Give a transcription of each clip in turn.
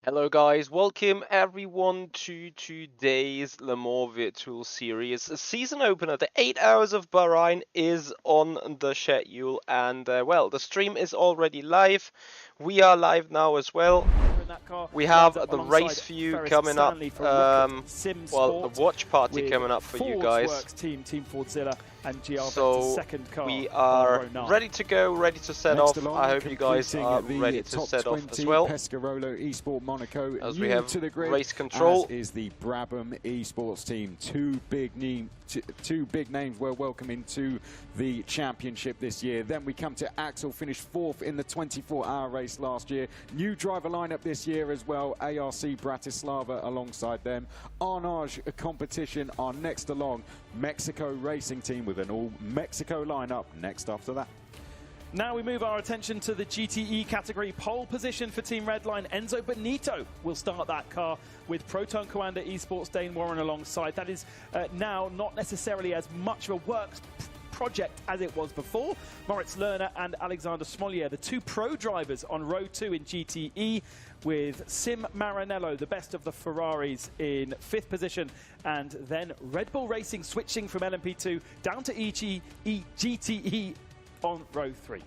Hello guys, welcome everyone to today's Le Mans Virtual Series. A season opener, the 8 hours of Bahrain is on the schedule and well, the stream is already live. We are live now as well. We have the race view coming up, well, the watch party coming up for you guys. So we are ready to go, ready to set off. I hope you guys are ready to set off as well. As we have race control. As is the Brabham esports team. Two big names were welcoming to the championship this year. Then we come to Axel, finished 4th in the 24-hour race last year. New driver lineup this year as well. ARC Bratislava alongside them. Arnage competition are next along. Mexico racing team with an all-Mexico lineup next after that. Now we move our attention to the GTE category. Pole position for Team Redline. Enzo Benito will start that car with Proton Coanda Esports Dane Warren alongside. That is now not necessarily as much of a works project as it was before. Moritz Lerner and Alexander Smolier, the two pro drivers on row 2 in GTE, with Sim Maranello, the best of the Ferraris, in 5th position, and then Red Bull Racing switching from LMP2 down to GTE on row 3.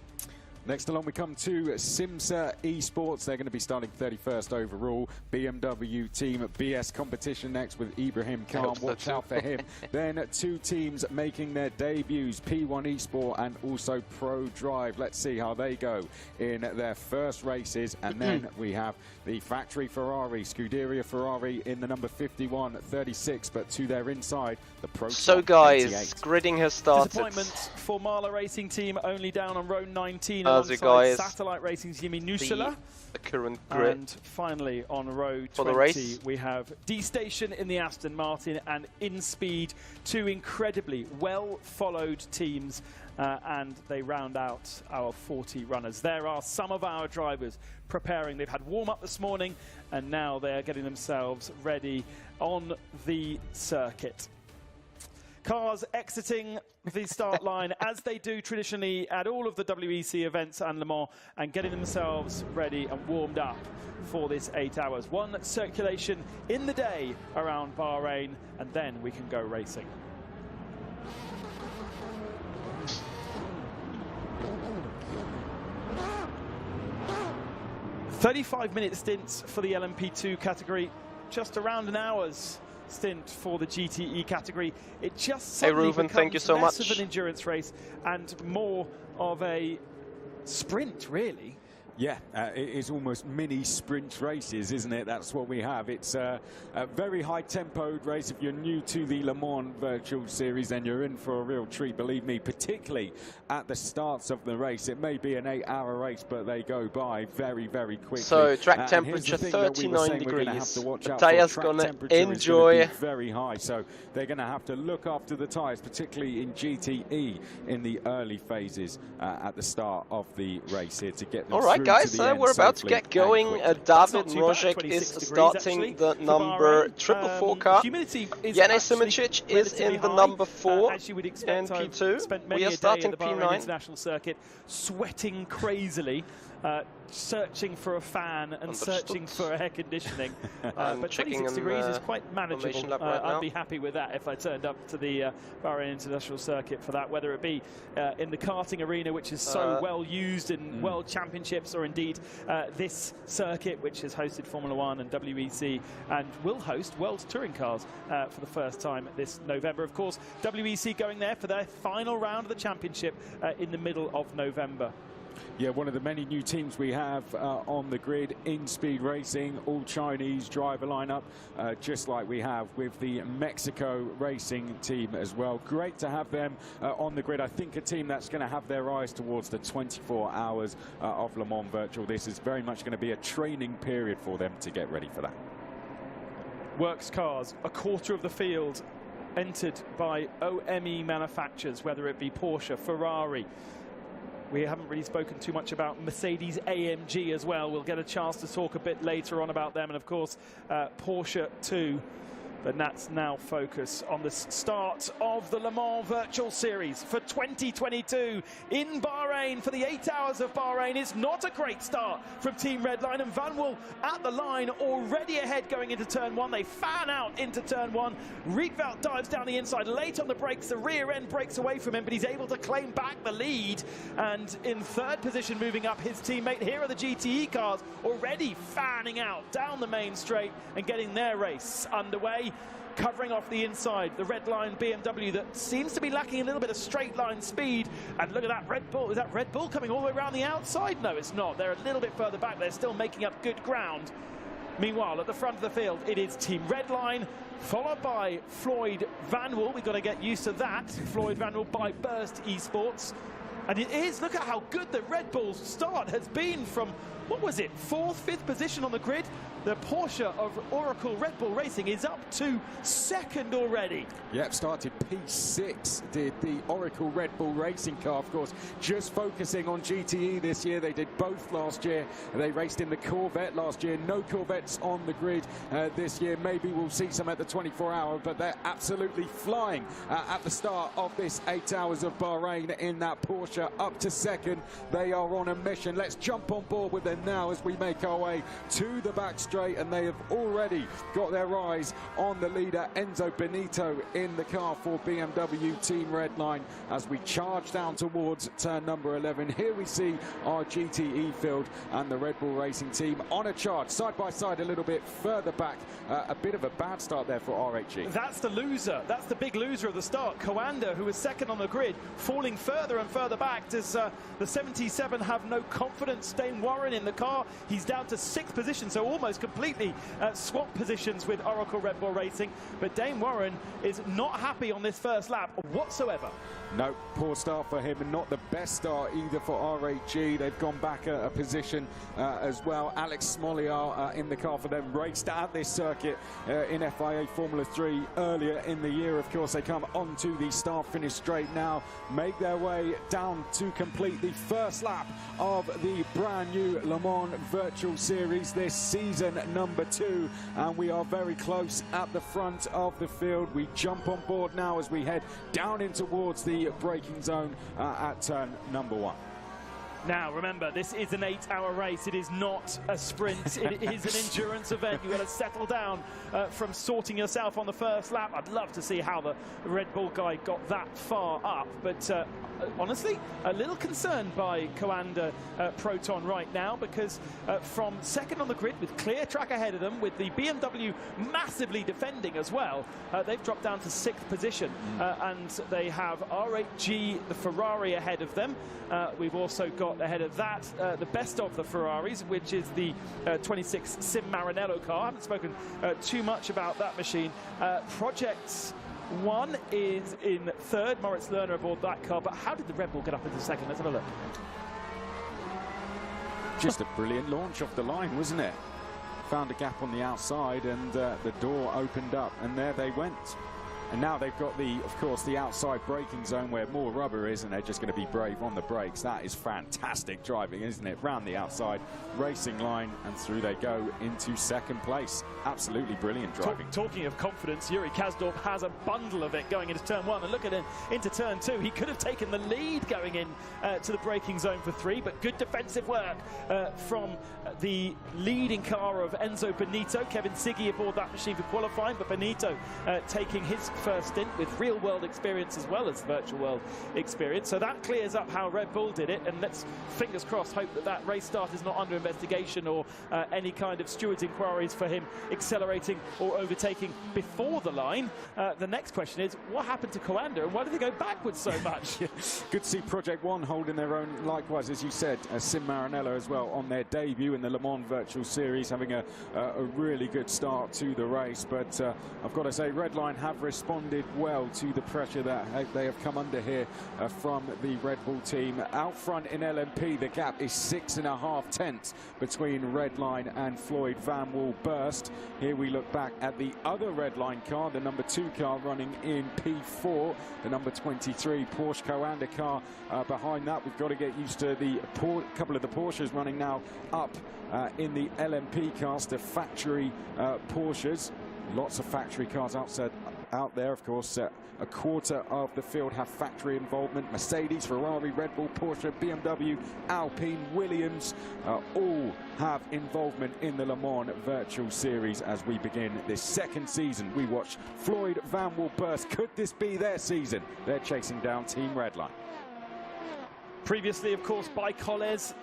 Next along we come to Simsa Esports. They're going to be starting 31st overall. BMW team BS competition next with Ibrahim Khan. Watch out for him. Then two teams making their debuts, P1 Esport and also Pro Drive. Let's see how they go in their first races. And then we have the factory Ferrari, Scuderia Ferrari in the number 51, 36, but to their inside, the Pro. So guys, 88. Gridding has started. Disappointment for Marla Racing Team, only down on row 19. Guys, Satellite Racing's Yimi Nusala. The current grid. And finally on row 20 we have D-Station in the Aston Martin and InSpeed, two incredibly well followed teams, and they round out our 40 runners. There are some of our drivers preparing. They've had warm up this morning and now they're getting themselves ready on the circuit. Cars exiting the start line as they do traditionally at all of the WEC events and Le Mans, and getting themselves ready and warmed up for this 8 hours. One circulation in the day around Bahrain, and then we can go racing. "35-minute stints for the LMP2 category, just around an hour's stint for the GTE category. It just suddenly becomes thank you so less much. of an endurance race and more of a sprint, really. Yeah, it is almost mini sprint races, isn't it? That's what we have. It's a very high-tempoed race. If you're new to the Le Mans Virtual Series, then you're in for a real treat, believe me, particularly at the starts of the race. It may be an 8-hour race, but they go by very, very quickly. So track temperature 39 degrees. The tyres gonna enjoy. Very high, so they're going to have to look after the tyres, particularly in GTE in the early phases at the start of the race here to get them All right, guys, we're about to get going. David Mrozek is starting the number 444 car. Janis Simicic is in the number 4 in P2. We are starting P9. International circuit, sweating crazily, searching for a fan and searching for air conditioning. But 26 degrees is quite manageable. I'd be happy with that if I turned up to the Bahrain International Circuit for that, whether it be in the karting arena, which is so well used in World Championships, or indeed this circuit, which has hosted Formula 1 and WEC and will host World Touring Cars for the first time this November. Of course, WEC going there for their final round of the championship in the middle of November. Yeah, one of the many new teams we have on the grid, InSpeed Racing, all Chinese driver lineup, just like we have with the Mexico racing team as well. Great to have them on the grid. I think a team that's going to have their eyes towards the 24 hours of Le Mans Virtual. This is very much going to be a training period for them to get ready for that. Works cars, a quarter of the field entered by OME manufacturers, whether it be Porsche, Ferrari. We haven't really spoken too much about Mercedes AMG as well. We'll get a chance to talk a bit later on about them, and of course Porsche too. But that's now focus on the start of the Le Mans Virtual Series for 2022 in Bahrain. Bahrain for the 8 hours of Bahrain. It's not a great start from Team Redline, and Van Wool at the line already ahead going into turn 1. They fan out into turn 1. Rietveld dives down the inside late on the brakes. The rear end breaks away from him, but he's able to claim back the lead. And in third position, moving up, his teammate. Here are the GTE cars already fanning out down the main straight and getting their race underway. Covering off the inside, the red line BMW that seems to be lacking a little bit of straight line speed. And look at that Red Bull. Is that Red Bull coming all the way around the outside? No, it's not. They're a little bit further back. They're still making up good ground. Meanwhile, at the front of the field, it is Team Redline, followed by Floyd Van Wool. We've got to get used to that. Floyd Van Wool by Burst Esports. And it is, look at how good the Red Bull's start has been from, what was it, 4th, 5th position on the grid. The Porsche of Oracle Red Bull Racing is up to 2nd already. Yep, started P6, did the Oracle Red Bull Racing car, of course, just focusing on GTE this year. They did both last year. They raced in the Corvette last year. No Corvettes on the grid this year. Maybe we'll see some at the 24-hour, but they're absolutely flying at the start of this 8 hours of Bahrain in that Porsche, up to 2nd. They are on a mission. Let's jump on board with them now as we make our way to the back straight. And they have already got their eyes on the leader, Enzo Benito, in the car for BMW Team Redline as we charge down towards turn number 11. Here we see our GTE field and the Red Bull Racing team on a charge, side by side a little bit further back. A bit of a bad start there for RHG. That's the loser. That's the big loser of the start. Coanda, who was 2nd on the grid, falling further and further back. Does the 77 have no confidence? Dane Warren in the car. He's down to 6th position, so almost completely swapped positions with Oracle Red Bull Racing. But Dane Warren is not happy on this first lap whatsoever. No, poor start for him, and not the best start either for RHG. They've gone back a position as well. Alex Smoliar in the car for them, raced at this circuit in FIA Formula 3 earlier in the year. Of course, they come onto the start-finish straight now, make their way down to complete the first lap of the brand new Le Mans Virtual Series, this season number 2, and we are very close at the front of the field. We jump on board now as we head down in towards the braking zone at turn number 1. Now, remember, this is an 8-hour race. It is not a sprint. It is an endurance event. You've got to settle down from sorting yourself on the first lap. I'd love to see how the Red Bull guy got that far up. But honestly, a little concerned by Coanda Proton right now, because from 2nd on the grid with clear track ahead of them, with the BMW massively defending as well, they've dropped down to 6th position. And they have RHG, the Ferrari, ahead of them. We've also got ahead of that the best of the Ferraris, which is the 26 Sim Maranello car. I haven't spoken too much about that machine. Project 1 is in 3rd, Moritz Lerner aboard that car. But how did the Red Bull get up into 2nd? Let's have a look. Just a brilliant launch off the line, wasn't it? Found a gap on the outside, and the door opened up, and there they went. And now they've got of course, the outside braking zone where more rubber is, and they're just going to be brave on the brakes. That is fantastic driving, isn't it? Round the outside racing line, and through they go into 2nd place. Absolutely brilliant driving. Talking of confidence, Yuri Kasdorp has a bundle of it going into turn 1, and look at him into turn 2. He could have taken the lead going in to the braking zone for 3, but good defensive work from the leading car of Enzo Benito. Kevin Siggy aboard that machine for qualifying, but Benito taking his first stint with real-world experience as well as virtual world experience. So that clears up how Red Bull did it, and let's, fingers crossed, hope that that race start is not under investigation or any kind of stewards' inquiries for him accelerating or overtaking before the line. The next question is, what happened to Coanda, and why did they go backwards so much? Good to see Project 1 holding their own, likewise, as you said, Sim Maranello as well on their debut in the Le Mans Virtual Series, having a really good start to the race. But I've got to say, Redline have responded well to the pressure that they have come under here from the Red Bull team. Out front in LMP, the gap is 6.5 tenths between Redline and Floyd Van Wool Burst. Here we look back at the other Redline car, the number 2 car running in P4, the number 23 Porsche Coanda car behind that. We've got to get used to the couple of the Porsches running now up in the LMP cars, the factory Porsches. Lots of factory cars out there. Of course, a quarter of the field have factory involvement. Mercedes, Ferrari, Red Bull, Porsche, BMW, Alpine, Williams all have involvement in the Le Mans Virtual Series as we begin this second season. We watch Floyd Van Wall burst. Could this be their season? They're chasing down Team Redline. Previously, of course, Bajkoles,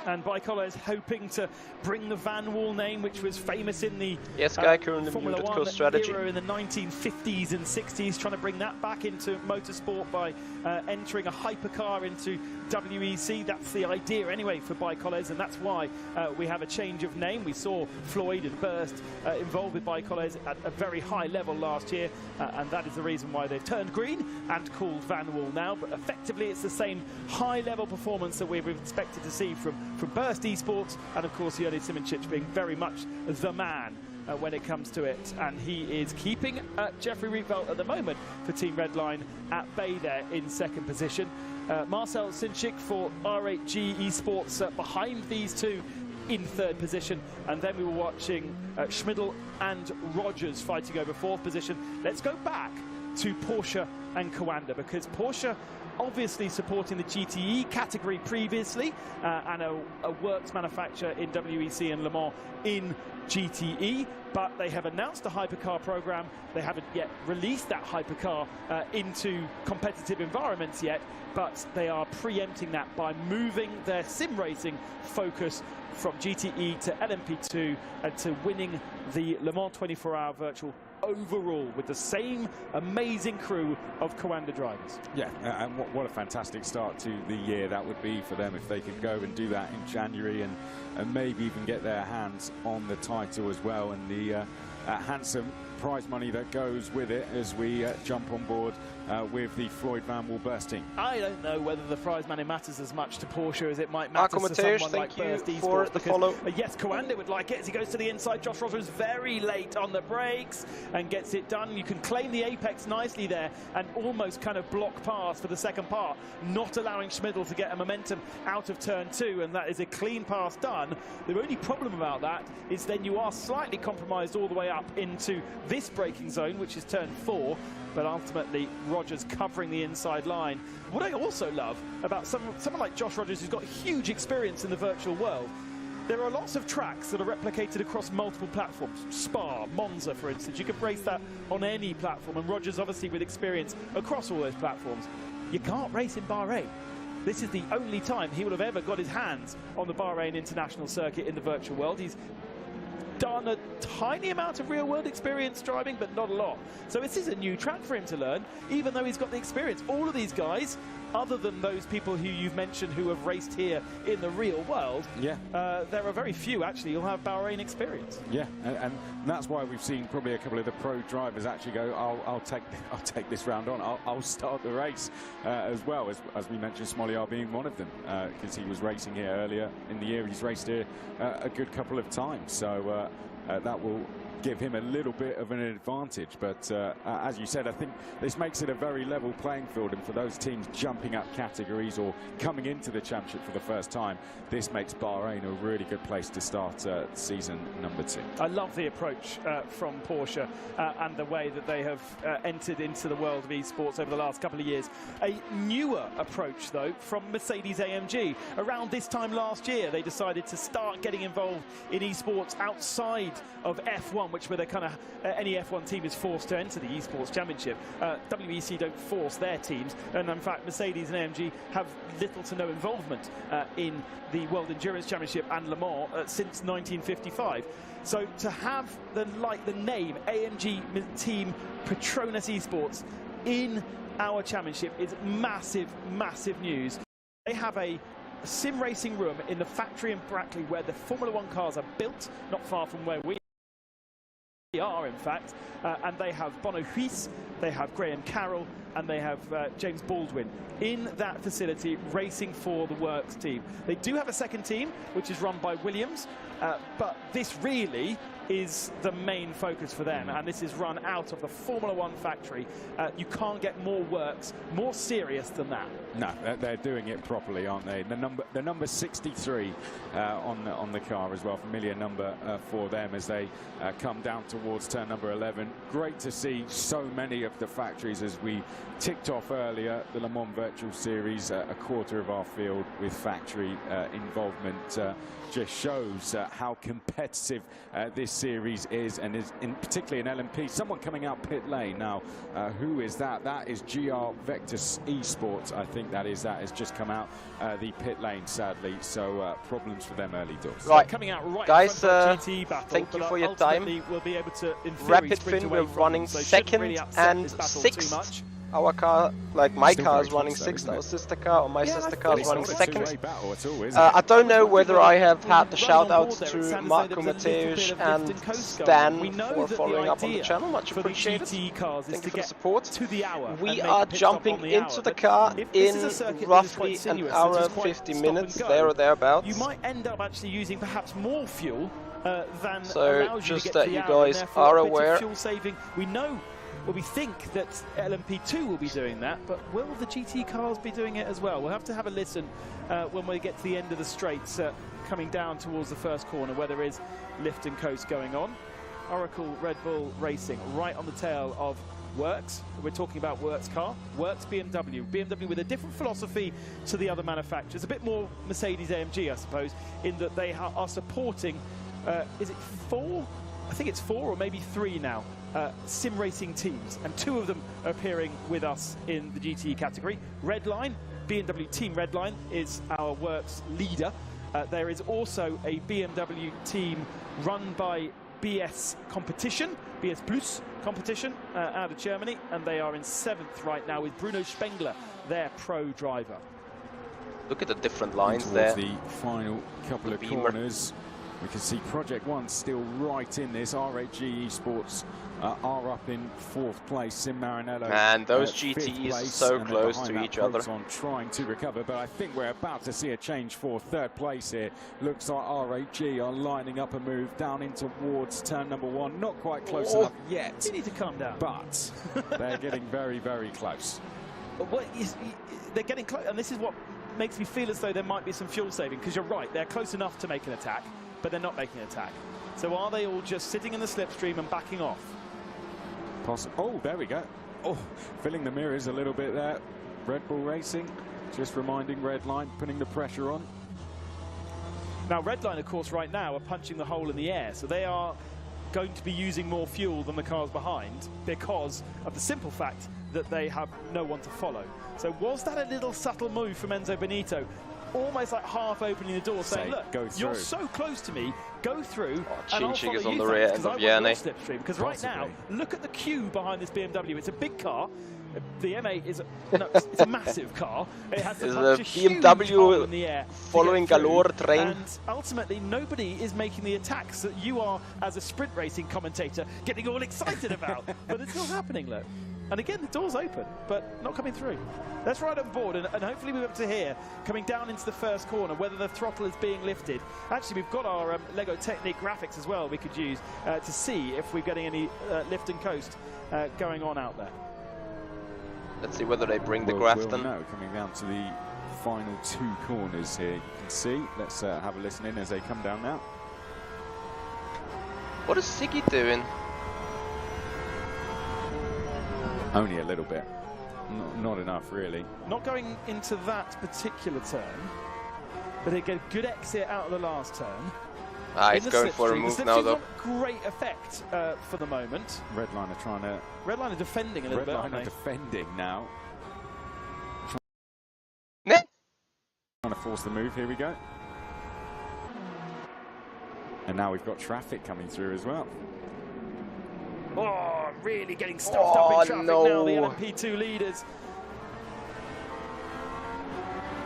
and Bajkoles hoping to bring the Van Wall name, which was famous in the Formula 1 era in the 1950s and 60s, trying to bring that back into motorsport by entering a hypercar into WEC. That's the idea anyway for Bajkoles, and that's why we have a change of name. We saw Floyd and Burst involved with Bajkoles at a very high level last year, and that is the reason why they've turned green and called Van Wall now. But effectively it's the same high level performance that we've expected to see from Burst Esports, and of course Yoni Simoncic being very much the man when it comes to it, and he is keeping Jeffrey Rietveld at the moment for Team Redline at bay there in second position. Marcel Sinchik for R8G Esports behind these two in third position, and then we were watching Schmidl and Rogers fighting over fourth position. Let's go back to Porsche and Coanda, because Porsche obviously supporting the GTE category previously, and a works manufacturer in WEC and Le Mans in GTE, but they have announced a hypercar program. They haven't yet released that hypercar into competitive environments yet, but they are preempting that by moving their sim racing focus from GTE to LMP2 and to winning the Le Mans 24-hour virtual overall with the same amazing crew of Coanda drivers. Yeah, and what a fantastic start to the year that would be for them if they could go and do that in January and maybe even get their hands on the title as well, and the handsome prize money that goes with it as we jump on board with the Floyd Van Wall Burst team. I don't know whether the prize money matters as much to Porsche as it might matter to someone like Burst Esports. The follow. Yes, Coanda would like it as he goes to the inside. Josh Rogers very late on the brakes and gets it done. You can claim the apex nicely there and almost kind of block pass for the second part, not allowing Schmidl to get a momentum out of turn 2, and that is a clean pass done. The only problem about that is then you are slightly compromised all the way up into this braking zone, which is turn 4, but ultimately Rogers covering the inside line. What I also love about someone like Josh Rogers, who's got huge experience in the virtual world, there are lots of tracks that are replicated across multiple platforms. Spa, Monza, for instance. You could race that on any platform, and Rogers obviously with experience across all those platforms. You can't race in Bahrain. This is the only time he will have ever got his hands on the Bahrain International Circuit in the virtual world. He's done a tiny amount of real-world experience driving, but not a lot. So this is a new track for him to learn, even though he's got the experience. All of these guys, other than those people who you've mentioned who have raced here in the real world, there are very few actually who'll have Bahrain experience. Yeah, and that's why we've seen probably a couple of the pro drivers actually go, I'll take this round on. I'll start the race as well, as we mentioned, Smoliar being one of them, because he was racing here earlier in the year. He's raced here a good couple of times, so that will give him a little bit of an advantage, but as you said, I think this makes it a very level playing field, and for those teams jumping up categories or coming into the championship for the first time, this makes Bahrain a really good place to start season number 2. I love the approach from Porsche and the way that they have entered into the world of esports over the last couple of years. A newer approach though from Mercedes-AMG. Around this time last year they decided to start getting involved in esports outside of F1, which where they kind of any F1 team is forced to enter the esports championship. WEC don't force their teams, and in fact Mercedes and AMG have little to no involvement in the World Endurance Championship and Le Mans since 1955. So to have the name AMG Team Petronas Esports in our championship is massive, massive news. They have a sim racing room in the factory in Brackley where the Formula 1 cars are built, not far from where we are, in fact, and they have Bono Huis, they have Graham Carroll, and they have James Baldwin in that facility racing for the Works team. They do have a second team, which is run by Williams, but this really is the main focus for them, and this is run out of the Formula One factory. You can't get more works, more serious than that. No, they're doing it properly, aren't they? The number 63 on the car as well, familiar number for them as they come down towards turn number 11. Great to see so many of the factories, as we ticked off earlier, the Le Mans Virtual Series, a quarter of our field with factory involvement. Just shows how competitive this series is, and is particularly in LMP. Someone coming out pit lane now. Who is that? That is rFactor Esports. I think that has just come out the pit lane, sadly. So problems for them early doors. Right, coming out right guys. GT battle, thank you for your time. We'll be able to, in theory, Rapid Fin, we're running so second really and 6th. Our car, like my car, is running 6th. Our sister car, or my sister car, is running 2nd. I don't know whether I have had the shout-outs to Marco, Mateusz and Stan for following up on the channel. Much appreciated. Thank you for the support. We are jumping into the car in roughly an hour and 50 minutes, there or thereabouts. You might end up actually using perhaps more fuel than so allows you to just get that you guys are aware. Fuel saving. We know. Well, we think that LMP2 will be doing that, but will the GT cars be doing it as well? We'll have to have a listen when we get to the end of the straights, coming down towards the first corner, where there is lift and coast going on. Oracle Red Bull Racing right on the tail of Works. We're talking about Works car. Works BMW. BMW with a different philosophy to the other manufacturers. A bit more Mercedes-AMG, I suppose, in that they are supporting, is it 4? I think it's 4 or maybe 3 now. Sim racing teams, and 2 of them are appearing with us in the GT category. Redline, BMW Team Redline, is our Works leader. There is also a BMW team run by BS Competition, BS Plus Competition, out of Germany, and they are in 7th right now with Bruno Spengler, their pro driver. Look at the different lines there. The final couple of corners. We can see Project One still right in this. rHG Esports are up in 4th place. Sim Marinello. And those GTEs are so close to each other. On trying to recover, but I think we're about to see a change for 3rd place here. Looks like rHG are lining up a move down in towards turn number 1. Not quite close enough yet. You need to calm down. But they're getting very, very close. But they're getting close, and this is what makes me feel as though there might be some fuel saving, because you're right, they're close enough to make an attack, but they're not making an attack. So are they all just sitting in the slipstream and backing off? Oh, there we go. Oh, filling the mirrors a little bit there. Red Bull Racing, just reminding Redline, putting the pressure on. Now, Redline, of course, right now are punching the hole in the air, so they are going to be using more fuel than the cars behind because of the simple fact that they have no one to follow. So was that a little subtle move from Enzo Benito? Almost like half opening the door, saying, look, you're so close to me, go through, and I'll follow is on you, the rear end of Yanni. Because right now, look at the queue behind this BMW. It's a big car. The M8 is it's a massive car. It has a BMW in the air following galore train. And ultimately, nobody is making the attacks that you are, as a sprint racing commentator, getting all excited about. But it's still happening, look. And again, the door's open, but not coming through. Let's ride on board, and hopefully we'll be able to hear, coming down into the first corner, whether the throttle is being lifted. Actually, we've got our Lego Technic graphics as well we could use to see if we're getting any lift and coast going on out there. Let's see whether they bring the graph then. No, coming down to the final 2 corners here, you can see. Let's have a listen in as they come down now. What is Siggy doing? Only a little bit. Not enough, really. Not going into that particular turn, but they get a good exit out of the last turn. He's going for a move now, though. Great effect for the moment. Redline are trying to... Redline are defending a little bit, aren't they? Redline are defending now. Trying to force the move, here we go. And now we've got traffic coming through as well. Oh, really getting stuffed up in traffic now, the LMP2 leaders.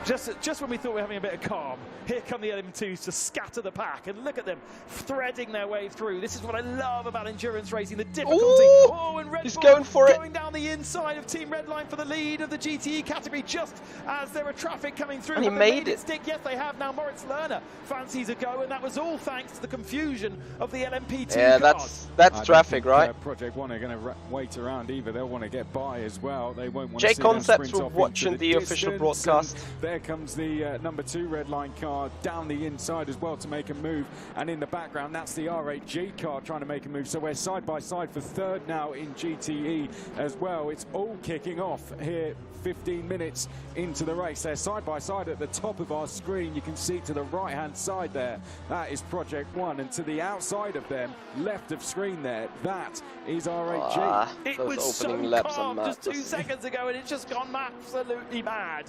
Just when we thought we were having a bit of calm, here come the LM2s to scatter the pack, and look at them threading their way through. This is what I love about endurance racing, the difficulty. Ooh, oh, and Red he's Bull going for it. Going down the inside of Team Redline for the lead of the GTE category, just as there were traffic coming through. And he made it. Stick. Yes, they have now. Moritz Lerner fancies a go, and that was all thanks to the confusion of the LMP2 Yeah, cars. that's traffic, right? Project One are going to wait around either. They'll want to get by as well. They won't want J to see them Concepts sprint were off watching into the official distance, broadcast. and there comes the number 2 red line car down the inside as well to make a move. And in the background, that's the R8G car trying to make a move. So we're side by side for third now in GTE as well. It's all kicking off here 15 minutes into the race. They're side by side at the top of our screen. You can see to the right hand side there, that is Project One, and to the outside of them, left of screen there, that is R8G. It was so calm just 2 seconds ago, and it's just gone absolutely mad.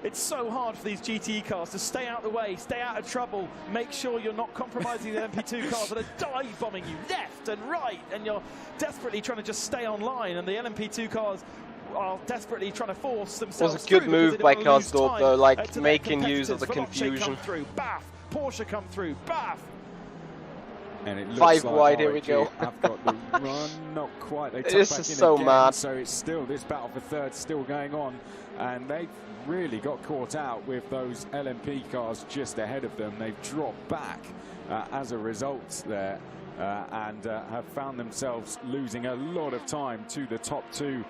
It's so hard for these GTE cars to stay out of the way, stay out of trouble, make sure you're not compromising the LMP2 cars that are dive bombing you left and right, and you're desperately trying to just stay online, and the LMP2 cars are desperately trying to force themselves. It was a good move by Karsdorp though, like making use of the Veloce confusion. Come through, Baff. Porsche come through, Baff. And it looks 5 like wide, here we go. I've got the run, not quite. They This tuck is back in so again, mad. So it's still, this battle for third still going on, and they've really got caught out with those LMP cars just ahead of them. They've dropped back as a result there. And have found themselves losing a lot of time to the top 2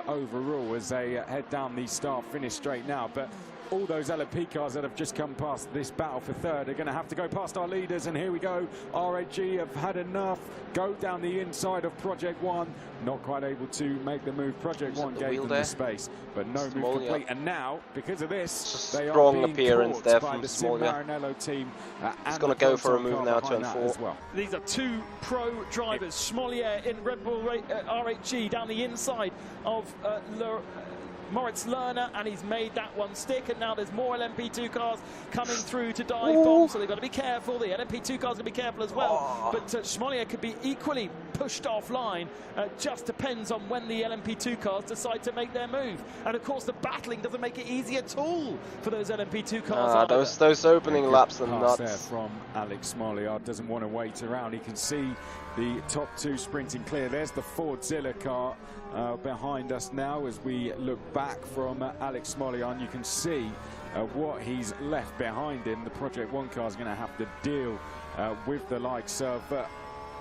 overall as they head down the start-finish straight now. But all those LMP cars that have just come past this battle for third are going to have to go past our leaders, and here we go. RAG have had enough. Go down the inside of Project One. Not quite able to make the move. Project One gave them the space, but no move complete. And now, because of this, they are being appearance caught there by from the Sim Smolja. Maranello team. He's going to go for a move now, turn 4. As well. These are 2 pro drivers. Smolja in Red Bull RHG down the inside of Moritz Lerner, and he's made that one stick, and now there's more LMP2 cars coming through to dive bomb, so they've got to be careful. The LMP2 cars are going to be careful as well, but Smolja could be equally pushed offline. Just depends on when the LMP2 cars decide to make their move, and of course the battling doesn't make it easy at all for those LMP2 cars. Those opening laps are nuts. There from Alex Smolja, doesn't want to wait around. He can see the top 2 sprinting clear. There's the Fordzilla car behind us now as we look back from Alex Smolja, and you can see what he's left behind him. The Project One car is going to have to deal with the likes of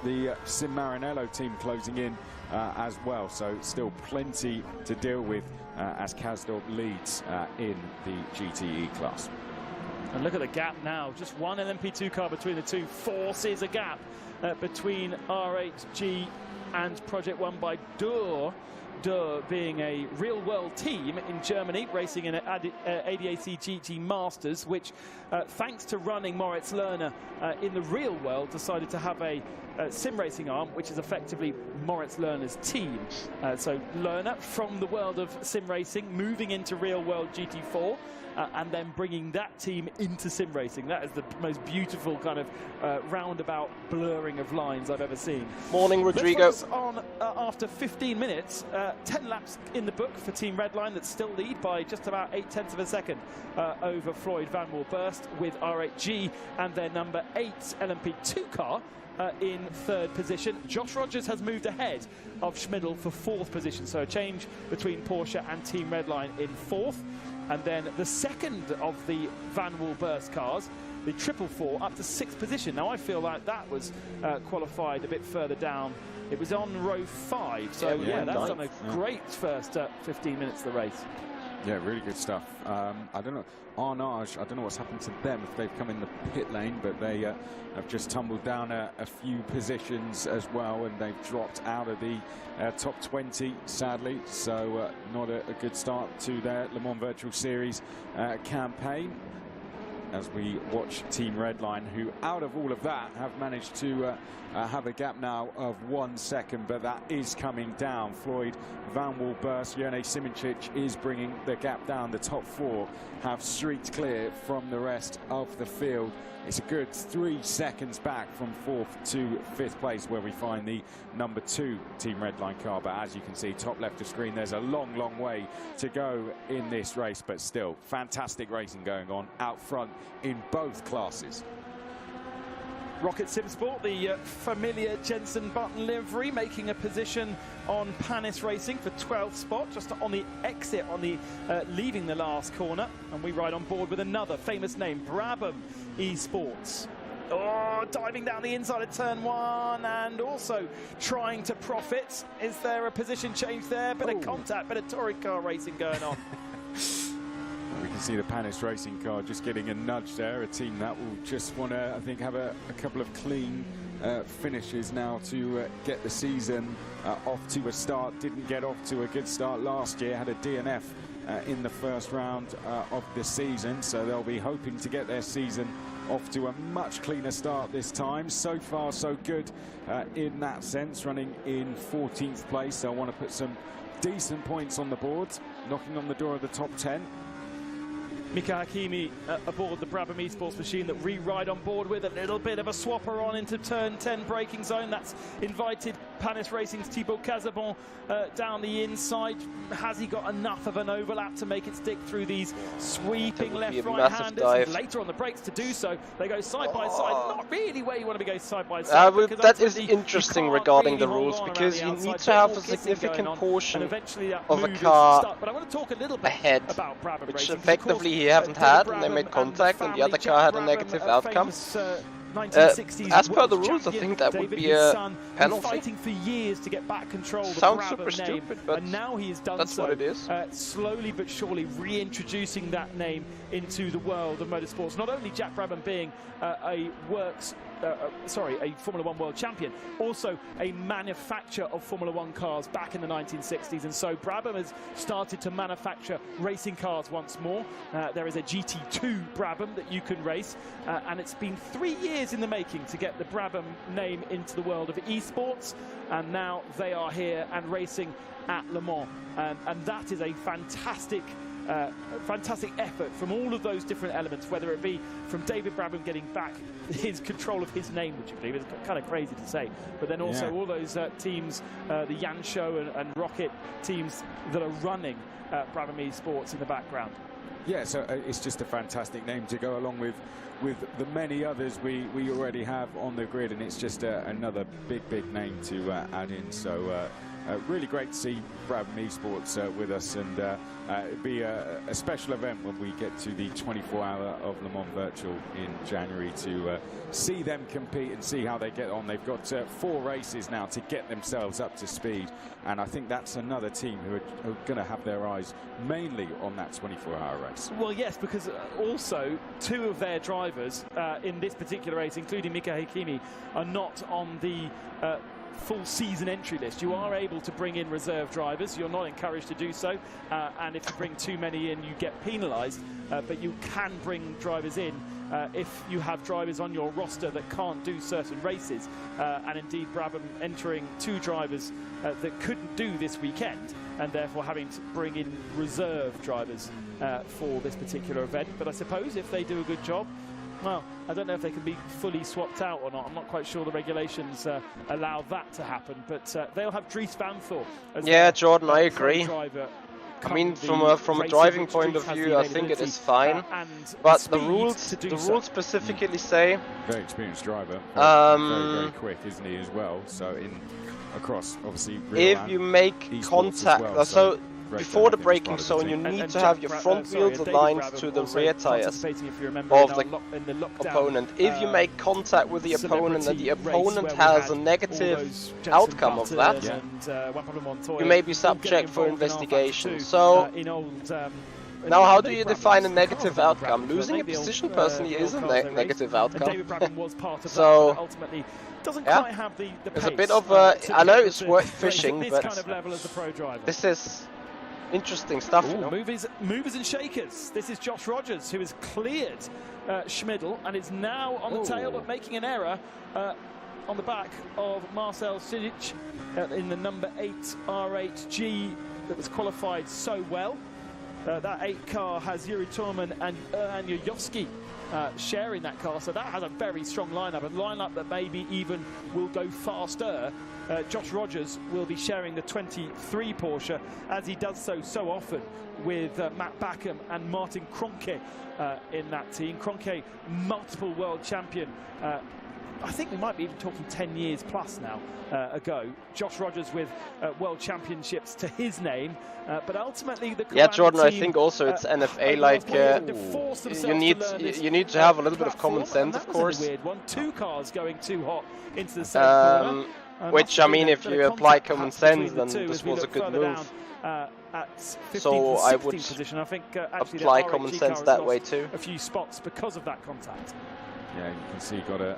the Sim Maranello team closing in as well. So still plenty to deal with as Karsdorp leads in the GTE class. And look at the gap now. Just one LMP2 car between the two forces a gap between RHG and Project One by Dur. Dur being a real-world team in Germany, racing in an ADAC GT Masters, which, thanks to running Moritz Lerner in the real world, decided to have a sim racing arm, which is effectively Moritz Lerner's team. So Lerner, from the world of sim racing, moving into real-world GT4, and then bringing that team into sim racing. That is the most beautiful kind of roundabout blurring of lines I've ever seen. Morning, Rodrigo. Let's focus on, after 15 minutes, 10 laps in the book for Team Redline that still lead by just about 0.8 of a second over Floyd Van Wilburst with R8G and their number 8 LMP2 car in 3rd position. Josh Rogers has moved ahead of Schmidl for 4th position, so a change between Porsche and Team Redline in 4th. And then the second of the Van Wilburst cars, the 444, up to 6th position. Now I feel like that was qualified a bit further down. It was on row 5, so yeah, that's done a great first 15 minutes of the race. Yeah, really good stuff. I don't know, Arnage, I don't know what's happened to them if they've come in the pit lane, but they have just tumbled down a few positions as well, and they've dropped out of the top 20, sadly. So not a good start to their Le Mans Virtual Series campaign. As we watch Team Redline, who out of all of that have managed to have a gap now of 1 second, but that is coming down. Floyd Van Wilburst, Jerne Simoncic is bringing the gap down. The top 4 have streaked clear from the rest of the field It's a good 3 seconds back from 4th to 5th place, where we find the number 2 Team Redline car. But as you can see, top left of screen, there's a long, long way to go in this race. But still, fantastic racing going on out front in both classes. Rocket Sim Sport, the familiar Jensen Button livery, making a position on Panis Racing for 12th spot, just on the exit, on the leaving the last corner. And we ride on board with another famous name, Brabham Esports. Oh, diving down the inside of turn 1 and also trying to profit. Is there a position change there? Bit of contact, bit of touring car racing going on. We can see the Panis Racing car just getting a nudge there, a team that will just want to, I think, have a couple of clean finishes now to get the season off to a start. Didn't get off to a good start last year, had a DNF in the first round of the season, so they'll be hoping to get their season off to a much cleaner start this time. So far, so good in that sense, running in 14th place. They'll want to put some decent points on the board, knocking on the door of the top 10. Mika Hakimi aboard the Brabham Esports machine that we ride on board with. A little bit of a swapper on into turn 10 braking zone. That's invited Panis Racing's Thibaut Casabon down the inside. Has he got enough of an overlap to make it stick through these sweeping left-right-handers? Later on the brakes to do so. They go side by side. Not really where you want to be going side by side. That is interesting regarding the rules, because you need to have a significant portion of a car but I want to talk a little bit ahead, about Brabham which Racing, effectively he haven't had, and they made contact, and the other car had a negative outcome. As per the rules, I think that would be a penalty. Fighting for years to get back control. Sounds super stupid, but and now he has done that's so. what it is. Slowly but surely reintroducing that name into the world of motorsports. Not only Jack Brabham being a Formula 1 world champion, also a manufacturer of Formula 1 cars back in the 1960s. And so Brabham has started to manufacture racing cars once more. There is a GT2 Brabham that you can race, and it's been 3 years in the making to get the Brabham name into the world of esports, and now they are here and racing at Le Mans, and that is a fantastic effort from all of those different elements, whether it be from David Brabham getting back his control of his name, which I believe is kind of crazy to say, but then also all those teams, the Yanshow and Rocket teams that are running Brabham Esports in the background. Yeah, so it's just a fantastic name to go along with the many others we already have on the grid, and it's just another big name to add in. So really great to see Brabham Esports with us, and it'll be a special event when we get to the 24-hour of Le Mans Virtual in January to see them compete and see how they get on. They've got 4 races now to get themselves up to speed, and I think that's another team who are going to have their eyes mainly on that 24-hour race. Well, yes, because also 2 of their drivers in this particular race, including Mika Hakimi, are not on the full season entry list. You are able to bring in reserve drivers. You're not encouraged to do so, and if you bring too many in, you get penalised, but you can bring drivers in if you have drivers on your roster that can't do certain races, and indeed Brabham entering 2 drivers that couldn't do this weekend, and therefore having to bring in reserve drivers for this particular event. But I suppose if they do a good job, well, I don't know if they can be fully swapped out or not. I'm not quite sure the regulations allow that to happen, but they'll have Dries Van Thor as Jordan, I agree. I mean, from a driving point of view, I think it is fine, but the rules specifically say very experienced driver, very quick, isn't he, as well? So across obviously if you make contact, so before the braking zone, you need to have your front wheels aligned to the rear tires of the opponent. If you make contact with the opponent and the opponent has a negative outcome of that, you may be subject for investigation. So now, how do you define a negative outcome? Losing a position personally is a negative outcome. So it's a bit of a, I know it's worth fishing, but this is interesting stuff. You know? Movers and shakers. This is Josh Rogers, who has cleared Schmidl and is now on the tail, but making an error on the back of Marcel Sidic in the number 8 R8G that was qualified so well. That 8 car has Yuri Torman and Anja Joski sharing that car, so that has a very strong lineup, a lineup that maybe even will go faster. Josh Rogers will be sharing the 23 Porsche, as he does so often with Matt Backham and Martin Kroenke in that team. Kroenke, multiple world champion. I think we might be even talking 10 years plus now ago. Josh Rogers with world championships to his name, but ultimately the Jordan, team, I think also it's NFA, like you need to have a little bit of common sense, of course. Weird one. Two cars going too hot into the same corner. Which, I mean, if you apply common sense, then this was a good move. So I would position. I think, apply common sense that way too. A few spots because of that contact. Yeah, you can see got a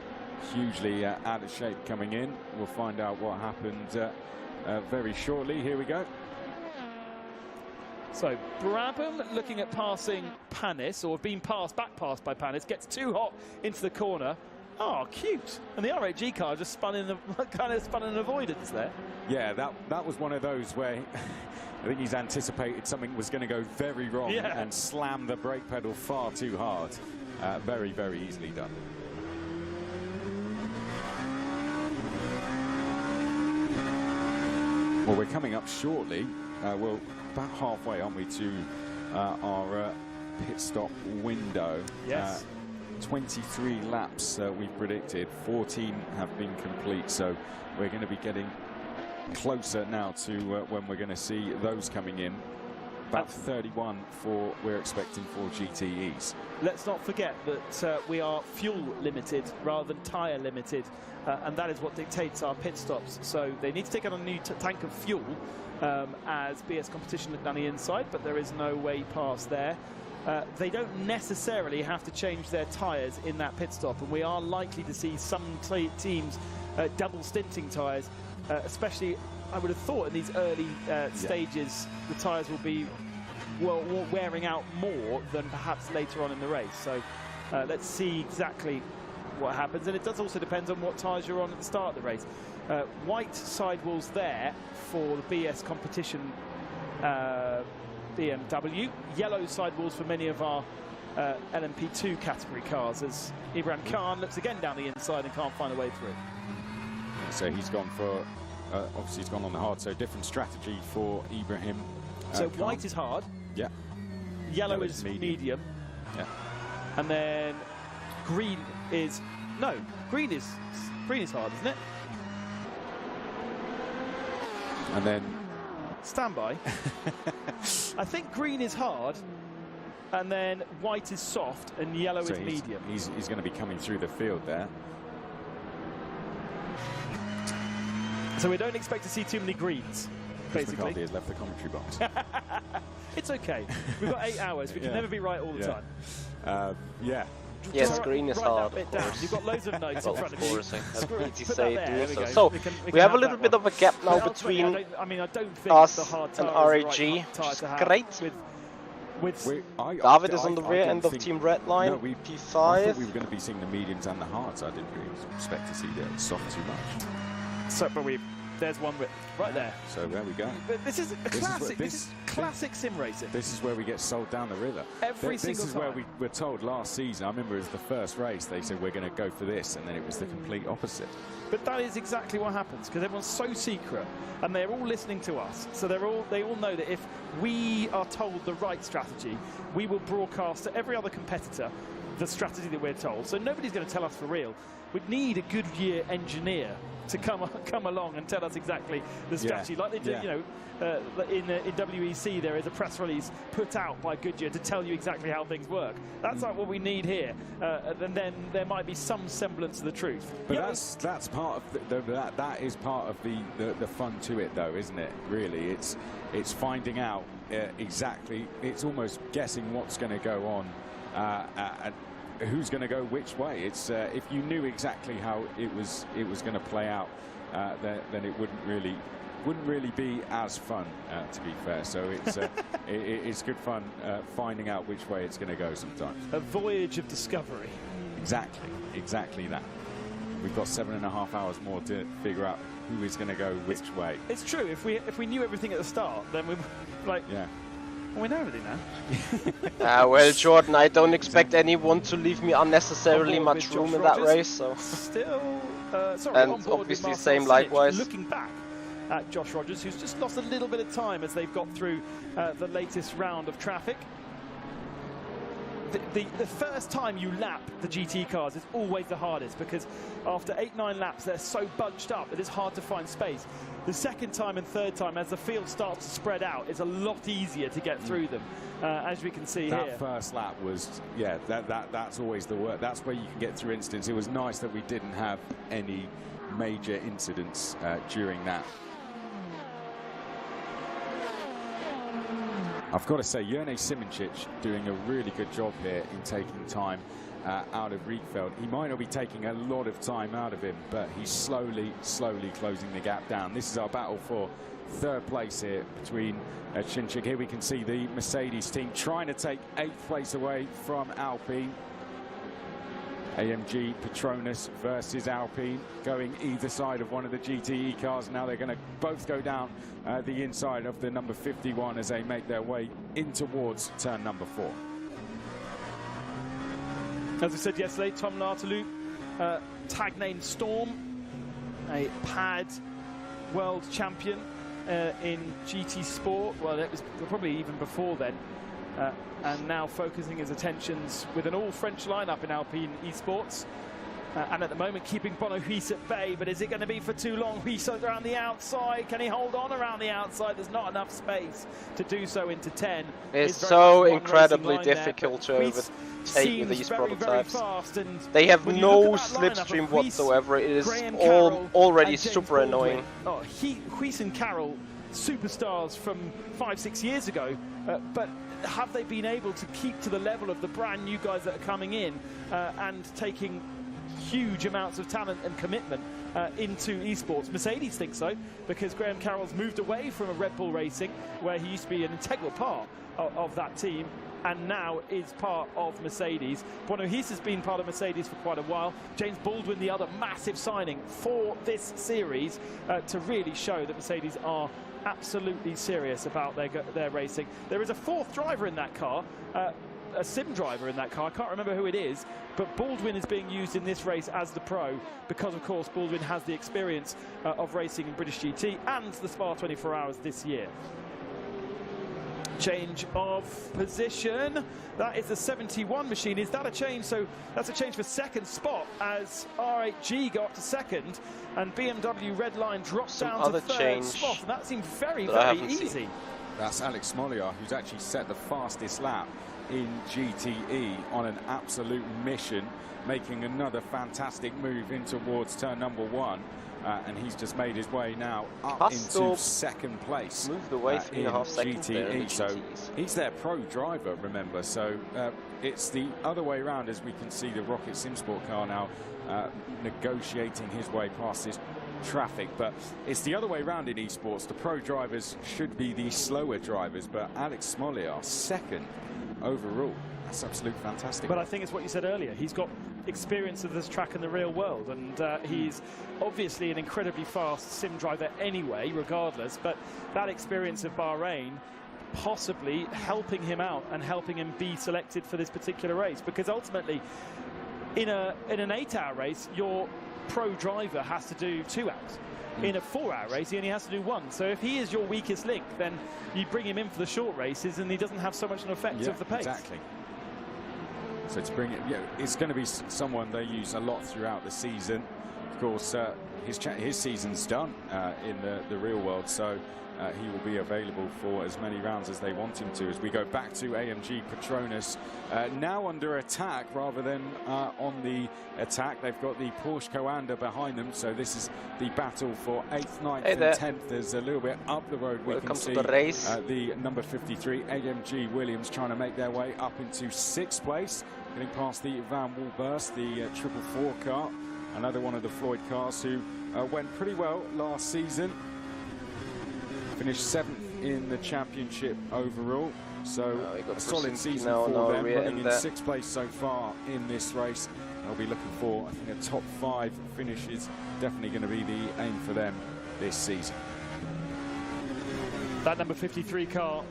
hugely out of shape coming in. We'll find out what happened very shortly. Here we go. So Brabham looking at passing Panis, or being back passed by Panis, gets too hot into the corner. Oh, cute! And the RAG car just spun in an avoidance there. Yeah, that was one of those where I think he's anticipated something was going to go very wrong and slammed the brake pedal far too hard. Very, very easily done. Well, we're coming up shortly. We're about halfway, aren't we, to our pit stop window. Yes. 23 laps we've predicted, 14 have been complete, so we're going to be getting closer now to when we're going to see those coming in. About 31 we're expecting for GTEs. Let's not forget that we are fuel limited rather than tyre limited, and that is what dictates our pit stops. So they need to take out a new tank of fuel as BS Competition look down the inside, but there is no way past there. They don't necessarily have to change their tyres in that pit stop, and we are likely to see some teams double stinting tyres, especially, I would have thought, in these early stages, the tyres will be wearing out more than perhaps later on in the race. So let's see exactly what happens, and it does also depend on what tyres you're on at the start of the race. White sidewalls there for the BS Competition BMW, yellow sidewalls for many of our LMP2 category cars, as Ibrahim Khan looks again down the inside and can't find a way through. So he's gone for, obviously he's gone on the hard, so different strategy for Ibrahim. So white is hard. Yeah. Yellow is medium. Yeah. And then green is, no, green is hard, isn't it? And then standby. I think green is hard, and then white is soft, and yellow is medium. He's going to be coming through the field there. So we don't expect to see too many greens, basically. McCarthy has left the commentary box. It's okay. We've got 8 hours. We can never be right all the time. Yeah. Yes, green is hard, of course. You've got loads of notes in front of you. So we have a little bit of a gap now between us and RAG, which is great. David is on the rear end of Team Redline, P5. I thought we were going to be seeing the mediums and the hards. I didn't really expect to see the soft too much. So, but there's one right there. So there we go. But this is a classic. This is classic sim racing. This is where we get sold down the river. Every single time. This is where we were told last season. I remember it was the first race. They said we're going to go for this, and then it was the complete opposite. But that is exactly what happens, because everyone's so secret, and they're all listening to us. So they all know that if we are told the right strategy, we will broadcast to every other competitor the strategy that we're told. So nobody's going to tell us for real. We'd need a Goodyear engineer to come along and tell us exactly the strategy, like they do. You know, in WEC there is a press release put out by Goodyear to tell you exactly how things work. That's like what we need here, and then there might be some semblance of the truth. But that's part of that is part of the fun to it, though, isn't it? Really, it's finding out exactly. It's almost guessing what's going to go on. And who's going to go which way. It's if you knew exactly how it was going to play out, then it wouldn't really be as fun, to be fair. So it's it's good fun finding out which way it's going to go sometimes. A voyage of discovery. Exactly that. We've got 7.5 hours more to figure out who is going to go which way. It's true. If we knew everything at the start, then we like Well, we know everything now. Well, Jordan, I don't expect anyone to leave me unnecessarily much room in that race. So. Still, sorry, and on board obviously with same Stints. likewise. Looking back at Josh Rogers, who's just lost a little bit of time as they've got through the latest round of traffic. The first time you lap the GT cars is always the hardest, because after 8-9 laps they're so bunched up that it's hard to find space. The second time and third time, as the field starts to spread out, it's a lot easier to get through them, as we can see here. That first lap was, yeah, that's always the work. That's where you can get through incidents. It was nice that we didn't have any major incidents during that. I've got to say, Jurne Simoncic doing a really good job here in taking time out of Rietveld. He might not be taking a lot of time out of him, but he's slowly closing the gap down. This is our battle for third place here between Chequered. Here we can see the Mercedes team trying to take 8th place away from Alpine. AMG Petronas versus Alpine, going either side of one of the GTE cars. Now they're going to both go down the inside of the number 51 as they make their way in towards turn number 4. As we said yesterday, Tom Lartalou, tag name Storm, a pad world champion in GT Sport. Well, it was probably even before then. And now focusing his attentions with an all-French lineup in Alpine Esports. And at the moment keeping Bono Huis at bay, but is it going to be for too long? Huis around the outside, can he hold on around the outside? There's not enough space to do so into 10. It's so incredibly difficult to overtake with these prototypes. They have no slipstream whatsoever. It is already super annoying. Oh, Huis and Carroll, superstars from 5-6 years ago, but have they been able to keep to the level of the brand new guys that are coming in and taking huge amounts of talent and commitment into esports? Mercedes think so, because Graham Carroll's moved away from a Red Bull Racing, where he used to be an integral part of that team, and now is part of Mercedes. Bono Huis has been part of Mercedes for quite a while. James Baldwin, the other massive signing for this series, to really show that Mercedes are absolutely serious about their racing. There is a 4th driver in that car, a sim driver in that car. I can't remember who it is, but Baldwin is being used in this race as the pro, because of course Baldwin has the experience of racing in British GT and the Spa 24 Hours this year. Change of position. That is the 71 machine. Is that a change? So that's a change for 2nd spot, as R8G go up to 2nd, and BMW Redline drops down to 3rd spot. And that seemed very easy. That's Alex Smoliar, who's actually set the fastest lap in GTE on an absolute mission, making another fantastic move in towards turn number 1. And he's just made his way now up into 2nd place. Moved away in 3.5 seconds GTE. So he's their pro driver, remember. So it's the other way around, as we can see the Rocket SimSport car now negotiating his way past this traffic. But it's the other way around in esports. The pro drivers should be the slower drivers, but Alex Smoliar 2nd overall. That's absolutely fantastic. But I think it's what you said earlier. He's got experience of this track in the real world, and he's obviously an incredibly fast sim driver anyway, regardless. But that experience of Bahrain possibly helping him out and helping him be selected for this particular race, because ultimately, in an 8-hour race, your pro driver has to do 2 hours. In a 4-hour race, he only has to do 1. So if he is your weakest link, then you bring him in for the short races, and he doesn't have so much an effect of the pace. Exactly. So to bring it, it's going to be someone they use a lot throughout the season. Of course, his season's done in the real world, so he will be available for as many rounds as they want him to. As we go back to AMG Petronas, now under attack rather than on the attack. They've got the Porsche Coanda behind them, so this is the battle for 8th, 9th and 10th. There's a little bit up the road. We can see the number 53 AMG Williams trying to make their way up into 6th place, getting past the Van Woolburst, the 444 car, another one of the Floyd cars who went pretty well last season. Finished 7th in the championship overall, so a solid season for them, running in 6th place so far in this race. They'll be looking for, I think, a top 5 finish is definitely going to be the aim for them this season. That number 53 car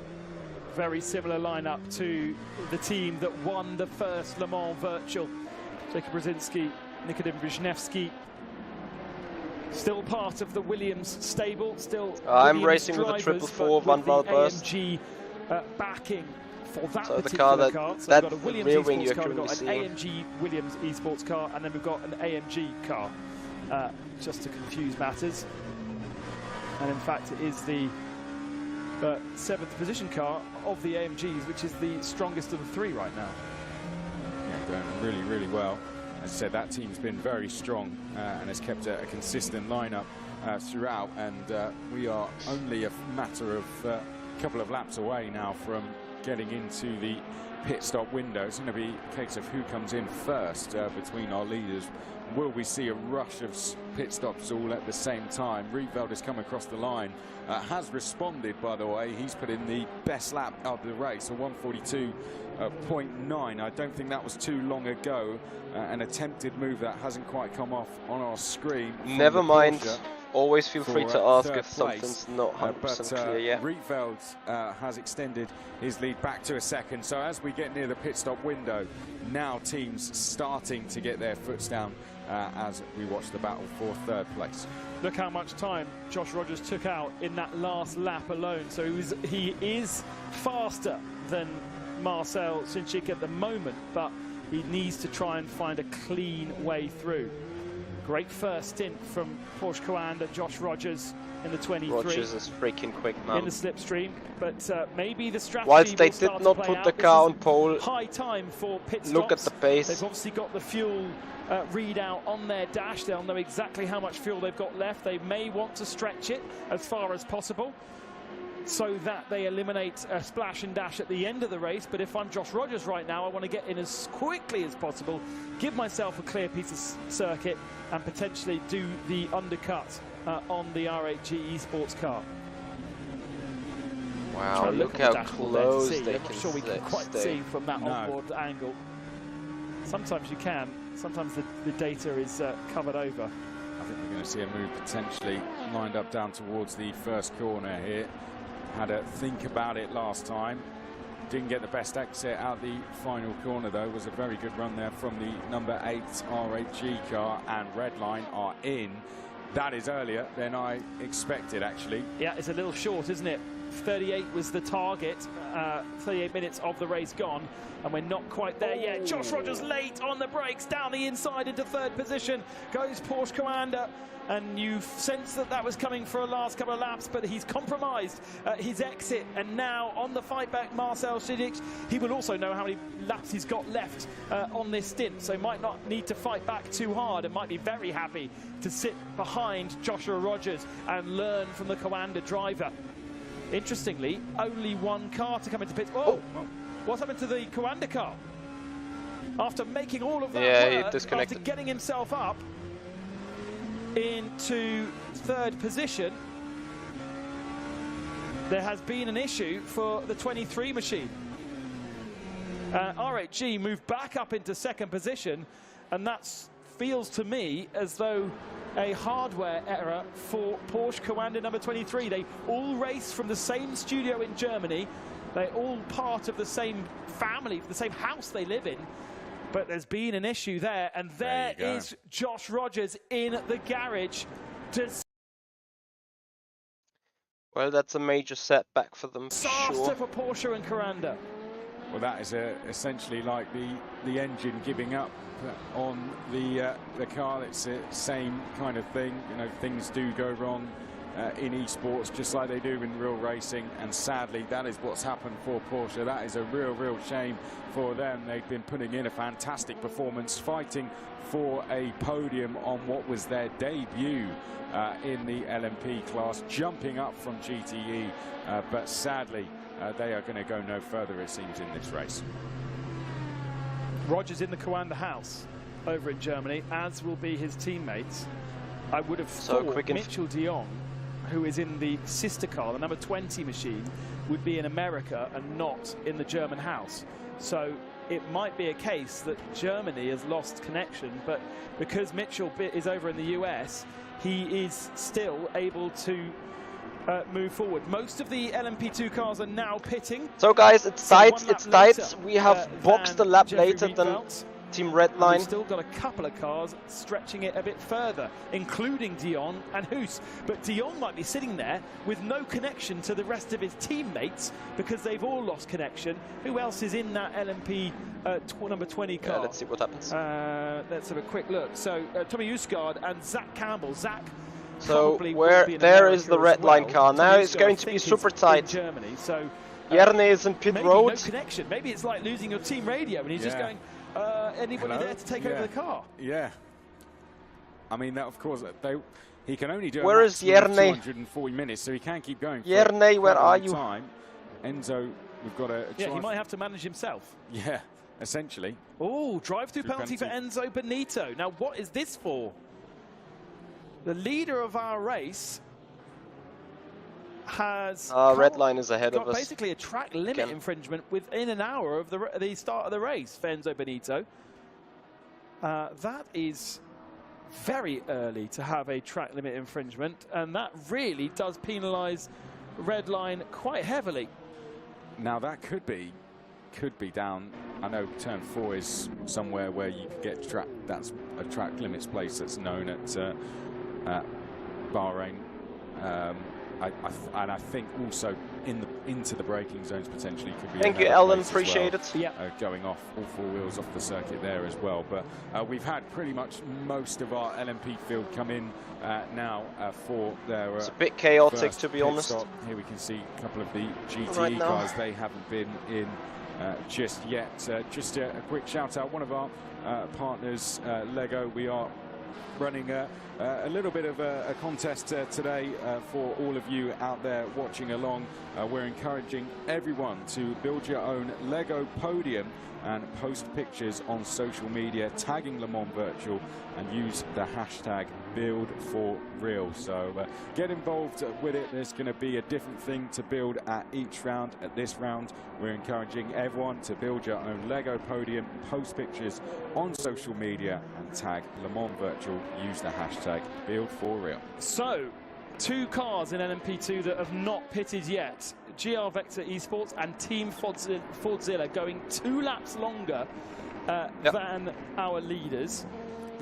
very similar lineup to the team that won the first Le Mans Virtual. Jacob Brzezinski, Nikodym Wisniewski, still part of the Williams stable. Still, I'm Williams racing with a drivers, 444 Van Valburst. AMG backing for that so particular the car car. that, So that we've got a Williams rear wing esports you're car, we've currently got an seeing. AMG Williams esports car, and then we've got an AMG car, just to confuse matters. And in fact, it is the 7th position car of the AMGs, which is the strongest of the 3 right now. Yeah, going really, really well. As I said, that team's been very strong and has kept a consistent lineup throughout, and we are only a matter of a couple of laps away now from getting into the pit stop window. It's going to be a case of who comes in first between our leaders. Will we see a rush of pit stops all at the same time? Rietveld has come across the line, has responded, by the way. He's put in the best lap of the race, a 142.9. I don't think that was too long ago. An attempted move that hasn't quite come off on our screen. Never mind. Always feel free to ask if something's not 100% clear. Yeah. Rietveld has extended his lead back to a second. So as we get near the pit stop window, now teams starting to get their foots down as we watch the battle for 3rd place. Look how much time Josh Rogers took out in that last lap alone. So he is faster than Marcel Shinchik at the moment, but he needs to try and find a clean way through. Great first stint from Porsche Coanda, Josh Rogers in the 23. Rogers is freaking quick, man. In the slipstream, but maybe the strategy Whilst they will did start not to play put the out. car This on is pole, high time for pit stops. look at the pace. They've obviously got the fuel readout on their dash. They'll know exactly how much fuel they've got left. They may want to stretch it as far as possible so that they eliminate a splash and dash at the end of the race. But if I'm Josh Rogers right now, I want to get in as quickly as possible, give myself a clear piece of circuit, and potentially do the undercut on the RHG esports car. Wow, look how close they I'm not sure we can quite see from that onboard angle. Sometimes you can, sometimes the data is covered over. I think we're going to see a move potentially lined up down towards the first corner here. Had a think about it last time. Didn't get the best exit out the final corner, though. Was a very good run there from the number 8 RHG car, and Redline are in. That is earlier than I expected, actually. Yeah, it's a little short, isn't it? 38 was the target, 38 minutes of the race gone, and we're not quite there yet. Josh Rogers late on the brakes, down the inside into 3rd position, goes Porsche Coanda, and you sense that was coming for a last couple of laps, but he's compromised his exit, and now on the fight back, Marcel Shinchik. He will also know how many laps he's got left on this stint, so he might not need to fight back too hard, and might be very happy to sit behind Joshua Rogers and learn from the Coanda driver. Interestingly, only one car to come into pits. Oh, what's happened to the Coanda car? After making all of that work, after getting himself up into 3rd position, there has been an issue for the 23 machine. RHG moved back up into 2nd position, and that feels to me as though a hardware error for Porsche Coanda number 23. They all race from the same studio in Germany. They're all part of the same family, the same house they live in. But there's been an issue there, and there is Josh Rogers in the garage. Well, that's a major setback for them, Disaster for Porsche and Coanda. Well, that is essentially like the engine giving up on the car. It's the same kind of thing. You know, things do go wrong in esports just like they do in real racing, and sadly that is what's happened for Porsche. That is a real shame for them. They've been putting in a fantastic performance, fighting for a podium on what was their debut in the LMP class, jumping up from GTE, but sadly they are going to go no further, it seems, in this race. Rogers in the Coanda house over in Germany, as will be his teammates. I would have thought Mitchell de Jong, who is in the sister car, the number 20 machine, would be in America and not in the German house. So it might be a case that Germany has lost connection, but because Mitchell is over in the US, he is still able to move forward. Most of the LMP2 cars are now pitting. So guys, it's tight. It's tight. We have boxed a lap later than Team Redline. We've still got a couple of cars stretching it a bit further, including Dion and Hoos. But Dion might be sitting there with no connection to the rest of his teammates because they've all lost connection. Who else is in that LMP number 20 car? Yeah, let's see what happens. Let's have a quick look. So Tommy Usgaard and Zach Campbell. Zach. So where there is the red line car. Now it's going to be super tight. Germany. So Jerne is in pit road. No connection. Maybe it's like losing your team radio and he's just going, anybody there to take over the car? Yeah. I mean, that of course, he can only do where is Jerne? 240 minutes, so he can't keep going. Jerne, where are you? Time. Enzo, we've got a yeah, he might have to manage himself. Yeah, essentially. Oh, drive-through penalty for Enzo Benito. Now, what is this for? The leader of our race has red line is ahead of us. Basically a track limit infringement within an hour of the start of the race for Enzo Benito. That is very early to have a track limit infringement, and that really does penalise red line quite heavily. Now that could be down. I know turn 4 is somewhere where you could get track. That's a track limits place that's known at Bahrain. And I think also into the braking zones potentially could be. Thank you, Ellen. Appreciate it. Yeah. Going off all 4 wheels off the circuit there as well. But we've had pretty much most of our LMP field come in now for their. It's a bit chaotic, to be honest. Stop. Here we can see a couple of the GTE guys. They haven't been in just yet. Just a quick shout out. One of our partners, Lego. We are running a little bit of a contest today for all of you out there watching along. We're encouraging everyone to build your own Lego podium and post pictures on social media, tagging Le Mans Virtual, and use the hashtag #BuildForReal. So get involved with it. There's going to be a different thing to build at each round. At this round, we're encouraging everyone to build your own Lego podium, post pictures on social media, and tag Le Mans Virtual. Use the hashtag #BuildForReal. So, 2 cars in LMP2 that have not pitted yet. GR Vector Esports and Team Fordzilla going 2 laps longer than our leaders.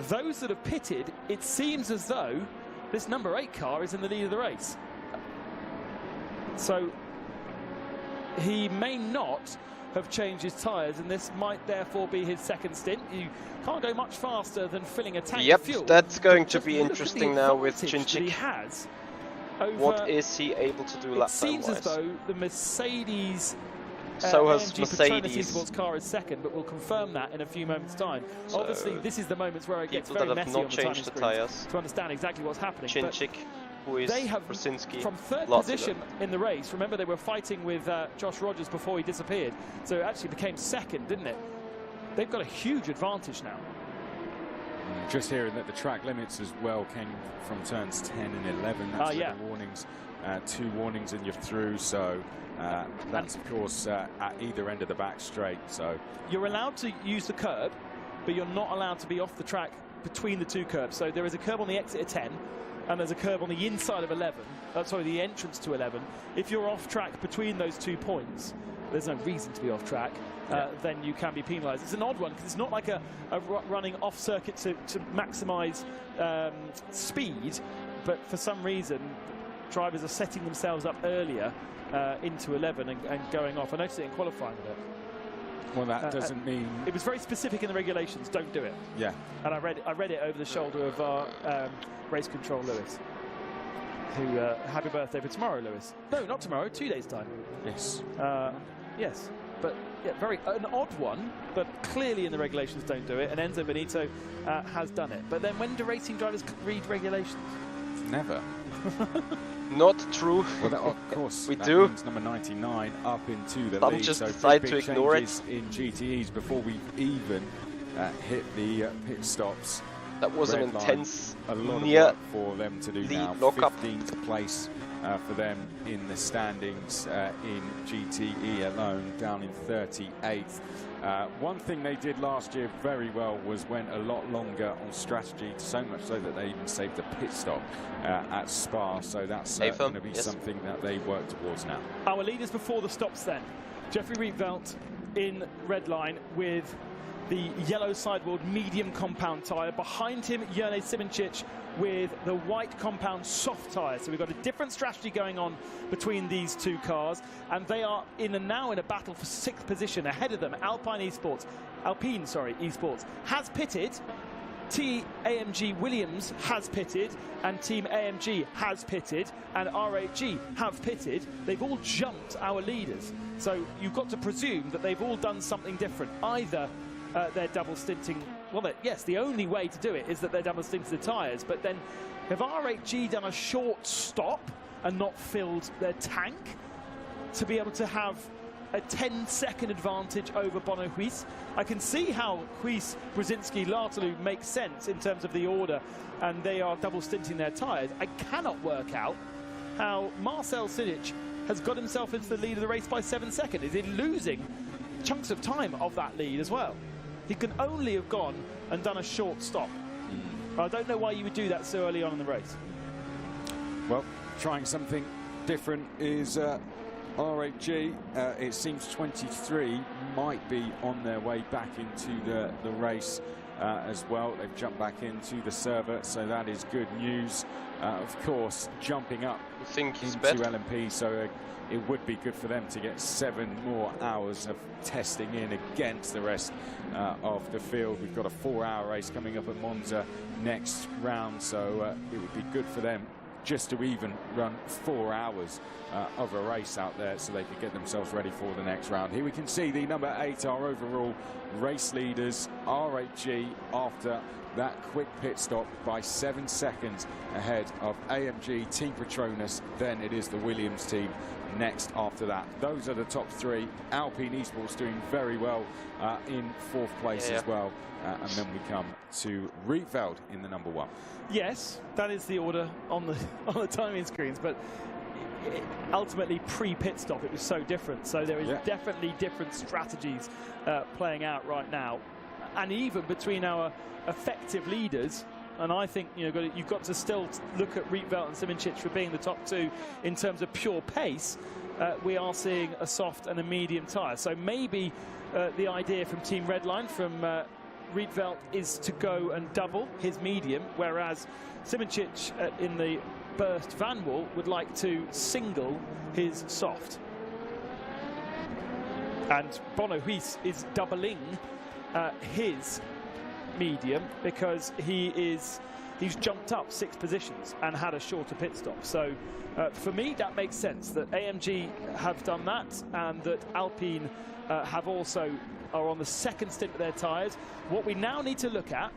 Those that have pitted, it seems as though this number 8 car is in the lead of the race. So he may not have changed his tyres, and this might therefore be his second stint. You can't go much faster than filling a tank of fuel. Yep, that's going to be interesting now with Chinchik. He has. What is he able to do lap time-wise? It seems as though the Mercedes so has AMG Mercedes. Petronas car is second, but we'll confirm that in a few moments' time. So obviously, this is the moments where it gets very that have messy not on the timing changed the screens tyres. to understand exactly what's happening. Chinchik, who is they have, Brzezinski, from 3rd position in the race, remember they were fighting with Josh Rogers before he disappeared, so it actually became second, didn't it? They've got a huge advantage now. Just hearing that the track limits as well came from turns 10 and 11. That's the warnings. 2 warnings and you're through, so that's of course at either end of the back straight. So you're allowed to use the curb, but you're not allowed to be off the track between the 2 curbs. So there is a curb on the exit of 10 and there's a curb on the inside of 11, sorry, the entrance to 11. If you're off track between those 2 points, there's no reason to be off track, then you can be penalised. It's an odd one because it's not like a running off circuit to maximise speed, but for some reason drivers are setting themselves up earlier into 11 and going off. I noticed it in qualifying a bit. Well, that doesn't mean... It was very specific in the regulations, don't do it. Yeah. And I read it over the shoulder of our race control, Lewis, who, happy birthday for tomorrow, Lewis. No, not tomorrow, 2 days' time. Yes. Yes, but yeah, an odd one, but clearly in the regulations don't do it, and Enzo Benito has done it. But then when do racing drivers read regulations? Never. Not true. Well, that, of course, we that do. Means number 99 up into the Some lead. just so decide big to ignore it in GTEs before we even hit the pit stops. That was an intense a lot near of work for them to do lead now. lockup. 15th place for them in the standings in GTE alone, down in 38th. One thing they did last year very well was went a lot longer on strategy, so much so that they even saved a pit stop at Spa, so that's going to be something that they work towards now. Our leaders before the stops then. Jeffrey Rietveld in red line with the yellow sidewall medium compound tyre. Behind him, Jerne Simoncic with the white compound soft tyre. So we've got a different strategy going on between these two cars, and they are now in a battle for 6th position. Ahead of them, Alpine Esports has pitted. AMG Williams has pitted, and Team AMG has pitted, and RHG have pitted. They've all jumped our leaders. So you've got to presume that they've all done something different. Either they're double stinting. Well, yes, the only way to do it is that they're double stinting the tyres. But then, have RHG done a short stop and not filled their tank to be able to have a 10-second advantage over Bono Huis? I can see how Huis, Brzezinski, Lartalu makes sense in terms of the order, and they are double stinting their tyres. I cannot work out how Marcel Sinic has got himself into the lead of the race by 7 seconds. Is he losing chunks of time of that lead as well? He can only have gone and done a short stop. I don't know why you would do that so early on in the race. Well, trying something different is RHG. It seems 23 might be on their way back into the race as well. They've jumped back into the server, so that is good news. Of course, jumping up into LMP, so it would be good for them to get 7 more hours of testing in against the rest of the field. We've got a 4-hour race coming up at Monza next round, so it would be good for them just to even run 4 hours of a race out there, so they could get themselves ready for the next round. Here we can see the number 8, our overall race leaders, RHG, after that quick pit stop by 7 seconds ahead of AMG, Team Petronas, then it is the Williams team next after that. Those are the top 3. Alpine Esports doing very well in 4th place as well. And then we come to Rietveld in the number 1. Yes, that is the order on the timing screens, but ultimately pre-pit stop it was so different. So there is definitely different strategies playing out right now, and even between our effective leaders. And I think you've got to still look at Rietveld and Simoncic for being the top 2 in terms of pure pace. We are seeing a soft and a medium tyre. So maybe the idea from Team Redline, from Rietveld, is to go and double his medium, whereas Simoncic in the burst Van Wall would like to single his soft. And Bono Huis is doubling his medium because he's jumped up 6 positions and had a shorter pit stop. So for me, that makes sense that AMG have done that, and that Alpine have also are on the 2nd stint of their tyres. What we now need to look at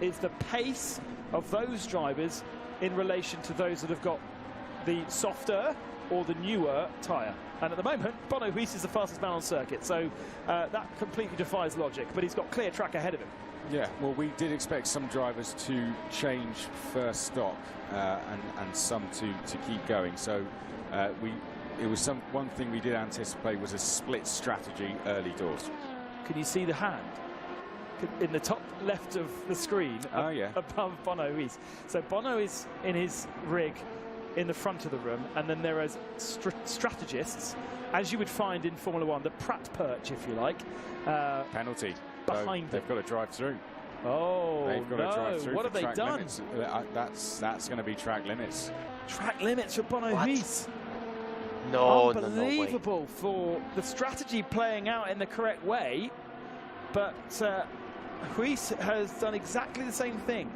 is the pace of those drivers in relation to those that have got the softer or the newer tyre. And at the moment, Bono Huis is the fastest man on circuit, so that completely defies logic, but he's got clear track ahead of him. Yeah, well, we did expect some drivers to change first stop and some to keep going. So one thing we did anticipate was a split strategy early doors. Can you see the hand in the top left of the screen above Bono Huis? So Bono is in his rig in the front of the room, and then there are strategists, as you would find in Formula 1, the Pratt perch, if you like. Penalty. Behind they've got to drive through. Oh, they've got to drive through. What have they done? Limits. That's going to be track limits. Track limits for Bono Huis. No, unbelievable for the strategy playing out in the correct way, but Huis has done exactly the same thing.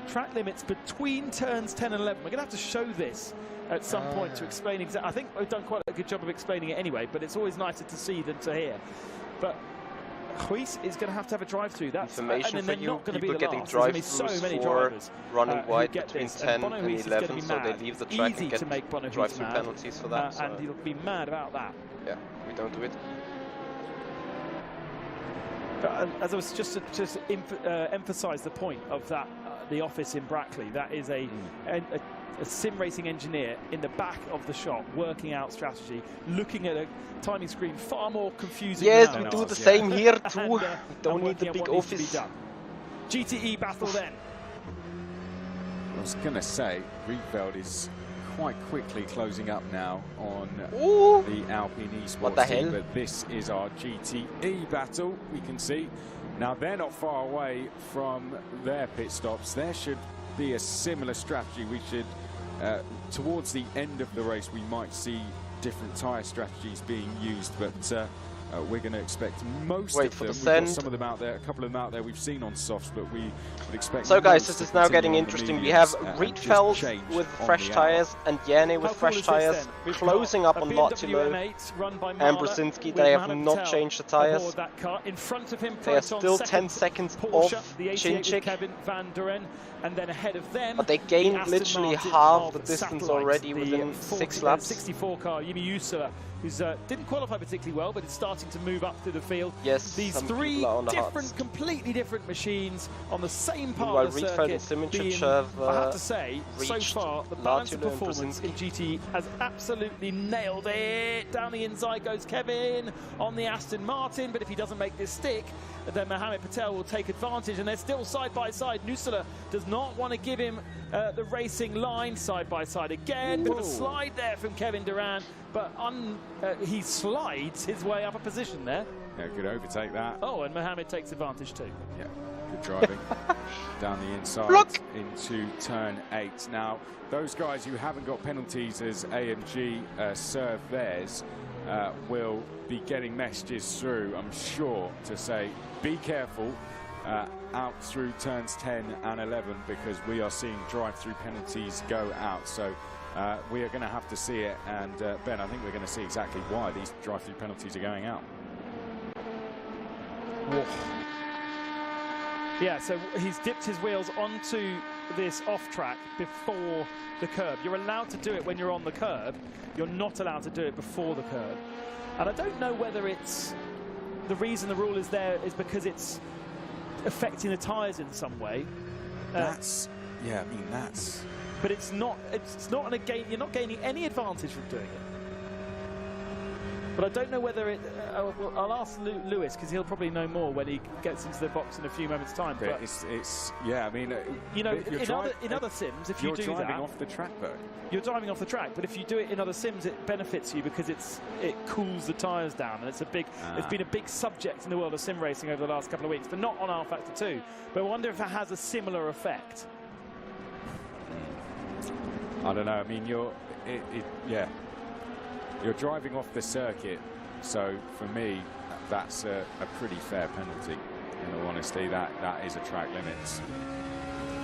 Track limits between turns 10 and 11. We're going to have to show this at some point to explain exactly. I think we've done quite a good job of explaining it anyway, but it's always nicer to see than to hear. But Huis is going to have a drive-through. That's information and for you. People getting drive-throughs for running wide between 10 and 11, so they leave the track and get drive-through penalties for that. And he'll be mad about that. Yeah, we don't do it. But as I was just emphasise the point of that, the office in Brackley, that is a a sim racing engineer in the back of the shop, working out strategy, looking at a timing screen far more confusing. Yes, we do the same here too. And, We don't need the big office. GTE battle then. I was going to say, Rietveld is quite quickly closing up now on the Alpine Esports team, but this is our GTE battle, we can see. Now, they're not far away from their pit stops. There should be a similar strategy. We should, towards the end of the race, we might see different tyre strategies being used, but we're going to expect most of them. We've got some of them out there, a couple of them out there we've seen on softs, but we would expect. So guys, this is now getting interesting. We have Rietveld with fresh tyres and Jene with fresh tyres closing up on Martilo and Brzezinski. They have not changed the tyres. They are still 10 seconds off Chinchik. And then ahead of them, but they gained literally half the distance already within 6 laps. 64 car, Yimi Usula, who's didn't qualify particularly well, but is starting to move up through the field. Yes, these three different, completely different machines on the same part of the circuit. I have to say, so far, the balance of performance in GT has absolutely nailed it. Down the inside goes Kevin on the Aston Martin, but if he doesn't make this stick, then Mohamed Patel will take advantage, and they're still side by side. Nusala does not want to give him the racing line side by side again. Bit of a slide there from Kevin Durant, but he slides his way up a position there. Yeah, good overtake that. Oh, and Mohamed takes advantage too. Yeah, good driving. Down the inside into turn 8. Now, those guys who haven't got penalties as AMG serve theirs will be getting messages through, I'm sure, to say, be careful out through turns 10 and 11, because we are seeing drive-through penalties go out. So we are going to have to see it, and Ben, I think we're going to see exactly why these drive-through penalties are going out. Whoa. Yeah, so he's dipped his wheels onto this off-track before the curb. You're allowed to do it when you're on the curb. You're not allowed to do it before the curb. And I don't know whether it's the reason the rule is there is because it's affecting the tyres in some way. That's, yeah, I mean, that's... But it's not a gain. You're not gaining any advantage from doing it. But I don't know whether it... I'll ask Lewis, because he'll probably know more when he gets into the box in a few moments' time. But it's yeah, I mean... you know, in other sims, if you do that... You're driving off the track, though. You're driving off the track, but if you do it in other sims, it benefits you because it cools the tyres down, and it's been a big subject in the world of sim racing over the last couple of weeks, but not on rFactor 2. But I wonder if it has a similar effect. I don't know. I mean, yeah. You're driving off the circuit, so for me, that's a pretty fair penalty. In all honesty, that is a track limits.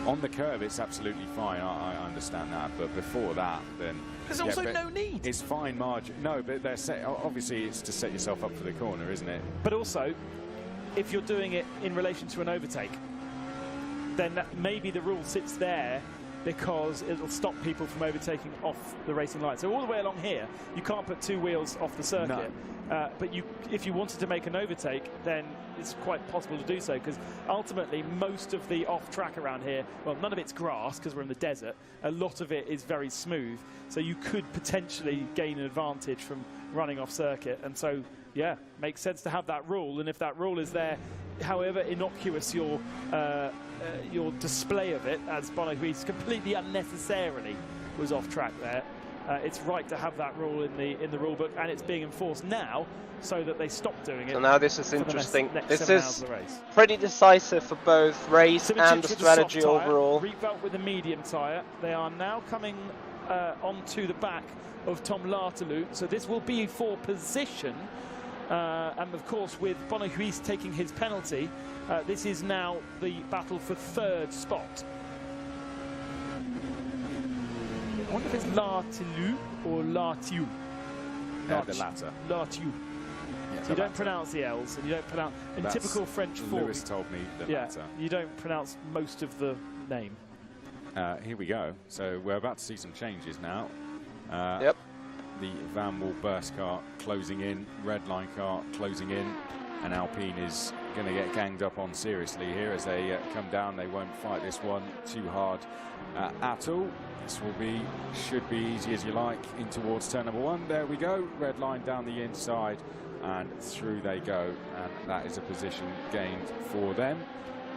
On the curb, it's absolutely fine. I understand that, but before that, then there's also no need. It's fine margin. No, but obviously it's to set yourself up for the corner, isn't it? But also, if you're doing it in relation to an overtake, then maybe the rule sits there because it'll stop people from overtaking off the racing line. So all the way along here, you can't put two wheels off the circuit. No. But if you wanted to make an overtake, then it's quite possible to do so, because ultimately most of the off-track around here, well, none of it's grass because we're in the desert. A lot of it is very smooth. So you could potentially gain an advantage from running off circuit. And so, yeah, makes sense to have that rule. And if that rule is there, however innocuous your display of it, as Bono-Huis completely unnecessarily was off track there, it's right to have that rule in the rule book, and it's being enforced now so that they stop doing it. So now this is interesting. This is pretty decisive for both race and the strategy overall. Rietveld with a medium tyre. They are now coming onto the back of Tom Lartelu, so this will be for position. And of course, with Bono-Huis taking his penalty, this is now the battle for third spot. I wonder if it's Lartelu or Lartiu. The latter. Lartiu. Yeah, so you don't pronounce the L's, and you don't pronounce in typical French form. Lewis told me the latter. You don't pronounce most of the name. Here we go. So we're about to see some changes now. Yep. The Van Wall burst car closing in, red line car closing in. And Alpine is going to get ganged up on seriously here as they come down. They won't fight this one too hard at all. This should be easy as you like in towards turn number 1. There we go. Red line down the inside and through they go. And that is a position gained for them.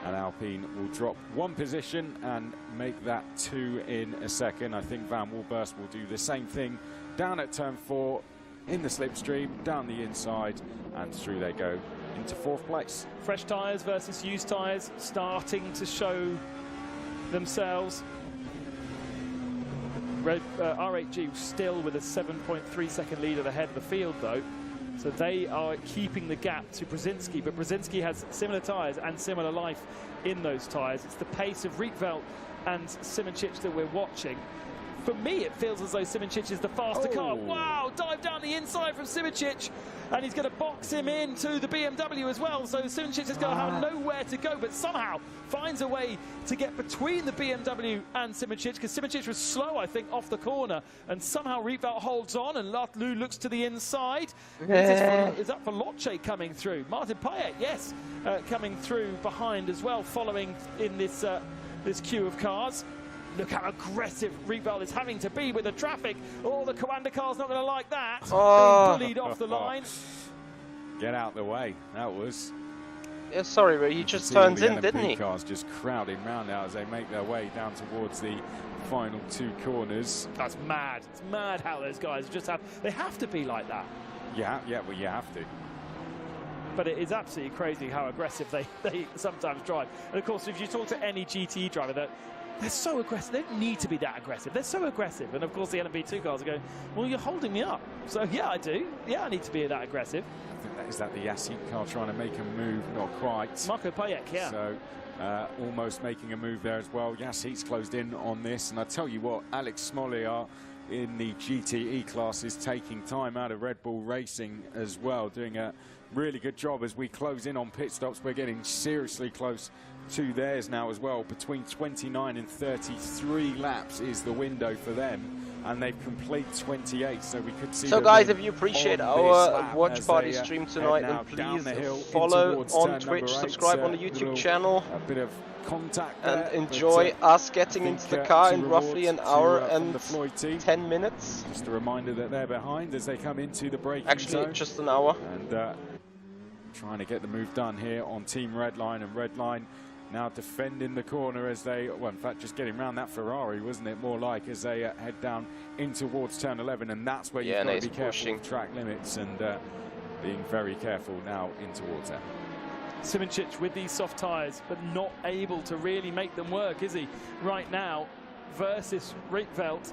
And Alpine will drop 1 position and make that 2 in a second. I think Van Wilburst will do the same thing down at turn 4 in the slipstream, down the inside, and through they go into 4th place. Fresh tyres versus used tyres starting to show themselves. RHG still with a 7.3 second lead at the head of the field though. So they are keeping the gap to Brzezinski, but Brzezinski has similar tyres and similar life in those tyres. It's the pace of Rietveld and Simoncic that we're watching. For me, it feels as though Simoncic is the faster car. Wow, dive down the inside from Simoncic, and he's going to box him into the BMW as well. So Simoncic is going to have nowhere to go, but somehow finds a way to get between the BMW and Simoncic, because Simoncic was slow, I think, off the corner, and somehow Rietveld holds on, and Lartlou looks to the inside. Is that for Loche coming through? Martin Payet, yes, coming through behind as well, following in this this queue of cars. Look how aggressive Rietveld is having to be with the traffic. Oh, the Coanda car's not going to like that. Being bullied off the line. Get out the way. That was... Yeah, sorry, but he just turns in, didn't he? Cars just crowding round now as they make their way down towards the final 2 corners. That's mad. It's mad how those guys just have... They have to be like that. Yeah, well, you have to. But it is absolutely crazy how aggressive they sometimes drive. And of course, if you talk to any GTE driver, they're so aggressive. They don't need to be that aggressive. They're so aggressive. And of course, the LMV2 cars are going, well, you're holding me up. So yeah, I do. Yeah, I need to be that aggressive. I think is that the Yasik car trying to make a move? Not quite. Marco Payek, yeah. So almost making a move there as well. Yasik's closed in on this. And I tell you what, Alex Smoliar in the GTE class is taking time out of Red Bull Racing as well, doing a really good job as we close in on pit stops. We're getting seriously close to theirs now as well. Between 29 and 33 laps is the window for them, and they've completed 28, so we could see. So guys, if you appreciate our watch party stream tonight, then please follow on Twitch, subscribe on the YouTube channel, a bit of contact and enjoy us getting into the car in roughly an hour and 10 minutes. Just a reminder that they're behind as they come into the braking zone. Actually, just an hour. And trying to get the move done here on Team Redline, and Redline now defending the corner as they, well, in fact, just getting around that Ferrari, wasn't it? More like as they head down in towards turn 11, and that's where you've got to be careful of track limits and being very careful now in towards that. Simoncic with these soft tyres, but not able to really make them work, is he? Right now, versus Rietveld,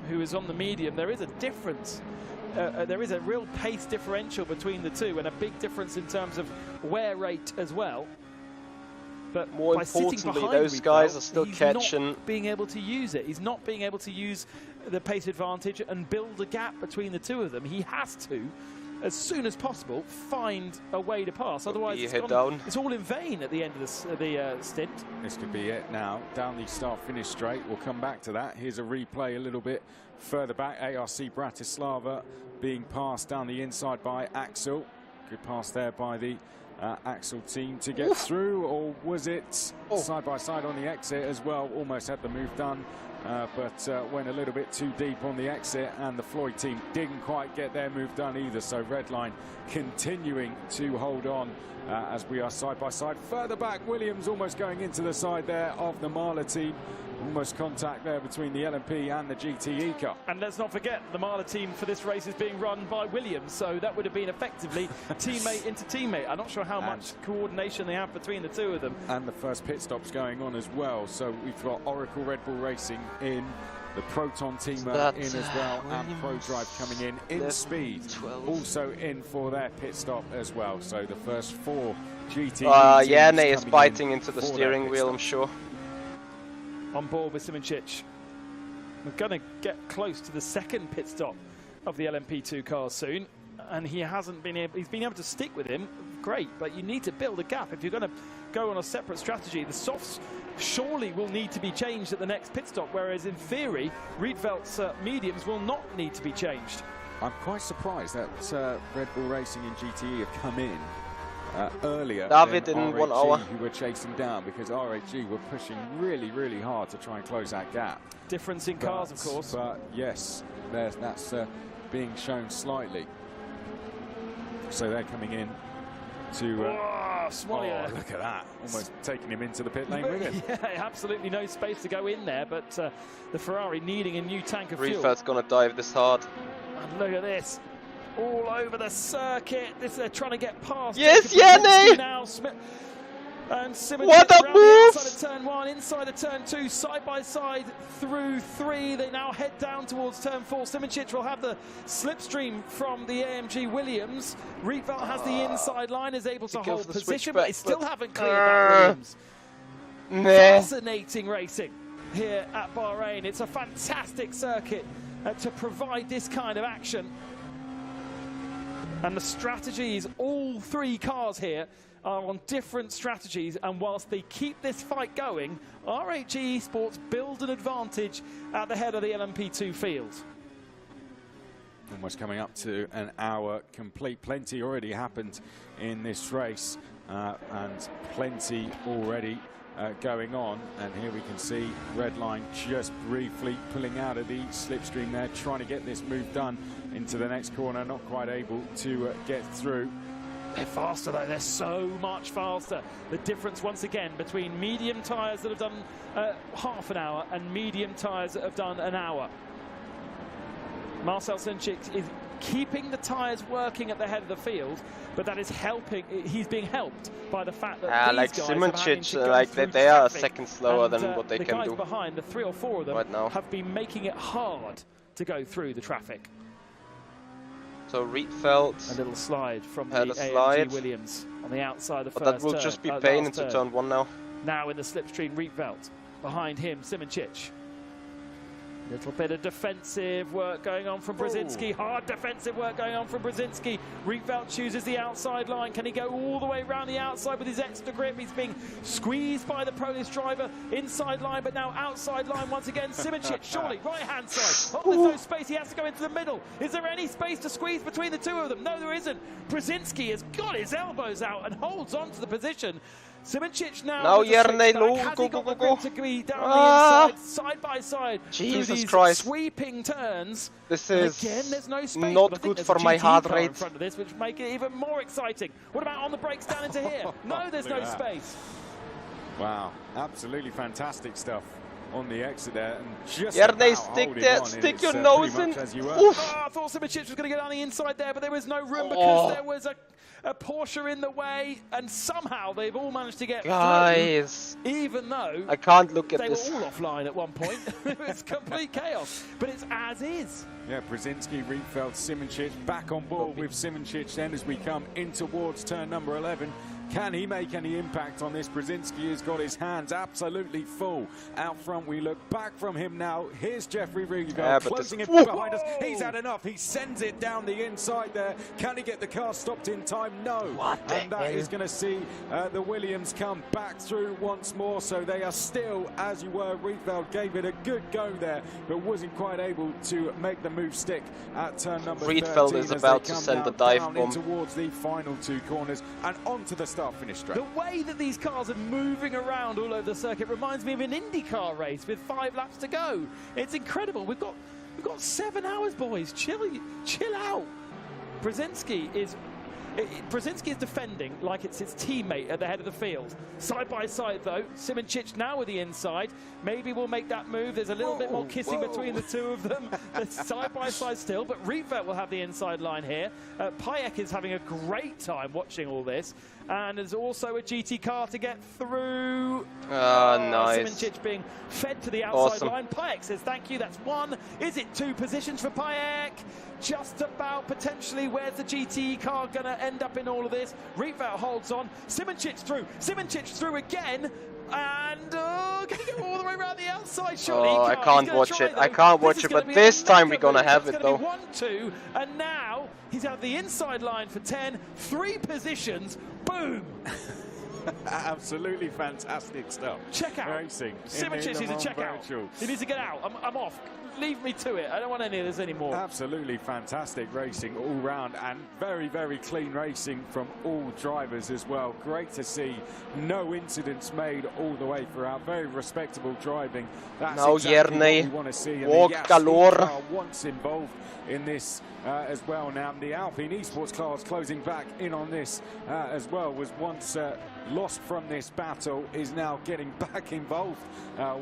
who is on the medium, there is a difference. There is a real pace differential between the two, and a big difference in terms of wear rate as well. But more importantly, those guys are still catching. Not being able to use it. He's not being able to use the pace advantage and build a gap between the two of them. He has to, as soon as possible, find a way to pass. Otherwise, it's all in vain at the end of the stint. This could be it now. Down the start-finish straight. We'll come back to that. Here's a replay a little bit further back. ARC Bratislava being passed down the inside by Axel. Good pass there by the Axel team to get through, or was it side by side on the exit as well? Almost had the move done, but went a little bit too deep on the exit, and the Floyd team didn't quite get their move done either. So Redline continuing to hold on as we are side by side. Further back, Williams almost going into the side there of the Mahler team. Almost contact there between the LMP and the GTE car. And let's not forget, the Mahler team for this race is being run by Williams, so that would have been effectively teammate into teammate. I'm not sure how much coordination they have between the two of them. And the first pit stop's going on as well, so we've got Oracle Red Bull Racing in, the Proton team in as well, and ProDrive coming in Speed 12. Also in for their pit stop as well. So the first 4 GTE Yane is biting into the steering wheel, I'm sure. On board with Simoncic. We're going to get close to the second pit stop of the LMP2 car soon, and he hasn't been able, he's been able to stick with him, great, but you need to build a gap. If you're going to go on a separate strategy, the softs surely will need to be changed at the next pit stop, whereas in theory, Rietveld's mediums will not need to be changed. I'm quite surprised that Red Bull Racing and GTE have come in earlier David than in RAG, 1 hour. who were chasing down, because RAG were pushing really, really hard to try and close that gap. Difference in cars, of course. But yes, that's being shown slightly. So they're coming in to... oh, look at that. Almost taking him into the pit lane with him. Yeah, absolutely no space to go in there, but the Ferrari needing a new tank of fuel. rFactor's going to dive this hard. And look at this. All over the circuit. They're trying to get past. Yes, Yanni! Now and Simon What a move! Outside of turn 1, inside of turn 2, side by side through 3. They now head down towards turn 4. Simoncic will have the slipstream from the AMG Williams. rFactor has the inside line, is able to hold position, but they still haven't cleared that Williams. Fascinating racing here at Bahrain. It's a fantastic circuit to provide this kind of action. And the strategies, all 3 cars here are on different strategies, and whilst they keep this fight going, RAG Esports build an advantage at the head of the LMP2 field. Almost coming up to an hour complete. Plenty already happened in this race, and plenty already going on. And here we can see Redline just briefly pulling out of the slipstream there, trying to get this move done into the next corner, not quite able to get through. They're faster though, they're so much faster. The difference once again between medium tyres that have done half an hour and medium tyres that have done an hour. Marcel Simoncic is keeping the tyres working at the head of the field, but that is helping. He's being helped by the fact that these like guys Simoncic, like they are a second slower than what they can do. The guys behind, the 3 or 4 of them, right now have been making it hard to go through the traffic. So rFactor, a little slide from the AMG Williams on the outside of the first turn. But that will just be pain into turn 1 now. Now in the slipstream, rFactor. Behind him, Simoncic. Little bit of defensive work going on from Brzezinski. Hard defensive work going on from Brzezinski. rFactor chooses the outside line. Can he go all the way around the outside with his extra grip? He's being squeezed by the Polish driver. Inside line, but now outside line once again. Simoncic, surely, right-hand side. Oh, there's no space. He has to go into the middle. Is there any space to squeeze between the 2 of them? No, there isn't. Brzezinski has got his elbows out and holds on to the position. Simoncic now Yerne, go. To be down the inside, side by side. Jesus Christ. Sweeping turns. This is again, there's no space, not good for my heart rate. In front of this, which make it even more exciting. What about on the brakes down into here? No, there's no space. Wow, absolutely fantastic stuff on the exit there. And just stick your nose in. I thought Simoncic was going to get on the inside there, but there was no room because there was a Porsche in the way, and somehow they've all managed to get through, even though I can't look at this. They were all offline at one point. It was complete chaos, but it's as is. Yeah, Brzezinski, rFactor, Simoncic back on board with Simoncic then as we come in towards turn number 11. Can he make any impact on this? Brzezinski has got his hands absolutely full. Out front, we look back from him now. Here's Jeffrey Rieger closing in behind us. He's had enough. He sends it down the inside there. Can he get the car stopped in time? No. And that is going to see the Williams come back through once more. So they are still, as you were, rFactor gave it a good go there, but wasn't quite able to make the move stick at turn number 13. rFactor is about to send the dive bomb towards the final 2 corners and onto the finish straight. The way that these cars are moving around all over the circuit reminds me of an IndyCar race with 5 laps to go. It's incredible. We've got 7 hours, boys. Chill out. Brzezinski is defending like it's his teammate at the head of the field. Side by side though, Simoncic now with the inside. Maybe we'll make that move. There's a little bit more kissing between the 2 of them. Side by side still, but rFactor will have the inside line here. Payek is having a great time watching all this. And there's also a GT car to get through. Nice. Simoncic being fed to the outside line. Payek says thank you, that's 1. Is it 2 positions for Payek? Just about, potentially. Where's the GT car going to end up in all of this? rFactor holds on. Simoncic through. Simoncic through again. And can he go all the way around the outside? Surely I can't watch it. I can't watch it, but this time we're going to have it though. 1-2, and now he's at the inside line for 10. 3 positions. Boom. Absolutely fantastic stuff. Check out. Racing. Simic needs to check out. He needs to get out. I'm off. Leave me to it. I don't want any of this anymore. Absolutely fantastic racing all round, and very, very clean racing from all drivers as well. Great to see. No incidents made all the way throughout. Very respectable driving. That's exactly what we want to see. And the car once involved in this as well. Now the Alpine Esports class closing back in on this as well. Was once lost from this battle, is now getting back involved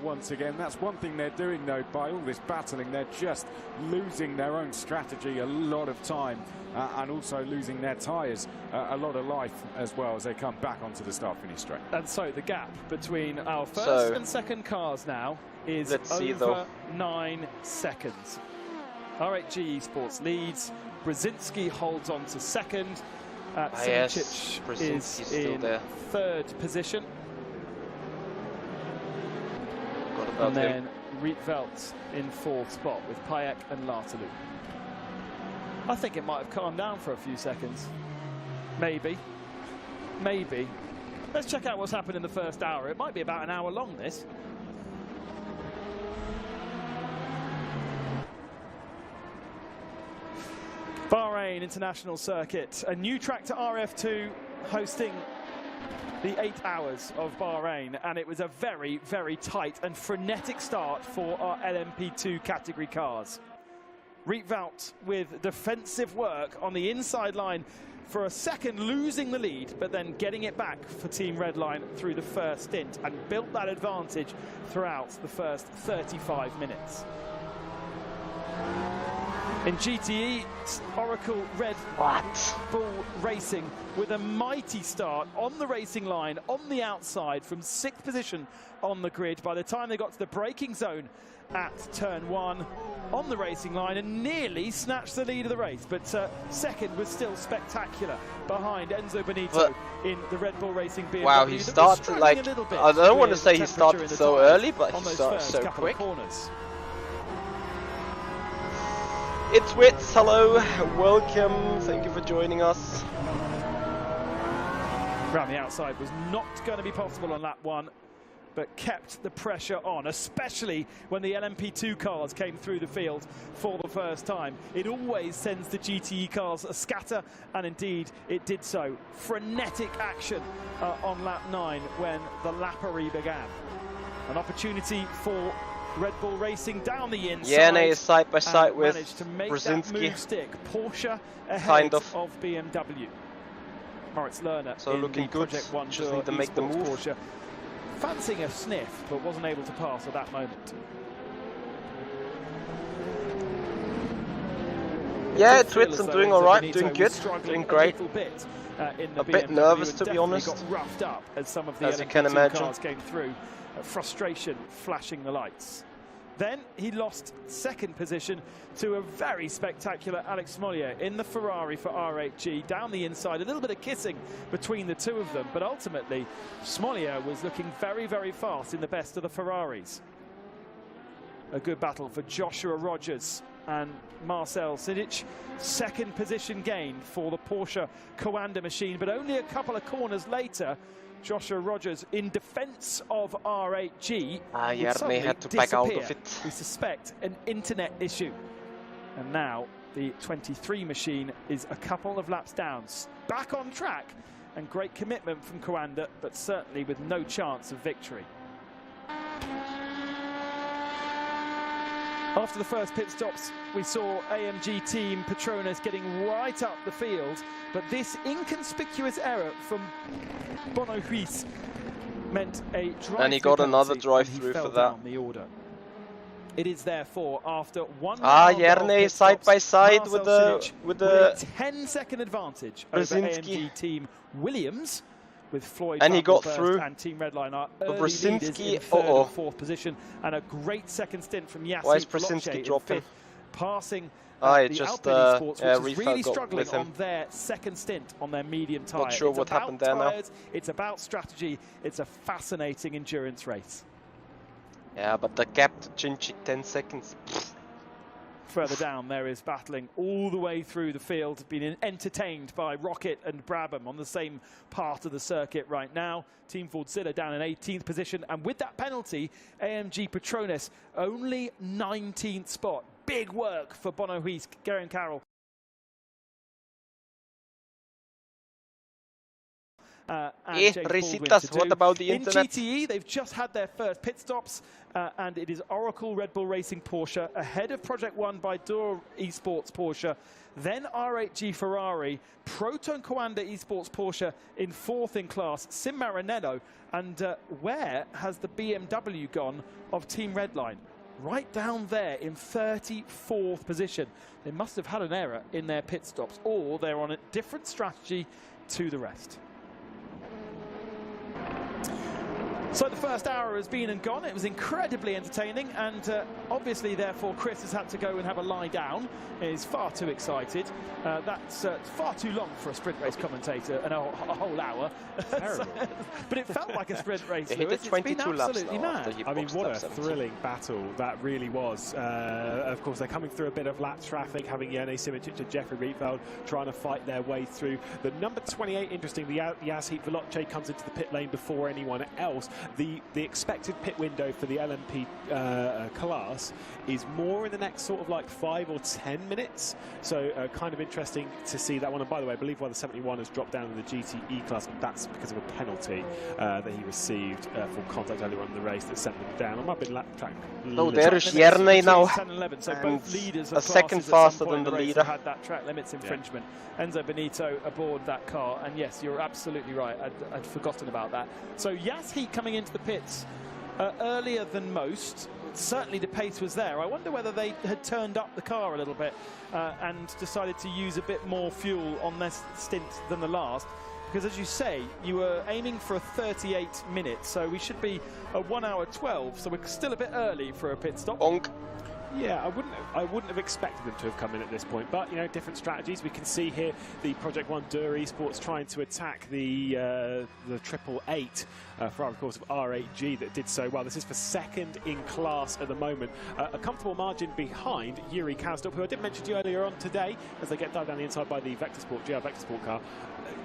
once again. That's one thing they're doing though, by all this battling, they're just losing their own strategy a lot of time and also losing their tyres a lot of life as well as they come back onto the start-finish straight. And so the gap between our first and second cars now is over 9 seconds. rHG Esports leads. Brzezinski holds on to second. Simicic is in third position. And then rFactor in fourth spot with Payek and Lartalu. I think it might have calmed down for a few seconds. Maybe. Maybe. Let's check out what's happened in the first hour. It might be about an hour long, this. Bahrain International Circuit, a new track to RF2, hosting the 8 hours of Bahrain, and it was a very, very tight and frenetic start for our LMP2 category cars. rFactor with defensive work on the inside line for a second, losing the lead, but then getting it back for Team Redline through the first stint, and built that advantage throughout the first 35 minutes. In GTE, Oracle Red Bull Racing with a mighty start on the racing line, on the outside, from 6th position on the grid. By the time they got to the braking zone at turn 1, on the racing line, and nearly snatched the lead of the race. But second was still spectacular behind Enzo Benito in the Red Bull Racing BMW. Wow, he started like, I don't want to say he started so early, but he started so quick. It's Wits, hello, welcome, thank you for joining us. Around the outside was not going to be possible on lap 1, but kept the pressure on, especially when the LMP2 cars came through the field for the first time. It always sends the GTE cars a scatter, and indeed it did so. Frenetic action on lap 9 when the lappery began. An opportunity for Red Bull Racing down the inside. Yeah, is side by side with Brzezinski. Stick Porsche ahead of BMW. Moritz Lerner, so looking good. Just need to make the move. Porsche, fancying a sniff, but wasn't able to pass at that moment. Yeah, it's Wits. I'm doing all right, doing good, doing great. A bit nervous, to be honest. Got roughed up as some of the as you can imagine. Cars came through. Frustration flashing the lights. Then he lost second position to a very spectacular Alex Smollier in the Ferrari for rHG, down the inside. A little bit of kissing between the two of them, but ultimately Smollier was looking very, very fast in the best of the Ferraris. A good battle for Joshua Rogers and Marcel Sidic. Second position gain for the Porsche Coanda machine, but only a couple of corners later, Joshua Rogers, in defence of rHG, Järni had to back out of it. We suspect an internet issue. And now the 23 machine is a couple of laps down. Back on track, and great commitment from Coanda, but certainly with no chance of victory. After the first pit stops, we saw AMG team Petronas getting right up the field, but this inconspicuous error from Bono Huis meant a drive-through, and he got another drive-through for that. The order. It is therefore after one Järni side by side with a 10-second advantage over AMG team Williams, with Floyd and he got through. And Team Redline are early Brzezinski in third and fourth position, and a great second stint from Yassine. Why is Brzezinski dropping? Passing it the just Alpine Esports, which is really got struggling with him. on their second stint on their medium tyre. Not sure what happened there now. It's about strategy. It's a fascinating endurance race. Yeah, but the gap to Jinchi, 10 seconds. further down, there is battling all the way through the field, being entertained by Rocket and Brabham on the same part of the circuit right now. Team Fordzilla down in 18th position, and with that penalty, AMG Petronas only 19th spot. Big work for Bono Huis, Geraint Carroll. Risitas, what about the internet? In GTE, they've just had their first pit stops, and it is Oracle Red Bull Racing Porsche ahead of Project One by Duel Esports Porsche, then R8G Ferrari, Proton Coanda Esports Porsche in 4th in class, Sim Maranello, and where has the BMW gone of Team Redline? Right down there in 34th position. They must have had an error in their pit stops, or they're on a different strategy to the rest. So the first hour has been and gone. It was incredibly entertaining, and obviously, therefore, Chris has had to go and have a lie down. He's far too excited. That's far too long for a sprint race commentator, and a whole hour. So, but it felt like a sprint race. Lewis. It's been absolutely mad. I mean, what a thrilling battle that really was. Of course, they're coming through a bit of lap traffic, having Jene Simičić and Jeffrey Rietveld trying to fight their way through. The number 28, interesting, the Yashit Veloce comes into the pit lane before anyone else. The expected pit window for the LMP class is more in the next sort of like 5 or 10 minutes. So kind of interesting to see that one. And by the way, I believe why the 71 has dropped down in the GTE class, and that's because of a penalty that he received for contact earlier on in the race that sent them down. I might have been lap track. Oh, there's Jerne now. 10 and 11. So both leaders a second faster than the leader had that track limits infringement. Yeah. Enzo Benito aboard that car, and yes, you're absolutely right. I'd forgotten about that. So Yashit coming into the pits earlier than most. Certainly the pace was there. I wonder whether they had turned up the car a little bit and decided to use a bit more fuel on this stint than the last. Because as you say, you were aiming for a 38 minutes, so we should be a 1 hour 12, so we're still a bit early for a pit stop. Bonk. Yeah, I wouldn't have expected them to have come in at this point, but you know, different strategies. We can see here the Project One Duel Esports trying to attack the 888 Ferrari, of course, of R8G that did so well. This is for second in class at the moment. A comfortable margin behind Yuri Kasdorp, who I did mention to you earlier on today, as they get dived down the inside by the GR Vector Sport car.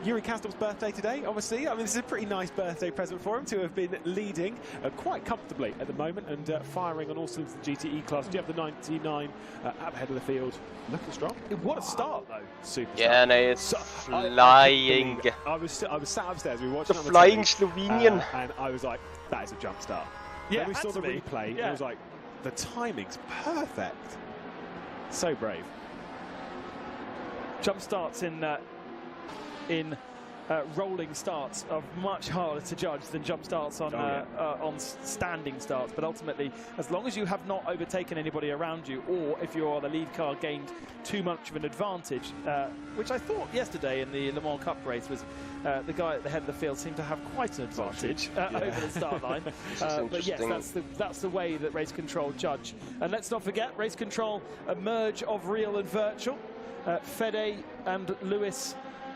Yuri Kasdorp's birthday today, obviously. I mean, this is a pretty nice birthday present for him to have been leading quite comfortably at the moment and firing on all cylinders in the GTE class. Do you have the 99 up ahead of the field? Looking strong. What a start, though. Super. Yeah, no, it's flying. I was sat upstairs. We watched the flying Slovenian, and I was like, "That is a jump start." Yeah, then we saw the replay. And I was like, "The timing's perfect." So brave. Jump starts in rolling starts are much harder to judge than jump starts on on standing starts. But ultimately, as long as you have not overtaken anybody around you, or if you are the lead car gained too much of an advantage, which I thought yesterday in the Le Mans Cup race was the guy at the head of the field seemed to have quite an advantage over the start line. But yes, that's the way that Race Control judge. And let's not forget, Race Control, a merge of real and virtual. Fede and Lewis.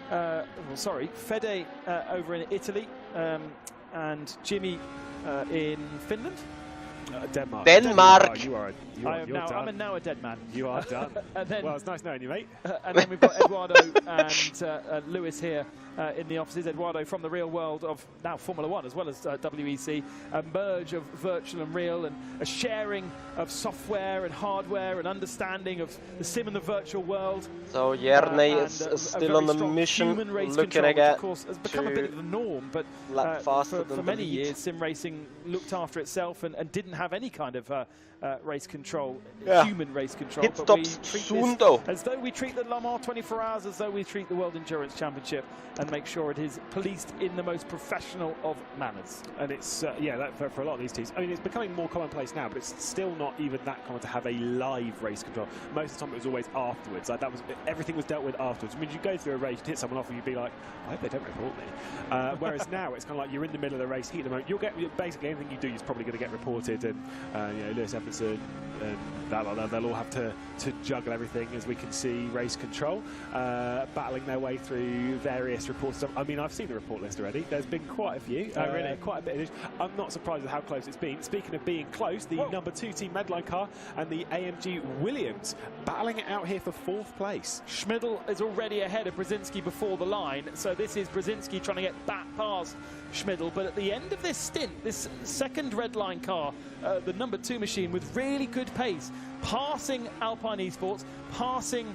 Fede over in Italy and Jimmy in Finland. Denmark. Oh, I'm now a dead man. You are done. Well, it's nice knowing you, mate. And then we've got Eduardo and Lewis here in the offices. Eduardo from the real world of now Formula One as well as WEC. A merge of virtual and real, and a sharing of software and hardware and understanding of the sim and the virtual world. So Jerne is still on the mission, looking again. Of course, has become a bit of the norm, but for many years, sim racing looked after itself and didn't have any kind of race control, human race control. Pit stops soon, though. As though we treat the Le Mans 24 Hours, as though we treat the World Endurance Championship, and make sure it is policed in the most professional of manners. And it's, for a lot of these teams, I mean, it's becoming more commonplace now, but it's still not even that common to have a live race control. Most of the time it was always afterwards. Like everything was dealt with afterwards. I mean, you go through a race, hit someone off, and you'd be like, I hope they don't report me. Whereas now it's kind of like you're in the middle of the race, heat at the moment. You'll get basically anything you do is probably going to get reported Evanson, Lewis Evanson, and they'll all have to juggle everything, as we can see race control battling their way through various reports. I mean, I've seen the report list already. There's been quite a few. Oh, really? Quite a bit. I'm not surprised with how close it's been. Speaking of being close, the number 2 team Medline car and the AMG Williams battling it out here for 4th place. Schmidl is already ahead of Brzezinski before the line, so this is Brzezinski trying to get back past Schmidl. But at the end of this stint, this second red line car, the number 2 machine with really good pace, passing Alpine Esports, passing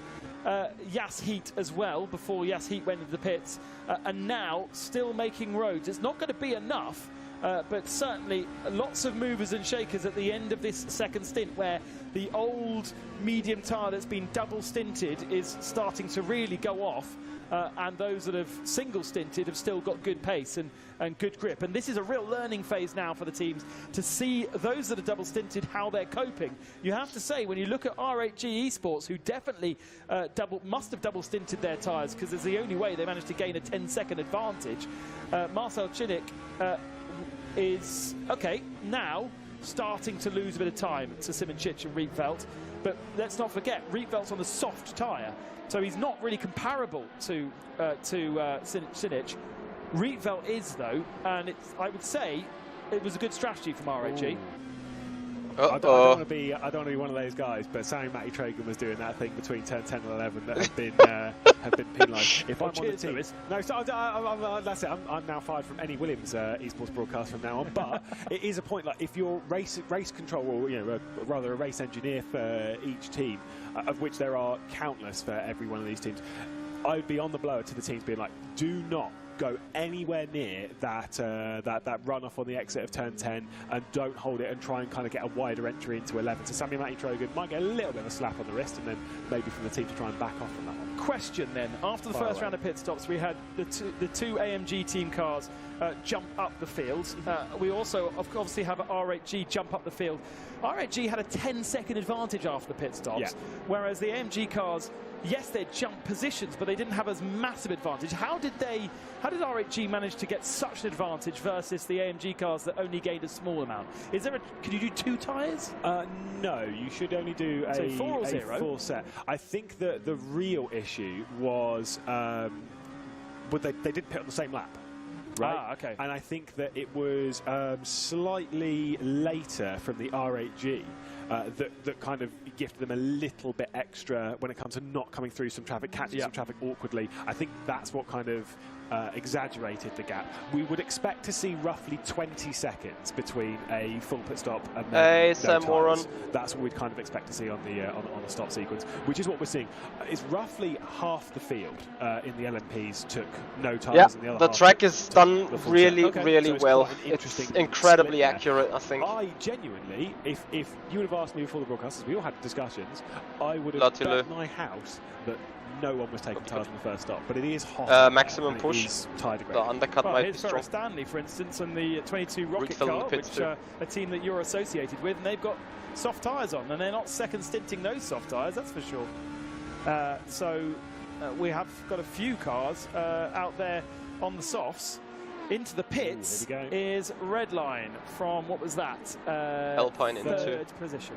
Jas Heat as well before Jas Heat went into the pits, and now still making roads. It's not going to be enough, but certainly lots of movers and shakers at the end of this second stint, where the old medium tyre that's been double stinted is starting to really go off, and those that have single stinted have still got good pace and good grip. And this is a real learning phase now for the teams to see those that are double stinted, how they're coping. You have to say, when you look at RHG Esports, who definitely must have double stinted their tyres, because it's the only way they managed to gain a 10-second advantage. Marcel Chinnik is, now starting to lose a bit of time to Simoncic and Rietveld. But let's not forget, Rietveld's on the soft tyre, so he's not really comparable to Sinic. Rietveld is, though, and I would say it was a good strategy from RHG. I don't want to be one of those guys, but Sammy Matty Trogan was doing that thing between turn 10 and 11 that have been penalised. If I'm on the team, no, so that's it. I'm now fired from any Williams esports broadcast from now on. But it is a point, like, if you're race control, or rather a race engineer for each team, of which there are countless for every one of these teams, I would be on the blower to the teams, being like, do not go anywhere near that runoff on the exit of turn 10, and don't hold it and try and kind of get a wider entry into 11. So Sammy Matty Trogan might get a little bit of a slap on the wrist, and then maybe from the team to try and back off from that one. Question then, after the first round of pit stops, we had the two AMG team cars jump up the field. We also obviously have RHG jump up the field. RHG had a 10-second advantage after the pit stops, whereas the AMG cars, yes, they jumped positions, but they didn't have as massive advantage. How did RHG manage to get such an advantage versus the AMG cars that only gained a small amount? Can you do 2 tyres? No, you should only do a 4 or 0? 4 set. I think that the real issue was, they did pit on the same lap. Right. Ah, okay. And I think that it was slightly later from the RHG that kind of gifted them a little bit extra when it comes to not coming through some traffic, catching some traffic awkwardly. I think that's what kind of exaggerated the gap. We would expect to see roughly 20 seconds between a full pit stop and then no tires. That's what we'd kind of expect to see on the on a stop sequence, which is what we're seeing. It's roughly half the field in the LMPs took no tires, and the other half track is done really so well. It's incredibly accurate, I think. I genuinely, if you would have asked me before the broadcast, as we all had discussions, I would have bet my house that no one was taking tires on the first stop, but it is hot. Maximum push. The undercut might be strong. Stanley, for instance, and the 22 Rocket car, which a team that you're associated with, and they've got soft tyres on, and they're not second stinting those soft tyres, that's for sure. We have got a few cars out there on the softs. Into the pits is Redline from, what was that? Alpine in third position.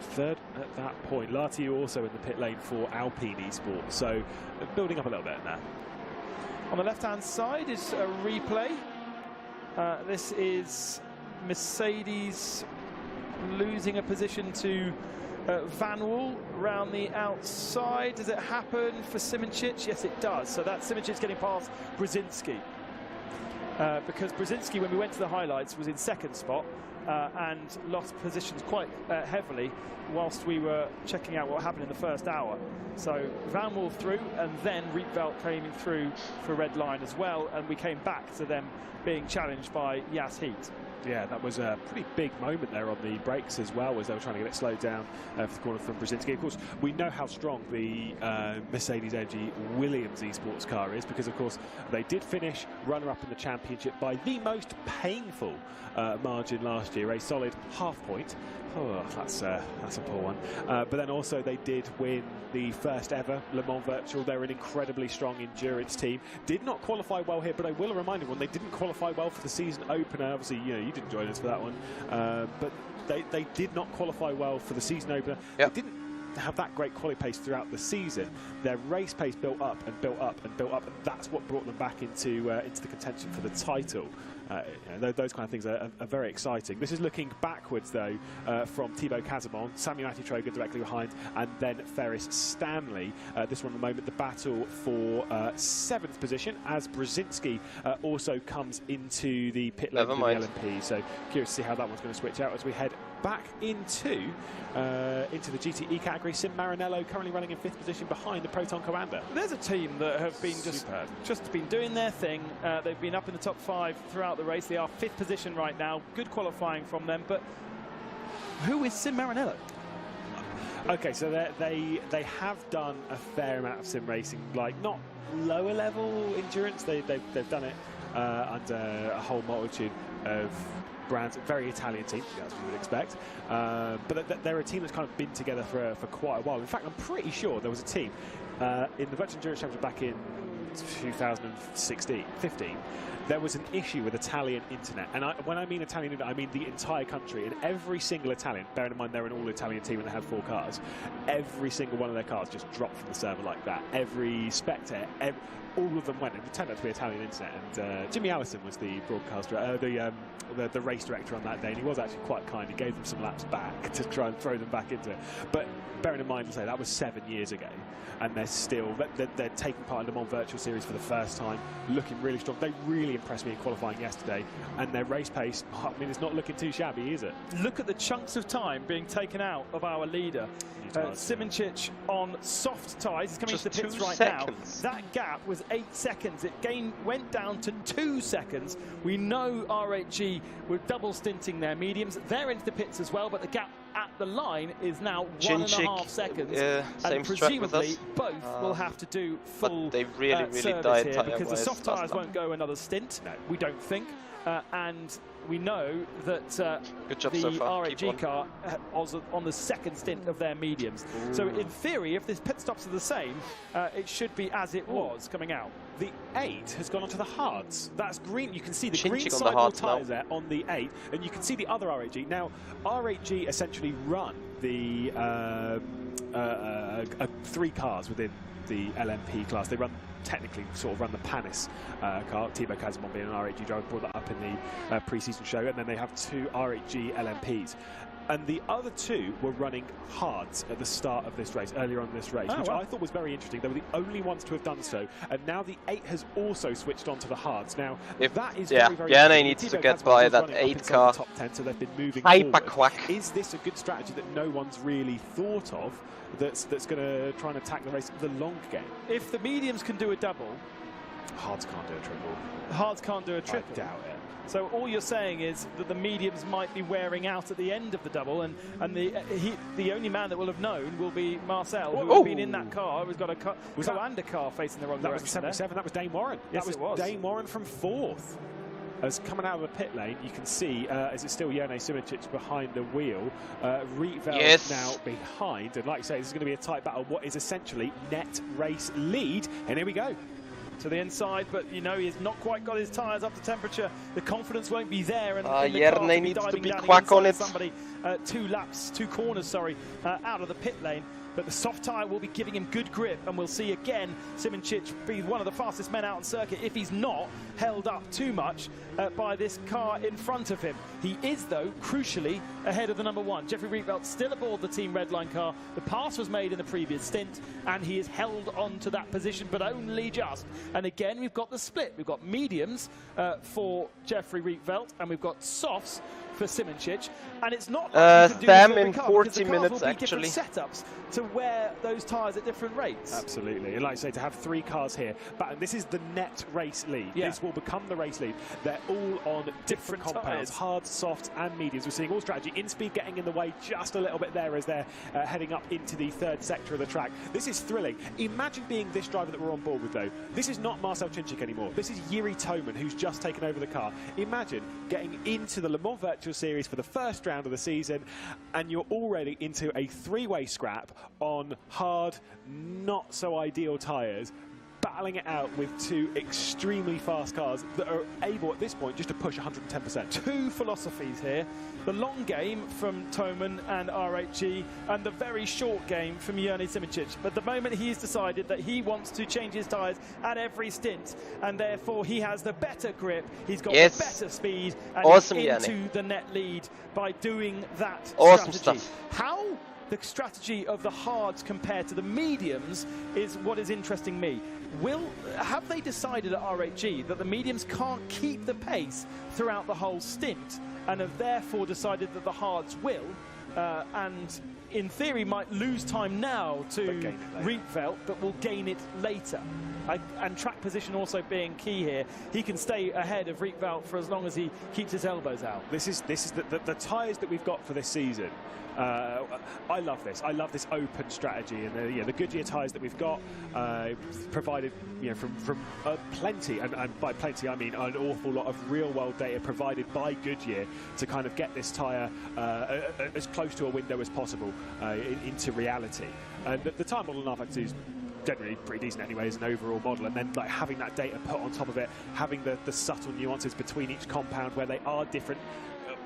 Third at that point. Lati also in the pit lane for Alpine Esports, so building up a little bit now. On the left-hand side is a replay. This is Mercedes losing a position to Van Wall around the outside. Does it happen for Simoncic? Yes, it does. So that's Simoncic getting past Brzezinski. Because Brzezinski, when we went to the highlights, was in second spot and lost positions quite heavily whilst we were checking out what happened in the first hour. So Van Wall through, and then Rietveld came through for red line as well, and we came back to them being challenged by Jas Heat. Yeah, that was a pretty big moment there on the brakes as well, as they were trying to get it slowed down for the corner from Brzezinski. Of course, we know how strong the Mercedes-AMG Williams esports car is, because, of course, they did finish runner-up in the championship by the most painful margin last year, a solid half point. Oh, that's a poor one. But then also they did win the first ever Le Mans Virtual. They're an incredibly strong endurance team. Did not qualify well here, but I will remind everyone they didn't qualify well for the season opener. Obviously, you you didn't join us for that one. But they did not qualify well for the season opener. Yep. They didn't have that great quality pace throughout the season. Their race pace built up and built up and built up, and that's what brought them back into the contention for the title. Those kind of things are very exciting. This is looking backwards, though, from Thibaut Casamon, Samuel Trogan directly behind, and then Ferris Stanley. This one at the moment, the battle for 7th position, as Brzezinski also comes into the pit lane for the LMP. So curious to see how that one's going to switch out as we head back into the GTE category. Sim Marinello currently running in 5th position behind the Proton Commander. There's a team that have been just been doing their thing. They've been up in the top 5 throughout the race. They are 5th position right now. Good qualifying from them. But who is Sim Marinello? Okay, so they have done a fair amount of sim racing, like not lower level endurance. They've done it under a whole multitude of brands. Very Italian team, as you would expect. But they're a team that's kind of been together for quite a while. In fact, I'm pretty sure there was a team in the Virtual Endurance Championship back in 2015. There was an issue with Italian internet, and when I mean Italian internet, I mean the entire country. And every single Italian, bearing in mind they're an all-Italian team and they have 4 cars, every single one of their cars just dropped from the server like that. Every spectator, all of them went. It turned out to be Italian internet, and Jimmy Allison was the broadcaster, the race director on that day, and he was actually quite kind. He gave them some laps back to try and throw them back into it. But bearing in mind, that was 7 years ago, and they're taking part in the Le Mans Virtual Series for the first time, looking really strong. They really impressed me in qualifying yesterday, and their race pace, I mean, it's not looking too shabby, is it? Look at the chunks of time being taken out of our leader. Simoncic on soft tyres. He's coming into the pits right now. That gap was 8 seconds. It went down to 2 seconds. We know RHG were double stinting their mediums. They're into the pits as well, but the gap at the line is now 1.5 seconds. And presumably both will have to do full but they really died here, because the soft tyres won't go another stint, we don't think. And we know that the RHG car was on the 2nd stint of their mediums. Ooh. So in theory, if the pit stops are the same, it should be as it was coming out. The 8 has gone onto the hards. That's green. You can see the green sidewall tyres there on the 8, and you can see the other RHG. Now, RHG essentially run the 3 cars within the LMP class. They technically run the Panis car, Thibaut Casamon being an RHG driver, brought that up in the pre-season show, and then they have 2 RHG LMPs. And the other 2 were running hards at the start of this race, earlier on in this race, which I thought was very interesting. They were the only ones to have done so, and now the 8 has also switched on to the hards. Now, that is very, very Jana needs to get by that 8 car. Top 10, so they've been moving forward. Is this a good strategy that no one's really thought of that's going to try and attack the race the long game? If the mediums can do a double, hards can't do a triple. Hards can't do a triple. I doubt it. So all you're saying is that the mediums might be wearing out at the end of the double, and the only man that will have known will be Marcel, who has been in that car, who's got a co-anda car facing the wrong direction. That was 77. That was Dane Warren. Yes, that was Dane Warren from 4th. As coming out of the pit lane, you can see, is it still Jene Simoncic behind the wheel? Rietveld now behind, and like you say, this is going to be a tight battle. What is essentially net race lead, and here we go. To the inside, but you know he's not quite got his tyres up to temperature. The confidence won't be there, and Jerne needs to be quick on it. Somebody 2 corners, out of the pit lane. But the soft tyre will be giving him good grip, and we'll see again Simoncic be one of the fastest men out on circuit if he's not held up too much by this car in front of him. He is, though, crucially ahead of the number 1. Jeffrey Rietveld still aboard the Team Redline car. The pass was made in the previous stint, and he is held on to that position, but only just. And again, we've got the split. We've got mediums for Jeffrey Rietveld, and we've got softs for Simoncic, and it's not like you can do them this in 40 minutes actually. Setups to wear those tyres at different rates. Absolutely, and like I say, to have 3 cars here, but this is the net race lead. This will become the race lead. They're all on different compounds, hard, soft, and mediums. We're seeing all strategy. In speed getting in the way just a little bit there as they're heading up into the 3rd sector of the track. This is thrilling. Imagine being this driver that we're on board with, though. This is not Marcel Cincic anymore. This is Yuri Toman, who's just taken over the car. Imagine getting into the Le Mans Virtual Series for the first round of the season, and you're already into a 3-way scrap on hard, not so ideal tyres, battling it out with two extremely fast cars that are able at this point just to push 110%. Two philosophies here. The long game from Toman and RHG, and the very short game from Jurni Simicic. But the moment he's decided that he wants to change his tyres at every stint, and therefore he has the better grip, he's got the better speed, and awesome, he's into Jurni. the net lead by doing that Awesome strategy. stuff. How the strategy of the hards compared to the mediums is what is interesting me. Have they decided at RHG that the mediums can't keep the pace throughout the whole stint, and have therefore decided that the hards will, and in theory might lose time now to Rietveld, but will gain it later? And track position also being key here. He can stay ahead of Rietveld for as long as he keeps his elbows out. This is the tyres that we've got for this season. I love this. I love this open strategy, and the Goodyear tyres that we've got provided, from plenty, and by plenty I mean an awful lot of real-world data provided by Goodyear to kind of get this tyre as close to a window as possible into reality. And the tyre model in rFactor is generally pretty decent anyway as an overall model, and then like having that data put on top of it, having the subtle nuances between each compound where they are different,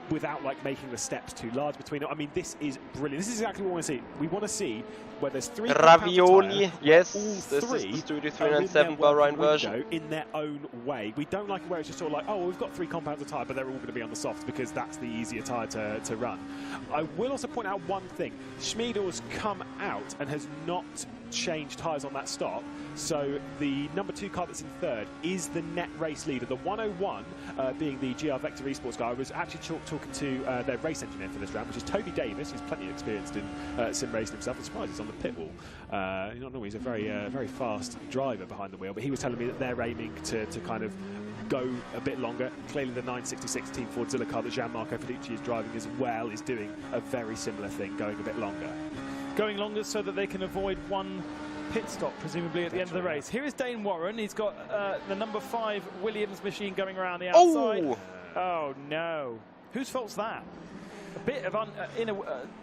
without like making the steps too large between them. I mean, this is brilliant. This is exactly what we want to see. We want to see where there's three Ravioli, yes, all this is three the Studio 397 Bahrain version. In their own way. We don't like it where it's just sort of like, oh, well, we've got 3 compounds of tyre, but they're all going to be on the softs because that's the easier tyre to run. I will also point out one thing. Schmiedel's come out and has not changed tyres on that stop, so the number 2 car that's in third is the net race leader. The 101 being the GR Vector Esports guy. I was actually talking to their race engineer for this round, which is Toby Davis. He's plenty experienced in sim racing himself. I'm surprised he's on the pit wall. He's a very fast driver behind the wheel, but he was telling me that they're aiming to kind of go a bit longer. Clearly the 966 Team Ford Zilla car that Gianmarco Felici is driving as well is doing a very similar thing, going a bit longer. Going longer so that they can avoid one pit stop, presumably, at the end of the race. Here is Dane Warren. He's got the number 5 Williams machine going around the outside. Oh no. Whose fault's that? A bit of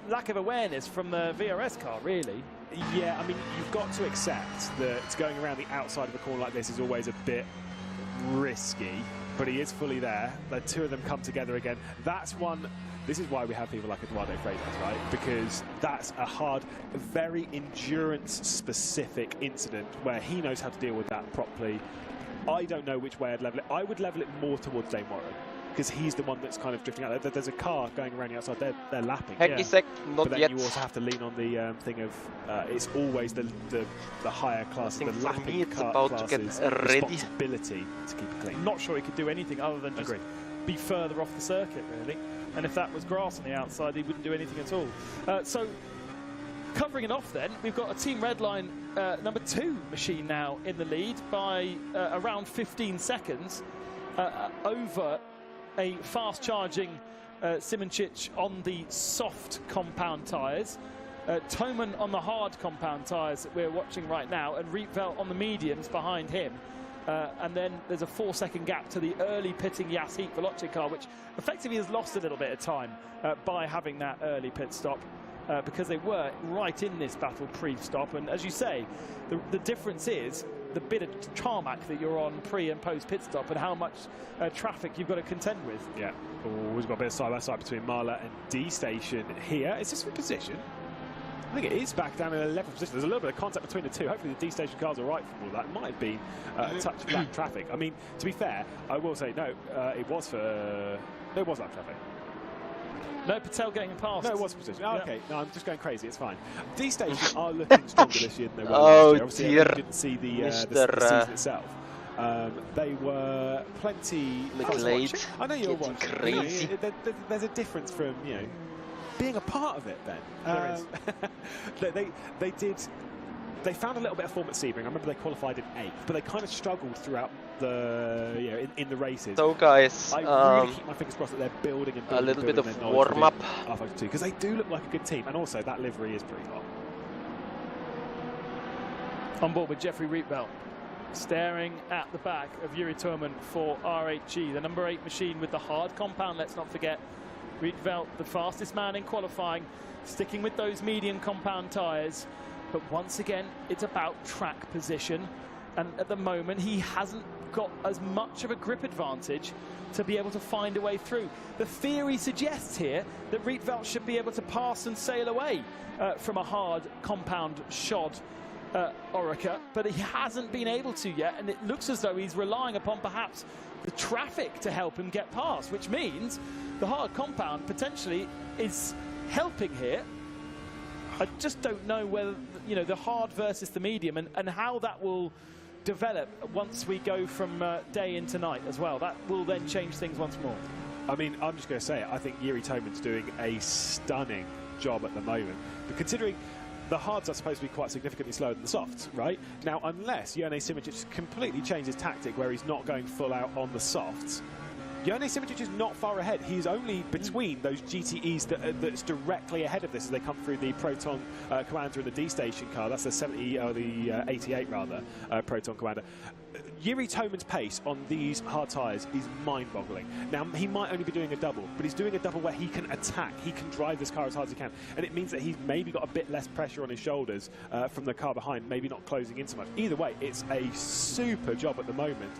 lack of awareness from the VRS car, really. Yeah, I mean, you've got to accept that going around the outside of a corner like this is always a bit risky, but he is fully there. The two of them come together again. That's one. This is why we have people like Eduardo Freitas, right? Because that's a hard, very endurance-specific incident where he knows how to deal with that properly. I don't know which way I'd level it. I would level it more towards Dane Warren, because he's the one that's kind of drifting out. There's a car going around the outside. They're lapping. Hectic, not but then yet. you also have to lean on the thing of it's always the higher classes, the lapping car classes' responsibility to keep it clean. I'm not sure he could do anything other than just be further off the circuit, really. And if that was grass on the outside, he wouldn't do anything at all. So, covering it off then, we've got a Team Redline number 2 machine now in the lead by around 15 seconds over a fast-charging Simoncic on the soft compound tyres, Toman on the hard compound tyres that we're watching right now, and Rietveld on the mediums behind him. And then there's a 4-second gap to the early pitting Yasik Veloce car, which effectively has lost a little bit of time by having that early pit stop, because they were right in this battle pre-stop. And as you say, the difference is the bit of tarmac that you're on pre and post pit stop, and how much traffic you've got to contend with. Yeah, we've got a bit of side-by-side between Marla and D-Station here. Is this for position? I think it is back down in 11th position. There's a little bit of contact between the two. Hopefully the D-Station cars are right for all that. It might have been a touch of lap traffic. I mean, to be fair, I will say no. It was lap traffic. No, Patel getting past. No, it was position. Oh, yeah. Okay, no, I'm just going crazy. It's fine. D-Station are looking stronger this year than they were Oh last year. Obviously, dear. I didn't see the season itself. They were plenty. Late. I know you're Getting watching. crazy. There's a difference from being a part of it, Ben. There is. They found a little bit of form at Sebring. I remember they qualified in 8th, but they kind of struggled throughout the in the races. So guys, I really keep my fingers crossed that they're building and building. a little bit of their warm up. because they do look like a good team, and also that livery is pretty hot. On board with Jeffrey Rietveld, staring at the back of Yuri Toman for RHG, the number 8 machine with the hard compound. Let's not forget. Rietveld, the fastest man in qualifying, sticking with those medium compound tyres. But once again, it's about track position. And at the moment, he hasn't got as much of a grip advantage to be able to find a way through. The theory suggests here that rFactor should be able to pass and sail away from a hard compound shod Orica, but he hasn't been able to yet, and it looks as though he's relying upon perhaps the traffic to help him get past, which means the hard compound potentially is helping here. I just don't know whether, you know, the hard versus the medium and how that will develop once we go from day into night as well. That will then change things once more. I mean, I'm just going to say it. I think Jiri Toman's doing a stunning job at the moment. But considering the hards are supposed to be quite significantly slower than the softs, right? Now, unless Jone Simoncic completely changes tactic where he's not going full out on the softs, Jone Simoncic is not far ahead. He's only between those GTEs that's directly ahead of this as they come through the Proton Commander and the D Station car. That's the 70 or the 88 rather, Proton Commander. Jiri Toman's pace on these hard tyres is mind-boggling. Now, he might only be doing a double, but he's doing a double where he can attack, he can drive this car as hard as he can, and it means that he's maybe got a bit less pressure on his shoulders from the car behind, maybe not closing in so much. Either way, it's a super job at the moment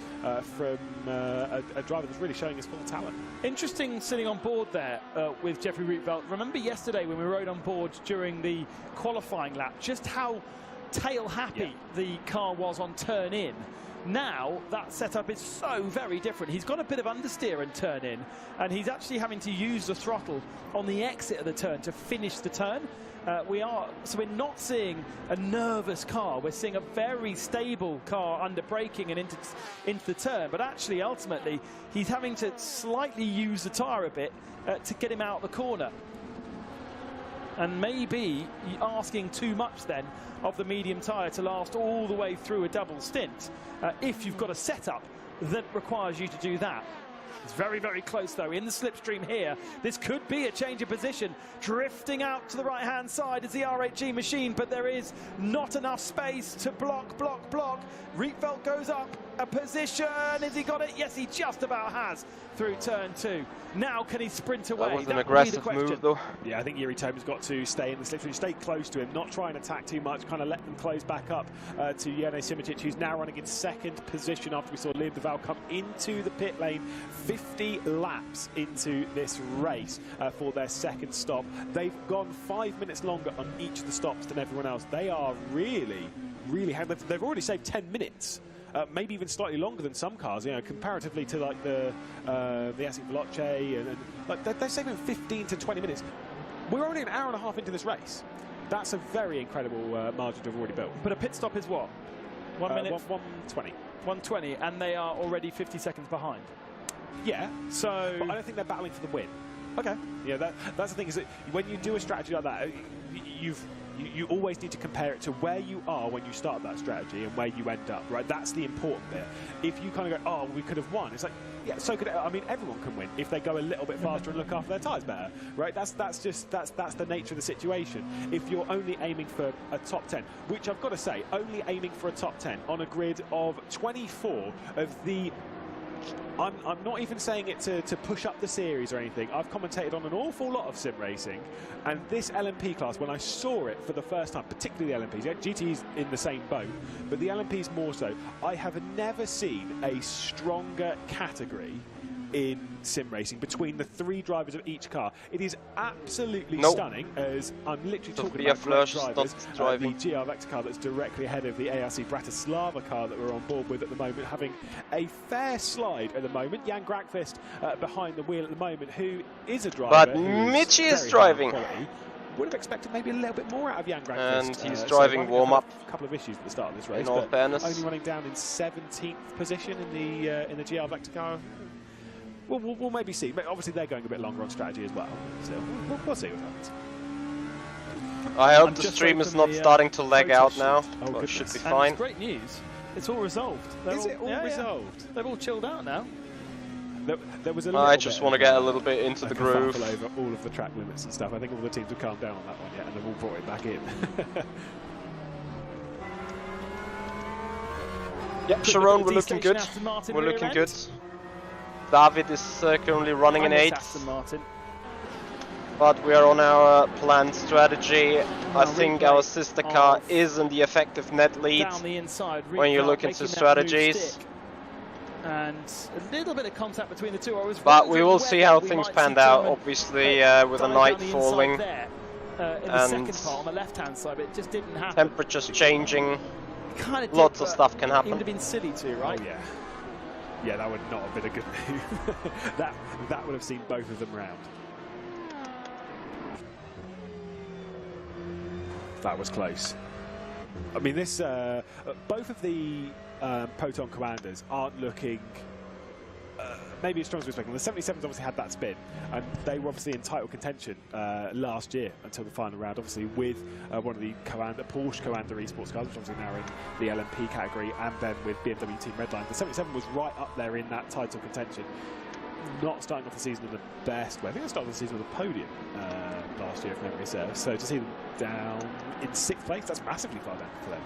from a driver that's really showing his full talent. Interesting sitting on board there with Jeffrey rFactor. Remember yesterday when we rode on board during the qualifying lap, just how tail-happy the car was on turn-in. Now that setup is so very different. He's got a bit of understeer and turn in, and he's actually having to use the throttle on the exit of the turn to finish the turn. So we're not seeing a nervous car. We're seeing a very stable car under braking and into the turn. But actually, ultimately, he's having to slightly use the tyre a bit to get him out the corner. And maybe asking too much then of the medium tyre to last all the way through a double stint if you've got a setup that requires you to do that. It's very, very close though in the slipstream here. This could be a change of position. Drifting out to the right-hand side is the R8G machine, but there is not enough space to block. rFactor goes up a position. Has he got it? Yes, he just about has through turn 2. Now can he sprint away? That was an aggressive move though. Yeah, I think Jiri Toman's got to stay in the slipstream, stay close to him, not try and attack too much, kind of let them close back up to Jone Simoncic, who's now running in second position after we saw Liam Duval come into the pit lane 50 laps into this race for their second stop. They've gone 5 minutes longer on each of the stops than everyone else. They are really they've already saved 10 minutes. Maybe even slightly longer than some cars, you know, comparatively to like the Asic Veloce, and like they're saving 15 to 20 minutes. We're only an hour and a half into this race. That's a very incredible margin to have already built. But a pit stop is what? 1 minute? 1:20. 1:20, and they are already 50 seconds behind. Yeah. So, but I don't think they're battling for the win. Okay. Yeah, that's the thing, is that when you do a strategy like that, you always need to compare it to where you are when you start that strategy and where you end up, right? That's the important bit. If you kind of go, oh, we could have won, it's like, yeah, so could, I mean, everyone can win if they go a little bit faster and look after their tyres better, right? That's the nature of the situation. If you're only aiming for a top 10, which I've got to say, only aiming for a top 10 on a grid of 24 of the... I'm not even saying it to push up the series or anything. I've commentated on an awful lot of sim racing, and this LMP class, when I saw it for the first time, particularly the LMPs, yeah, GT's in the same boat, but the LMPs more so, I have never seen a stronger category in sim racing between the 3 drivers of each car. It is absolutely stunning, as I'm literally talking about great drivers. The GR Vector car that's directly ahead of the ARC Bratislava car that we're on board with at the moment, having a fair slide at the moment. Jan Grakvist behind the wheel at the moment, who is a driver. But Michi is driving. Would have expected maybe a little bit more out of Jan Grakvist. And he's driving warm-up. A couple of issues at the start of this race, in all fairness. Only running down in 17th position in the GR Vector car. We'll maybe see. But obviously, they're going a bit longer on strategy as well. So we'll see what happens. I hope the stream is not starting to lag out now. Oh, it should be And fine. it's great news. It's all resolved. Is it all resolved? Yeah. They've all chilled out now. There was a I just want to get a little bit into the groove. Over all of the track limits and stuff. I think all the teams have calmed down on that one yet, and they've all brought it back in. Yep, Sharon, we're looking good. We're looking good. David is currently running in 8th. Aston Martin. But we are on our planned strategy. I think our sister car is in the effective net lead down the inside, when you look into strategies. And a little bit of contact between the two. But we will see how things panned out, obviously, with the night falling. In the second part on the left-hand side, but it just didn't happen. Temperatures changing. Lots of stuff can happen. It would have been silly too, right? Oh, yeah. Yeah, that would not have been a good move. that would have seen both of them round. That was close. I mean, this both of the Proton commanders aren't looking maybe as strong as we expected. The 77s obviously had that spin, and they were obviously in title contention last year until the final round, obviously with one of the Porsche Commander esports cars, which obviously now in the LMP category, and then with BMW Team Redline. The 77 was right up there in that title contention. Not starting off the season in the best way. I think they started the season with a podium last year, if memory serves. So to see them down in 6th place, that's massively far down for them.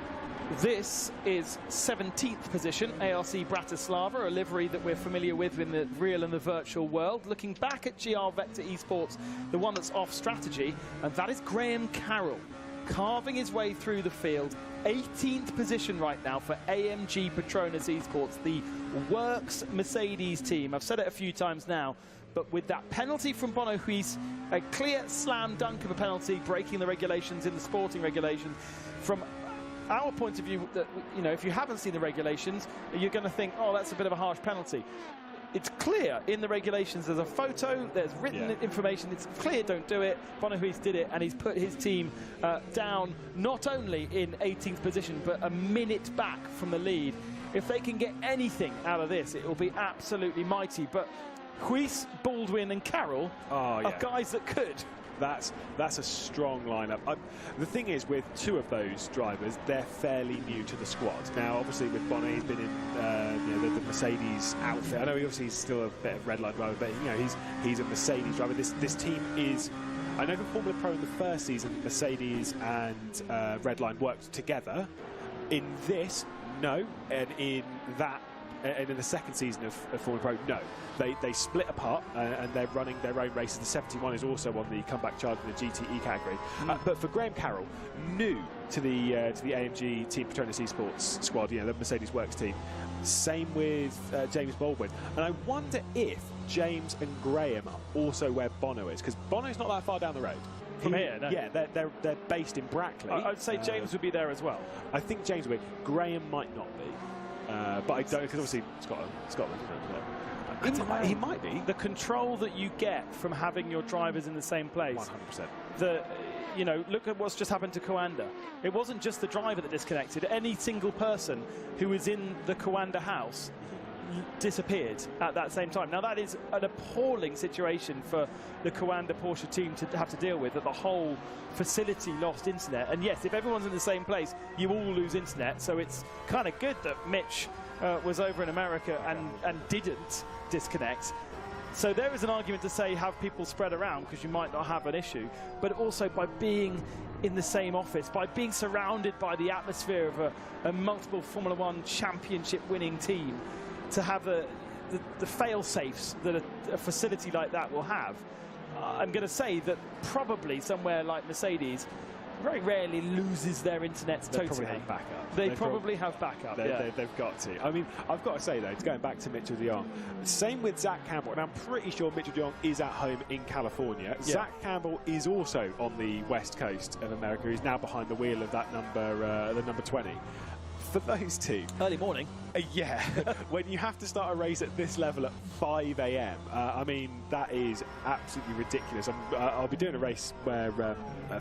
This is 17th position, ARC Bratislava, a livery that we're familiar with in the real and the virtual world. Looking back at GR Vector Esports, the one that's off strategy, and that is Graham Carroll, carving his way through the field. 18th position right now for AMG Petronas Esports, the Works Mercedes team. I've said it a few times now, but with that penalty from Bono Huis, a clear slam dunk of a penalty, breaking the regulations in the sporting regulations. From our point of view, that, you know, if you haven't seen the regulations, you're going to think, oh, that's a bit of a harsh penalty. It's clear in the regulations. There's a photo, there's written information. It's clear, don't do it. Bono Huis did it, and he's put his team down not only in 18th position, but a minute back from the lead. If they can get anything out of this, it will be absolutely mighty. But Huis, Baldwin, and Carroll are guys that could. That's a strong lineup. The thing is, with two of those drivers, they're fairly new to the squad. Now, obviously, with Bono, he's been in the Mercedes outfit. I know obviously he's still a bit of redline driver, but you know he's a Mercedes driver. This team is. I know for Formula Pro in the first season, Mercedes and Redline worked together. In this, no, and in that. And in the second season of Formula Pro, no. They split apart and they're running their own races. The 71 is also on the comeback charge in the GTE category. But for Graham Carroll, new to the AMG Team Petronas Esports squad, you know, the Mercedes Works team. Same with James Baldwin. And I wonder if James and Graham are also where Bono is, because Bono's not that far down the road. From here, no. Yeah, they're based in Brackley. I'd say James would be there as well. I think James would be. Graham might not be. But I don't, because obviously Scotland. He might be. The control that you get from having your drivers in the same place. 100%. You know, look at what's just happened to Coanda. It wasn't just the driver that disconnected. Any single person who was in the Coanda house disappeared at that same time. Now that is an appalling situation for the Coanda Porsche team to have to deal with, that the whole facility lost internet. And yes, if everyone's in the same place, you all lose internet. So it's kind of good that Mitch was over in America and didn't disconnect. So there is an argument to say have people spread around, because you might not have an issue, but also by being in the same office, by being surrounded by the atmosphere of a multiple Formula One championship winning team, to have the fail-safes that a facility like that will have. I'm going to say that probably somewhere like Mercedes very rarely loses their internet totally. Probably have backup. They probably have backup. They've got to. I mean, I've got to say though, going back to Mitchell de Jong, same with Zach Campbell, and I'm pretty sure Mitchell de Jong is at home in California. Yeah. Zach Campbell is also on the west coast of America. He's now behind the wheel of that number, the number 20. For those two, early morning. Yeah, when you have to start a race at this level at 5 a.m, I mean, that is absolutely ridiculous. I'll be doing a race where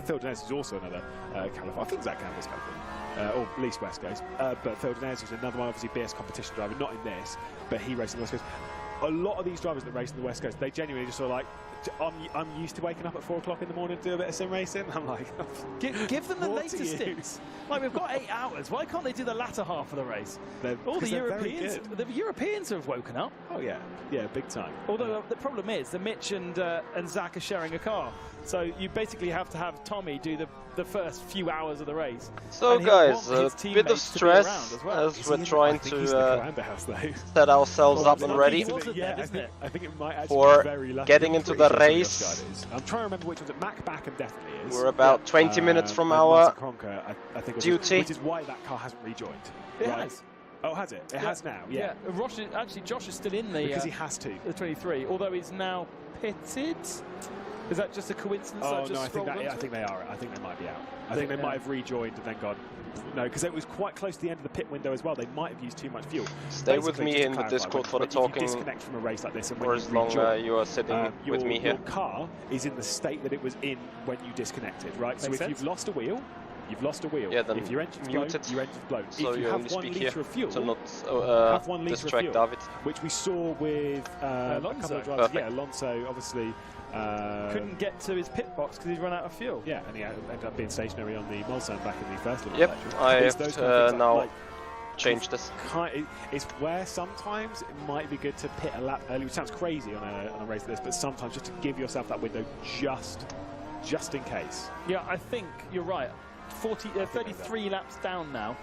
Phil Denez is also another California. I think Zach Campbell's California, or at least West Coast. But Phil Denez is another one, obviously BS competition driver, not in this, but he races on the West Coast. A lot of these drivers that race on the West Coast, they genuinely just sort of like, I'm used to waking up at 4 o'clock in the morning to do a bit of sim racing. I'm like, give them the later stints. Like, we've got 8 hours. Why can't they do the latter half of the race? All the Europeans have woken up. Oh yeah, big time. Although the problem is that Mitch and Zach are sharing a car, so you basically have to have Tommy do the first few hours of the race. So guys, a bit of stress as we're trying to set ourselves up and ready I think it might actually for be very lucky getting into the race. I'm trying to remember which one's it. Mac Backham definitely is. We're about 20 minutes from our I think duty. Which is why that car hasn't rejoined. It has. Oh, has it? It has now, yeah. Actually, Josh is still in the... Because he has to. The 23, although he's now pitted. Is that just a coincidence? Oh, no, I think they are. I think they might be out. I think they might have rejoined and then gone... No, because it was quite close to the end of the pit window as well. They might have used too much fuel. Stay with me in the Discord for the talking. If you disconnect from a race like this and for as long you are sitting with me here. Your car is in the state that it was in when you disconnected, right? So if you've lost a wheel, you've lost a wheel. Yeah, then if your engine's muted, blown, your engine's blown. So if you have 1 litre of fuel, to not have 1 litre of fuel, David. which we saw with a couple of drivers. Yeah, Alonso obviously couldn't get to his pit box because he'd run out of fuel. Yeah, and he ended up being stationary on the Mulsanne back in the first little Yep, I have now changed this. It's where sometimes it might be good to pit a lap early, which sounds crazy on a race like this, but sometimes just to give yourself that window just in case. Yeah, I think you're right. 33 laps down now.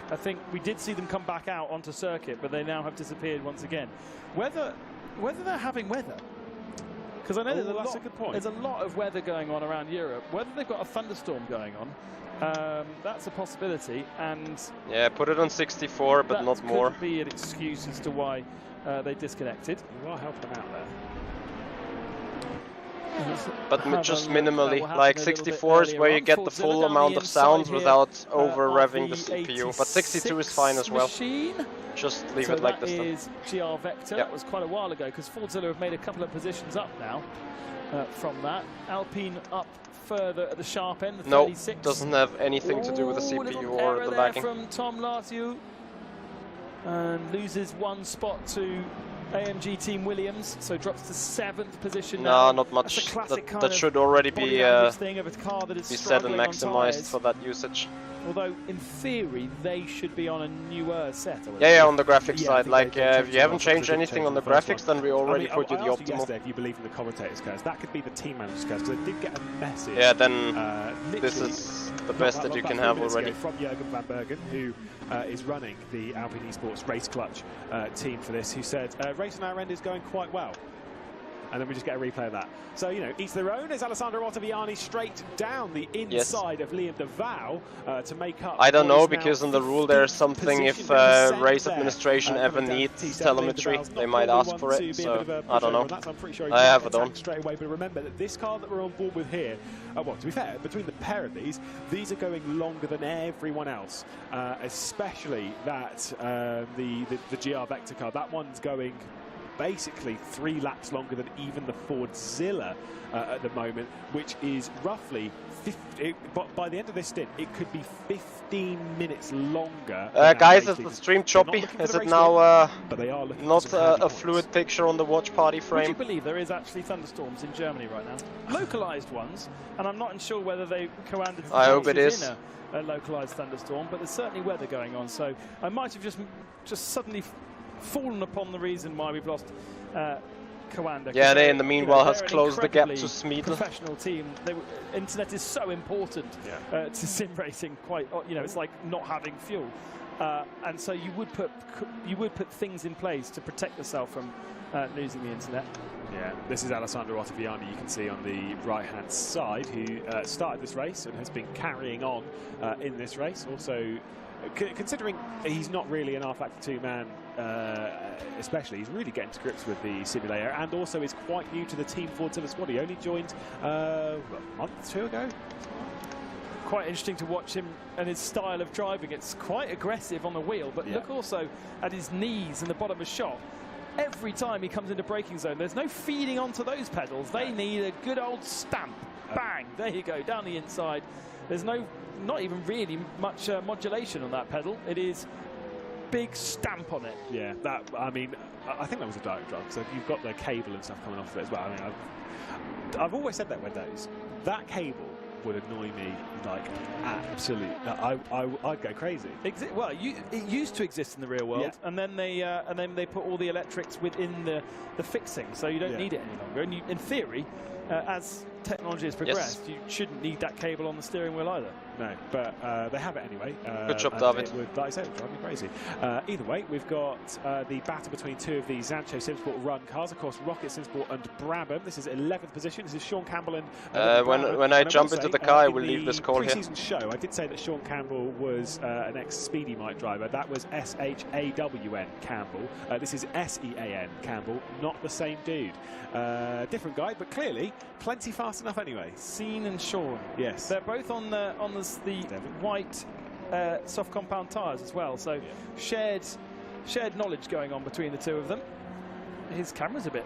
I think we did see them come back out onto circuit, but they now have disappeared once again. Whether they're having weather, because I know there's a lot of weather going on around Europe. Whether they've got a thunderstorm going on, that's a possibility. And yeah, put it on 64, but not more. That could be an excuse as to why they disconnected. You are helping them out there. But just minimally, like 64 is where you get the full amount of sounds without over-revving the CPU, but 62 is fine as well. Just leave it like this. That is rFactor. Yep. That was quite a while ago, because Fordzilla have made a couple of positions up now from that. Alpine up further at the sharp end, the 36. No, doesn't have anything to do with the CPU or the lagging. From Tom Lartiu, and loses 1 spot to AMG Team Williams, so drops to 7th position now. No, not much. That should already be said and maximized for that usage. Although, in theory, they should be on a newer set. Yeah, on the graphics side. Like, if you haven't changed anything on the graphics, then we already put you the optimal. If you believe in the commentators' curse, that could be the team manager's curse, because I did get a message. Yeah, then this is the best that you can have already. From Jürgen van Bergen, who is running the Alpine Esports Race Clutch team for this, who said, race on our end is going quite well. And then we just get a replay of that. So, you know, each their own. As Alessandro Ottaviani straight down the inside of Liam de Waal to make up. I don't know, because in the rule there's something, if race administration ever needs telemetry, they might ask for it, so I don't know. I'm pretty sure I have it on. Straight away, but remember that this car that we're on board with here, well, to be fair, between the pair of these are going longer than everyone else, especially that the rFactor car. That one's going basically 3 laps longer than even the Fordzilla at the moment, which is roughly 50, but by the end of this stint it could be 15 minutes longer. Guys, is the stream choppy? Is it now but they are not a fluid picture on the watch party frame? Would you believe there is actually thunderstorms in Germany right now? Localized ones, and I'm not sure whether they commanded. I hope it is a localized thunderstorm, but there's certainly weather going on, so I might have just suddenly fallen upon the reason why we've lost Coanda. Yeah, they in the meanwhile has closed the gap to Smeedle. Professional team. Internet is so important to sim racing. Quite, you know, it's like not having fuel, and so you would put things in place to protect yourself from losing the internet. Yeah, this is Alessandro Ottaviani, you can see on the right-hand side, who started this race and has been carrying on in this race. Also, considering he's not really an rFactor 2 man, especially, he's really getting to grips with the simulator, and also is quite new to the Team Fordzilla squad. He only joined a month or 2 ago. Quite interesting to watch him and his style of driving. It's quite aggressive on the wheel, but look also at his knees and the bottom of his shot. Every time he comes into braking zone, there's no feeding onto those pedals. They need a good old stamp. Bang! There you go, down the inside. There's not even really much modulation on that pedal. It is big stamp on it. Yeah, I mean, I think that was a direct drive, so you've got the cable and stuff coming off of it as well. I mean, I've always said that with those. That cable would annoy me, like, absolutely. I'd go crazy. Well, it used to exist in the real world, and then they put all the electrics within the fixing, so you don't need it any longer. And in theory, as technology has progressed, you shouldn't need that cable on the steering wheel either. No, but they have it anyway. Good job, David. It would, like I said, it would drive me crazy. Either way, we've got the battle between two of the Zancho Simsport run cars. Of course, Rocket Simsport and Brabham. This is 11th position. This is Sean Campbell and when I jump into the car, I will leave this call here. In the pre-season show, I did say that Sean Campbell was an ex-Speedy Mike driver. That was S-H-A-W-N Campbell. This is S-E-A-N Campbell, not the same dude. Different guy, but clearly plenty fast enough anyway. Sean and Sean. Yes. They're both on the white soft compound tyres as well, so shared knowledge going on between the two of them. His camera's a bit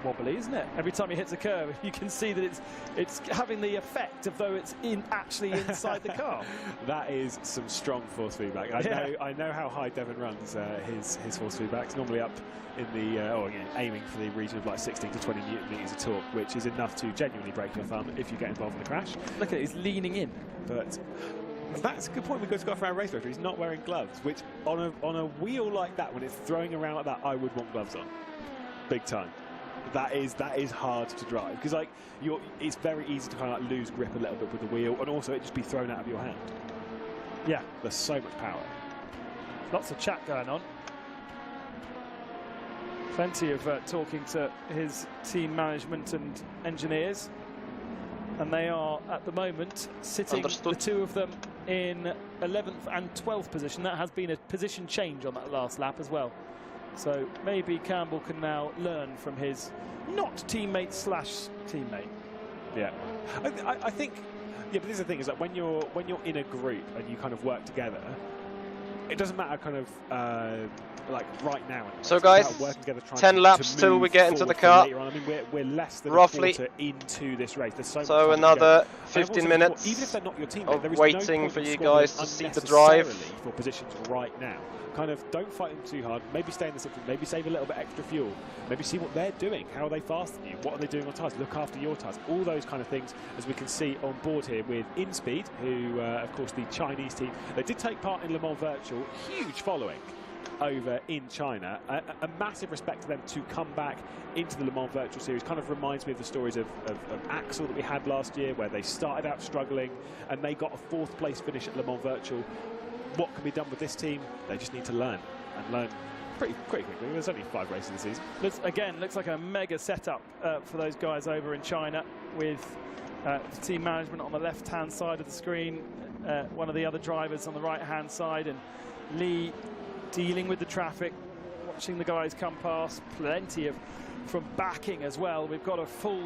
wobbly, isn't it? Every time he hits a curve, you can see that it's having the effect of though it's actually inside the car. That is some strong force feedback. I know how high Devon runs his force feedback. It's normally up in the aiming for the region of like 16 to 20 newton meters of torque, which is enough to genuinely break your thumb if you get involved in a crash. Look at it, he's leaning in. But that's a good point. We've got to go for our race director. He's not wearing gloves, which on a wheel like that, when it's throwing around like that, I would want gloves on. Big time. That is hard to drive because it's very easy to kind of lose grip a little bit with the wheel, and also it just be thrown out of your hand. Yeah, there's so much power. Lots of chat going on. Plenty of talking to his team management and engineers, and they are at the moment sitting the two of them in 11th and 12th position. That has been a position change on that last lap as well. So maybe Campbell can now learn from his not teammate / teammate. Yeah, I think. Yeah, but this is the thing: is that when you're in a group and you kind of work together, it doesn't matter kind of like right now. So guys, 10 laps till we get into the car. I mean, we're less than roughly a quarter into this race. There's so another 15 minutes even if they're not your team, of waiting for you guys to see the drive. For positions right now. Kind of don't fight them too hard, maybe stay in the system, maybe save a little bit extra fuel, maybe see what they're doing, how are they faster than you, what are they doing on tyres, look after your tyres, all those kind of things, as we can see on board here with InSpeed, who of course the Chinese team. They did take part in Le Mans Virtual, huge following over in China, a massive respect to them to come back into the Le Mans Virtual Series. Kind of reminds me of the stories of Axel that we had last year, where they started out struggling and they got a 4th place finish at Le Mans Virtual. What can be done with this team? They just need to learn, and learn pretty quickly. There's only 5 races this season. Again, looks like a mega setup for those guys over in China, with team management on the left-hand side of the screen, one of the other drivers on the right-hand side, and Lee dealing with the traffic, watching the guys come past. Plenty from backing as well. We've got a full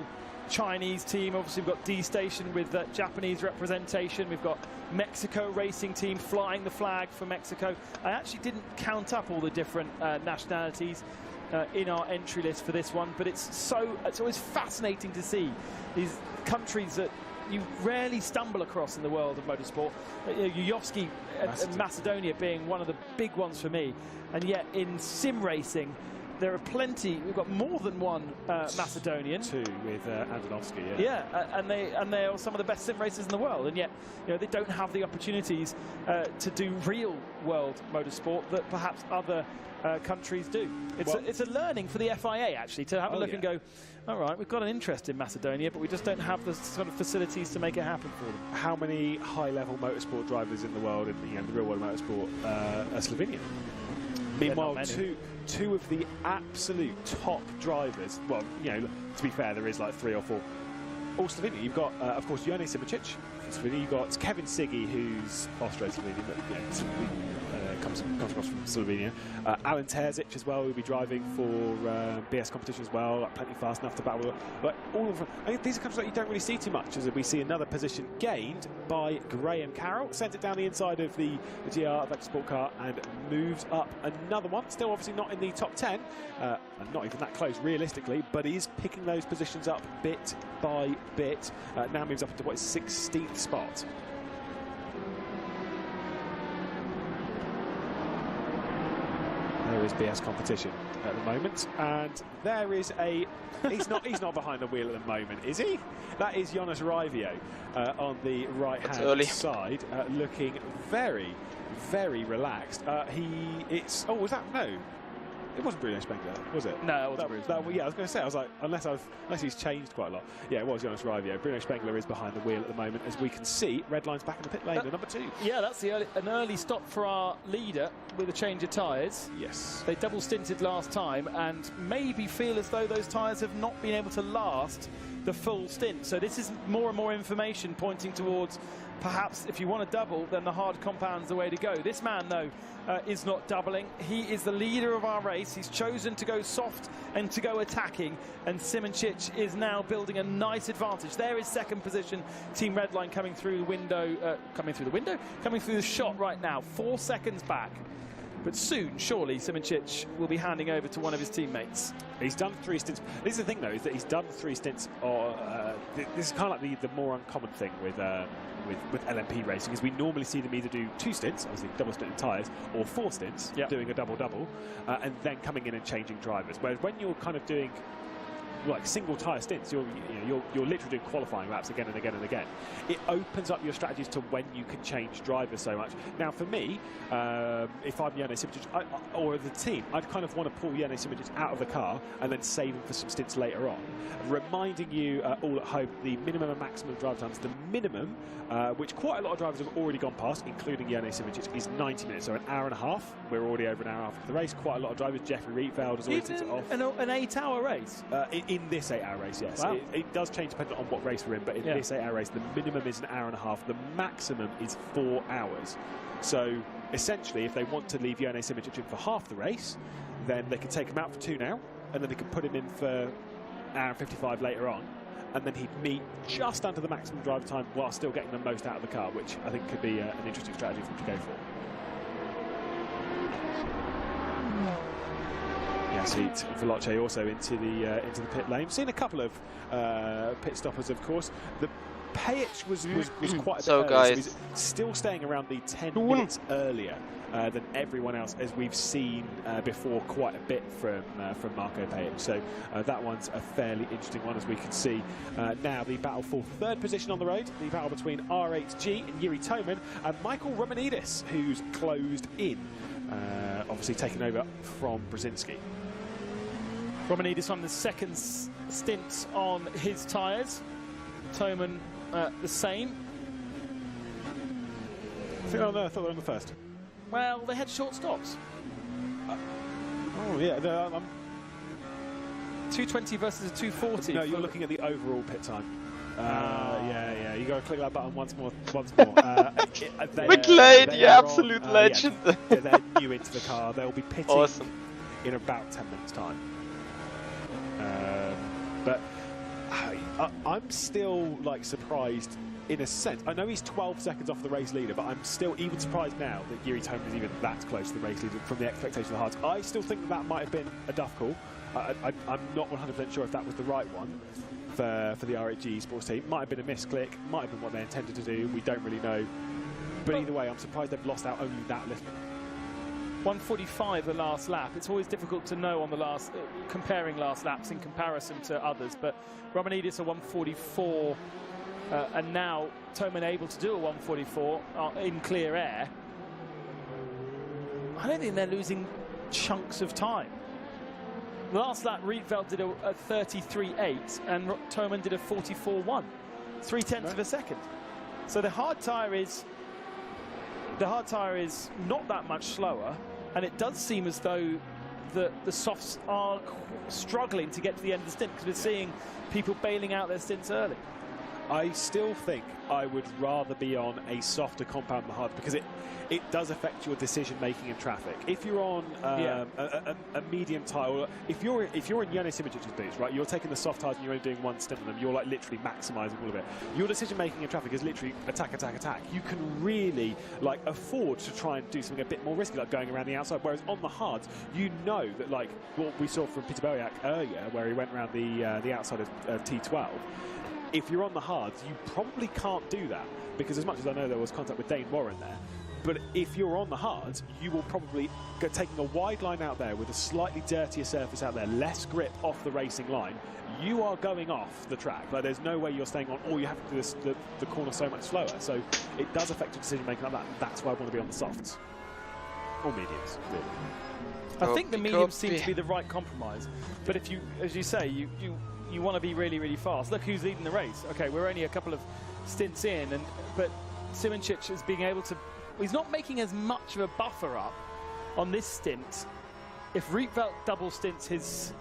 Chinese team. Obviously we've got D-Station with Japanese representation. We've got Mexico racing team flying the flag for Mexico. I actually didn't count up all the different nationalities in our entry list for this one, but it's always fascinating to see these countries that you rarely stumble across in the world of motorsport. Yuyovsky and Macedonia being one of the big ones for me, and yet in sim racing there are plenty. We've got more than one Macedonian. 2 with Andonovsky. Yeah, and they are some of the best sim racers in the world, and yet they don't have the opportunities to do real world motorsport that perhaps other countries do. It's a learning for the FIA actually to have a look and go, all right, we've got an interest in Macedonia, but we just don't have the sort of facilities to make it happen for them. How many high-level motorsport drivers in the world, in the real world motorsport, are Slovenian? Meanwhile, two of the absolute top drivers, well, to be fair, there is like 3 or 4, all Slovenian. You've got, of course, Jone Simočić from Slovenia. You've got Kevin Siggy, who's Austro-Slovenian, but comes across from Slovenia. Alan Terzic as well, who'll be driving for BS competition as well, like plenty fast enough to battle. But all of them, I think these are countries that you don't really see too much, as we see another position gained by Graham Carroll. Sent it down the inside of the GR Vector Sport car and moves up another one. Still obviously not in the top 10, and not even that close realistically, but he's picking those positions up bit by bit. Now moves up into what is 16th spot. There is BS competition at the moment, and there is he's not behind the wheel at the moment, is he? That is Jonas Raivio on the right-hand side, looking very, very relaxed. Was that no? It wasn't Bruno Spengler, was it? No, it wasn't Bruno. Yeah, I was going to say, I was like, unless he's changed quite a lot. Yeah, it was Jonas Raivio. Bruno Spengler is behind the wheel at the moment, as we can see. Red line's back in the pit lane, the number 2. Yeah, that's an early stop for our leader with a change of tyres. Yes. They double stinted last time and maybe feel as though those tyres have not been able to last the full stint. So this is more and more information pointing towards perhaps if you want to double, then the hard compound's the way to go. This man, though, is not doubling. He is the leader of our race. He's chosen to go soft and to go attacking, and Simoncic is now building a nice advantage. There is second position, Team Redline coming through the window, coming through the shot right now, 4 seconds back. But soon, surely, Simoncic will be handing over to one of his teammates. He's done 3 stints. This is the thing, though, is that he's done 3 stints. This is kind of like the more uncommon thing with LMP racing, is we normally see them either do 2 stints, obviously double stint in tyres, or 4 stints, doing a double-double, and then coming in and changing drivers. Whereas when you're kind of doing like single tyre stints, you're literally doing qualifying laps again and again and again. It opens up your strategies to when you can change drivers so much. Now, for me, if I'm Jone Simoncic or the team, I'd kind of want to pull Jone Simoncic out of the car and then save him for some stints later on. Reminding you all at home, the minimum and maximum drive times. The minimum, which quite a lot of drivers have already gone past, including Jone Simoncic, is 90 minutes, so an hour and a half. We're already over an hour and a half of the race. Quite a lot of drivers. Jeffrey Rietveld has already ticked it off. An 8-hour race? In this 8-hour race, yes. Wow. It does change depending on what race we're in, but in this 8-hour race, the minimum is an hour and a half. The maximum is 4 hours. So essentially, if they want to leave Jone Simoncic in for half the race, then they can take him out for 2 now, and then they can put him in for an hour and 55 later on, and then he'd meet just under the maximum drive time while still getting the most out of the car, which I think could be an interesting strategy for him to go for. Yasit Veloce also into the pit lane. Seen a couple of pit stoppers, of course. The Payich was quite a bit early, guys, so he's still staying around the 10 minutes earlier than everyone else, as we've seen before quite a bit from Marco Payich. So that one's a fairly interesting one, as we can see now the battle for 3rd position on the road, the battle between R8G and Yuri Toman and Michael Romanidis, who's closed in, obviously taking over from Brzezinski. Romanidis on the second stint on his tyres. Toman the same. I thought they were on the first. Well, they had short stops. Oh yeah, 220 versus a 240. No, you're looking at the overall pit time. Yeah, you got to click that button once more. McLean, you absolute legend. They're new into the car. They'll be pitting in about 10 minutes' time. But I'm still like surprised in a sense. I know he's 12 seconds off the race leader, but I'm still even surprised now that Yuri Toman is even that close to the race leader from the expectation of the hards. I still think that might have been a duff call. I'm not 100% sure if that was the right one for the R8G sports team. Might have been a misclick, might have been what they intended to do. We don't really know. But either way, I'm surprised they've lost out only that little. 145 the last lap. It's always difficult to know on the last, comparing last laps in comparison to others, but Romanidis a 144, and now Toman able to do a 144 in clear air. I don't think they're losing chunks of time. The last lap, Rietveld did a 33.8 and Toman did a 44.1, 0.3 of a second. So the hard tyre is not that much slower, and it does seem as though the softs are struggling to get to the end of the stint, because we're seeing people bailing out their stints early. I still think I would rather be on a softer compound than the hard, because it does affect your decision making in traffic. If you're on a medium tyre, if you're in Jone Simicic's boots, right, you're taking the soft tyres and you're only doing 1 stint on them, you're like literally maximising all of it. Your decision making in traffic is literally attack, attack, attack. You can really like afford to try and do something a bit more risky, like going around the outside. Whereas on the hards, you know that, like what we saw from Peter Beriak earlier, where he went around the outside of T12. If you're on the hards, you probably can't do that, because as much as I know there was contact with Dane Warren there, but if you're on the hards, you will probably go taking a wide line out there with a slightly dirtier surface out there, less grip off the racing line. You are going off the track. Like, there's no way you're staying on, or you have to do this, the corner so much slower. So it does affect your decision making like that. That's why I want to be on the softs or mediums, really. I think the mediums seem to be the right compromise. But if you, as you say, you want to be really, really fast. Look who's leading the race. Okay, we're only a couple of stints in, but Simoncic is being able to. He's not making as much of a buffer up on this stint. If rFactor double stints his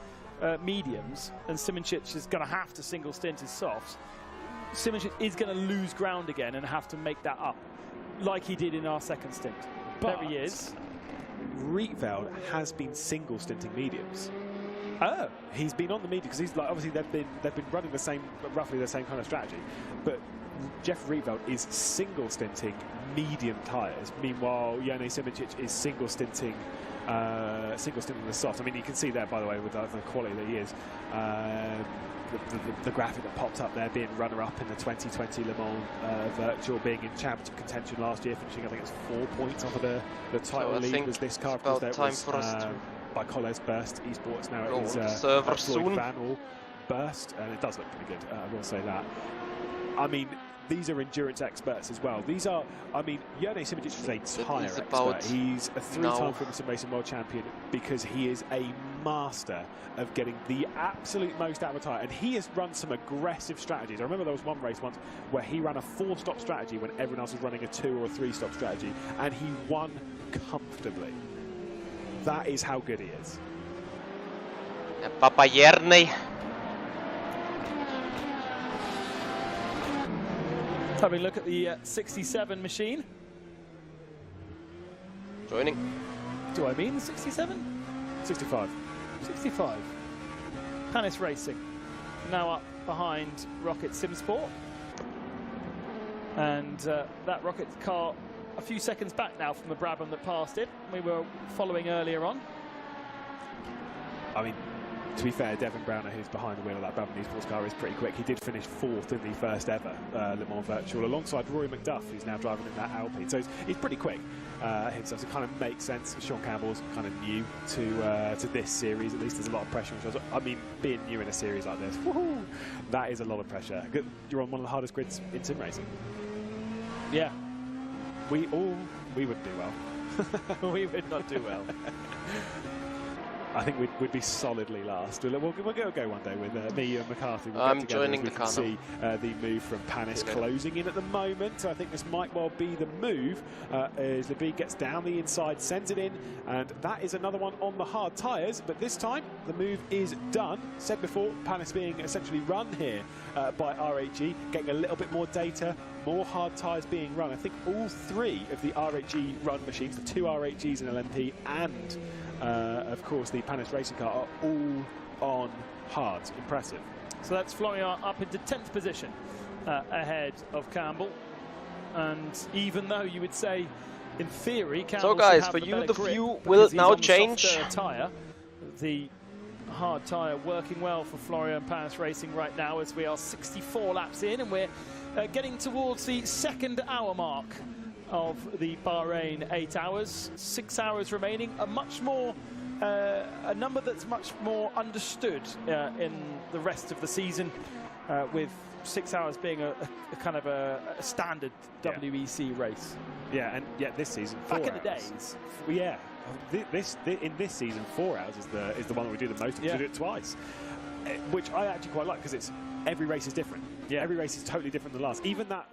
mediums, and Simoncic is going to have to single stint his softs, Simoncic is going to lose ground again and have to make that up, like he did in our second stint. But there he is. rFactor has been single stinting mediums. Oh, he's been on the medium because he's like, obviously they've been running the same, roughly the same kind of strategy, but Jeff rFactor is single stinting medium tyres. Meanwhile, Jone Simoncic is single stinting the soft. I mean, you can see there, by the way, with the quality that he is. The graphic that popped up there, being runner-up in the 2020 Le Mans Virtual, being in championship contention last year, finishing I think it's 4 points off of the title lead was this car. Of course, that was by Colles Burst Esports. Now it is Floyd Van All Burst, and it does look pretty good. I will say that. I mean, these are endurance experts as well. These are, I mean, Jone Simoncic is a tyre expert. He's a 3-time Formula Sim Racing World Champion because he is a master of getting the absolute most out of a tyre. And he has run some aggressive strategies. I remember there was one race once where he ran a 4-stop strategy when everyone else was running a 2 or a 3-stop strategy, and he won comfortably. That is how good he is. Papayerne. Having a look at the 67 machine. Joining. Do I mean 67? 65. 65. Panis Racing. Now up behind Rocket Simsport. And that Rocket car a few seconds back now from the Brabham that passed it. We were following earlier on. I mean, to be fair, Devin Browner, who's behind the wheel of that Brabham Esports car, is pretty quick. He did finish 4th in the first ever Le Mans Virtual, alongside Rory McDuff, who's now driving in that Alpine. So he's pretty quick himself. So it kind of makes sense. Sean Campbell's kind of new to this series. At least there's a lot of pressure. I mean, being new in a series like this, that is a lot of pressure. You're on one of the hardest grids in sim racing. Yeah. We wouldn't do well. We would not do well. I think we'd be solidly last. We'll go one day with me and McCarthy. We'll I'm joining the car. See the move from Panis closing in at the moment. I think this might well be the move as Labib gets down the inside, sends it in, and that is another one on the hard tyres. But this time the move is done. Said before, Panis being essentially run here by RHE, getting a little bit more data, more hard tyres being run. I think all 3 of the RHE run machines, the 2 RHEs in LMP and of course the Panis racing car, are all on hards. Impressive. So that's Florian up into 10th position ahead of Campbell. And even though you would say, in theory, Campbell so guys, for you the view will now change. Tyre, the hard tyre working well for Florian Panis Racing right now, as we are 64 laps in, and we're getting towards the 2nd hour mark of the Bahrain 8 hours. 6 hours remaining. A number that's much more understood in the rest of the season, with 6 hours being a kind of a standard WEC race. Yeah, and yet this season, 4 back hours. in the days. Yeah, in this season, 4 hours is the one that we do the most. Yeah. We do it twice, which I actually quite like, because it's every race is different. Yeah, every race is totally different than the last. Even that.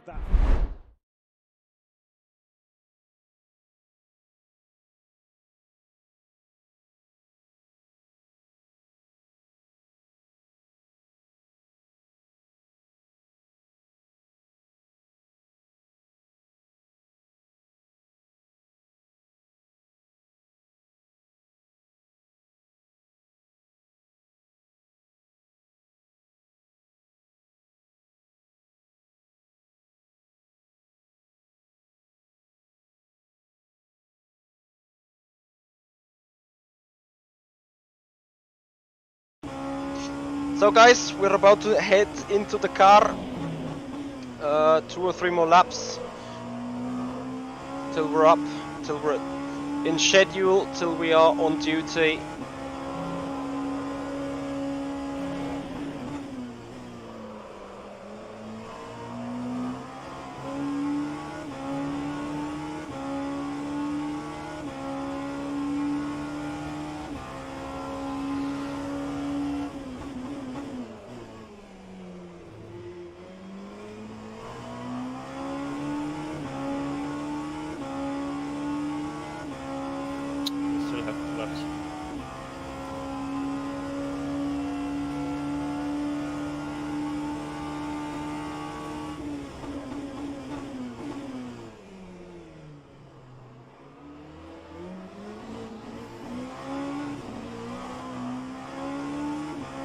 So guys, we're about to head into the car. 2 or 3 more laps till we're up, till we're in schedule, till we are on duty.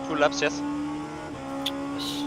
Full laps, yes. Yes.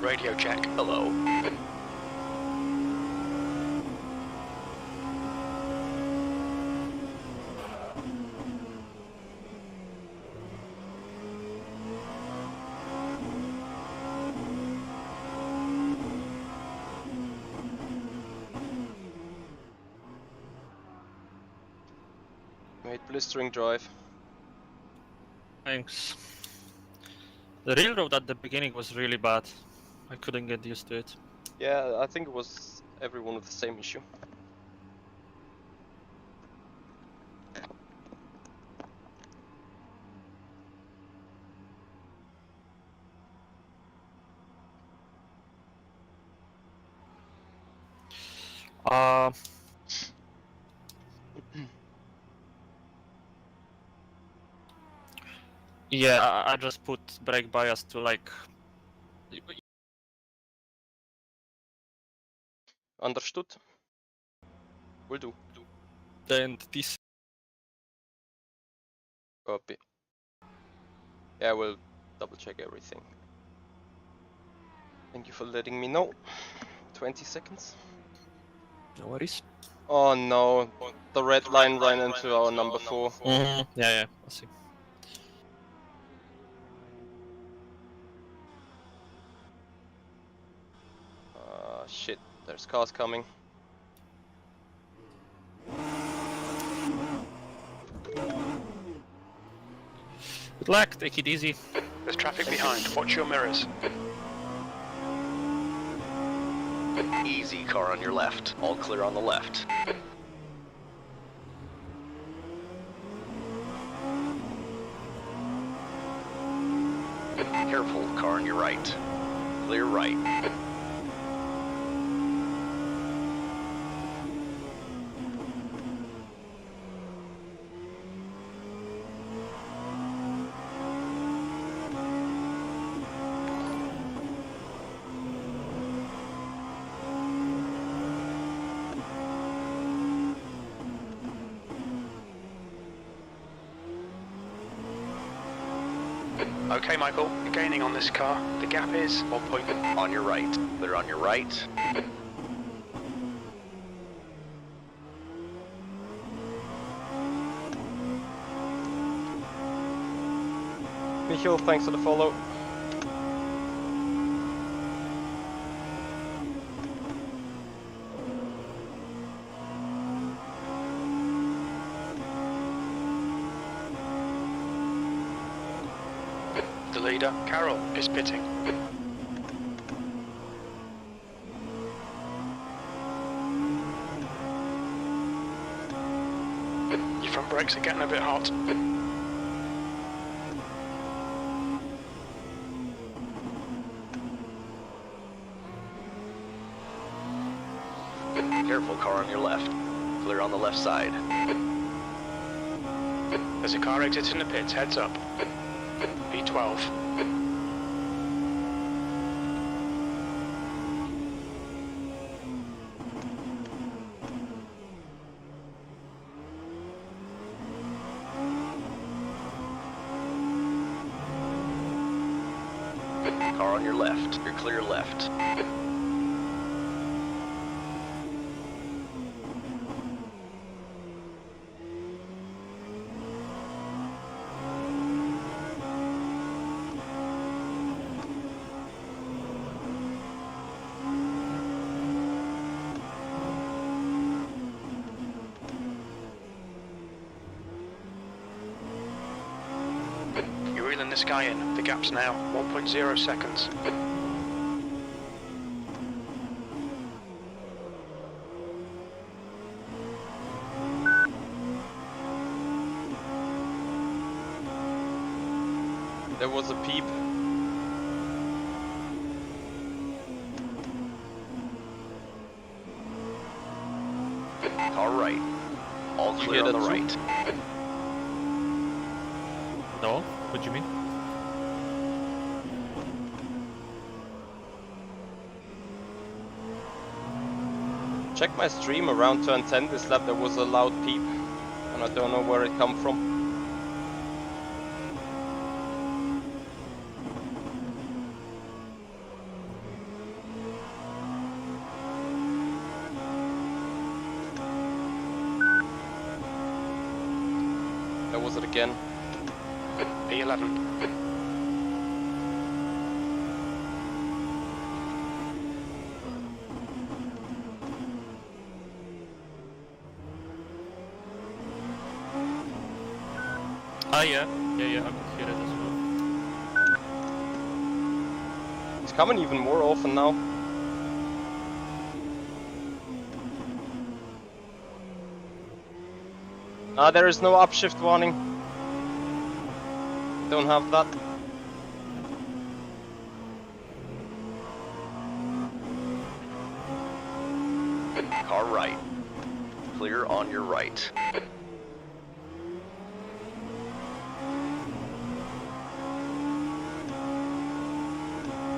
Radio check, hello. Great blistering drive. Thanks. The railroad at the beginning was really bad. I couldn't get used to it. Yeah, I think it was everyone with the same issue. Yeah, I just put brake bias to like. Understood. Will do. And this. Copy. Yeah, we'll double check everything. Thank you for letting me know. 20 seconds. No worries. Oh no, the red line ran into our number 4. Yeah, I see. Shit, there's cars coming. Good luck, take it easy. There's traffic behind, watch your mirrors. Easy, car on your left, all clear on the left. Careful, car on your right. Clear right. Okay, Michael, you're gaining on this car. The gap is 1 point. On your right. Clear on your right. Michael, thanks for the follow. The leader, Carol, is pitting. Your front brakes are getting a bit hot. Careful, car on your left. Clear on the left side. There's a car exiting the pits, heads up. B12. Car on your left. You're clear left. You're reeling this guy in. The gap's now 1.0 seconds. There was a peep. Car right. All You clear get on the a right. No? What do you mean? Check my stream around turn 10 this lap, there was a loud peep. And I don't know where it come from. There was it again. B11. Ah, yeah, I could hear it as well. It's coming even more often now. Ah, there is no upshift warning. Don't have that. Car right. Clear on your right.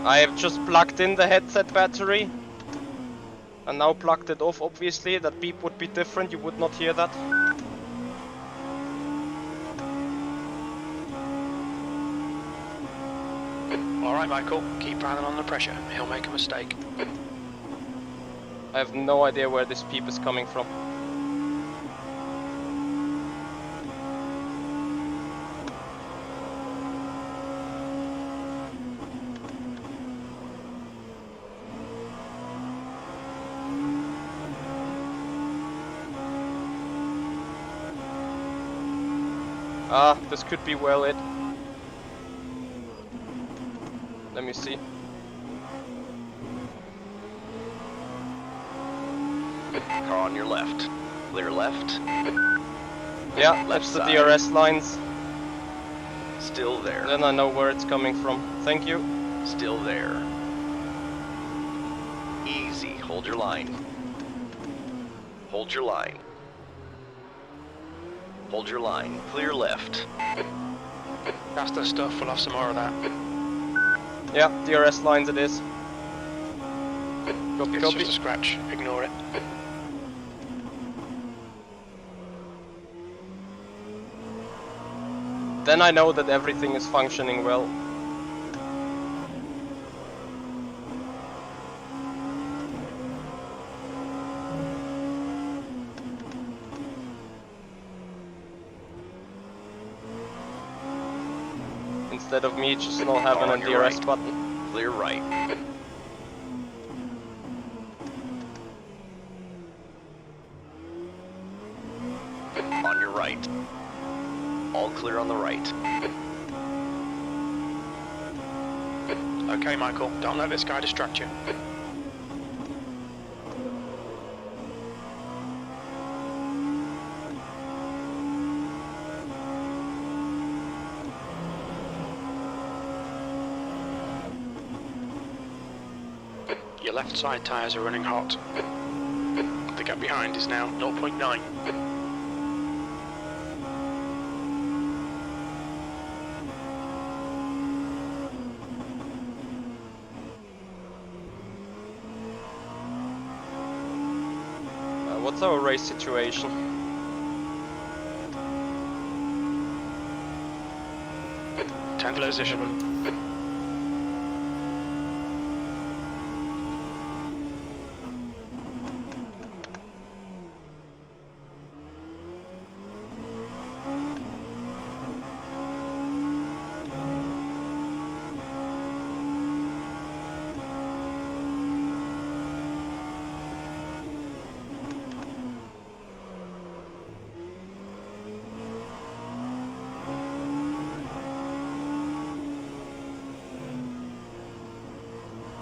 I have just plugged in the headset battery. And now plugged it off, obviously. That beep would be different, you would not hear that. Alright, Michael, keep Brandon under pressure. He'll make a mistake. I have no idea where this peep is coming from. Ah, this could be well it. Let me see. Car on your left. Clear left. Yeah, Left that's the side. DRS lines. Still there. Then I know where it's coming from. Thank you. Still there. Easy. Hold your line. Hold your line. Hold your line. Clear left. That's the stuff, we'll have some more of that. Yeah, DRS lines it is. Copy, It's copy. just a scratch, ignore it. Then I know that everything is functioning well. instead of me just not having a DRS button. Clear right. On your right. All clear on the right. Okay, Michael, don't let this guy distract you. Your left side tyres are running hot. The gap behind is now 0.9. What's our race situation? 10th position.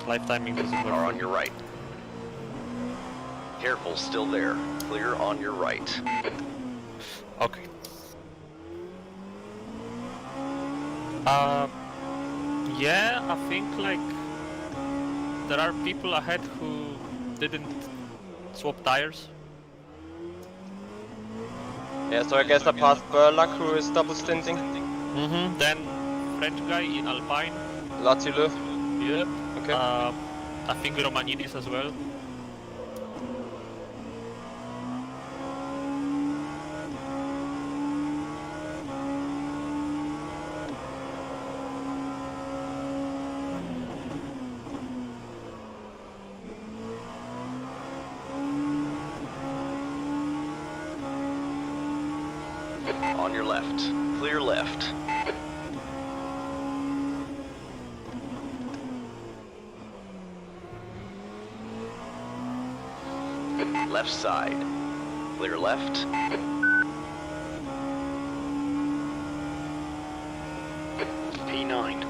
Life timing doesn't work. Are on your right. Careful, still there. Clear on your right. Okay. Yeah, I think like there are people ahead who didn't swap tires. Yeah, so I guess I passed Burlack, who is double stinting. Then French guy in Alpine. Latile. Yep. Okay. I think Romanidis as well. On your left. Clear left. Left side. Clear left. P9.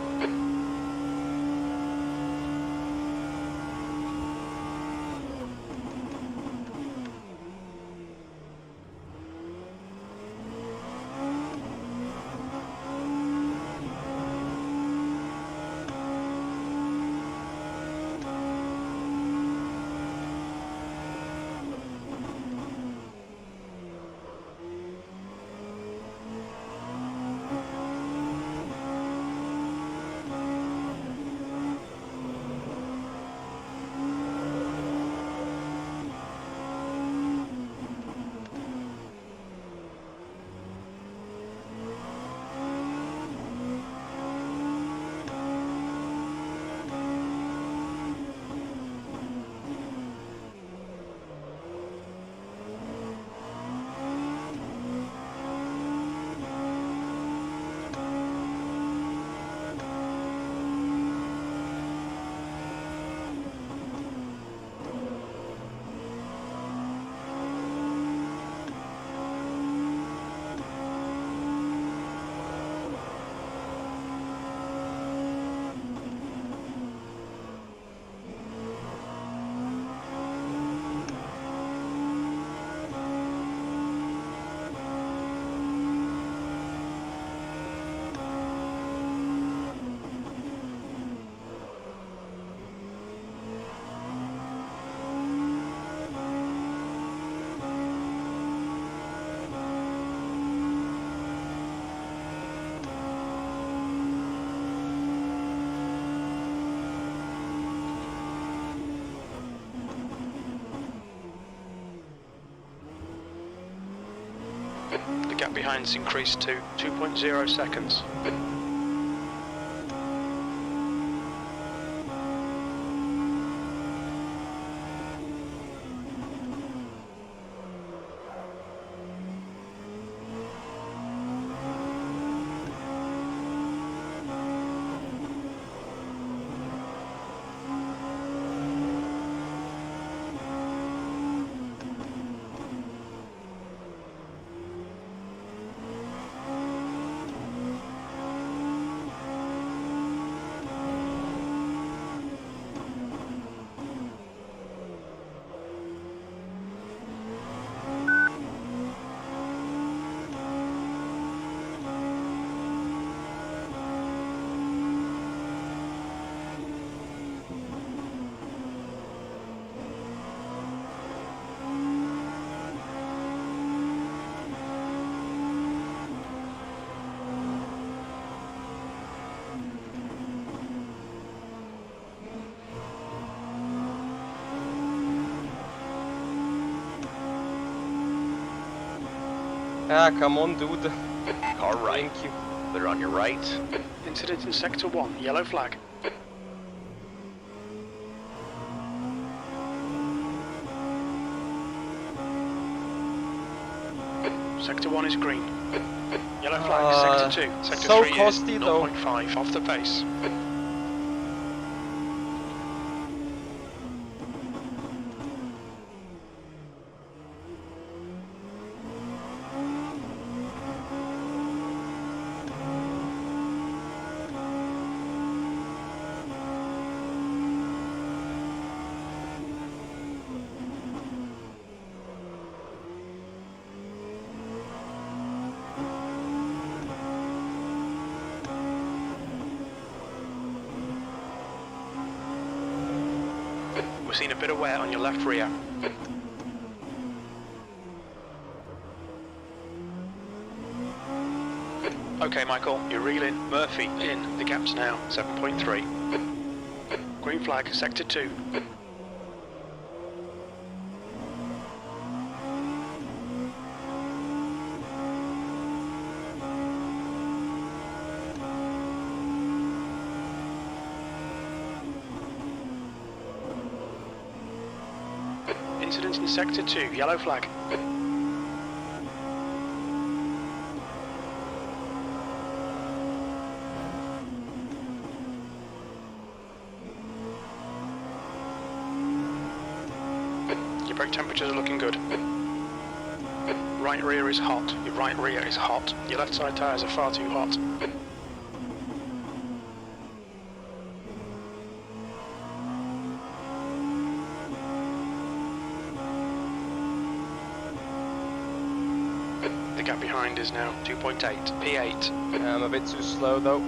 The gap behind's increased to 2.0 seconds. Ah, come on, dude. Car right. Thank you. Clear on your right. Incident in Sector 1, yellow flag. Sector 1 is green. Yellow flag, Sector 2. Sector so 3 costly, is though. 0.5 off the pace. We're seeing a bit of wear on your left rear. Okay, Michael, you're reeling. Murphy in. The gap's now 7.3. Green flag, Sector 2. Incident in Sector 2, yellow flag. Your brake temperatures are looking good. Right rear is hot. Your right rear is hot. Your left side tyres are far too hot. The gap behind is now 2.8, P8. I'm a bit too slow though.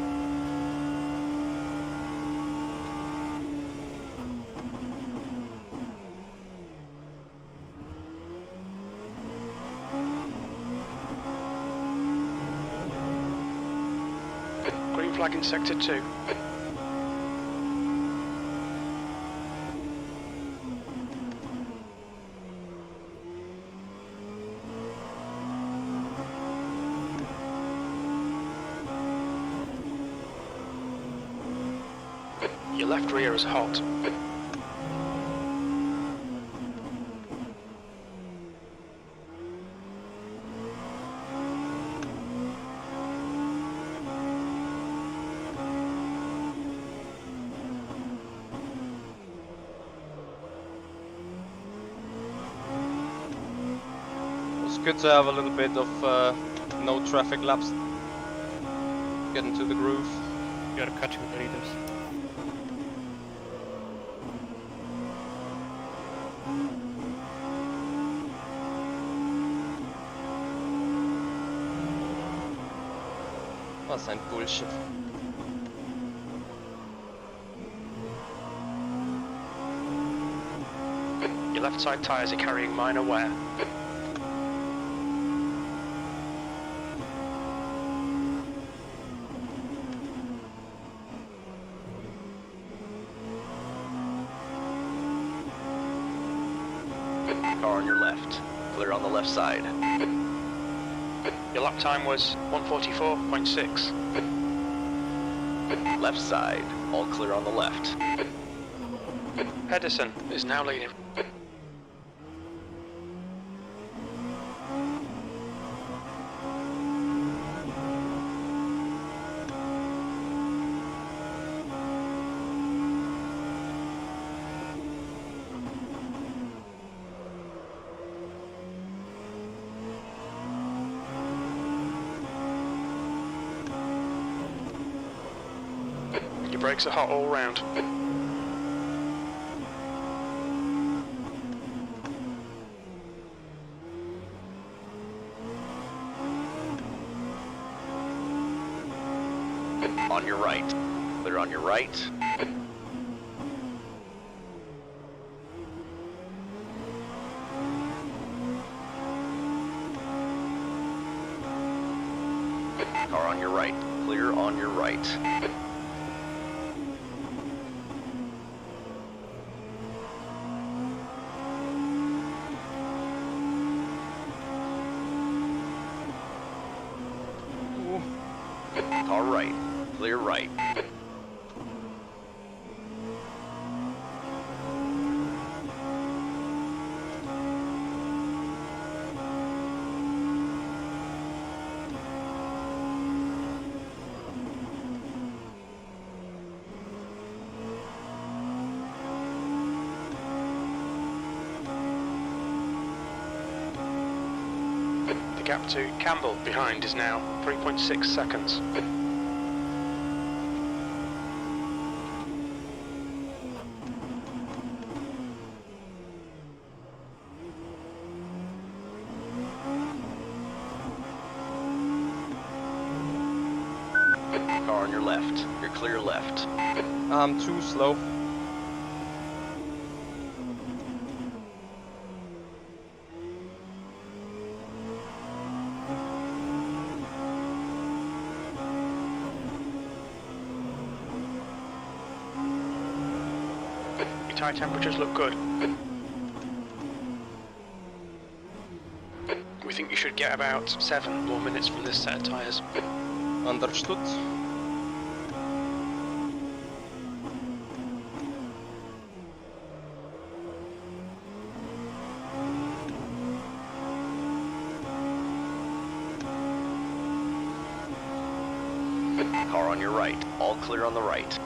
Green flag in Sector 2. Your left rear is hot. It's good to have a little bit of no traffic laps. Get into the groove. You're catching the leaders. Was ein Bullshit. Your left side tyres are carrying minor wear. Car on your left. Clear on the left side. Your lap time was 1:44.6. Left side. All clear on the left. Pedersen is now leading. Your brakes are hot all round. On your right. Clear on your right. Car on your right. Clear on your right. Car right. Clear right. The gap to Campbell behind is now 3.6 seconds. Car on your left. You're clear left. I'm too slow. Your tyre temperatures look good. We think you should get about 7 more minutes from this set of tyres. Understood. Car on your right. All clear on the right.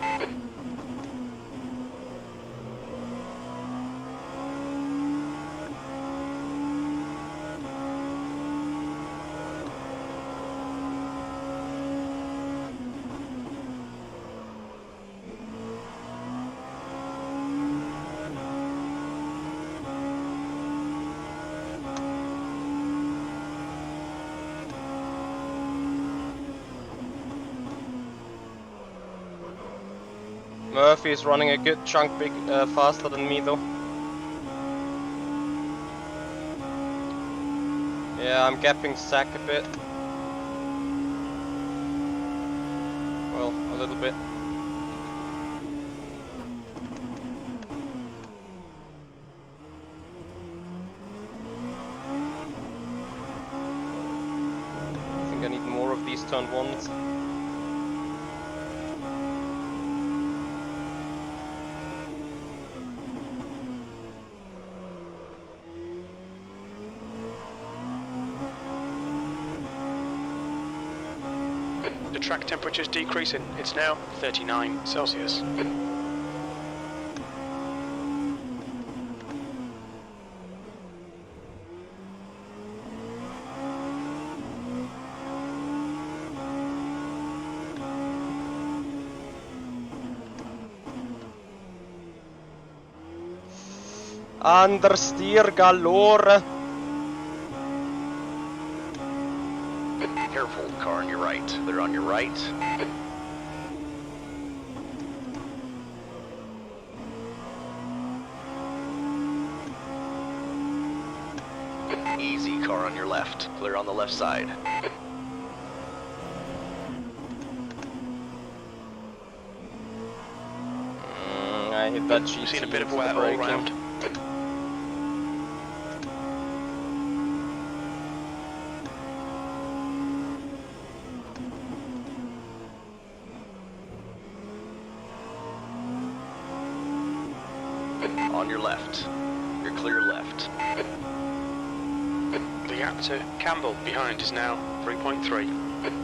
Murphy is running a good chunk faster than me though. Yeah, I'm gapping Zach a bit. Well, a little bit. I think I need more of these turn ones. The track temperature is decreasing. It's now 39 Celsius. Understeer galore. Careful, car on your right. Clear on your right. Easy, car on your left. Clear on the left side. I hit that GT. We've seen a bit of for the wear all braking. round. On your left. You're clear left. The gap to Campbell behind is now 3.3.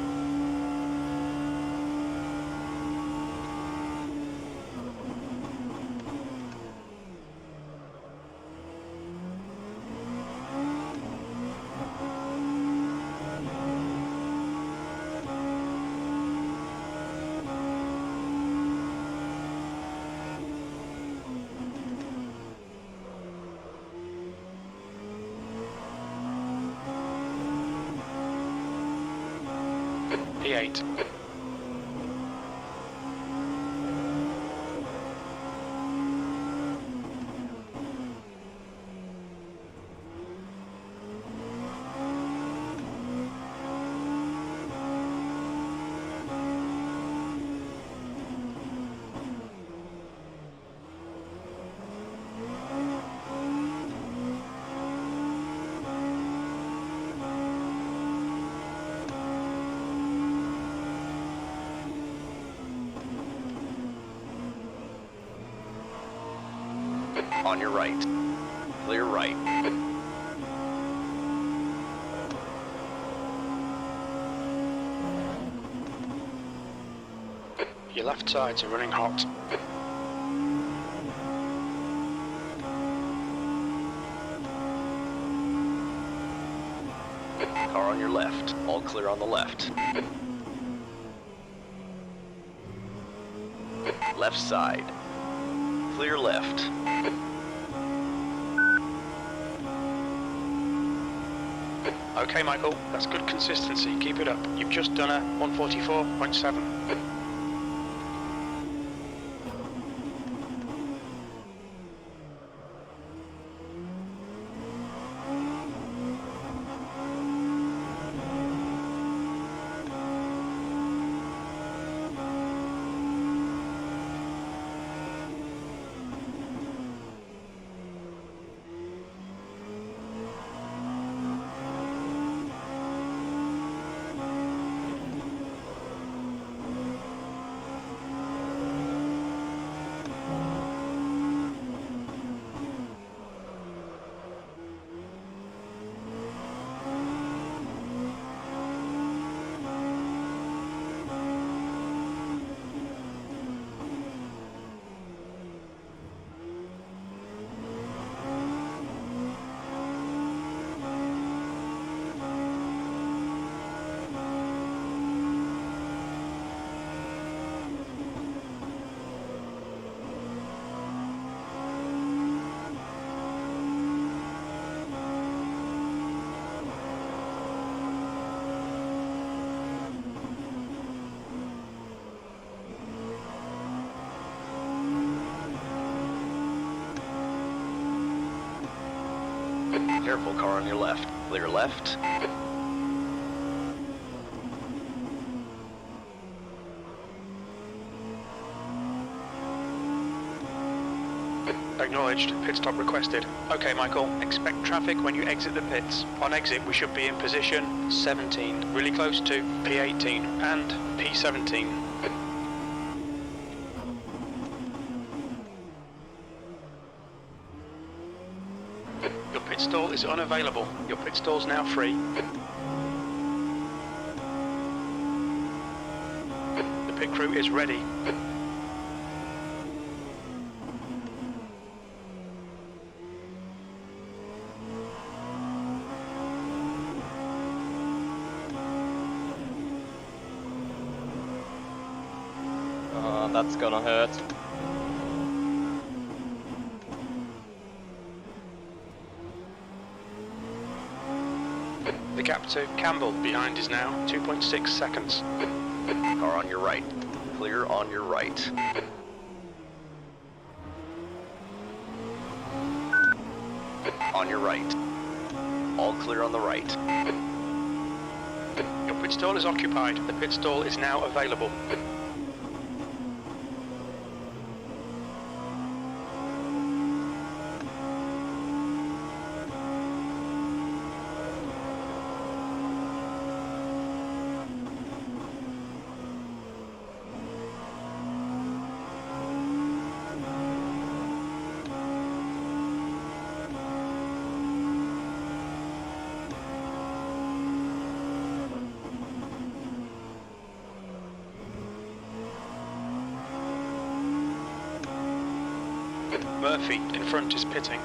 P8. On your right. Clear right. Your left sides are running hot. Car on your left. All clear on the left. Left side. Clear left. Okay, Michael, that's good consistency. Keep it up. You've just done a 144.7. Careful, car on your left. Clear left. Acknowledged. Pit stop requested. Okay, Michael, expect traffic when you exit the pits. On exit, we should be in position 17, really close to P18 and P17. Your pit stall is unavailable. Your pit stall's now free. The pit crew is ready. That's gonna hurt. The gap to Campbell behind is now 2.6 seconds. Car on your right. Clear on your right. On your right. All clear on the right. Your pit stall is occupied. The pit stall is now available. Murphy in front is pitting.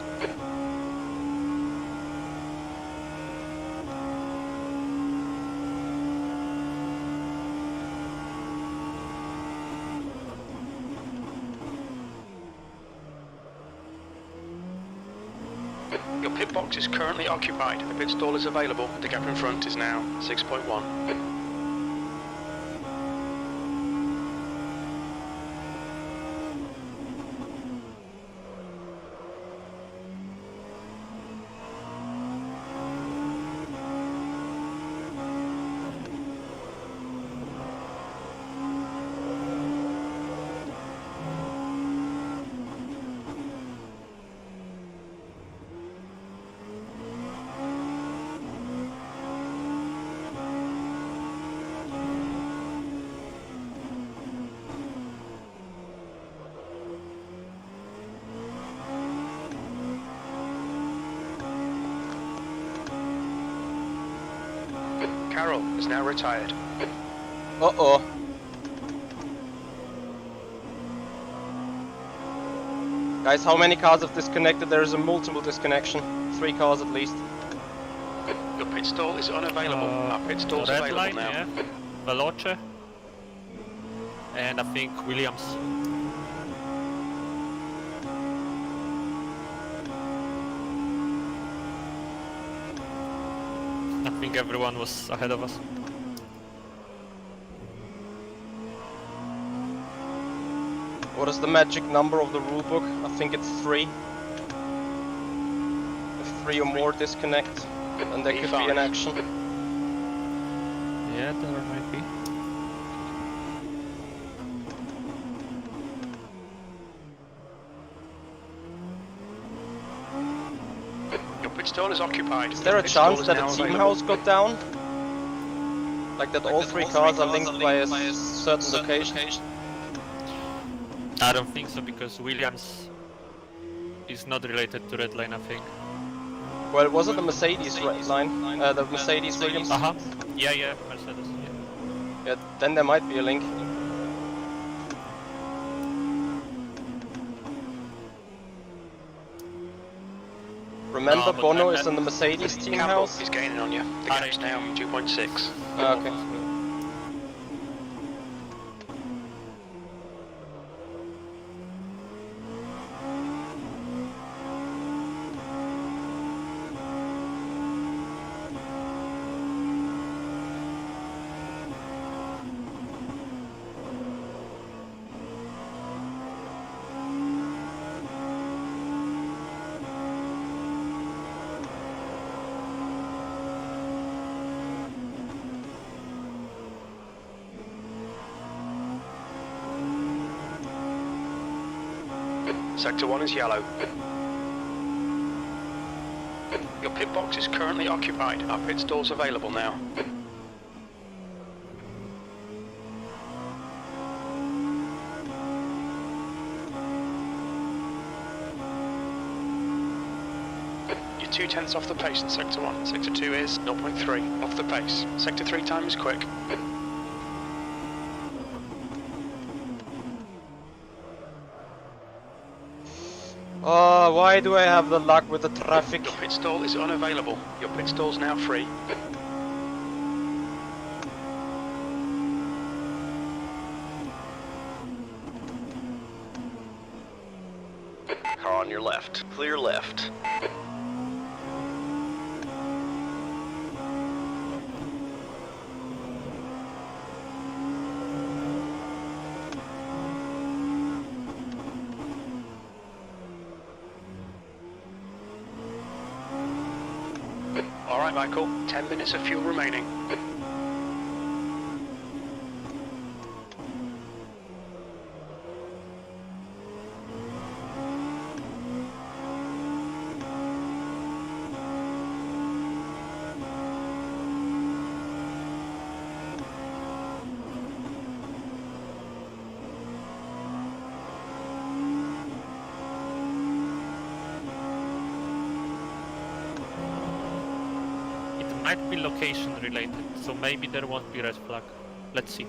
Your pit box is currently occupied. The pit stall is available. The gap in front is now 6.1. Carroll is now retired. Uh-oh. Guys, how many cars have disconnected? There is a multiple disconnection. 3 cars at least. Your pit stall is unavailable. Our pit stall's Red available line, now. yeah. Veloce. And I think Williams. I think everyone was ahead of us. What is the magic number of the rulebook? I think it's 3. If 3 or more disconnect, then there could be an action. Yeah, there might be. Your pit stall is occupied. Is there a chance that a team house got down? Like that all 3 cars are linked by a certain location? I don't think so, because Williams is not related to red line, I think. Well, was it the Mercedes red line? The Mercedes Williams? Yeah, Mercedes, Yeah, then there might be a link. Remember, but Bono is in the Mercedes team Campbell house? is gaining on you. The gap's now 2.6. Okay. Sector 1 is yellow. Your pit box is currently occupied. Our pit stall's available now. You're 2/10 off the pace in Sector 1. Sector 2 is 0.3 off the pace. Sector 3 time is quick. Oh, why do I have the luck with the traffic? Your pit stall is unavailable. Your pit stall's now free. Car on your left. Clear left. Alright, Michael. 10 minutes of fuel remaining. Might be location related, so maybe there won't be red flag. Let's see.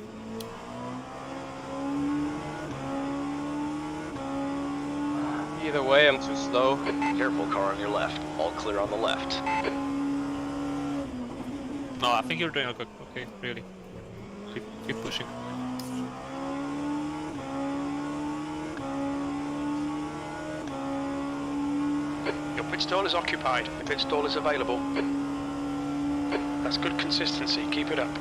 Either way, I'm too slow. Careful, car on your left. All clear on the left. No, I think you're doing okay, really. Keep pushing. Your pit stall is occupied. The pit stall is available. That's good consistency. Keep it up.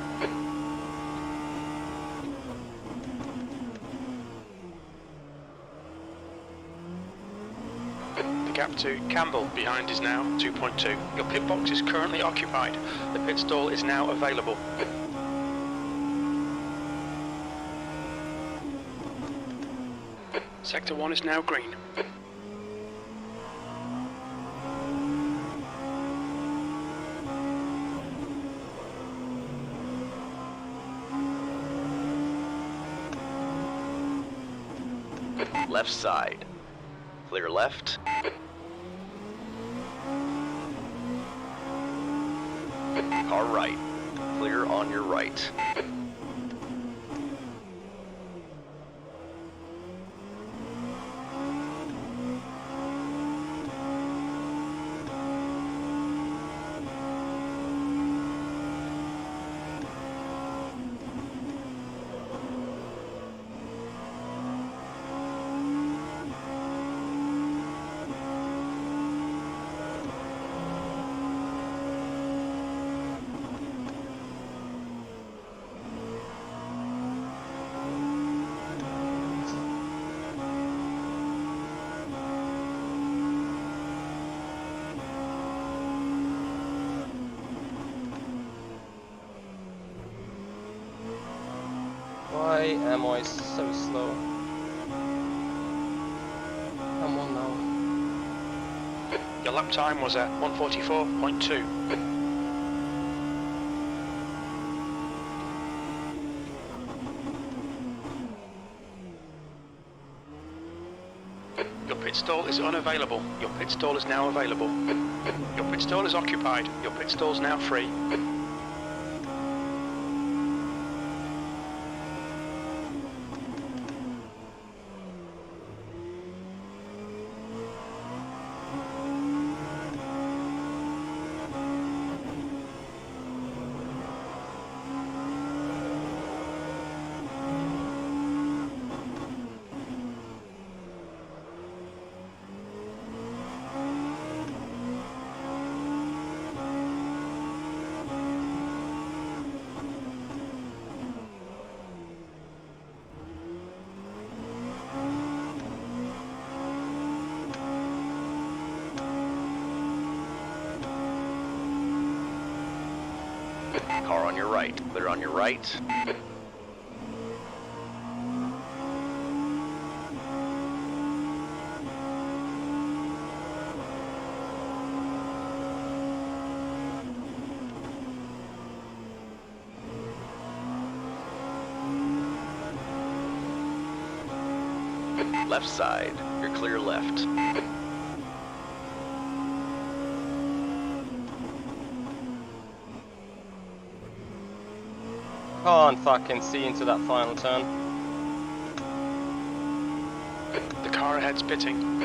The gap to Campbell behind is now 2.2. Your pit box is currently occupied. The pit stall is now available. Sector 1 is now green. Left side. Clear left. Car right. clear on your right. Why am I so slow? Come on now. Your lap time was at 1:44.2. Your pit stall is unavailable. Your pit stall is now available. Your pit stall is occupied. Your pit stall is now free. Car on your right. Clear on your right. Left side. You're clear left. Can't fucking see into that final turn. The car ahead's pitting.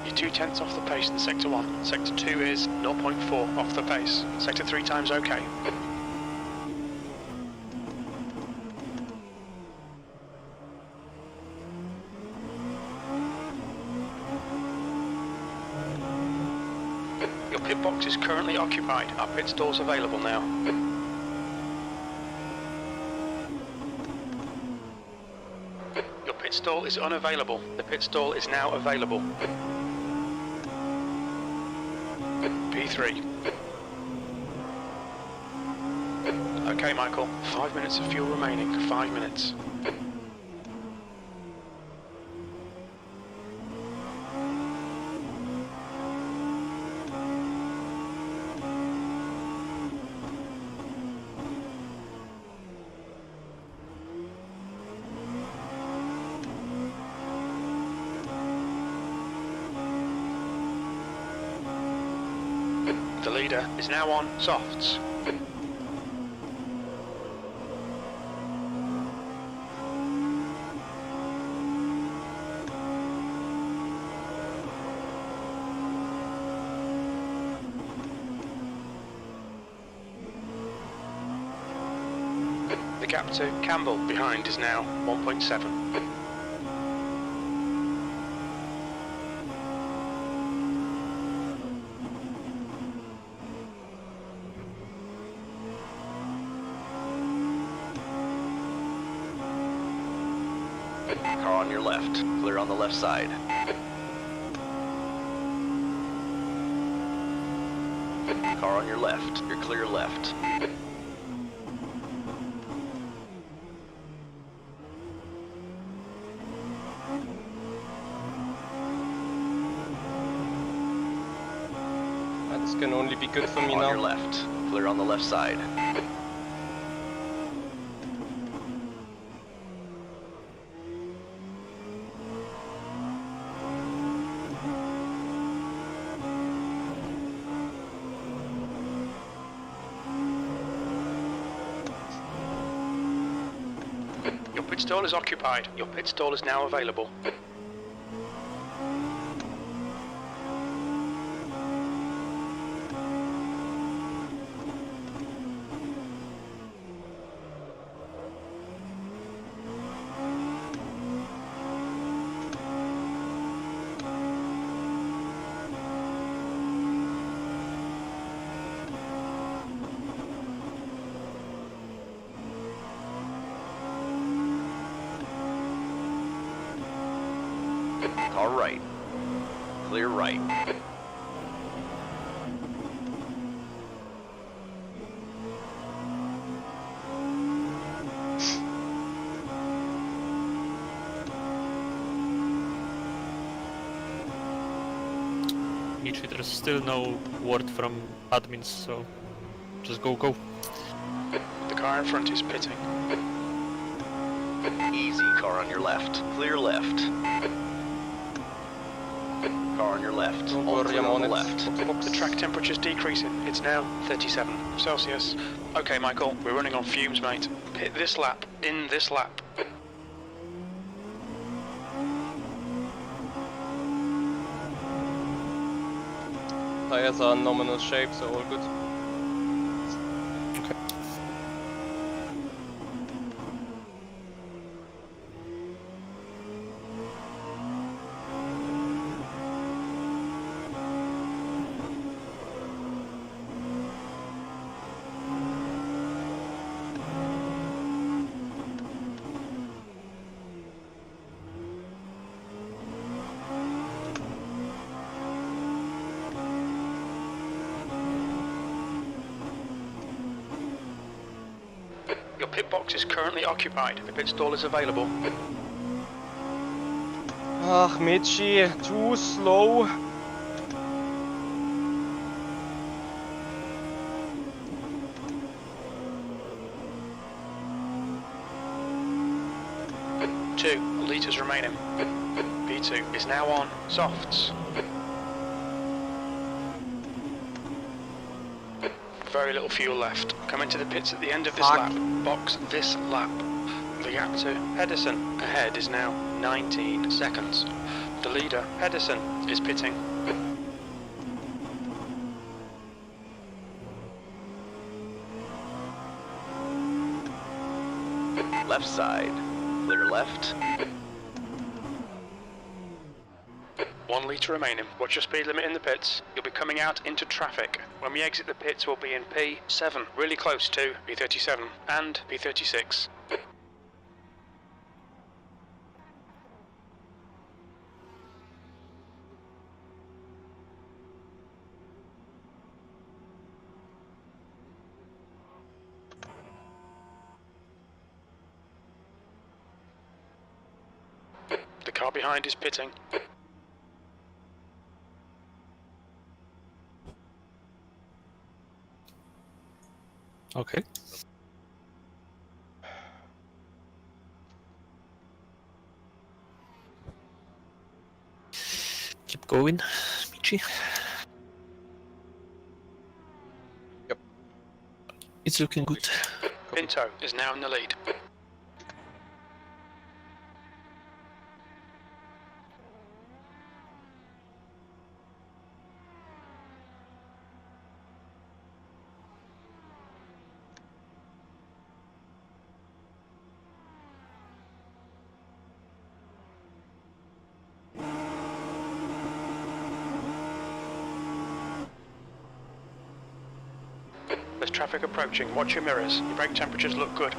You're 2/10 off the pace in Sector 1. Sector 2 is 0.4 off the pace. Sector 3 times okay. Your pit box is currently occupied. Our pit stall's available now. Pit stall is unavailable. The pit stall is now available. P3. Okay, Michael. 5 minutes of fuel remaining. 5 minutes. The leader is now on softs. The gap to Campbell behind is now 1.7. Car on your left. Clear on the left side. Car on your left. You're clear left. That's gonna only be good for me on now. On your left. Clear on the left side. Pit stall is occupied. Your pit stall is now available. Car right. Clear right. Mitri, there's still no word from admins, so just go. The car in front is pitting. Easy, car on your left. Clear left. Car on your left. Don't All worry, clear I'm on on the it. left. The track temperature's decreasing. It's now 37 Celsius. Okay, Michael, we're running on fumes, mate. Pit this lap, in this lap. Tires are in nominal shape, so all good. Your pit box is currently occupied. The pit stall is available. Ach, Michi, too slow. Two litres remaining. P2 is now on softs. Very little fuel left. Come into the pits at the end of this lap. Box this lap. The gap to Pedersen ahead is now 19 seconds. The leader, Pedersen, is pitting. Left side. Clear left. 1 litre remaining. Watch your speed limit in the pits. You'll be coming out into traffic. When we exit the pits, we'll be in P7, really close to P37 and P36. The car behind is pitting. Okay. Keep going, Michi. Yep. It's looking good. Pinto is now in the lead. There's traffic approaching. Watch your mirrors. Your brake temperatures look good.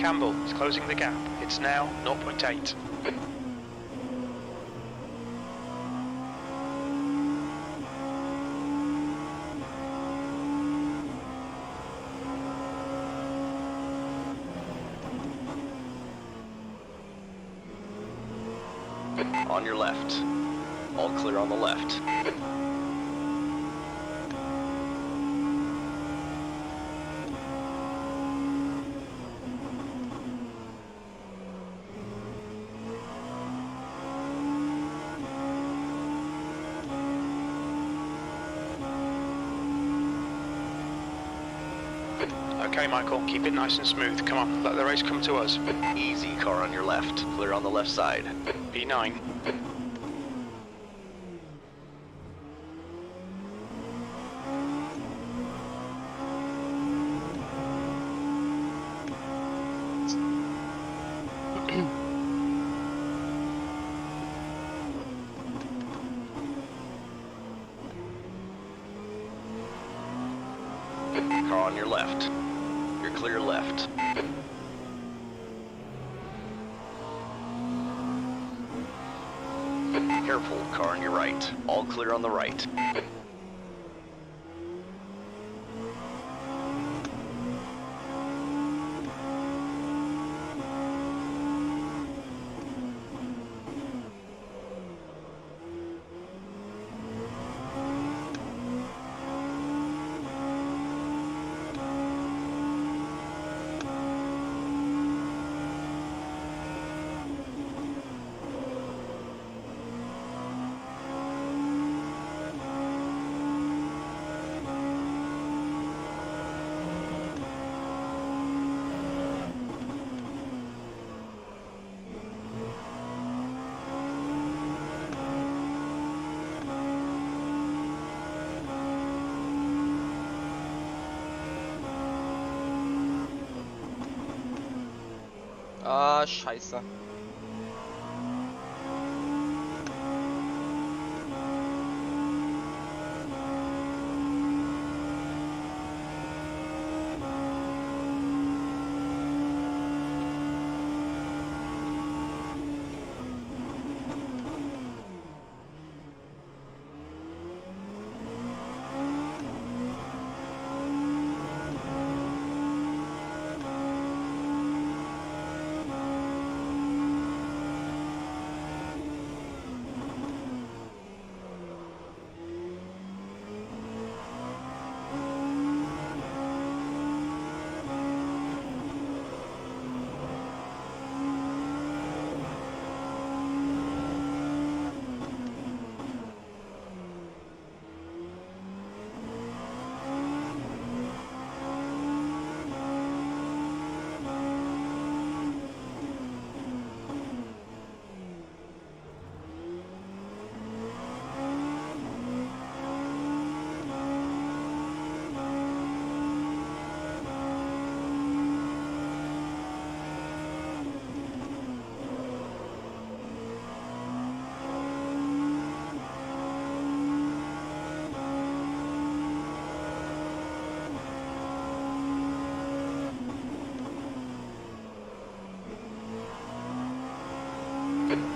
Campbell is closing the gap. It's now 0.8. On your left. All clear on the left. Okay, Michael, keep it nice and smooth. Come on, let the race come to us. Easy, car on your left. Clear on the left side. B9. Car on your left. You're clear left. Careful, car on your right. All clear on the right. Ah, scheiße.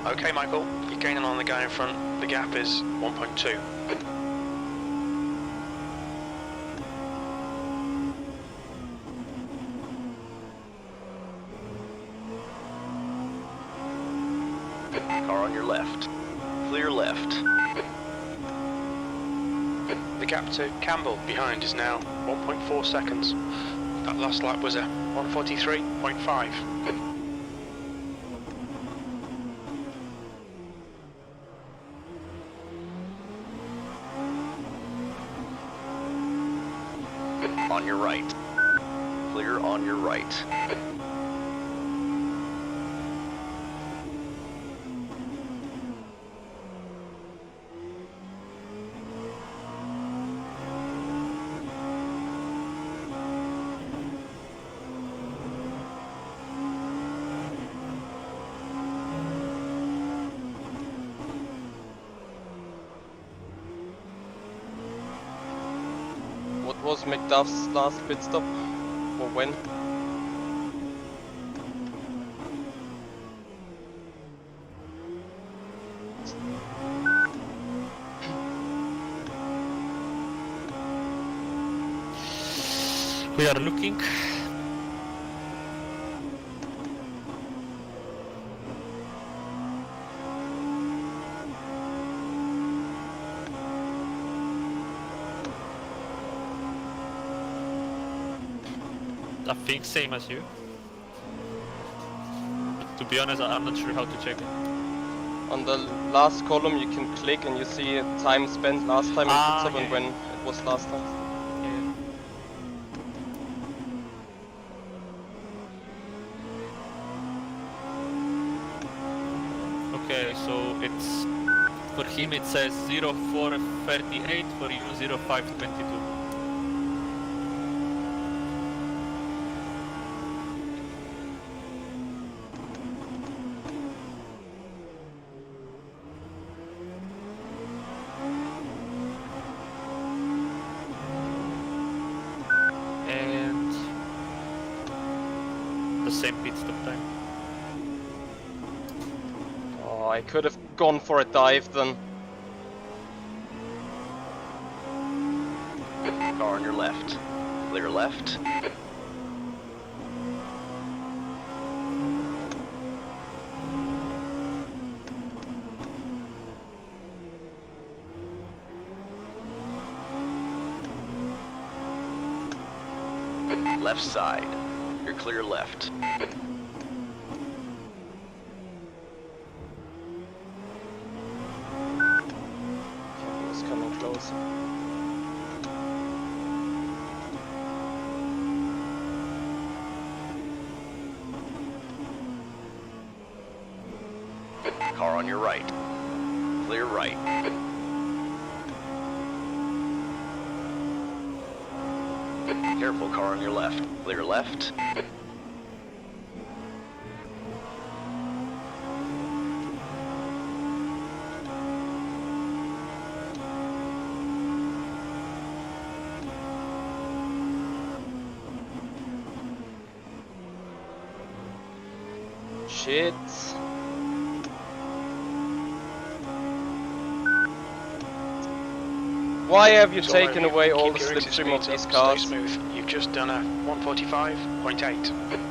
Okay, Michael, you're gaining on the guy in front. The gap is 1.2. Car on your left. Clear left. The gap to Campbell behind is now 1.4 seconds. That last lap was a 1:43.5. On your right. Clear on your right. What was McDuff's last pit stop? Or when? We are looking. I think same as you. To be honest, I'm not sure how to check it. On the last column you can click and you see time spent last time in pit stop and when it was last time. Yeah. Okay, so it's for him it says 04:38, for you 05:22. And the same pit stop time. Oh, I could have gone for a dive then. Car on your left. Clear left. Left side. You're clear left. It's coming close. Car on your right. Clear right. Careful, car on your left. Clear left. Shit. Why have you taken away all the slipstream of these cars? Stay smooth. You've just done a 145.8.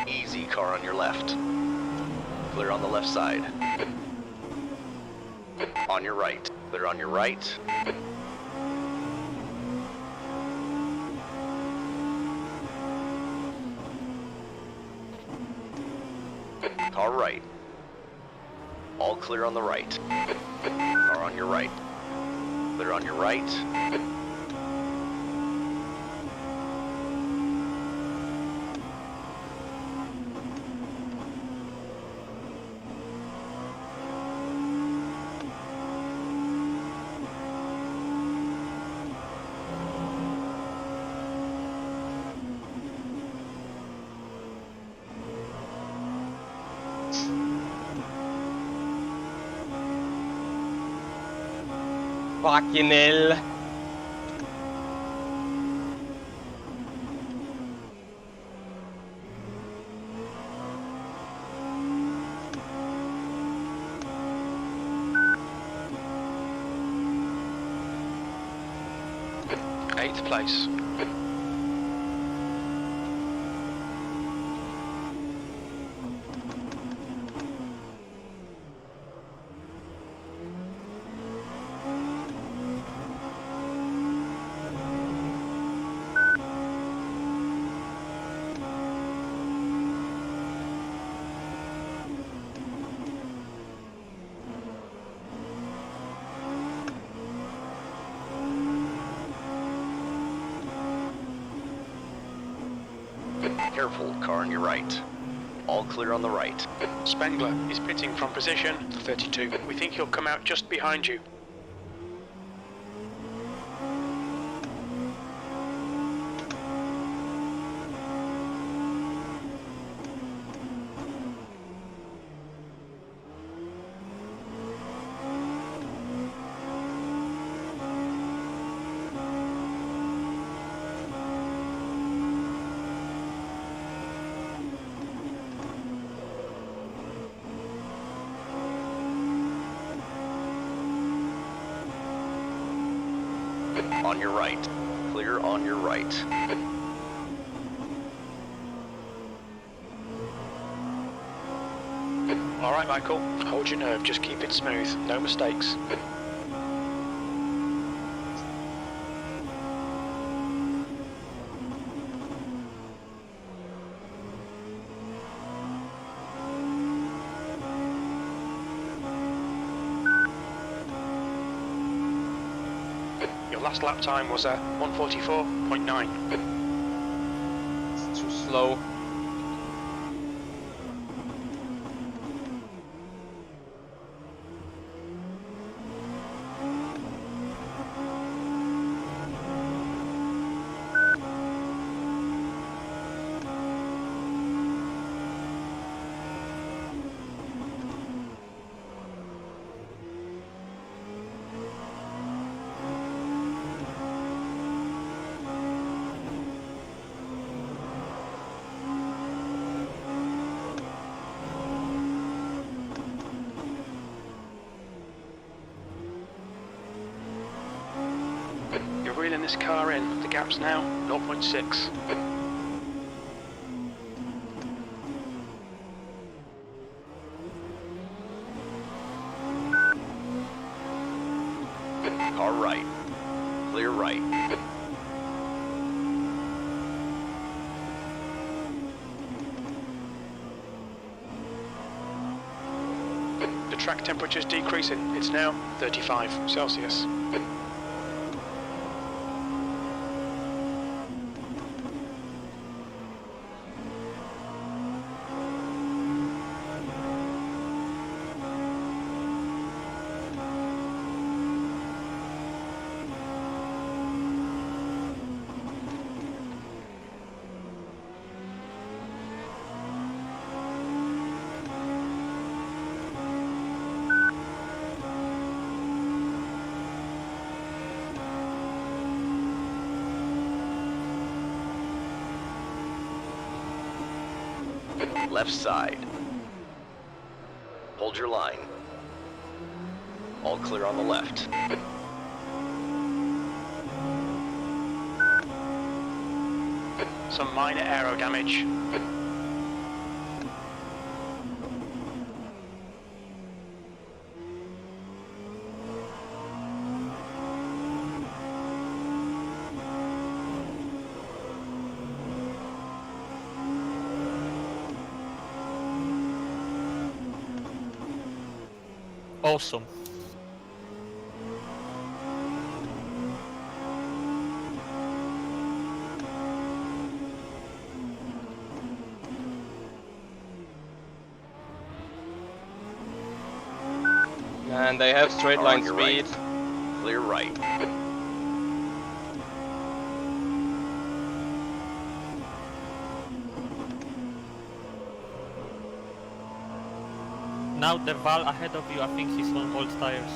Easy, car on your left. Clear on the left side. On your right. Clear on your right. Car right. All clear on the right. Car on your right. Clear on your right. Fucking hell. Eighth place. Careful, car on your right. All clear on the right. Spengler is pitting from position 32. We think he'll come out just behind you. On your right. Clear on your right. All right, Michael. Hold your nerve. Just keep it smooth. No mistakes. Your last lap time was 1:44.9. It's too slow. You're reeling this car in. The gap's now 0.6. Car right. Clear right. The track temperature's decreasing. It's now 35 Celsius. Left side. Hold your line. All clear on the left. Some minor aero damage. Awesome. And they have straight line speed. Right. Clear right. Now the Val ahead of you, I think he's on old tires.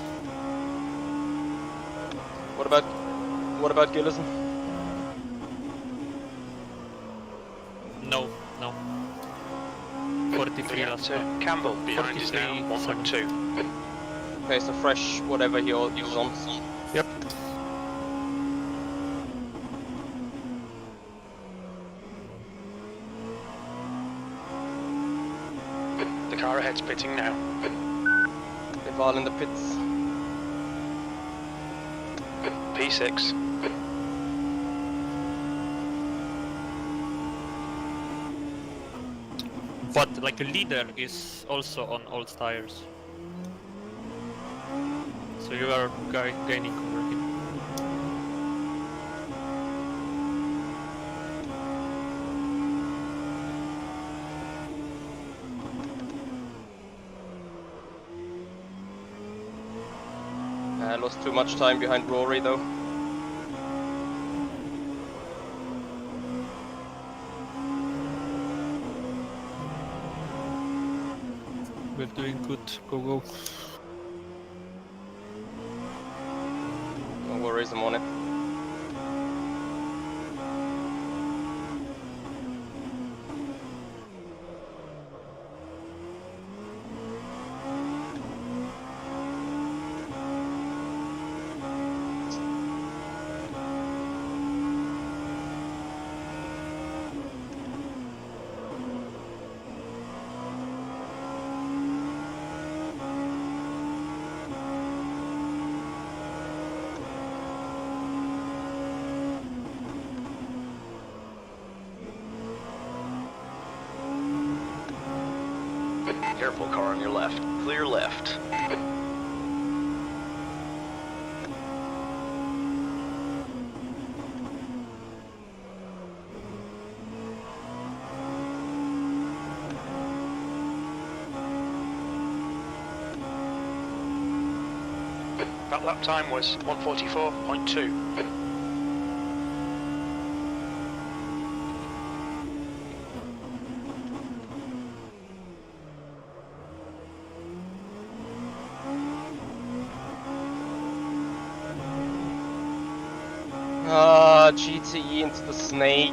What about Gillison? No. 43 last lap. Campbell behind is now 1.2. Okay, so fresh whatever he was on. Yep. The car ahead's pitting now. They're all in the pits. P6. But like a leader is also on old tires. So you are gaining over him. I lost too much time behind Rory though. We're doing good. Go. No worries, I'm on it. Careful, car on your left. Clear left. That lap time was 1:44.2. Ah, GTE into the snake.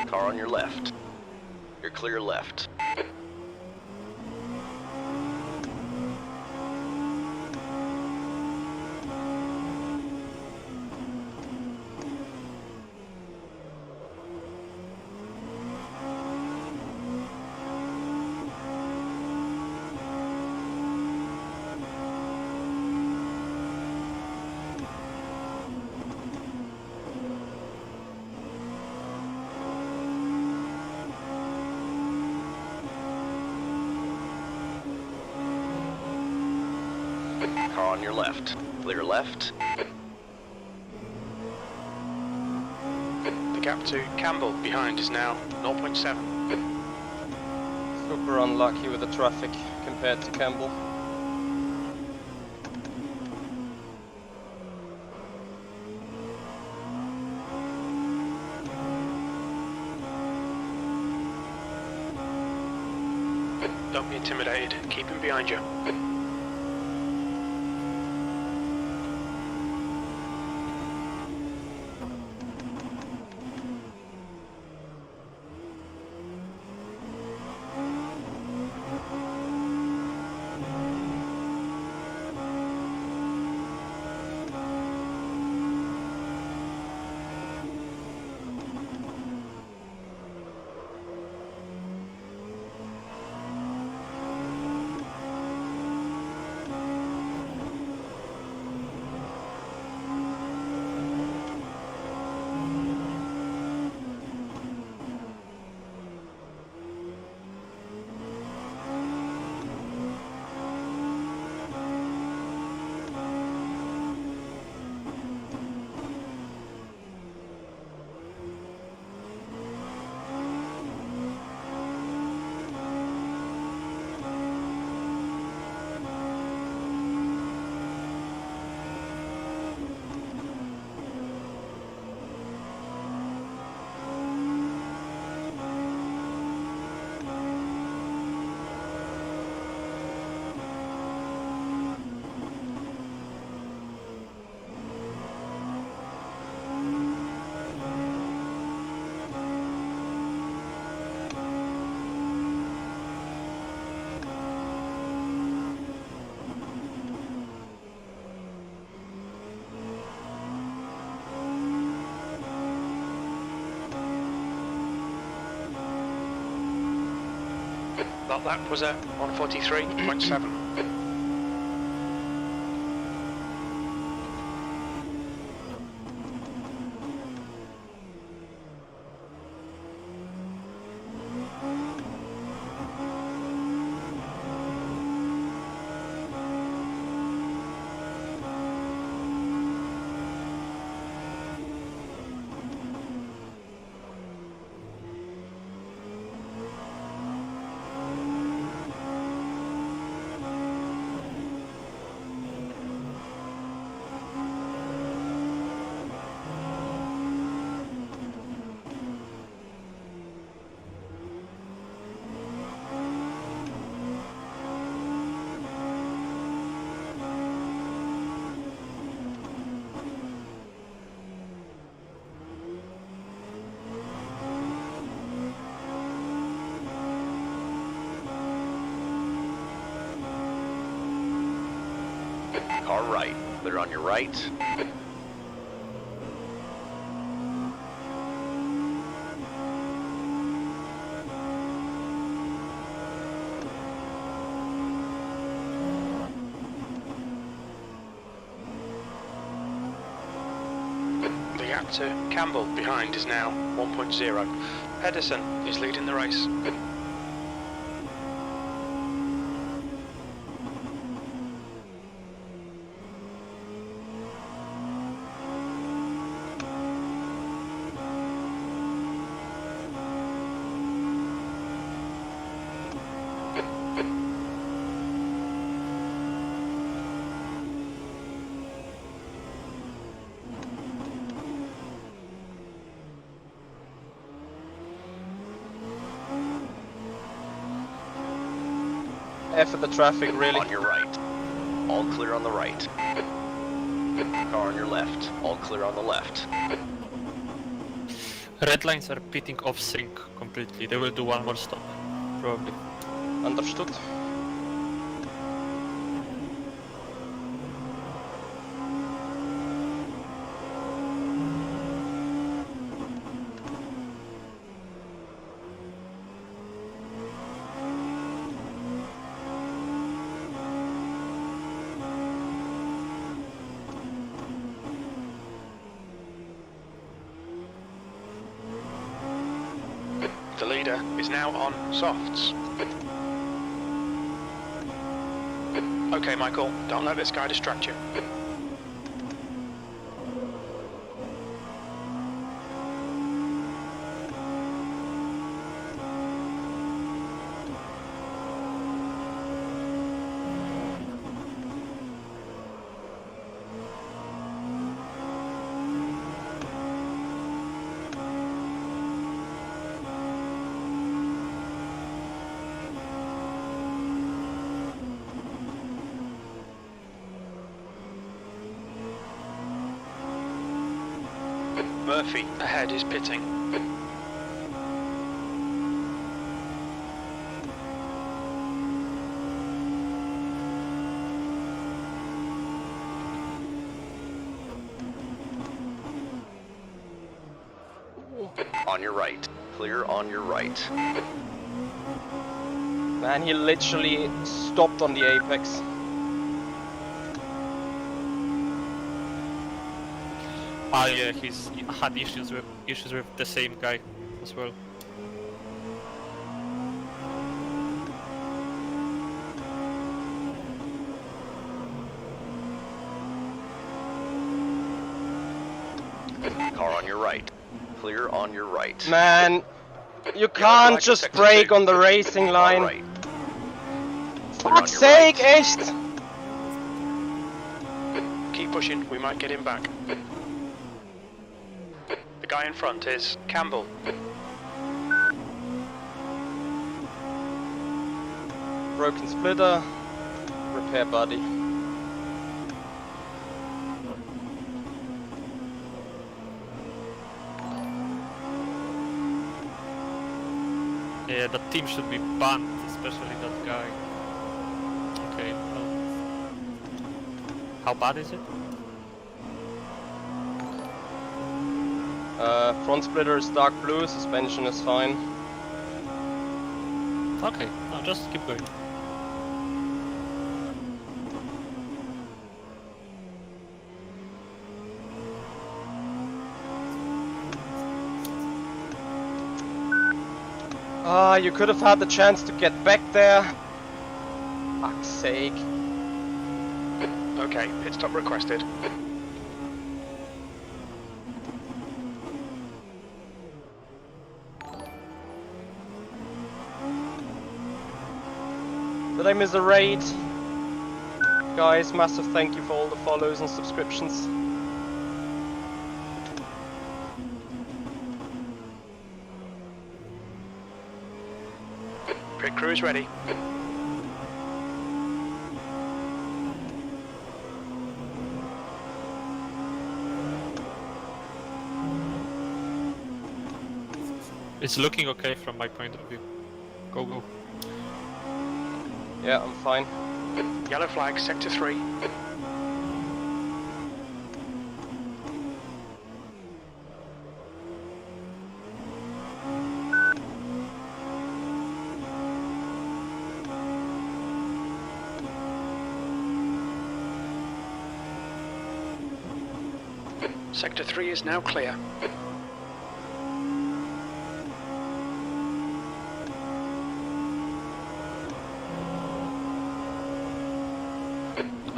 Car on your left. You're clear left. Car on your left. Clear left. The gap to Campbell behind is now 0.7. Super unlucky with the traffic compared to Campbell. Don't be intimidated. Keep him behind you. That lap was at 1:43.7. Car right. Clear on your right. gap to Campbell behind is now 1.0. Pedersen is leading the race. F at the traffic, really. On your right. All clear on the right. Car on your left. All clear on the left. Red lines are pitting off sync completely. They will do one more stop, probably. Understood. The leader is now on softs. Okay, Michael, don't let this guy distract you. Murphy ahead is pitting. On your right. Clear on your right. Man, he literally stopped on the apex. Ah, yeah, he's had issues with the same guy as well. Car on your right. Clear on your right. Man, you can't just brake on the racing line. Right. Fuck's sake, echt! Keep pushing, we might get him back. The guy in front is Campbell. Broken splitter, repair body. Yeah, that team should be banned, especially that guy. Okay, well. How bad is it? Front splitter is dark blue, suspension is fine. Okay, no, just keep going. Ah, you could have had the chance to get back there. Fuck's sake. Okay, pit stop requested. Did I miss a raid? Guys, massive thank you for all the follows and subscriptions. Pit crew is ready. It's looking okay from my point of view. Go, go. Yeah, I'm fine. Yellow flag, sector 3. Sector 3 is now clear.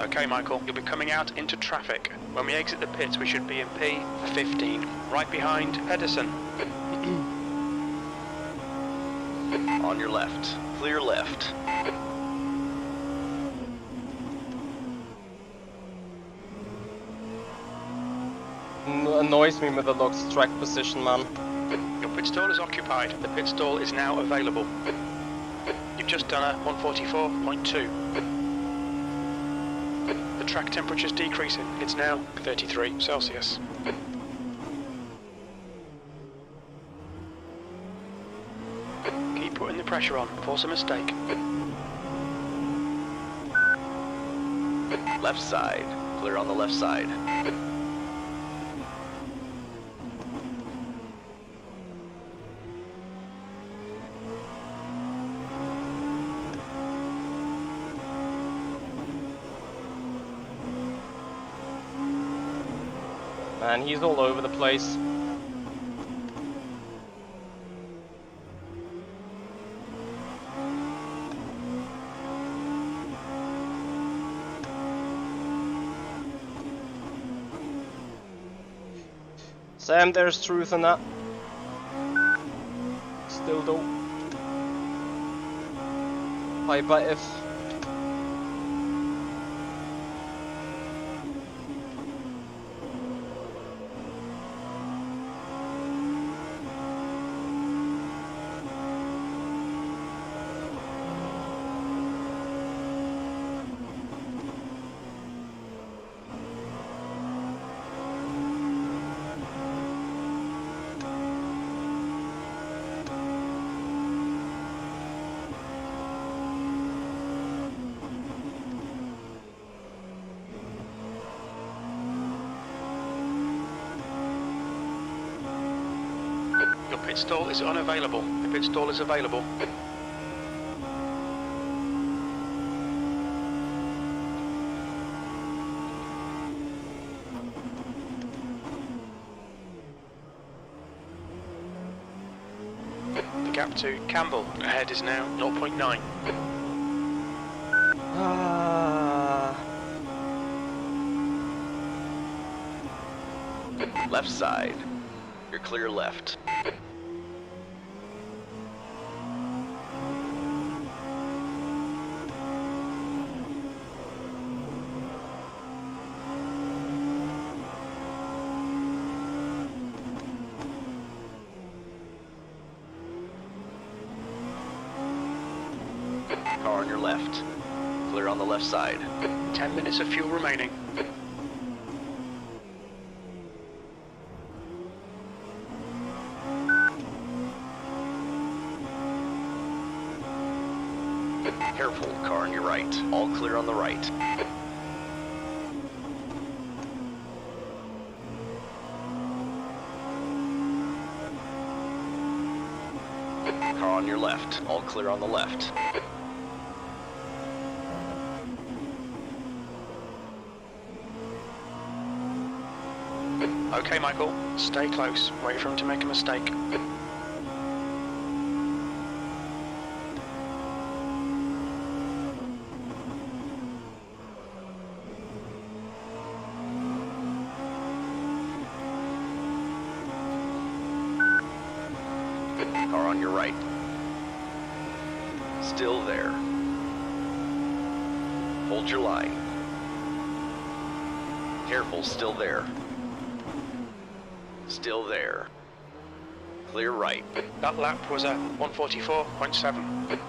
Okay, Michael, you'll be coming out into traffic. When we exit the pits, we should be in P15, right behind Pedersen. On your left. Clear left. Annoys me with the locked track position, man. Your pit stall is occupied. The pit stall is now available. You've just done a 144.2. The track temperature's decreasing. It's now 33 Celsius. Keep putting the pressure on. Force a mistake. Left side. Clear on the left side. Man, he's all over the place. Sam, there's truth in that. Still though. But if... Your pit stall is unavailable. The pit stall is available. The gap to Campbell ahead is now 0.9. Left side. You're clear left. Car on your left. Clear on the left side. 10 minutes of fuel remaining. Careful, car on your right. All clear on the right. Car on your left. All clear on the left. Okay, Michael, stay close. Wait for him to make a mistake. Car on your right. Still there. Hold your line. Careful, still there. Still there. Clear right. That lap was a 144.7.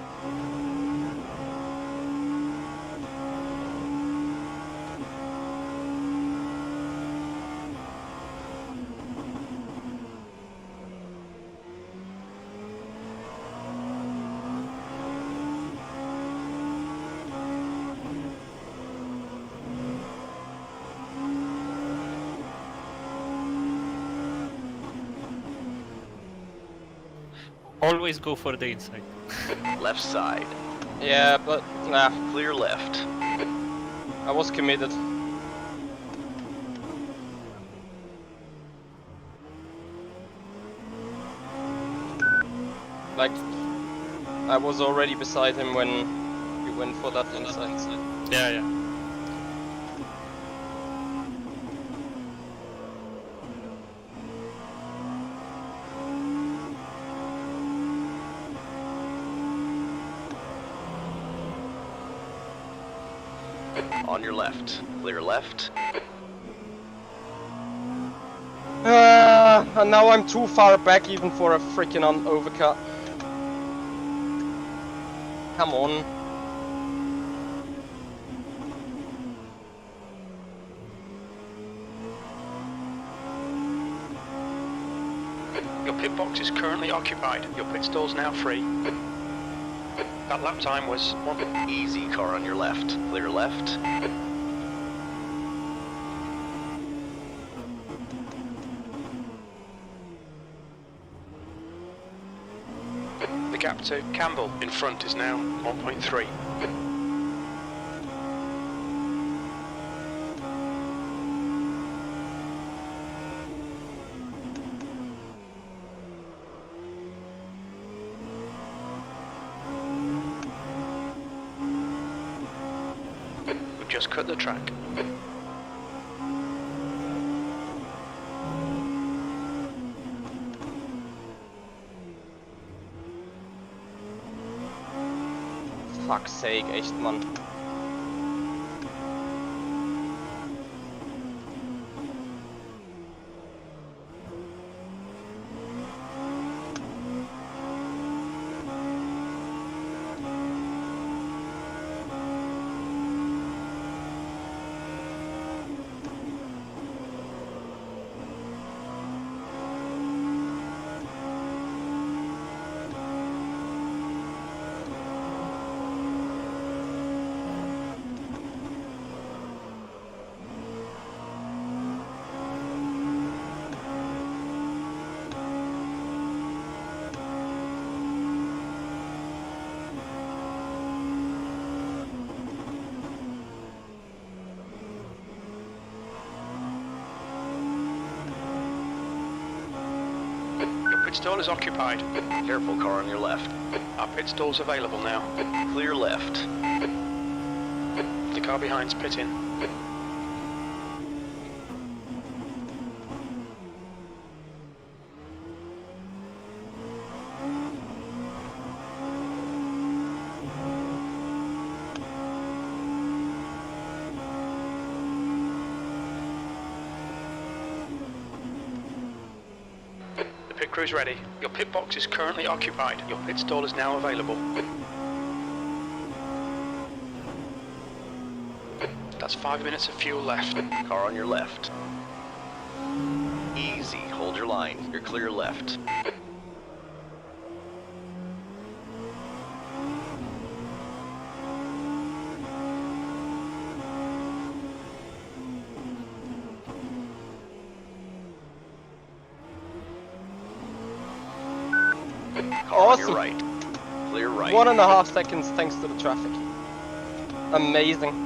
Always go for the inside. Left side. Yeah, but nah, Clear left. I was committed. Like, I was already beside him when we went for that inside. Yeah, yeah. On your left. Clear left. And now I'm too far back even for a freaking overcut. Come on. Your pit box is currently occupied. Your pit stall's now free. That lap time was 1. Easy, car on your left. Clear left. The gap to Campbell in front is now 1.3. We've just cut the track. Fuck's sake, echt, Mann. Pit stall is occupied. Careful, car on your left. Our pit stall's available now. Clear left. The car behind's pitting. Pit crew's ready. Your pit box is currently occupied. Your pit stall is now available. That's 5 minutes of fuel left. Car on your left. Easy, hold your line. You're clear left. Car on your Awesome. right. Clear right. 1.5 seconds thanks to the traffic. Amazing.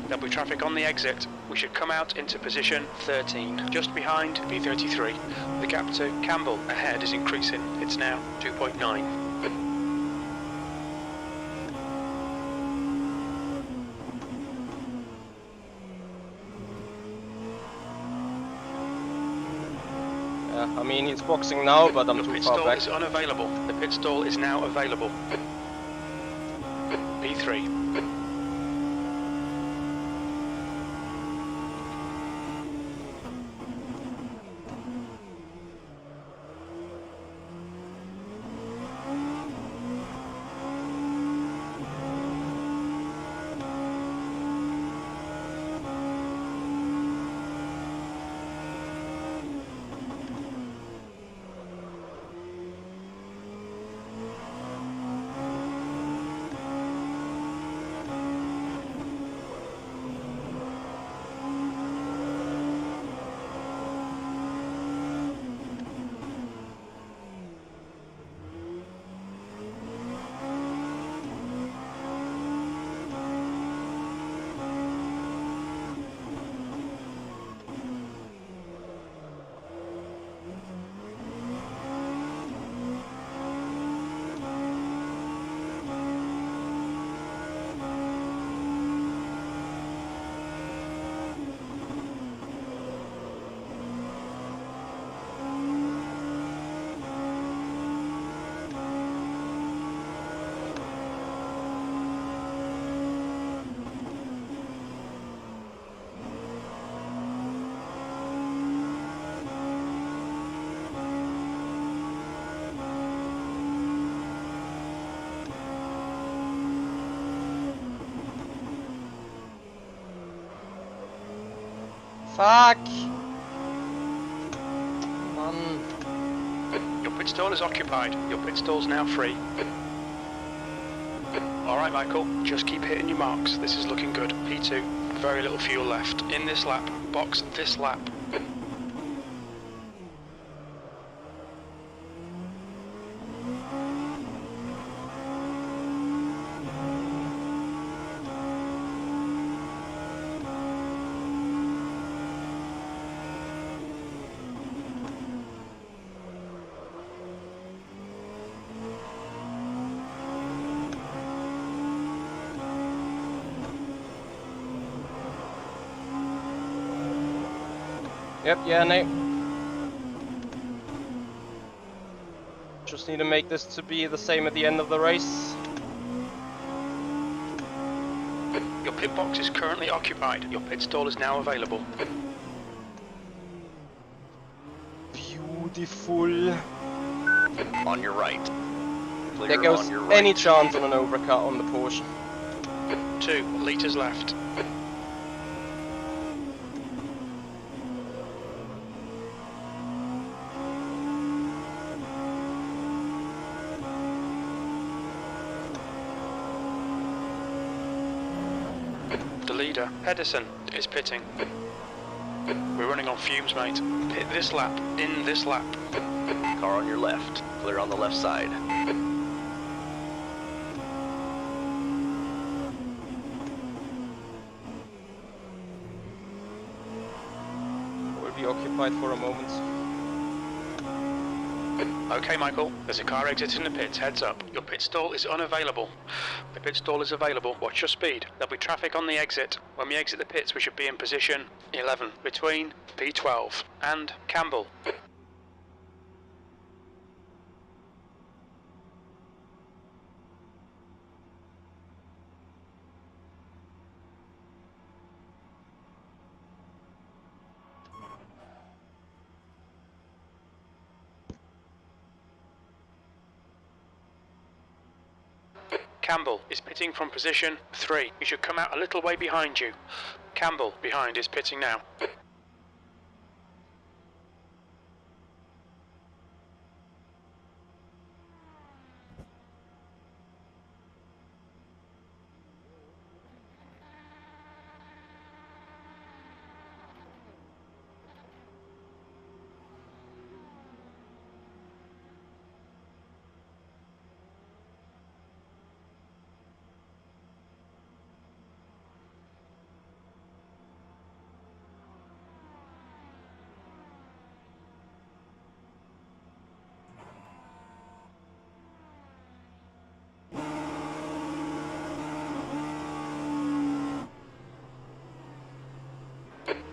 There'll be traffic on the exit. We should come out into position 13, just behind P33. The gap to Campbell ahead is increasing. It's now 2.9. I mean, he's boxing now, but I'm The too pit far stall back. is unavailable. The pit stall is now available. P3. Fuck! Come on. Your pit stall is occupied. Your pit stall's now free. Alright, Michael, just keep hitting your marks. This is looking good. P2, very little fuel left. In this lap, box this lap. Yep, yeah, Nate. Just need to make this to be the same at the end of the race. Your pit box is currently occupied. Your pit stall is now available. Beautiful. On your right. Clear There goes on your right. any chance on an overcut on the Porsche. 2 litres left. The leader, Pedersen, is pitting. We're running on fumes, mate. Pit this lap, in this lap. Car on your left. Clear on the left side. Will be occupied for a moment. Okay, Michael, there's a car exiting the pits, heads up. Your pit stall is unavailable. The pit stall is available, watch your speed. There'll be traffic on the exit. When we exit the pits, we should be in position 11, between P12 and Campbell. Campbell is pitting from position 3. He should come out a little way behind you. Campbell, behind, is pitting now.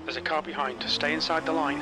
There's a car behind. Stay inside the line.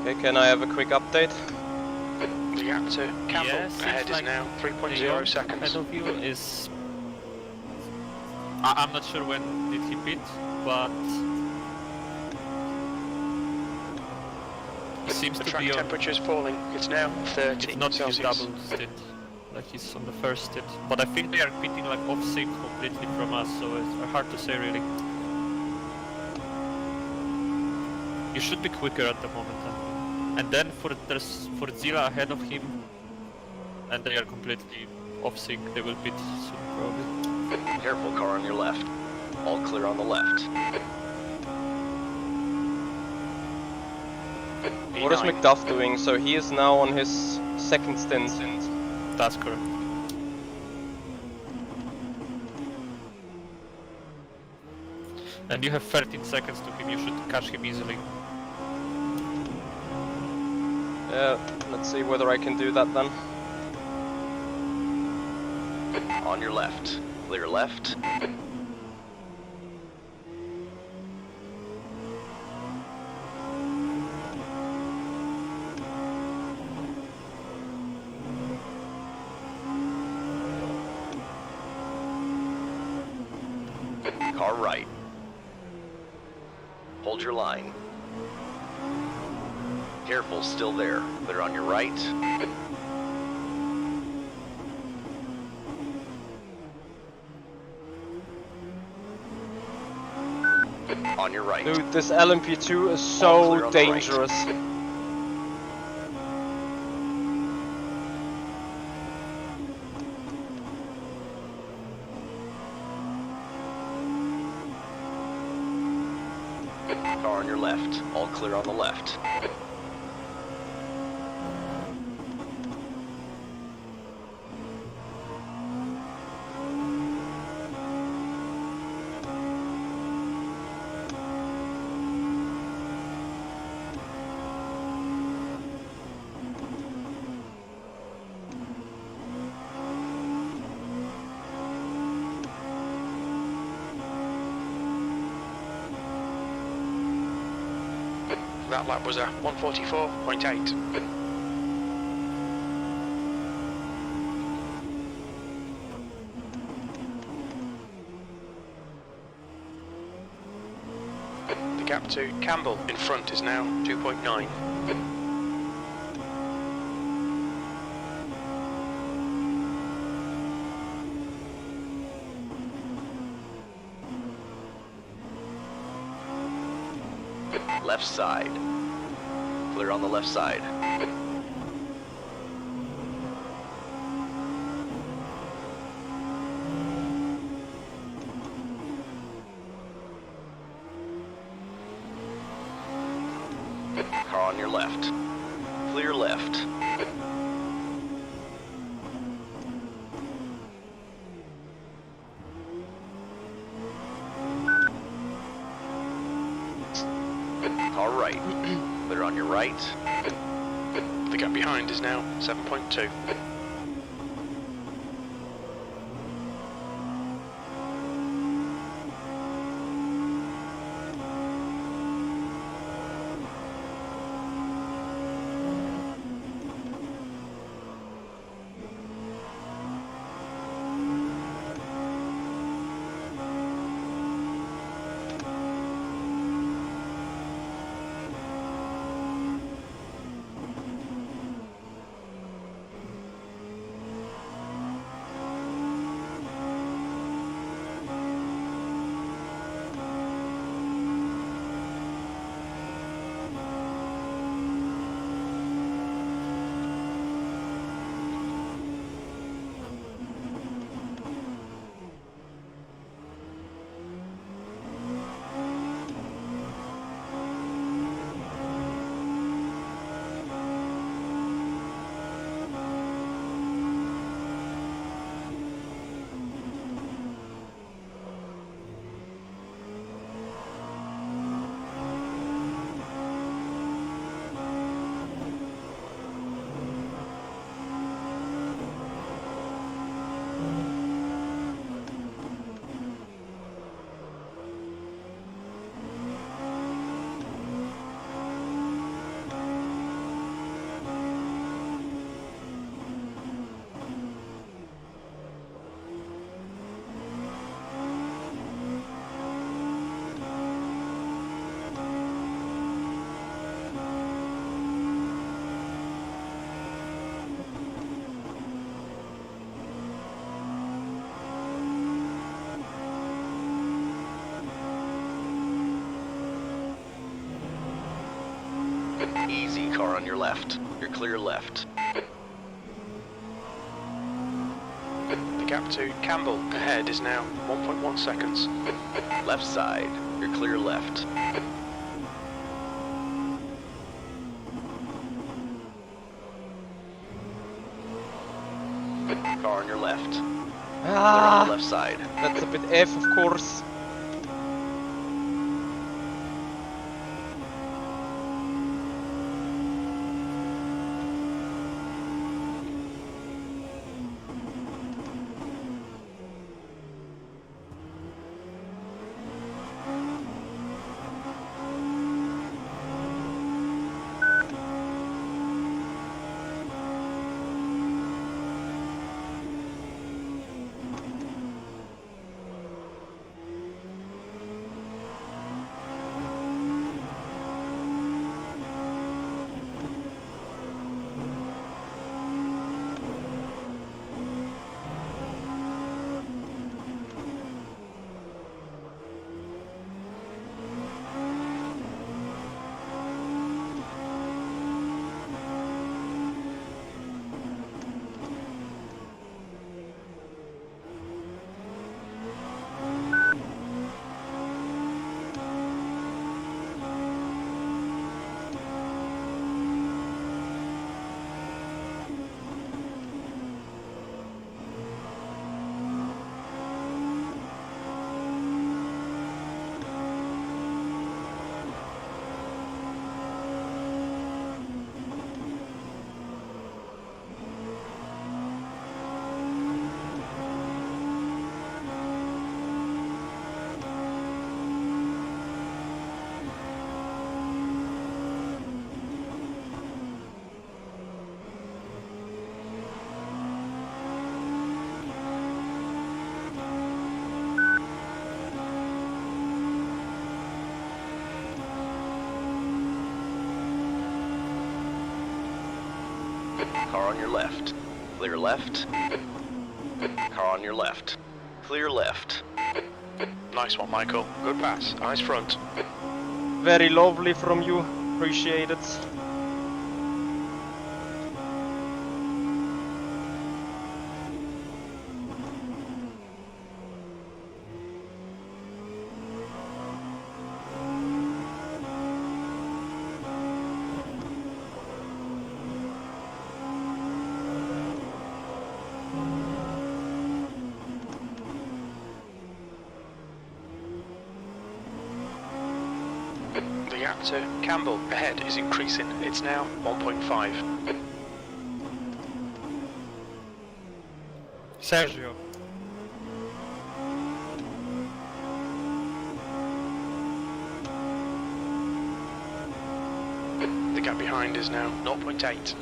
Okay, can I have a quick update? The gap to Campbell ahead is now 3.0 seconds. Ahead of you is... I'm not sure when did he pit, but... He seems The to track be on... temperature is falling. It's now 30 It's not his Celsius. double stint, like he's on the first stint. But I think they are pitting like off sync completely from us, so it's hard to say really. You should be quicker at the moment. And then there's Zila ahead of him, and they are completely off sync. They will pit soon probably. Careful, car on your left. All clear on the left. What is McDuff doing? So he is now on his second stint. That's correct. And you have 13 seconds to him, you should catch him easily. Yeah, let's see whether I can do that then. On your left. Clear left. Car right. Hold your line. Careful, still there. Clear on your right. On your right. Dude, this LMP2 is so dangerous. Car on your left. All clear on the left. That lap was a 1:44.8. The gap to Campbell in front is now 2.9. Left side. Clear on the left side. Car on your left. Clear left. Car right. Clear on your right. The gap behind is now 7.2. Easy, car on your left. You're clear left. The gap to Campbell ahead is now 1.1 seconds. Left side. You're clear left. on the left side. That's a bit F, of course. Car on your left. Clear left. Car on your left. Clear left. Nice one, Michael. Good pass. Eyes front. Very lovely from you. Appreciate it. The gap to Campbell ahead is increasing. It's now 1.5. Sergio. The gap behind is now 0.8.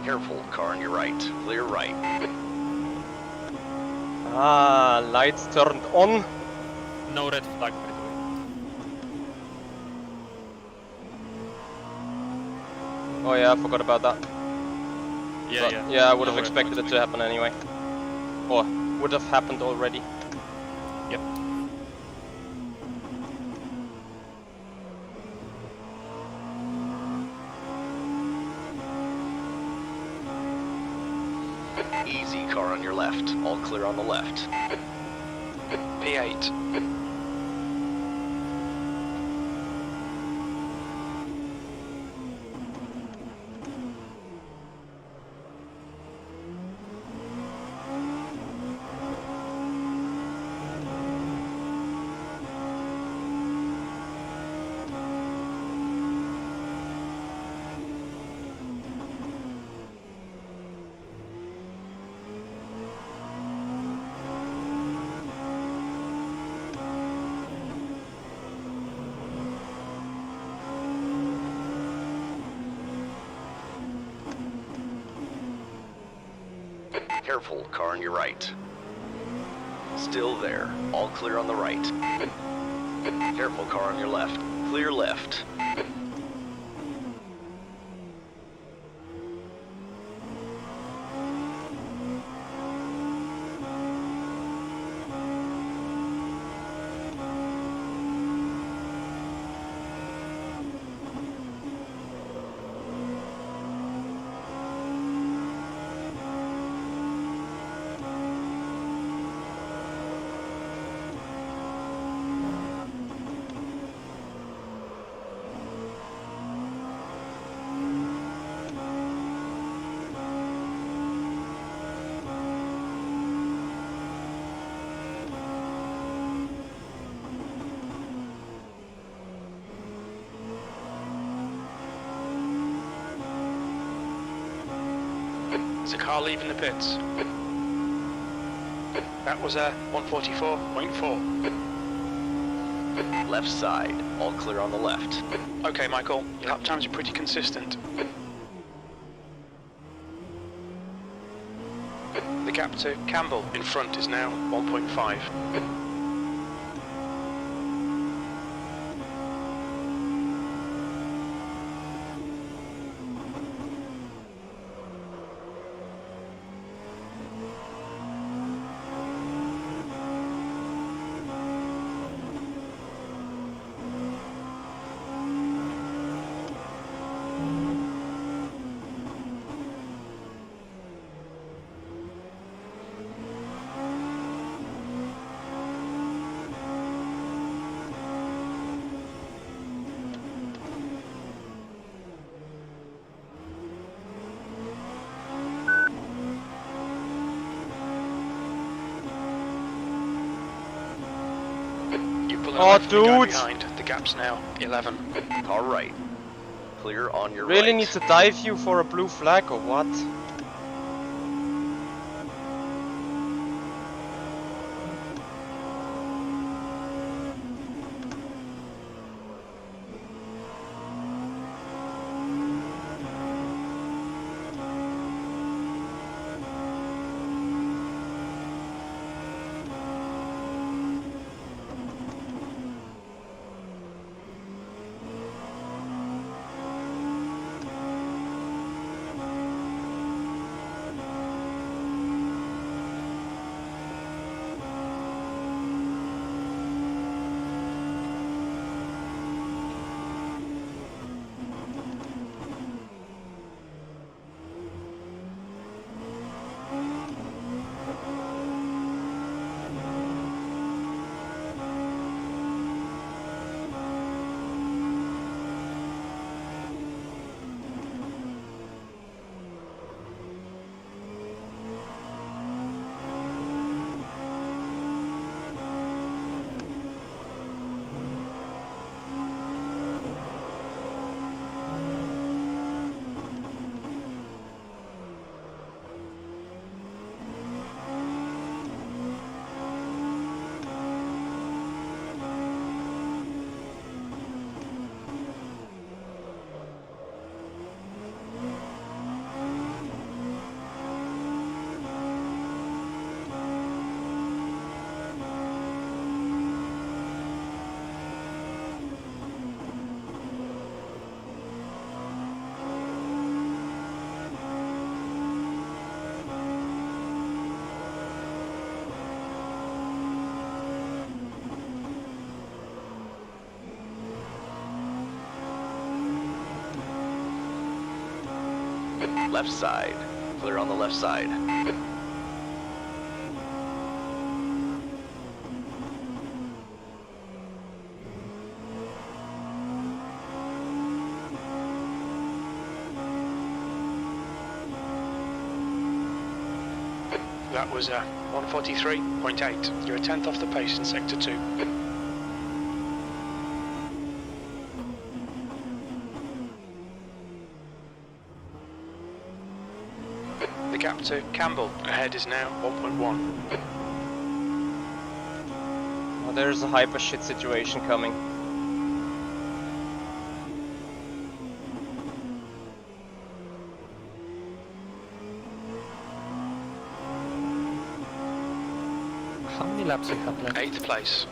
Careful, car on your right. Clear right. Ah, lights turned on. No red flag, by the way. Oh yeah, I forgot about that. Yeah, But, yeah. yeah, I would have No red expected it flags. to happen anyway. Or would have happened already. Yep. Easy, car on your left. All clear on the left. P8. Careful, car on your right. Still there. All clear on the right. Careful, car on your left. Clear left. There's a car leaving the pits. That was a 144.4. Left side, all clear on the left. Okay, Michael, your lap times are pretty consistent. The gap to Campbell in front is now 1.5. Oh, dude! Behind. The gap's now 11. Car right. Clear on your Really right. need to dive you for a blue flag or what? Left side. Clear on the left side. That was a 143.8. You're a tenth off the pace in sector 2. The gap to Campbell ahead is now 1.1. Oh, there's a hyper shit situation coming. How many laps you have left? 8th place.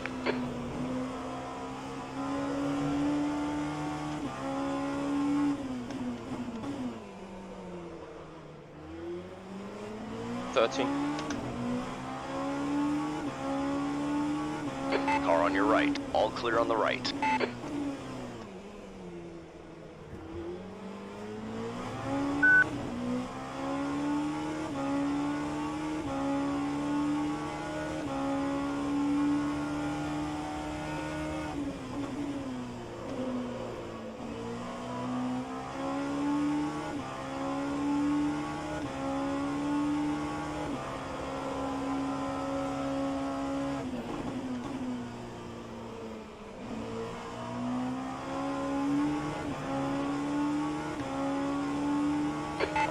Car on your right. All clear on the right.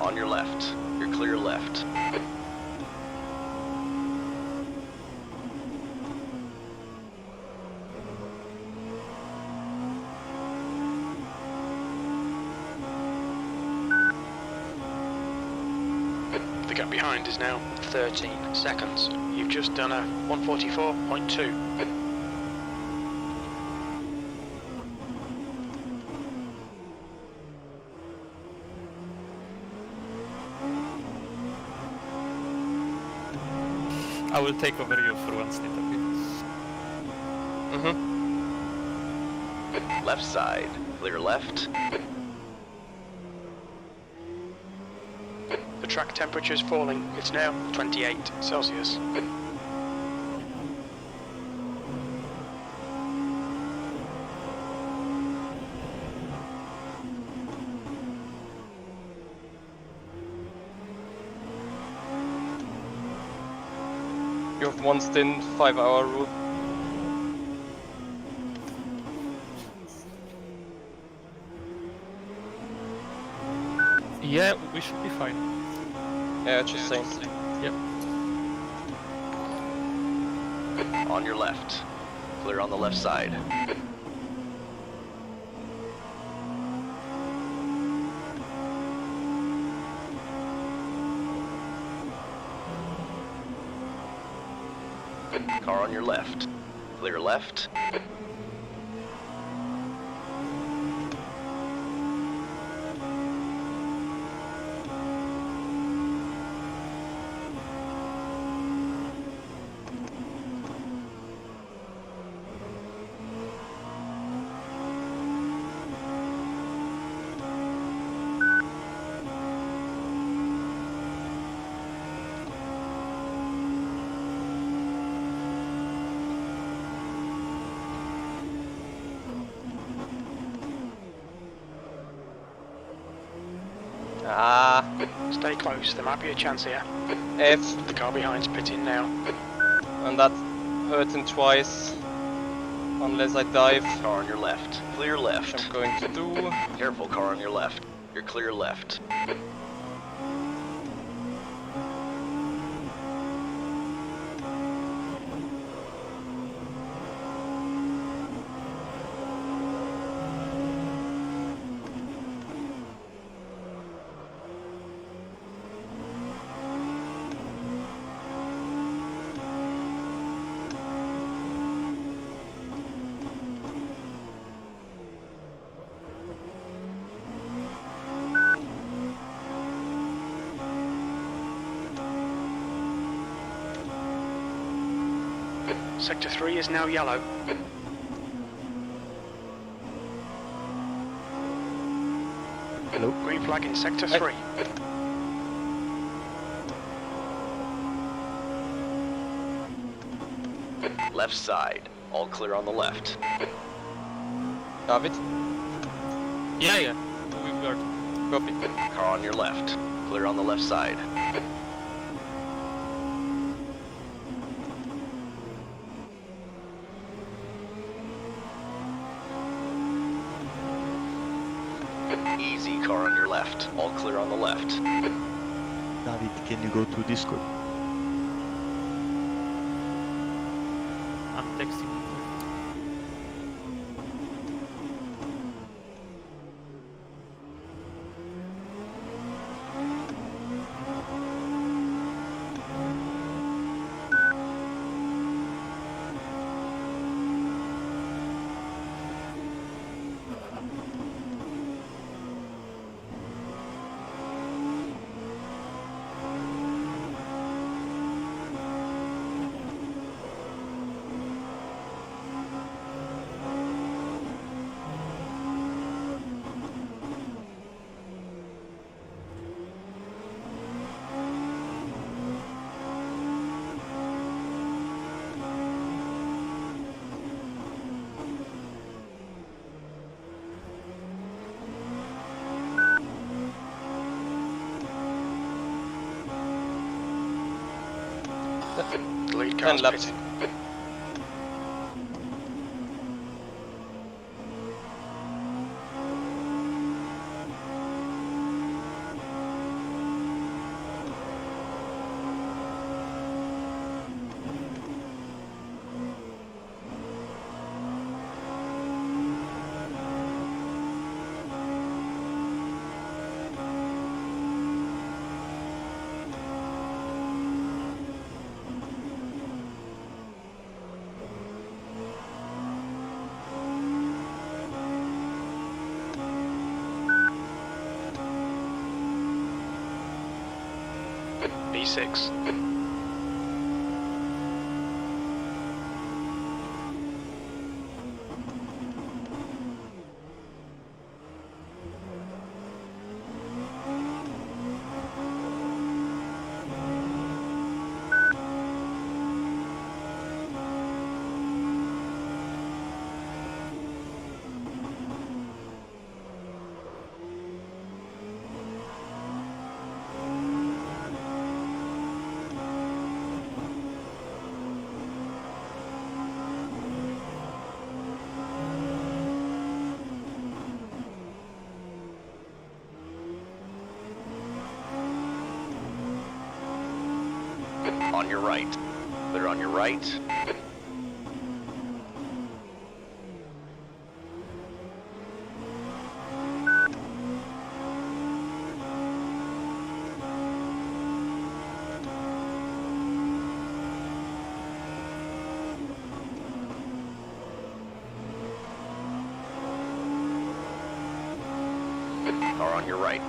On your left. You're clear clear left. The gap behind is now 13 seconds. You've just done a 1:44.2. I will take over you for one stint, okay? Left side, clear left. The track temperature is falling. It's now 28 Celsius. You have one stint, 5-hour rule. Yeah, we should be fine. Yeah, just saying. Yep. On your left. Clear on the left side. Car on your left. Clear left. Stay close, there might be a chance here. F, The car behind's pitting now. and that hurt him twice. Unless I dive, Car on your left. Clear which left. I'm going to do. Careful, car on your left. You're clear left. Sector 3 is now yellow. Hello? Green flag in Sector 3. Left side. All clear on the left. David, Yeah. We are. copy. Car on your left. Clear on the left side. Easy, car on your left. All clear on the left. David, can you go to Discord? I'm texting. The lead car's 10 laps. pitting. B6. On your right. Clear on your right. Car on your right.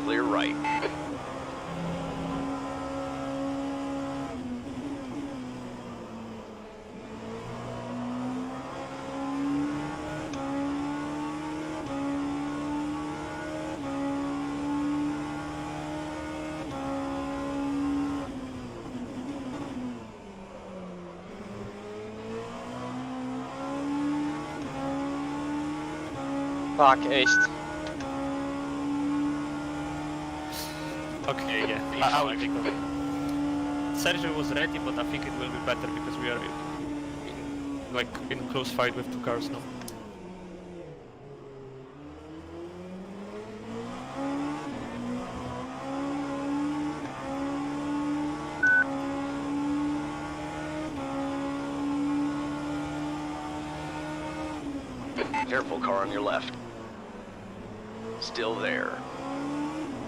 Clear right. Fuck, echt. Okay, yeah, I will take over. Sergio was ready, but I think it will be better because we are in close fight with 2 cars now. Careful, car on your left. Still there.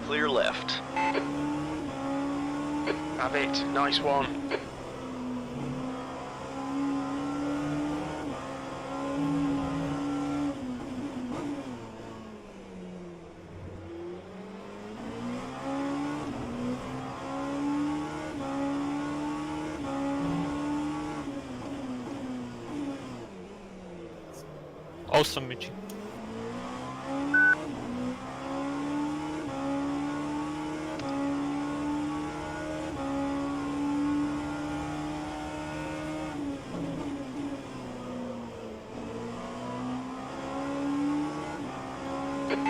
Clear left. Have it. Nice one. Awesome, Michi.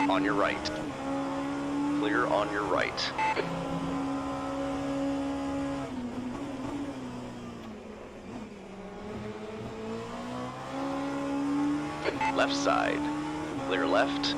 On your right. Clear on your right. Left side. Clear left.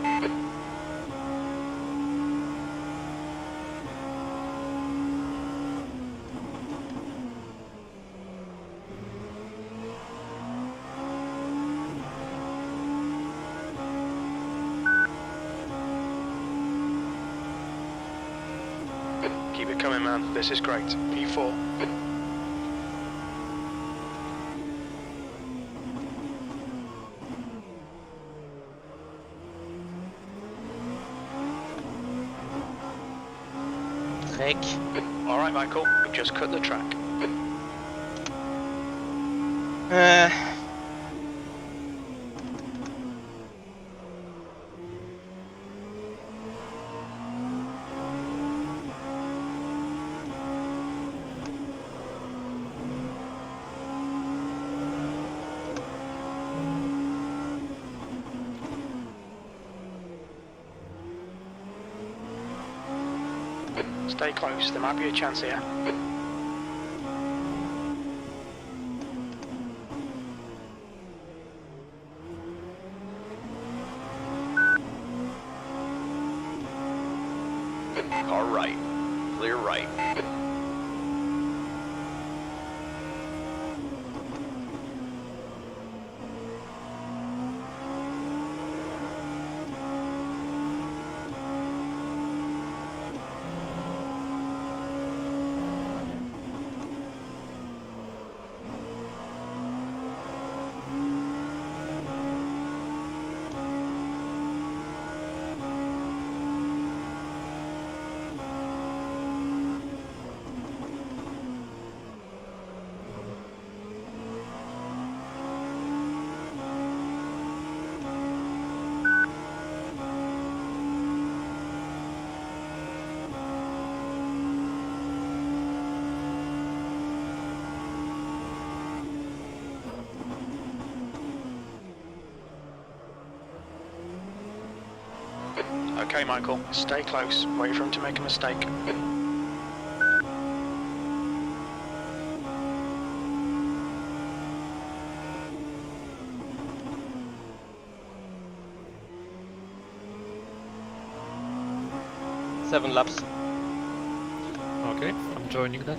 Keep it coming, man. This is great. P4. Dreck. All right, Michael. We've just cut the track. Stay close. There might be a chance here. Car right. Clear right. Okay, Michael, stay close. Wait for him to make a mistake. Seven laps. Okay, I'm joining that.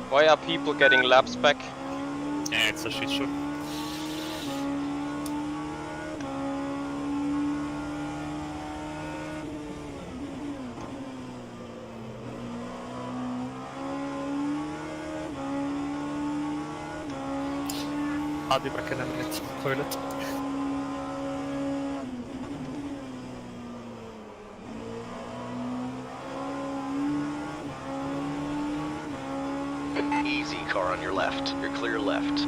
Why are people getting laps back? Yeah, it's a shit show. I'll be back in a minute. Toilet. Easy, car on your left. You're clear left.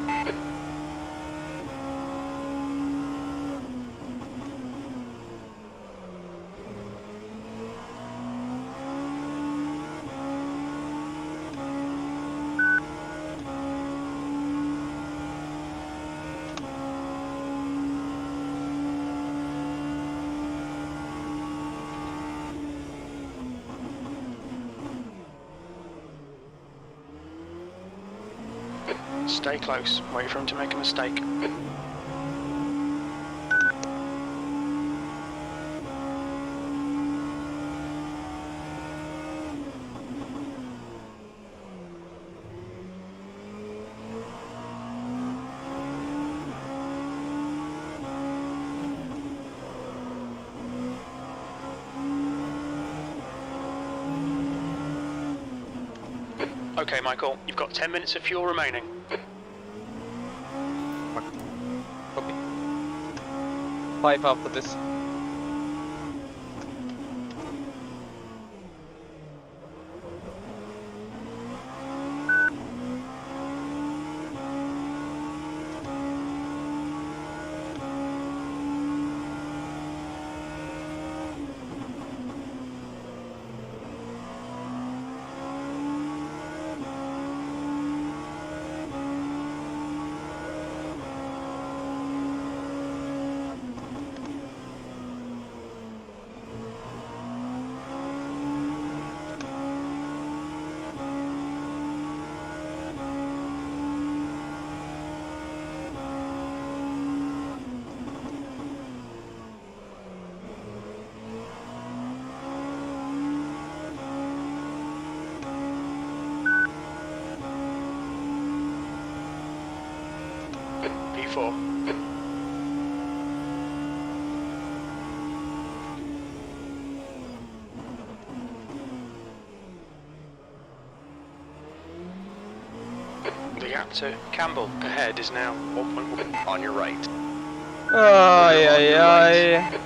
Stay close. Wait for him to make a mistake. Okay, Michael, you've got 10 minutes of fuel remaining. Copy. 5 after this. P4. The gap to Campbell ahead is now 1.1. On your right. Ay, ay, ay.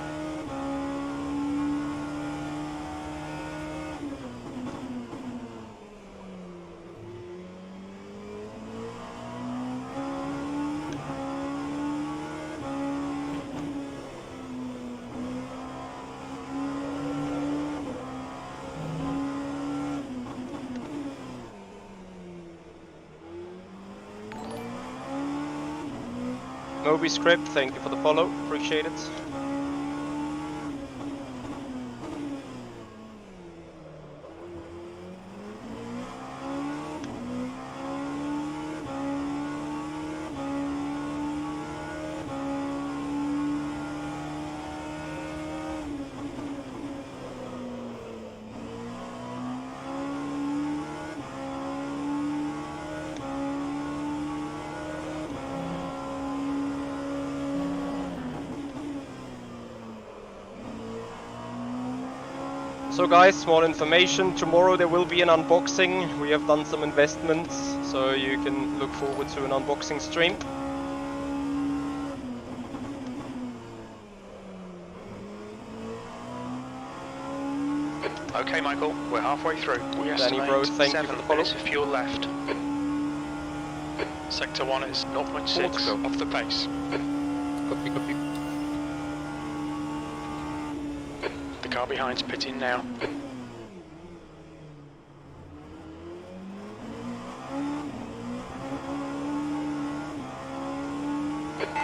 Moby Script, thank you for the follow, appreciate it. So guys, small information, tomorrow there will be an unboxing. We have done some investments, so you can look forward to an unboxing stream. Okay, Michael, we're halfway through. We Danny estimate Bro, thank you 7 for the follow. minutes of fuel left. Sector 1 is 0.6 off the pace. Copy, copy. The car behind's pitting now.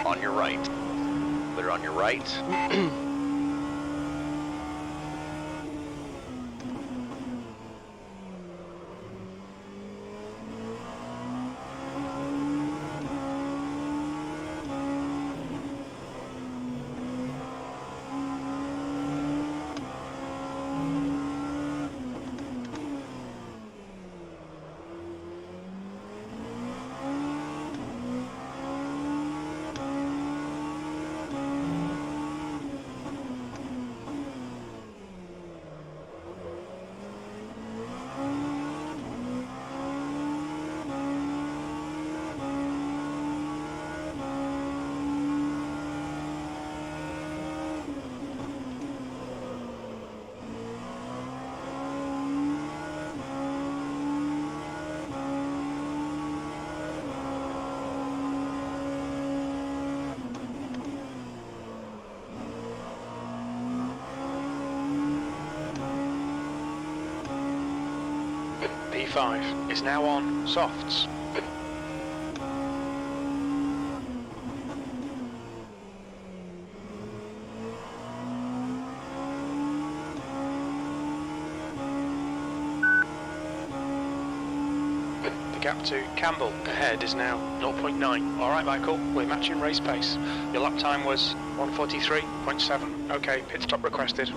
On your right. Clear on your right. P5 is now on softs. The gap to Campbell ahead is now 0.9. Alright Michael, we're matching race pace. Your lap time was 1:43.7. Okay, pit stop requested.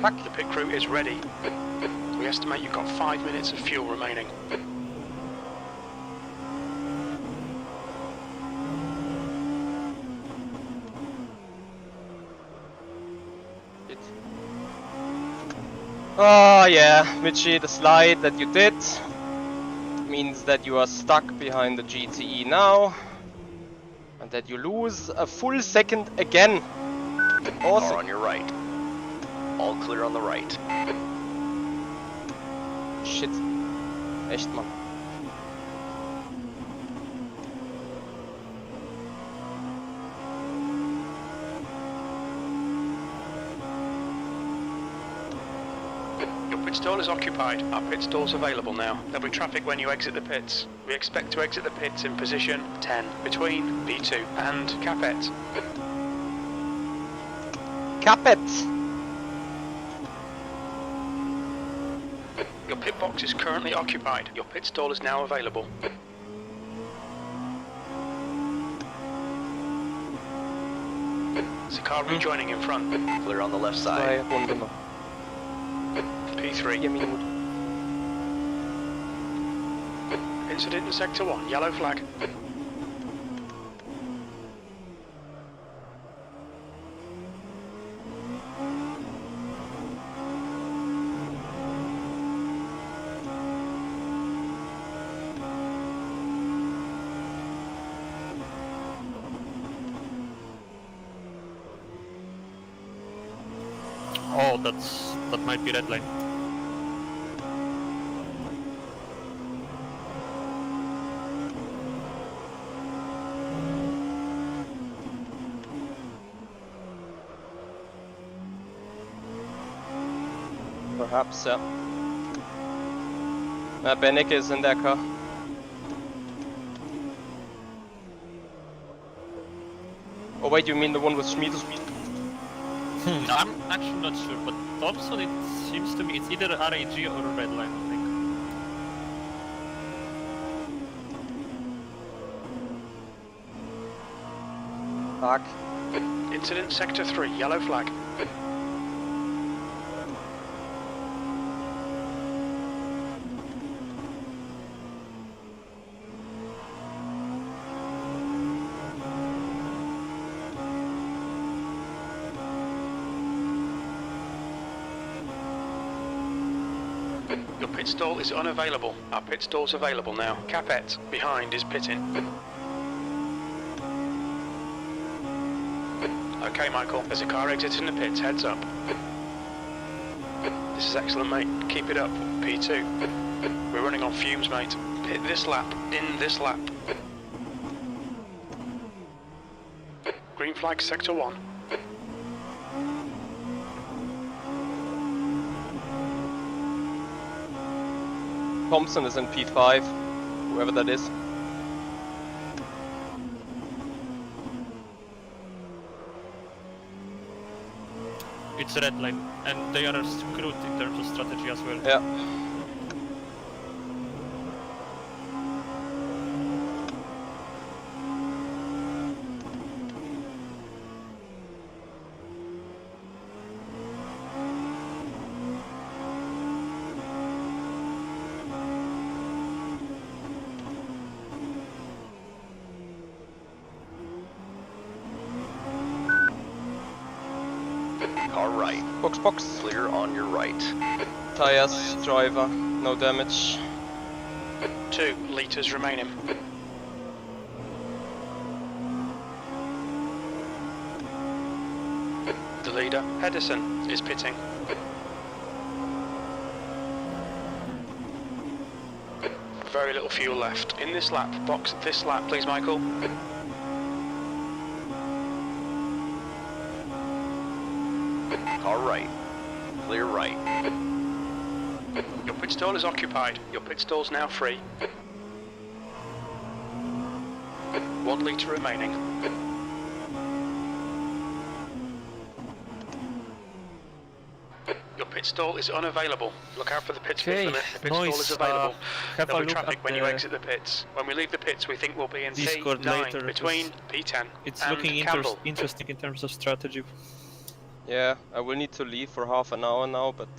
Fuck. The pit crew is ready. We estimate you've got 5 minutes of fuel remaining. Oh yeah, Mitchie, the slide that you did means that you are stuck behind the GTE now, and that you lose a full second again. Awesome. Car on your right. All clear on the right. Shit. Echt, Mann. Your pit stall is occupied. Our pit stall's available now. There'll be traffic when you exit the pits. We expect to exit the pits in position 10, between P2 and Capet. Capet! Your pit box is currently occupied. Your pit stall is now available. There's a car rejoining in front. Clear on the left side. P3. Incident in Sector 1, yellow flag. Oh, that might be red line. Perhaps, yeah. Bennick is in that car. Oh wait, you mean the one with Schmid? I'm actually not sure, but Thompson, it seems to me it's either RAG or a red line, I think. Fuck. Incident Sector 3, yellow flag. Your pit stall is unavailable. Our pit stall's available now. Capet, behind, is pitting. Okay, Michael, there's a car exiting the pits, heads up. This is excellent, mate. Keep it up. P2. We're running on fumes, mate. Pit this lap, in this lap. Green flag, sector 1. Thompson is in P5, whoever that is. It's red line, and they are screwed in terms of strategy as well. Yeah. Car right. Box. Clear on your right. Tires, driver, no damage. 2 litres remaining. The leader, Hedison, is pitting. Very little fuel left. In this lap, box this lap, please, Michael. Car right. Clear right. Your pit stall is occupied. Your pit stall's now free. 1 litre remaining. Your pit stall is unavailable. Look out for the pit Okay, limit. The pit stall is available. There'll be traffic when you exit the pits. When we leave the pits, we think we'll be in Discord P9 later, between P10 It's and looking Campbell. interesting in terms of strategy. Yeah, I will need to leave for half an hour now, but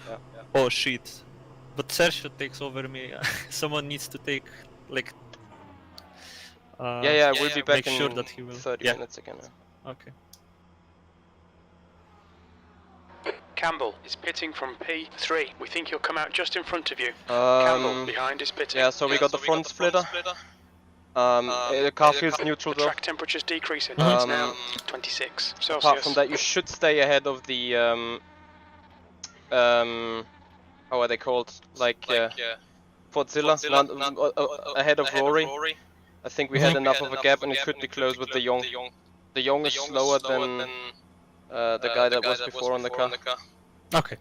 yeah. Oh shit. But Sergio takes over me. Someone needs to take, like... Yeah, we'll be back make in sure that he will. 30 Yeah. minutes again. Okay. Campbell is pitting from P3. We think he'll come out just in front of you. Campbell behind is pitting. Yeah, so we got the front splitter. The car feels neutral The though. track temperature's decreasing. It's now 26 Celsius. Apart from that, you should stay ahead of the how are they called? Like Fordzilla, ahead of Rory. I think we had enough of a gap, and it could be close with De Jong. De Jong is slower than the guy that was before on the car. Okay.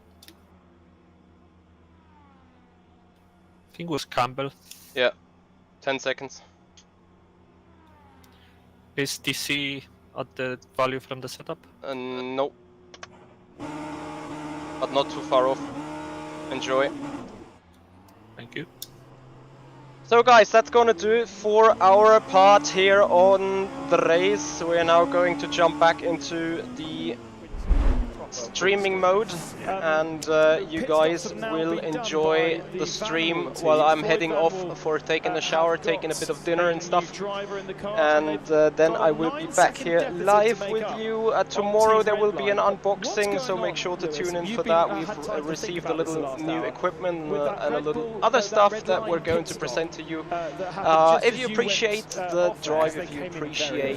I think it was Campbell. Yeah, 10 seconds. Is TC at the value from the setup? No. But not too far off. Enjoy. Thank you. So guys, that's gonna do it for our part here on the race. We are now going to jump back into the streaming mode, and you guys will enjoy the stream while I'm heading off for taking a shower, taking a bit of dinner and stuff, and then I will be back here live with you. Tomorrow there will be an unboxing, so make sure to tune in for that. We've received a little new equipment and a little other stuff that we're going to present to you. If you appreciate the drive, if you appreciate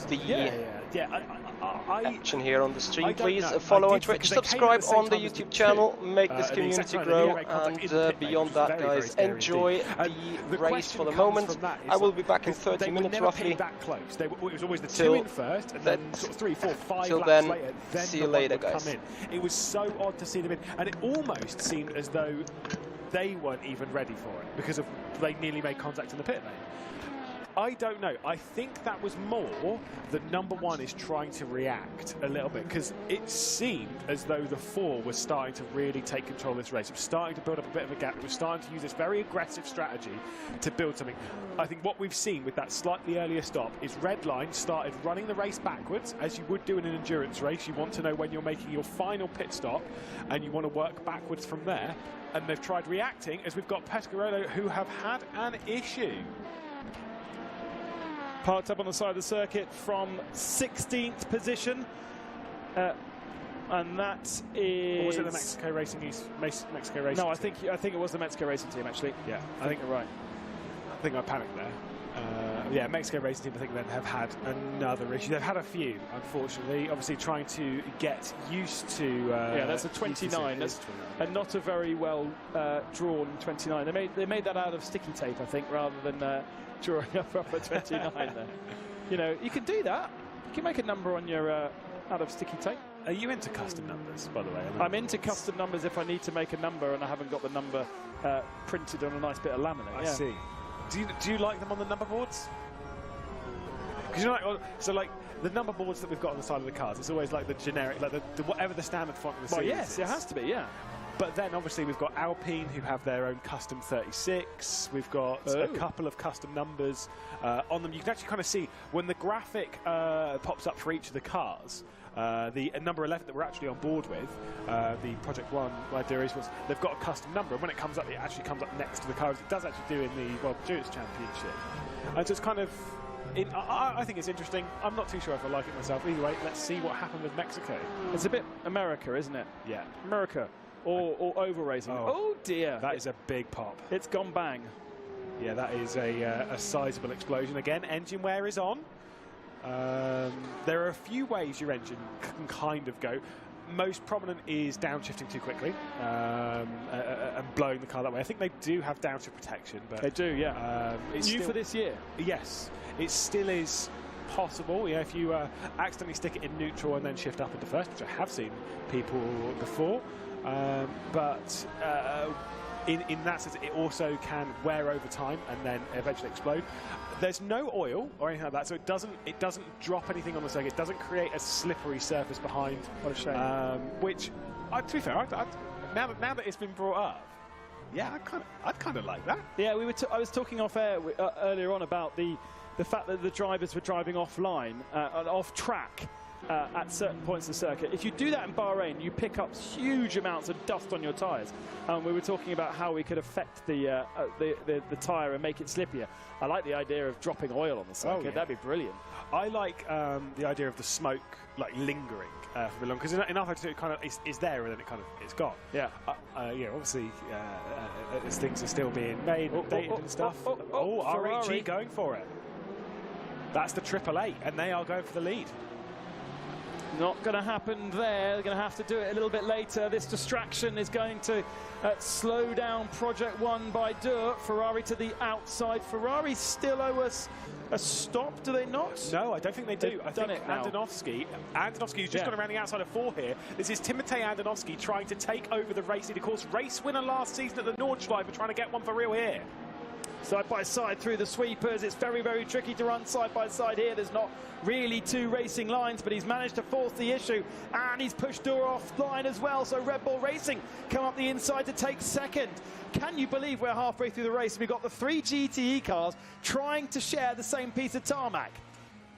the action here on the stream, please follow on Twitch, subscribe on the YouTube channel, make this community grow, and beyond that, guys, enjoy the race for the moment. I will be back in 30 minutes roughly. Till then, see you later, guys. It was so odd to see them in, and it almost seemed as though they weren't even ready for it because of they nearly made contact in the pit lane. I don't know. I think that was more that number one is trying to react a little bit, because it seemed as though the 4 was starting to really take control of this race. It was starting to build up a bit of a gap. It was starting to use this very aggressive strategy to build something. I think what we've seen with that slightly earlier stop is Redline started running the race backwards, as you would do in an endurance race. You want to know when you're making your final pit stop, and you want to work backwards from there. And they've tried reacting, as we've got Pescarolo, who have had an issue. Parked up on the side of the circuit from 16th position. And that is. Or was it the Mexico Racing Mexico Racing? No, I team? think it was the Mexico Racing team actually. Yeah, I think you're right. I think I panicked there. Yeah, Mexico Racing Team, I think, then have had another issue. They've had a few, unfortunately. Obviously, trying to get used to. Yeah, that's a 29. That's not a very well drawn 29. They made that out of sticky tape, I think, rather than drawing a proper 29 there. You know, you can do that. You can make a number on your out of sticky tape. Are you into custom numbers, by the way? I'm into custom numbers if I need to make a number and I haven't got the number printed on a nice bit of laminate. I see. Do you like them on the number boards? Because you know, so like the number boards that we've got on the side of the cars, it's always like the generic, like the whatever the standard font of the series yes, is. it has to be, yeah. But then obviously we've got Alpine, who have their own custom 36. We've got a couple of custom numbers on them. You can actually kind of see when the graphic pops up for each of the cars. The number 11 that we're actually on board with, the Project One by Duels, they've got a custom number, and when it comes up, it actually comes up next to the cars. It does actually do in the World Endurance Championship. And so it's kind of, I think it's interesting. I'm not too sure if I like it myself. Either way, let's see what happened with Mexico. It's a bit America, isn't it? Yeah. America. Or oval racing. Oh dear. That is a big pop. It's gone bang. Yeah, that is a sizable explosion. Again, engine wear is on. There are a few ways your engine can kind of go. Most prominent is downshifting too quickly and blowing the car that way. I think they do have downshift protection, but they do, yeah. It's new for this year. Yes, it still is possible. Yeah, if you accidentally stick it in neutral and then shift up into first, which I have seen people before, but in that sense, it also can wear over time and then eventually explode. There's no oil or anything like that, so it doesn't drop anything on the circuit. It doesn't create a slippery surface behind. What a shame. Which, to be fair, now that it's been brought up, yeah, I'd kind of like that. Yeah, I was talking off air earlier on about the fact that the drivers were driving offline and off track. At certain points of the circuit. If you do that in Bahrain, you pick up huge amounts of dust on your tyres. We were talking about how we could affect the tyre and make it slippier. I like the idea of dropping oil on the circuit. Oh, yeah. That'd be brilliant. I like the idea of the smoke like lingering for a long, because in rFactor it kind of is there and then it's gone. Yeah. Yeah. Obviously, as things are still being made and updated and stuff. Ferrari RHG going for it. That's the 888, and they are going for the lead. Not going to happen there. They're going to have to do it a little bit later. This distraction is going to slow down Project One by Dur. Ferrari to the outside. Ferrari still owe us a stop, do they not? No, I don't think they do. I think Andonovski who's just gone around the outside of 4 here. This is Timotej Andonovski trying to take over the race lead. Of course, race winner last season at the Nordschleife, trying to get one for real here. Side by side through the sweepers. It's very, very tricky to run side by side here. There's not really two racing lines, but he's managed to force the issue, and he's pushed Dur offline as well. So Red Bull Racing come up the inside to take second. Can you believe we're halfway through the race? We've got the 3 GTE cars trying to share the same piece of tarmac.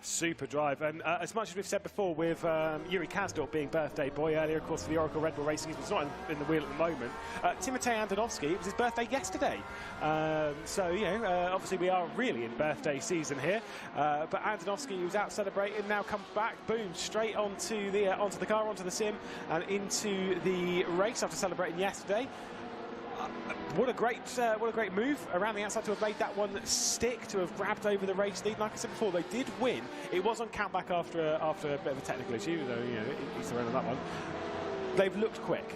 Super drive, and as much as we've said before with Yuri Kazdorp being birthday boy earlier, of course, for the Oracle Red Bull Racing, he's not in the wheel at the moment. Timotej Andonovski, it was his birthday yesterday, so you know, obviously we are really in birthday season here. But Andonovski, who's out celebrating, now comes back, boom, straight onto the car, onto the sim, and into the race after celebrating yesterday. What a great move around the outside to have made that one stick, to have grabbed over the race lead. Like I said before, they did win. It was on countback after a bit of a technical issue, though, you know, he's around on that one. They've looked quick.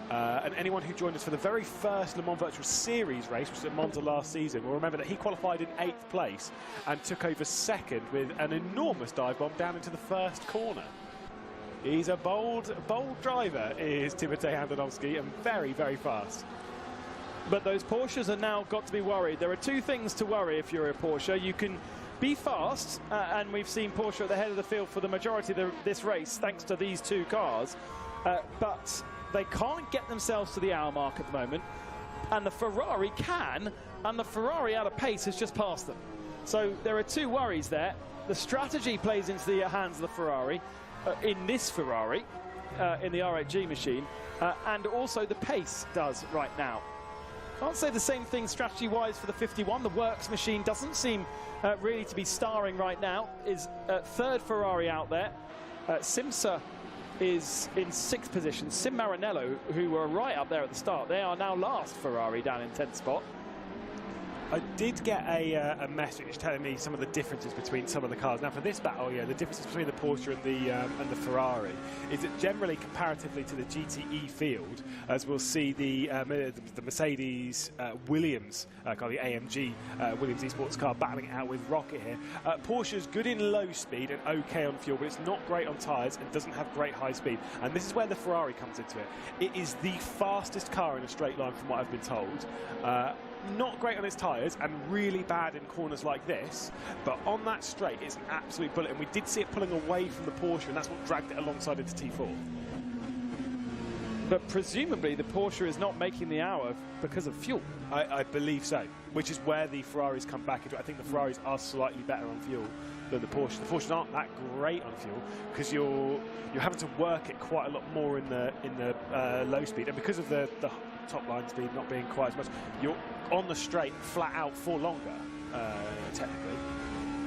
And anyone who joined us for the very first Le Mans Virtual Series race, which was at Monza last season, will remember that he qualified in 8th place and took over 2nd with an enormous dive bomb down into the first corner. He's a bold driver, is Timotej Andonovski, and very, very fast. But those Porsches are now got to be worried. There are 2 things to worry if you're a Porsche. You can be fast, and we've seen Porsche at the head of the field for the majority of this race, thanks to these 2 cars. But they can't get themselves to the hour mark at the moment, and the Ferrari can, and the Ferrari out of pace has just passed them. So there are 2 worries there. The strategy plays into the hands of the Ferrari, in this Ferrari, in the RHG machine, and also the pace does right now. Can't say the same thing strategy-wise for the 51. The Works machine doesn't seem really to be starring right now. Is 3rd Ferrari out there. Simsa is in 6th position. Sim Marinello, who were right up there at the start, they are now last Ferrari down in 10th spot. I did get a message telling me some of the differences between some of the cars. Now for this battle, yeah, the differences between the Porsche and the Ferrari is that generally, comparatively to the GTE field, as we'll see the Mercedes Williams car, the AMG Williams eSports car, battling out with Rocket here. Porsche's good in low speed and okay on fuel, but it's not great on tyres and doesn't have great high speed. And this is where the Ferrari comes into it. It is the fastest car in a straight line, from what I've been told. Not great on its tyres and really bad in corners like this, but on that straight it's an absolute bullet, and we did see it pulling away from the Porsche, and that's what dragged it alongside into T4. But presumably the Porsche is not making the hour because of fuel. I believe so, which is where the Ferraris come back into it. I think the Ferraris are slightly better on fuel than the Porsche. The Porsches aren't that great on fuel because you're having to work it quite a lot more in the low speed, and because of the top line speed not being quite as much, you're on the straight flat out for longer, technically.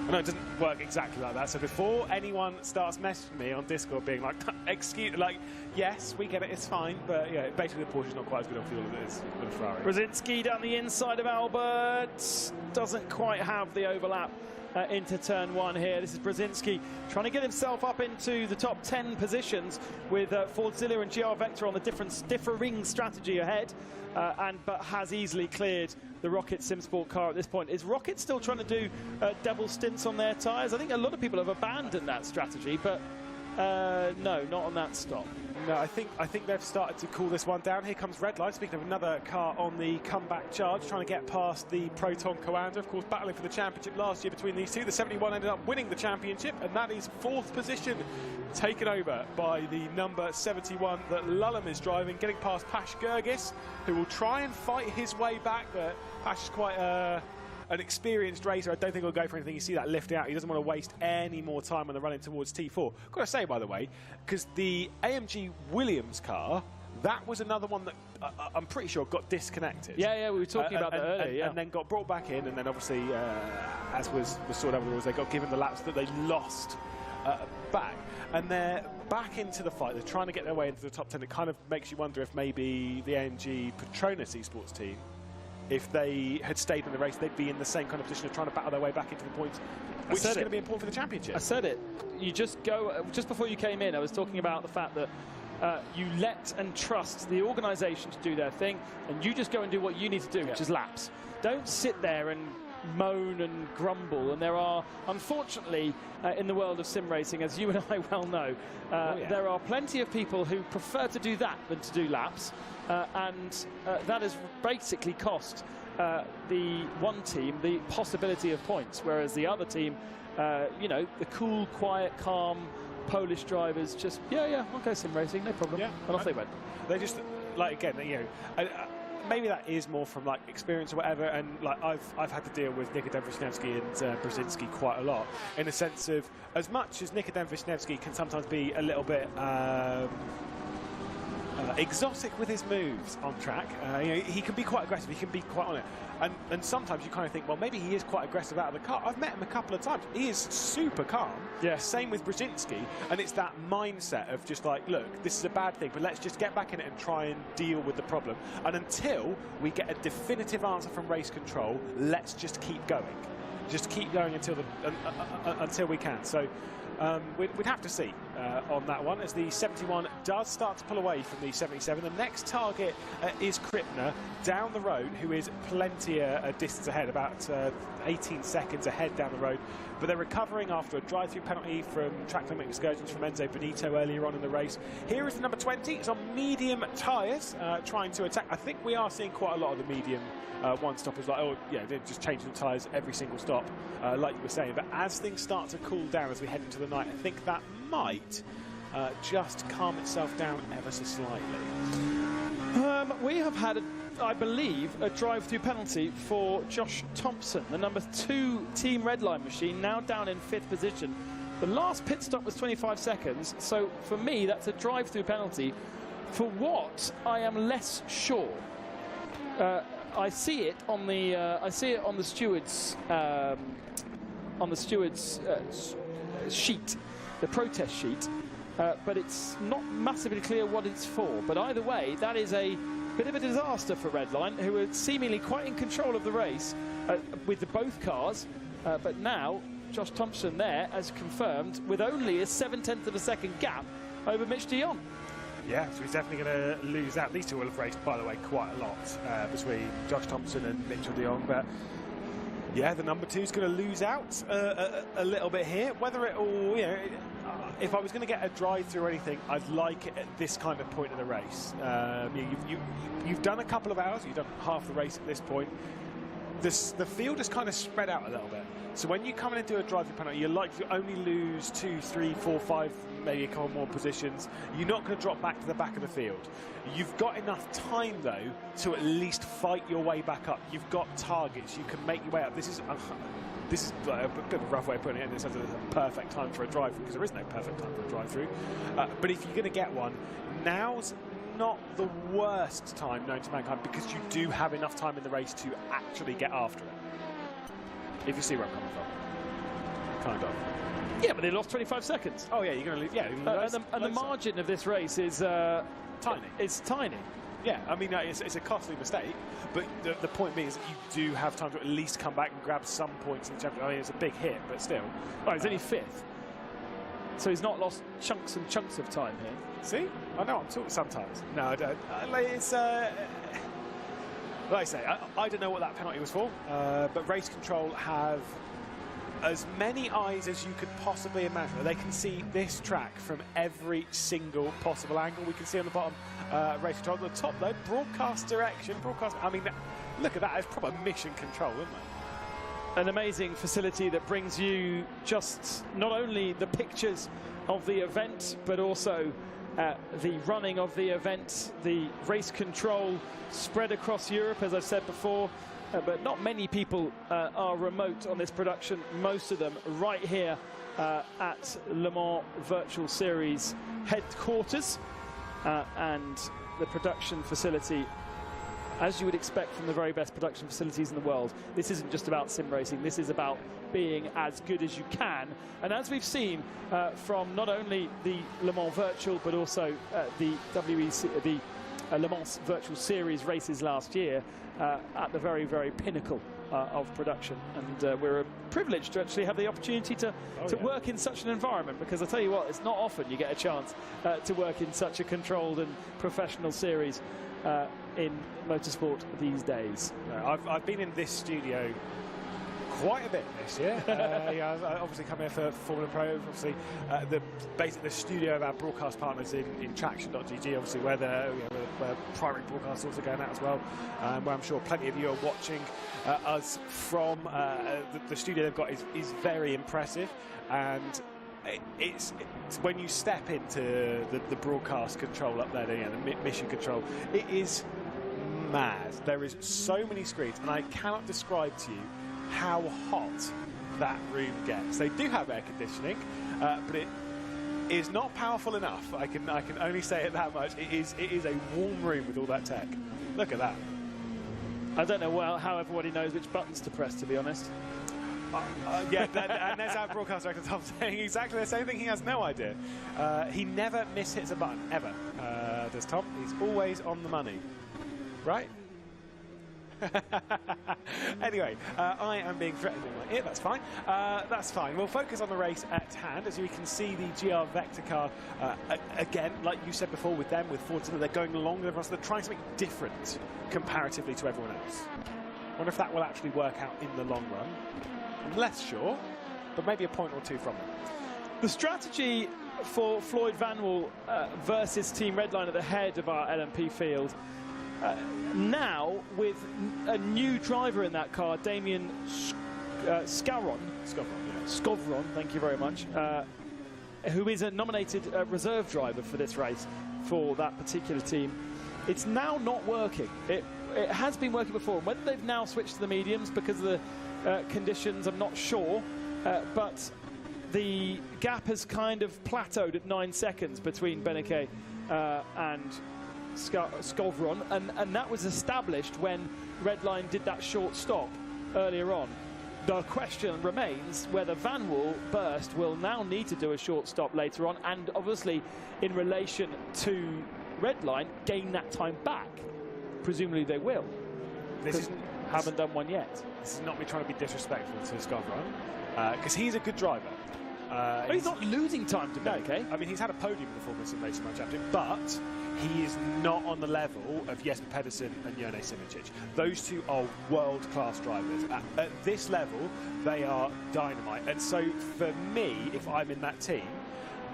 I know it doesn't work exactly like that, so before anyone starts messaging me on Discord being like, excuse, like, yes, we get it, it's fine, but yeah, basically the Porsche's not quite as good on fuel as it is with the Ferrari. Brzezinski down the inside of Albert, doesn't quite have the overlap into turn 1 here. This is Brzezinski trying to get himself up into the top 10 positions with Fordzilla and rFactor on the differing strategy ahead, but has easily cleared the Rocket SimSport car at this point. Is Rocket still trying to do double stints on their tyres? I think a lot of people have abandoned that strategy, but no, not on that stop. No, I think they've started to cool this one down. Here comes Redline, speaking of another car on the comeback charge, trying to get past the Proton Coanda. Of course, battling for the championship last year between these two. The 71 ended up winning the championship, and that is 4th position, taken over by the number 71 that Lullum is driving, getting past Pash Gergis, who will try and fight his way back, but Pash is quite an experienced racer. I don't think he'll go for anything. You see that lift out. He doesn't want to waste any more time when they're running towards T4. Got to say, by the way, because the AMG Williams car, that was another one that I'm pretty sure got disconnected. Yeah, we were talking about that earlier, yeah. And then got brought back in, and then obviously, as was sorted out with the rules, they got given the laps that they lost back. And they're back into the fight. They're trying to get their way into the top 10. It kind of makes you wonder if maybe the AMG Petronas eSports team, if they had stayed in the race, they'd be in the same kind of position of trying to battle their way back into the points, which is going to be important for the championship. I said it. You just go, just before you came in, I was talking about the fact that you let and trust the organisation to do their thing, and you just go and do what you need to do, which is laps. Don't sit there and moan and grumble. And there are, unfortunately, in the world of sim racing, as you and I well know, there are plenty of people who prefer to do that than to do laps. And that has basically cost the one team the possibility of points, whereas the other team, you know, the cool, quiet, calm Polish drivers just, yeah, okay, sim racing, no problem. Yeah, and off they went. They just, like, again, you know, maybe that is more from like experience or whatever, and like I've had to deal with Nikodem Wisniewski and Brzezinski quite a lot, in the sense of, as much as Nikodem Wisniewski can sometimes be a little bit exotic with his moves on track, you know, he can be quite aggressive, he can be quite on it, and sometimes you kind of think, well, maybe he is quite aggressive out of the car. I've met him a couple of times. He is super calm. Yeah. Same with Brzezinski, and it's that mindset of just like, look, this is a bad thing, but let's just get back in it and try and deal with the problem. And until we get a definitive answer from race control, let's just keep going. Just keep going until we can. So we'd have to see on that one, as the 71 does start to pull away from the 77. The next target is Krippner down the road, who is plenty a distance ahead, about 18 seconds ahead down the road. But they're recovering after a drive-through penalty from track limit excursions from Enzo Benito earlier on in the race. Here is the number 20. It's on medium tyres, trying to attack. I think we are seeing quite a lot of the medium one-stoppers, like, oh yeah, they're just changing the tyres every single stop, like you were saying. But as things start to cool down as we head into the night, I think that might just calm itself down ever so slightly. We have had, I believe, a drive-through penalty for Josh Thompson, the number 2 Team Redline machine, now down in 5th position. The last pit stop was 25 seconds, so for me, that's a drive-through penalty. For what, I am less sure. I see it on the stewards sheet, the protest sheet. but it's not massively clear what it's for. But either way, that is a bit of a disaster for Redline, who are seemingly quite in control of the race with both cars. But now, Josh Thompson there, as confirmed, with only a 0.7 of a second gap over Mitch de Jong. Yeah, so he's definitely going to lose out. These two will have raced, by the way, quite a lot between Josh Thompson and Mitchell de Jong. But yeah, the number 2 is going to lose out a little bit here. Whether it all, you know, if I was going to get a drive-through or anything, I'd like it at this kind of point of the race. You've done a couple of hours, you've done half the race at this point. The field is kind of spread out a little bit. So when you come in and do a drive-through penalty, you're likely to only lose 2, 3, 4, 5, maybe a couple more positions. You're not going to drop back to the back of the field. You've got enough time, though, to at least fight your way back up. You've got targets. You can make your way up. This is a bit of a rough way of putting it in. This is a perfect time for a drive-through, because there is no perfect time for a drive-through. But if you're going to get one, now's not the worst time known to mankind, because you do have enough time in the race to actually get after it. If you see where I'm coming from. Kind of. Yeah, but they lost 25 seconds. Oh, yeah, you're going to lose. Yeah, and the margin of this race is tiny. It's tiny. Yeah, I mean, it's a costly mistake, but the point being is that you do have time to at least come back and grab some points in the championship. I mean, it's a big hit, but still. Oh, he's only 5th. So he's not lost chunks and chunks of time here. See? I know I'm talking sometimes. No, I don't. It's... like I say, I don't know what that penalty was for, but Race Control have as many eyes as you could possibly imagine. They can see this track from every single possible angle. We can see on the bottom Race Control. At the top, though, broadcast direction. I mean, look at that. It's proper mission control, isn't it? An amazing facility that brings you just not only the pictures of the event, but also the running of the event, the race control spread across Europe, as I've said before, but not many people are remote on this production. Most of them right here at Le Mans Virtual Series headquarters, and the production facility, as you would expect from the very best production facilities in the world. This isn't just about sim racing, this is about being as good as you can. And as we've seen from not only the Le Mans Virtual, but also the Le Mans Virtual Series races last year, at the very, very pinnacle of production. And we're privileged to actually have the opportunity to work in such an environment, because I tell you what, it's not often you get a chance to work in such a controlled and professional series in motorsport these days. I've been in this studio quite a bit this year. Yeah, I obviously come here for Formula Pro. Obviously, basically the studio of our broadcast partners in Traction.gg, obviously where where primary broadcasts also going out as well, where I'm sure plenty of you are watching us from. The studio they've got is very impressive, and it's when you step into the broadcast control up there, the mission control, it is mad. There is so many screens, and I cannot describe to you how hot that room gets. They do have air conditioning, but it is not powerful enough. I can only say it that much. It is a warm room with all that tech. Look at that. I don't know how everybody knows which buttons to press, to be honest. Yeah, and there's our broadcast director Tom saying exactly the same thing. He has no idea. He never mishits a button, ever, does Tom. He's always on the money. Right? Anyway, I am being threatened in my ear. That's fine. That's fine. We'll focus on the race at hand. As you can see, the GR Vector car, again, like you said before, with them, with Ford, they're going along with everyone, so they're trying something different comparatively to everyone else. I wonder if that will actually work out in the long run. I'm less sure, but maybe a point or two from it. The strategy for Floyd Vanwall versus Team Redline at the head of our LMP field, now with a new driver in that car, Damien Skovron, thank you very much, who is a nominated reserve driver for this race for that particular team. It's now not working. It has been working before, and whether they've now switched to the mediums because of the conditions, I'm not sure, but the gap has kind of plateaued at 9 seconds between Beneke and Skovron, and that was established when Redline did that short stop earlier on. The question remains whether Van Burst will now need to do a short stop later on, and obviously in relation to Redline, gain that time back. Presumably they will. Haven't done one yet. This is not me trying to be disrespectful to Spa-Francorchamps, because he's a good driver. He's not losing time to make, eh? I mean, he's had a podium in the Formula Sim Racing World Championship, but he is not on the level of Jesper Pedersen and Jone Simoncic. Those two are world-class drivers. At this level, they are dynamite. And so for me, if I'm in that team,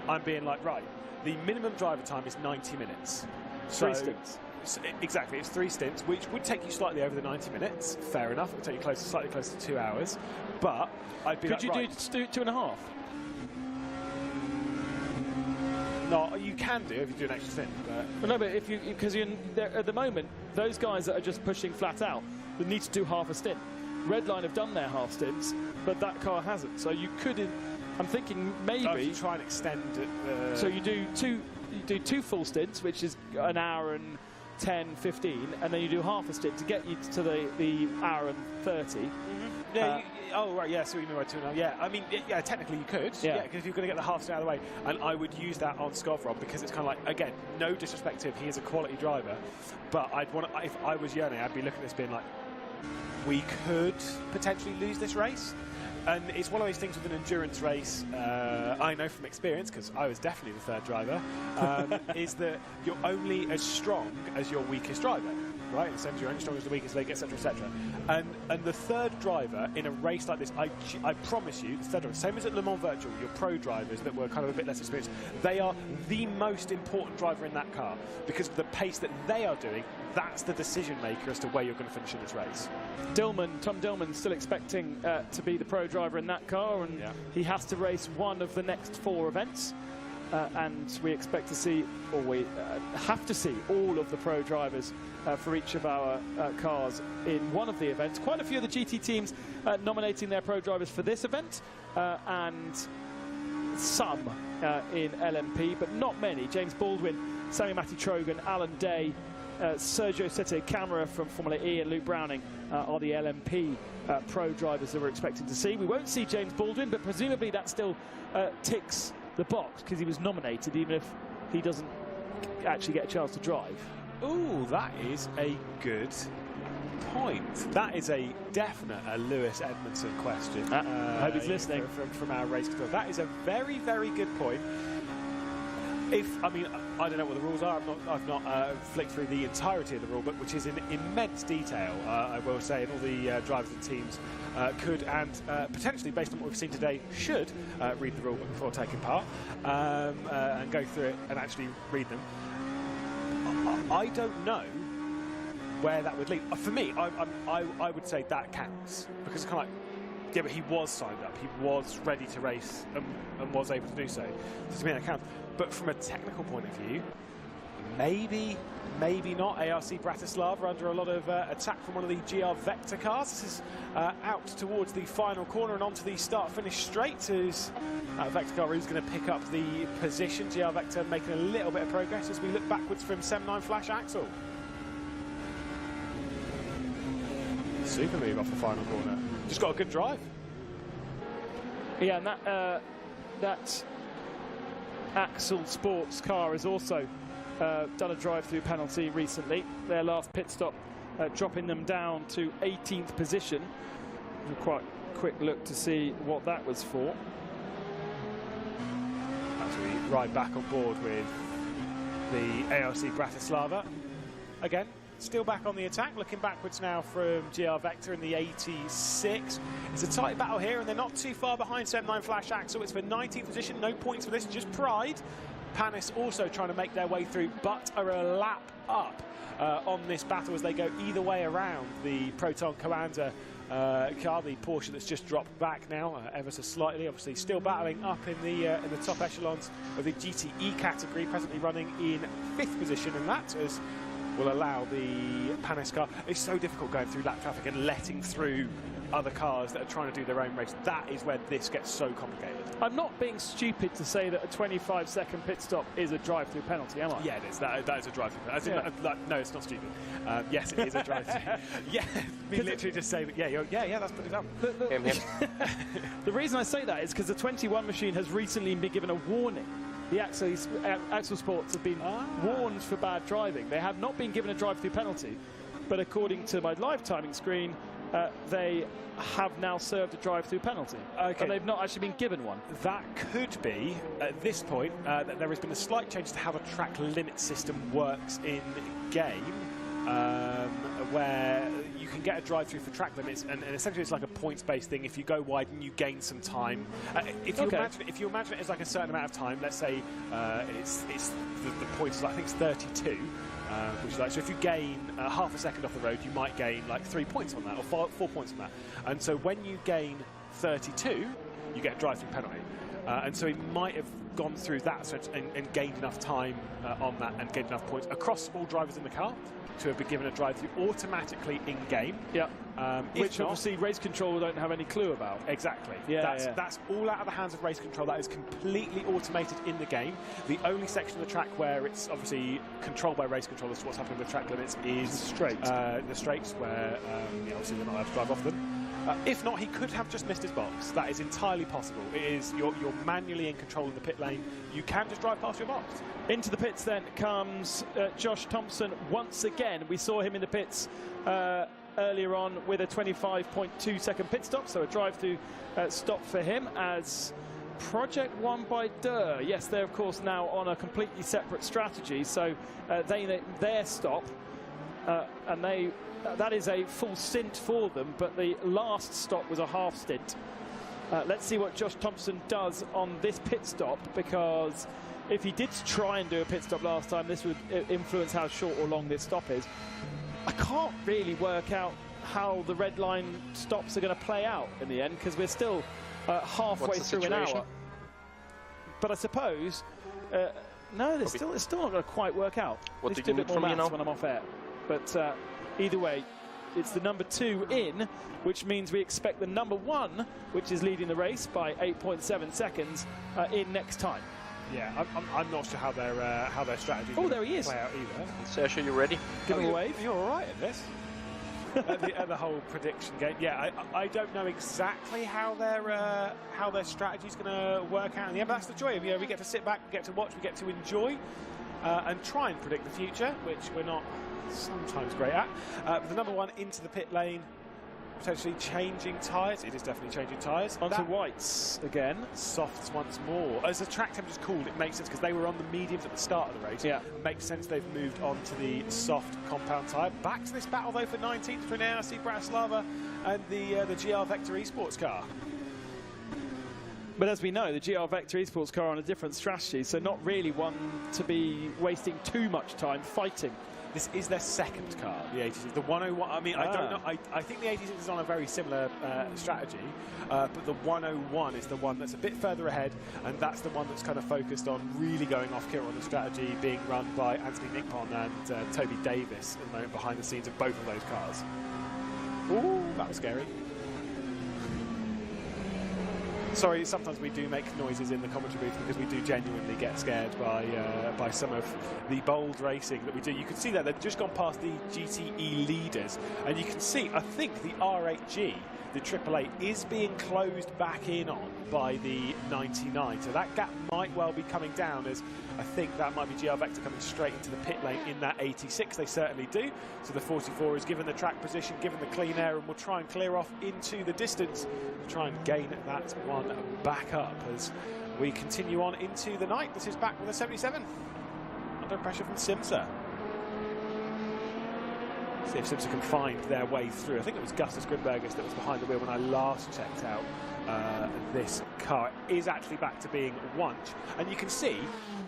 I'm being like, right, the minimum driver time is 90 minutes. Three stints. Exactly, it's 3 stints, which would take you slightly over the 90 minutes. Fair enough, it would take you slightly closer to 2 hours. But I'd be Could you right, do 2.5? No, you can do if you do an extra stint. Well, no, but because at the moment, those guys that are just pushing flat out, they need to do half a stint. Redline have done their half stints, but that car hasn't. So you could, I'm thinking maybe try and extend it. So you do two full stints, which is an hour and 10, 15, and then you do half a stint to get you to the hour and 30. Yeah. Oh right, yeah. So what you mean by 2.5? Yeah. I mean, yeah. Technically, you could. Yeah. Because you're going to get the half stint out of the way, and I would use that on Skovron because it's kind of like, again, no disrespect to him, he is a quality driver, but I'd want to, if I was Jone, I'd be looking at this being like, we could potentially lose this race. And it's one of those things with an endurance race, I know from experience, because I was definitely the third driver, is that you're only as strong as your weakest driver, right? In the sense you're only strong as the weakest leg, etc., etc. And the third driver in a race like this, I promise you, the third driver, same as at Le Mans Virtual, your pro drivers that were kind of a bit less experienced, they are the most important driver in that car, because of the pace that they are doing. That's the decision maker as to where you're going to finish in this race. Tom Dillman still expecting to be the pro driver in that car, and he has to race one of the next 4 events. And we expect to see, or we have to see, all of the pro drivers for each of our cars in one of the events. Quite a few of the GT teams nominating their pro drivers for this event, and some in LMP, but not many. James Baldwin, Sammy Matty Trogan, Alan Day, Sergio Sette Camara from Formula E, and Luke Browning are the LMP pro drivers that we're expecting to see. We won't see James Baldwin, but presumably that still ticks the box because he was nominated, even if he doesn't actually get a chance to drive. Ooh, that is a good point. That is a definite Lewis Edmondson question. I hope he's listening. From our race control. That is a very, very good point. I mean, I don't know what the rules are. I've not flicked through the entirety of the rule book, which is in immense detail, I will say, and all the drivers and teams could and potentially, based on what we've seen today, should read the rule book before taking part and go through it and actually read them. I don't know where that would lead. For me, I would say that counts, because it's kind of like, yeah, but he was signed up. He was ready to race and was able to do so. So to me, that counts. But from a technical point of view, maybe not. ARC Bratislava under a lot of attack from one of the GR Vector cars. This is out towards the final corner and onto the start-finish straight as Vector car is going to pick up the position. GR Vector making a little bit of progress as we look backwards from 7.9 Flash Axel. Super move off the final corner. Just got a good drive. Yeah, and that Axel Sports car has also done a drive-through penalty recently. Their last pit stop dropping them down to 18th position. A quite quick look to see what that was for. As we ride back on board with the ARC Bratislava. Again, still back on the attack, looking backwards now from GR Vector in the 86. It's a tight battle here, and they're not too far behind 7.9 Flash Axel. It's for 19th position, no points for this, just pride. Panis also trying to make their way through, but are a lap up on this battle as they go either way around the Proton Commander car, the Porsche that's just dropped back now ever so slightly. Obviously still battling up in the top echelons of the GTE category, presently running in 5th position, and that is will allow the Panis car. It's so difficult going through lap traffic and letting through other cars that are trying to do their own race. That is where this gets so complicated. I'm not being stupid to say that a 25-second pit stop is a drive-through penalty, am I? Yeah, it is. That is a drive-through penalty. No, it's not stupid. Yes, it is a drive-through. Yeah, we literally just say, yeah, that's pretty dumb. The reason I say that is because the 21 machine has recently been given a warning. The Axel Sports have been warned for bad driving. They have not been given a drive-through penalty, but according to my live timing screen, they have now served a drive-through penalty. Okay. And they've not actually been given one. That could be, at this point, that there has been a slight change to how the track limit system works in game, where you can get a drive-through for track limits, and essentially it's like a points-based thing. If you go wide and you gain some time, if you imagine it as like a certain amount of time, let's say it's the points, I think it's 32. Which is like, so if you gain half a second off the road, you might gain like 3 points on that, or 4 points on that. And so when you gain 32, you get a drive-through penalty. And so he might have gone through that and gained enough time on that and gained enough points across all drivers in the car to have been given a drive-through automatically in-game. Yeah. Which obviously race control don't have any clue about. Exactly. Yeah, that's all out of the hands of race control. That is completely automated in the game. The only section of the track where it's obviously controlled by race control as to what's happening with track limits is the straights, where obviously they're not allowed to drive off them. If not, he could have just missed his box. That is entirely possible. It is you're manually in control of the pit lane. You can just drive past your box. Into the pits then comes Josh Thompson once again. We saw him in the pits earlier on with a 25.2 second pit stop, so a drive-through stop for him as Project One by Durr. Yes, they're of course now on a completely separate strategy, so their stop and that is a full stint for them, but the last stop was a half stint. Let's see what Josh Thompson does on this pit stop, because if he did try and do a pit stop last time, this would influence how short or long this stop is. I can't really work out how the red line stops are going to play out in the end, because we're still halfway through an hour. But I suppose, no, it's still not going to quite work out. What do you need from me now? When I'm off air. But either way, it's the number 2 in, which means we expect the number 1, which is leading the race by 8.7 seconds, in next time. Yeah, I'm not sure how their strategy. Oh, there he is. Play out either. Sergio, you ready? Give him a wave. You're all right at this. at the whole prediction game. Yeah, I don't know exactly how their strategy is going to work out in the end. But that's the joy of we get to sit back, we get to watch, we get to enjoy, and try and predict the future, which we're not sometimes great at. The number 1 into the pit lane, potentially changing tyres. It is definitely changing tyres. Onto whites again. Softs once more. As the track temperature's cooled, it makes sense, because they were on the mediums at the start of the race. Yeah. It makes sense they've moved on to the soft compound tyre. Back to this battle, though, for 19th between ARC Bratislava and the GR Vector Esports car. But as we know, the GR Vector Esports car on a different strategy, so not really one to be wasting too much time fighting. This is their second car, the 86. The 101, I mean, I don't know. I think the 86 is on a very similar strategy, but the 101 is the one that's a bit further ahead, and that's the one that's kind of focused on really going off kilter on the strategy, being run by Anthony Nickpon and Toby Davis at the moment behind the scenes of both of those cars. Ooh, that was scary. Sorry, sometimes we do make noises in the commentary booth because we do genuinely get scared by some of the bold racing that we do. You can see that they've just gone past the GTE leaders, and you can see, I think, the R8G, the AAA, is being closed back in on by the 99. So that gap might well be coming down, as I think that might be GR Vector coming straight into the pit lane in that 86. They certainly do. So the 44 is given the track position, given the clean air, and will try and clear off into the distance to try and gain that one back up as we continue on into the night. This is back with a 77. Under pressure from Simsa. See if Simsa can find their way through. I think it was Gustus Grimbergus that was behind the wheel when I last checked out this car. It is actually back to being Wunsch. And you can see,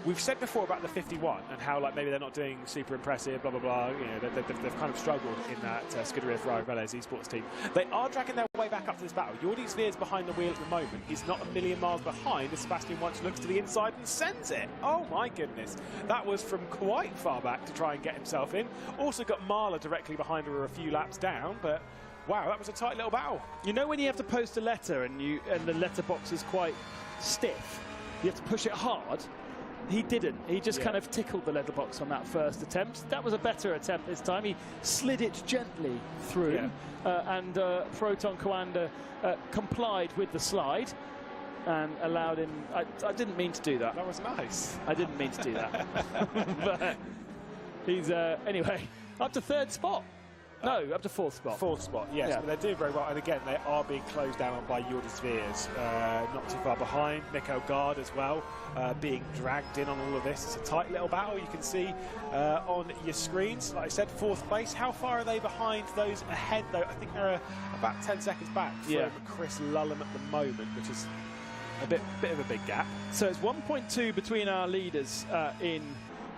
we've said before about the 51 and how maybe they're not doing super impressive, blah, blah, blah. You know, they've kind of struggled in that Scuderia Ferrari Velez esports team. They are dragging their way back up to this battle. Jordi Sveers behind the wheel at the moment. He's not a million miles behind as Sebastian Wunsch looks to the inside and sends it. Oh my goodness. That was from quite far back to try and get himself in. Also got Marla directly behind her a few laps down, but Wow, that was a tight little battle. You know when you have to post a letter and the letterbox is quite stiff, you have to push it hard. He didn't. He just kind of tickled the letterbox on that first attempt. That was a better attempt this time. He slid it gently through, and Proton Coanda complied with the slide and allowed him. I didn't mean to do that. That was nice. I didn't mean to do that. But he's anyway up to 3rd spot. No, up to 4th spot. 4th spot, yes. Yeah. But they're doing very well. And again, they are being closed down on by Jordi Sveers. Not too far behind. Mikko Gard as well, being dragged in on all of this. It's a tight little battle, you can see on your screens. Like I said, 4th place. How far are they behind those ahead, though? I think they're about 10 seconds back from Chris Lullum at the moment, which is a bit of a big gap. So it's 1.2 between our leaders in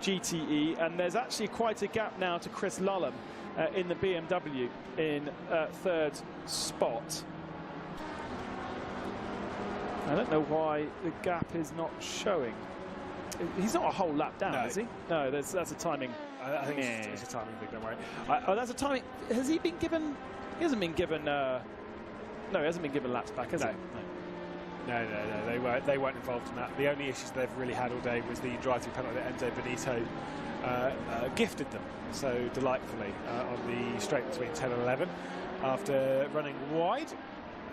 GTE, and there's actually quite a gap now to Chris Lullum in the BMW in 3rd spot. I don't know why the gap is not showing. He's not a whole lap down, is he? No, that's a timing. I think it's a timing thing, don't worry. Oh, that's a timing. Has he been given? He hasn't been given. No, he hasn't been given laps back, has he? No, they weren't involved in that. The only issues they've really had all day was the drive-through penalty that Enzo Benito gifted them so delightfully on the straight between 10 and 11 after running wide.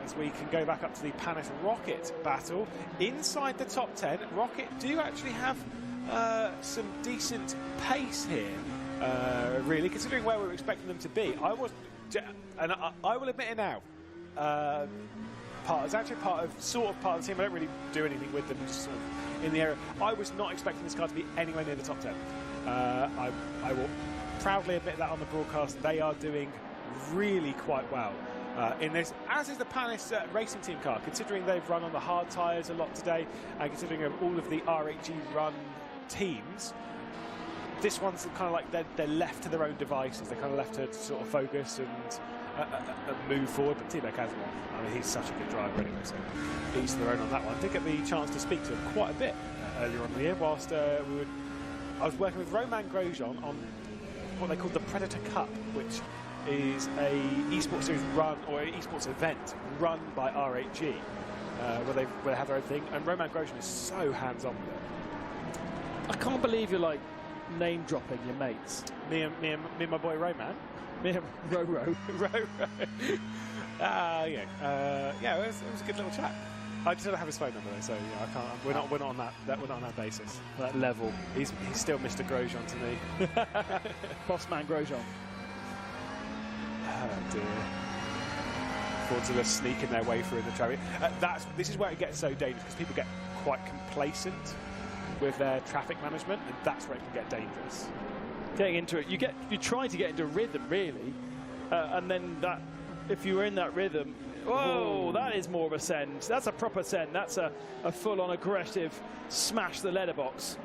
As we can go back up to the Panis Rocket battle inside the top 10. Rocket do actually have some decent pace here, really, considering where we were expecting them to be. I will admit it now. It's actually sort of part of the team. I don't really do anything with them, just sort of in the area. I was not expecting this car to be anywhere near the top 10. I will proudly admit that on the broadcast. They are doing really quite well in this, as is the Panis racing team car, considering they've run on the hard tyres a lot today, and considering all of the RHG run teams. This one's kind of like they're left to their own devices. They're kind of left to sort of focus and move forward. But Thibaut Casabon, I mean, he's such a good driver anyway, so each to their own on that one. I did get the chance to speak to him quite a bit earlier on in the year whilst I was working with Romain Grosjean on what they call the Predator Cup, which is a esports series run, or an esports event run by RHG, where they have their own thing. And Romain Grosjean is so hands-on with it. I can't believe you're like name dropping your mates. Me and my boy Roman. Me and Ro. Yeah, it was a good little chat. I just don't have his phone number though, so I can't. We're not on that basis. That level. He's still Mr. Grosjean to me. Bossman Grosjean. Oh dear. Forza sneaking their way through the traffic. This is where it gets so dangerous, because people get quite complacent with their traffic management, and that's where it can get dangerous. Getting into it, you try to get into rhythm really, and then if you were in that rhythm, whoa, that is more of a send. That's a proper send. That's a full-on aggressive smash the letterbox.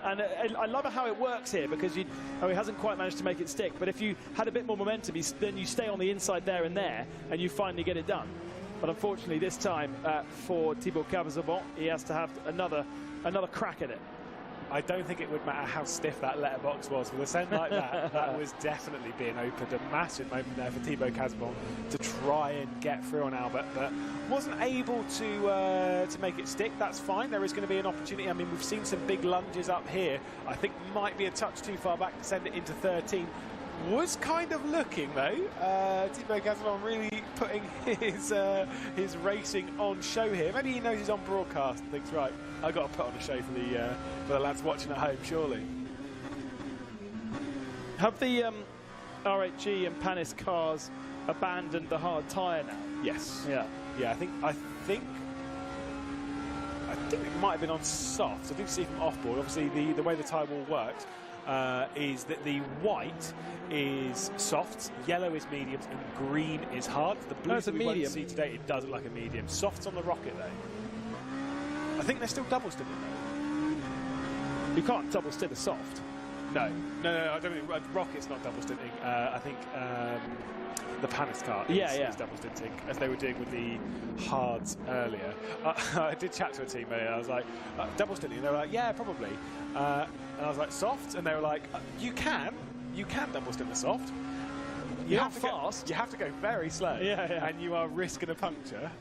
And I love how it works here, because he hasn't quite managed to make it stick. But if you had a bit more momentum, then you stay on the inside there, and you finally get it done. But unfortunately, this time for Thibaut Casabon, he has to have another crack at it. I don't think it would matter how stiff that letterbox was. With a send like that, that was definitely being opened. A massive moment there for Thibaut Casabon to try and get through on Albert, but wasn't able to make it stick. That's fine. There is going to be an opportunity. I mean, we've seen some big lunges up here. I think might be a touch too far back to send it into 13. Was kind of looking though. Thibaut Casabon really putting his racing on show here. Maybe he knows he's on broadcast and thinks, right, I've got to put on a show for the lads watching at home, surely. Have the RHG and Panis cars abandoned the hard tyre now? Yes. Yeah. Yeah. I think it might have been on soft. I did see from offboard. Obviously, the way the tyre wall works is that the white is soft, yellow is mediums, and green is hard. The blue that we won't see today, it does look like a medium. Soft's on the Rocket though. I think they're still double stinting though. You can't double stint a soft. No, I don't think Rocket's not double stinting. I think the Panis car is double stinting, as they were doing with the hards earlier. I did chat to a team earlier. I was like, double stinting? And they were like, yeah, probably. And I was like, soft? And they were like, you can double stint the soft. you not have to fast. You have to go very slow, yeah. and you are risking a puncture.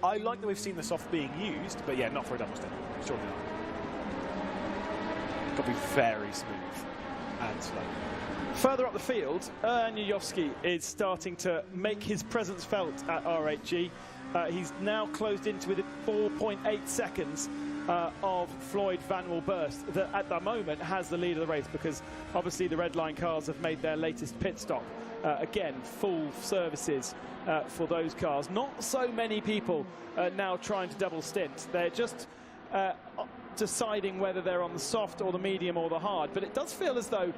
I like that we've seen the soft being used, but yeah, not for a double stint. Surely not. Got to be very smooth and slow. Further up the field, Yujovski is starting to make his presence felt at RHG. He's now closed into within 4.8 seconds of Floyd Van Wilburst, that at the moment has the lead of the race, because obviously the red line cars have made their latest pit stop. Again, full services for those cars. Not so many people now trying to double stint. They're just deciding whether they're on the soft or the medium or the hard. But it does feel as though,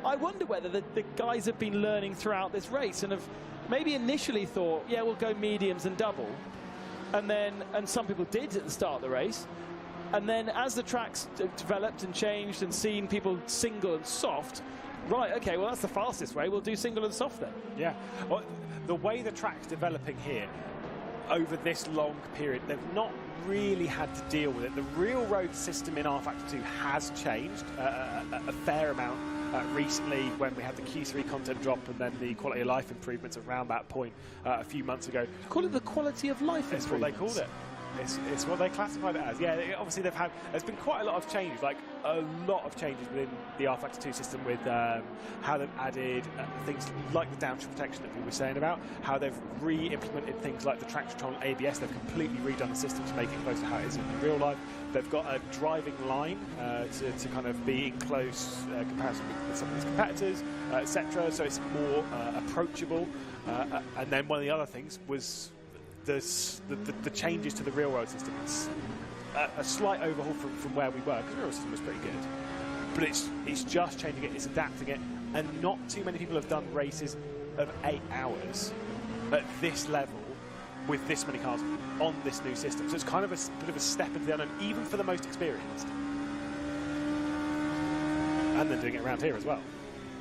I wonder whether the guys have been learning throughout this race and have maybe initially thought, yeah, we'll go mediums and double. And some people did at the start of the race. And then as the tracks developed and changed and seen people single and soft, right, okay, well, that's the fastest way. We'll do single and soft then. Yeah. Well, the way the track's developing here over this long period, they've not really had to deal with it. The real road system in rFactor 2 has changed a fair amount recently, when we had the Q3 content drop and then the quality of life improvements around that point a few months ago. Call it the quality of life improvements. That's what they called it. It's what they classified it as. Yeah, obviously there's been quite a lot of changes, like a lot of changes within the rFactor 2 system, with how they've added things like the downshifter protection that we were saying about, how they've re-implemented things like the Tractortron ABS. They've completely redone the system to make it close to how it is in real life. They've got a driving line to kind of be in close comparison with some of these competitors, etc. So it's more approachable. And then one of the other things was the changes to the real road system. It's a slight overhaul from where we were, because the real system was pretty good. But it's just changing it, it's adapting it, and not too many people have done races of 8 hours at this level with this many cars on this new system. So it's kind of a bit of a step into the unknown, even for the most experienced. And then doing it around here as well.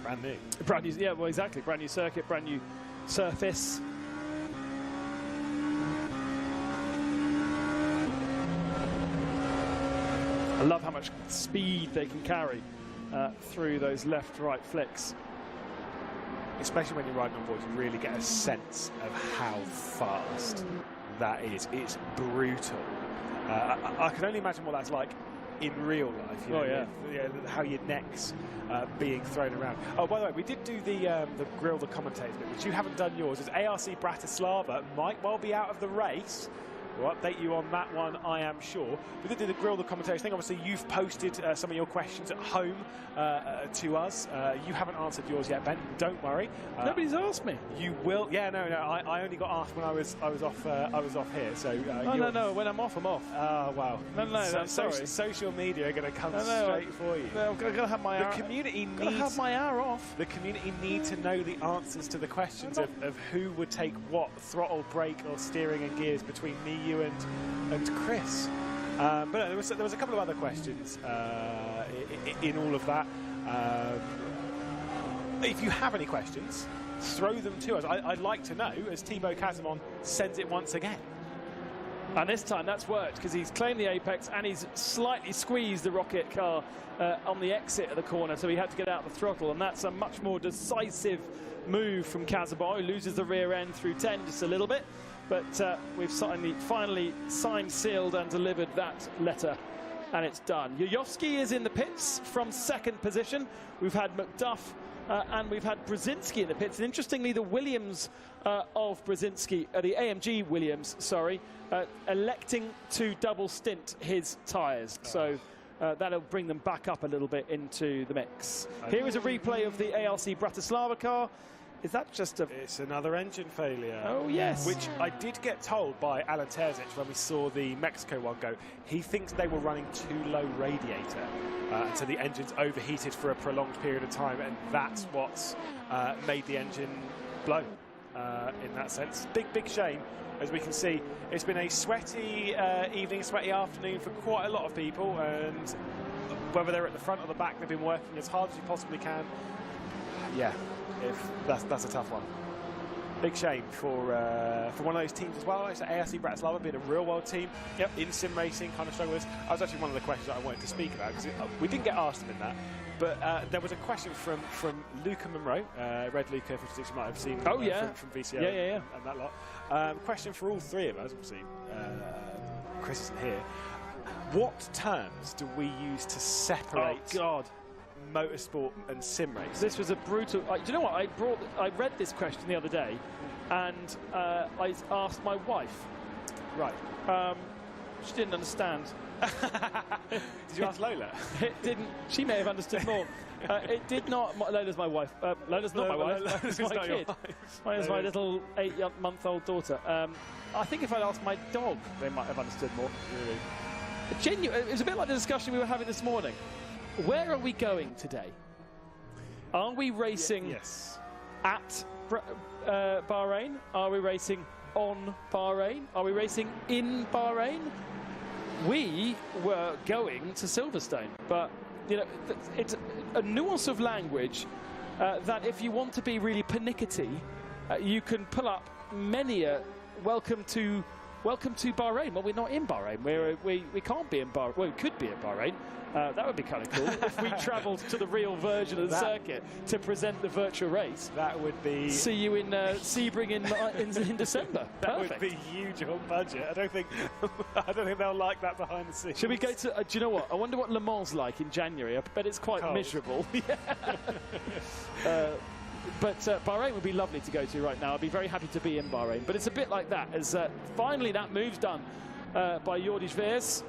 Brand new. Brand new, yeah, well, exactly. Brand new circuit, brand new surface. I love how much speed they can carry through those left-right flicks. Especially when you're riding on board, you really get a sense of how fast that is. It's brutal. I can only imagine what that's like in real life. You know, how your neck's being thrown around. Oh, by the way, we did do the grill the commentators bit, which you haven't done yours. As ARC Bratislava might well be out of the race. We'll update you on that one, I am sure. We did do the grill the commentators thing. Obviously, you've posted some of your questions at home to us. You haven't answered yours yet, Ben. Don't worry. Nobody's asked me. You will. Yeah, no. I only got asked when I was off here. So. No. When I'm off, I'm off. Oh wow. No. Sorry. Social media are going to come straight for you. No, I've got to have my hour. The community needs. Gotta have my hour off. The community need to know the answers to the questions of who would take what throttle, brake, or steering and gears between me, you, and Chris. But no, there was a couple of other questions in all of that. If you have any questions, throw them to us. I'd like to know, as Thibaut Casamon sends it once again. And this time that's worked, because he's claimed the apex and he's slightly squeezed the rocket car on the exit of the corner, so he had to get out the throttle, and that's a much more decisive move from Casamon, who loses the rear end through 10 just a little bit. But we've finally signed, sealed and delivered that letter, and it's done. Yujovski is in the pits from second position. We've had McDuff and we've had Brzezinski in the pits. And interestingly, the Williams of Brzezinski, the AMG Williams, sorry, electing to double stint his tyres. So that'll bring them back up a little bit into the mix. Here is a replay of the ARC Bratislava car. Is that just a... It's another engine failure. Oh, yes. Which I did get told by Alan Terzic when we saw the Mexico one go. He thinks they were running too low radiator. So the engine's overheated for a prolonged period of time, and that's what's made the engine blow in that sense. Big shame. As we can see, it's been a sweaty evening, sweaty afternoon for quite a lot of people, and whether they're at the front or the back, they've been working as hard as you possibly can. Yeah. That's a tough one. Big shame for one of those teams as well. Like ARC Bratislava being a real world team. Yep. In sim racing, kind of struggle with this. That was actually one of the questions that I wanted to speak about because we didn't get asked them in that. But there was a question from Luca Monroe, Red Luca, which you might have seen from VCO and that lot. Question for all three of us, obviously Chris isn't here. What terms do we use to separate motorsport and sim racing? This was a brutal... do you know what? I read this question the other day and I asked my wife. Right. She didn't understand. Did you ask Lola? It didn't. She may have understood more. It did not. Lola's my wife. Lola's not my wife. Lola's my kid. Lola's my little 8-month-old daughter. I think if I'd asked my dog, they might have understood more. Really? It was a bit like the discussion we were having this morning. Where are we going today? Are we racing at Bahrain? Are we racing on Bahrain? Are we racing in Bahrain? We were going to Silverstone, but you know, it's a nuance of language that if you want to be really pernickety, you can pull up many a welcome to Bahrain. Well, we're not in Bahrain. We can't be in Bahrain. Well, we could be in Bahrain. That would be kind of cool if we travelled to the real version of the circuit to present the virtual race. That would be... See you in Sebring in December. That would be huge on budget. I don't think they'll like that behind the scenes. Should we go to... do you know what? I wonder what Le Mans like in January. I bet it's quite miserable. But Bahrain would be lovely to go to right now. I'd be very happy to be in Bahrain. But it's a bit like that, as finally that move's done by Jordi Veers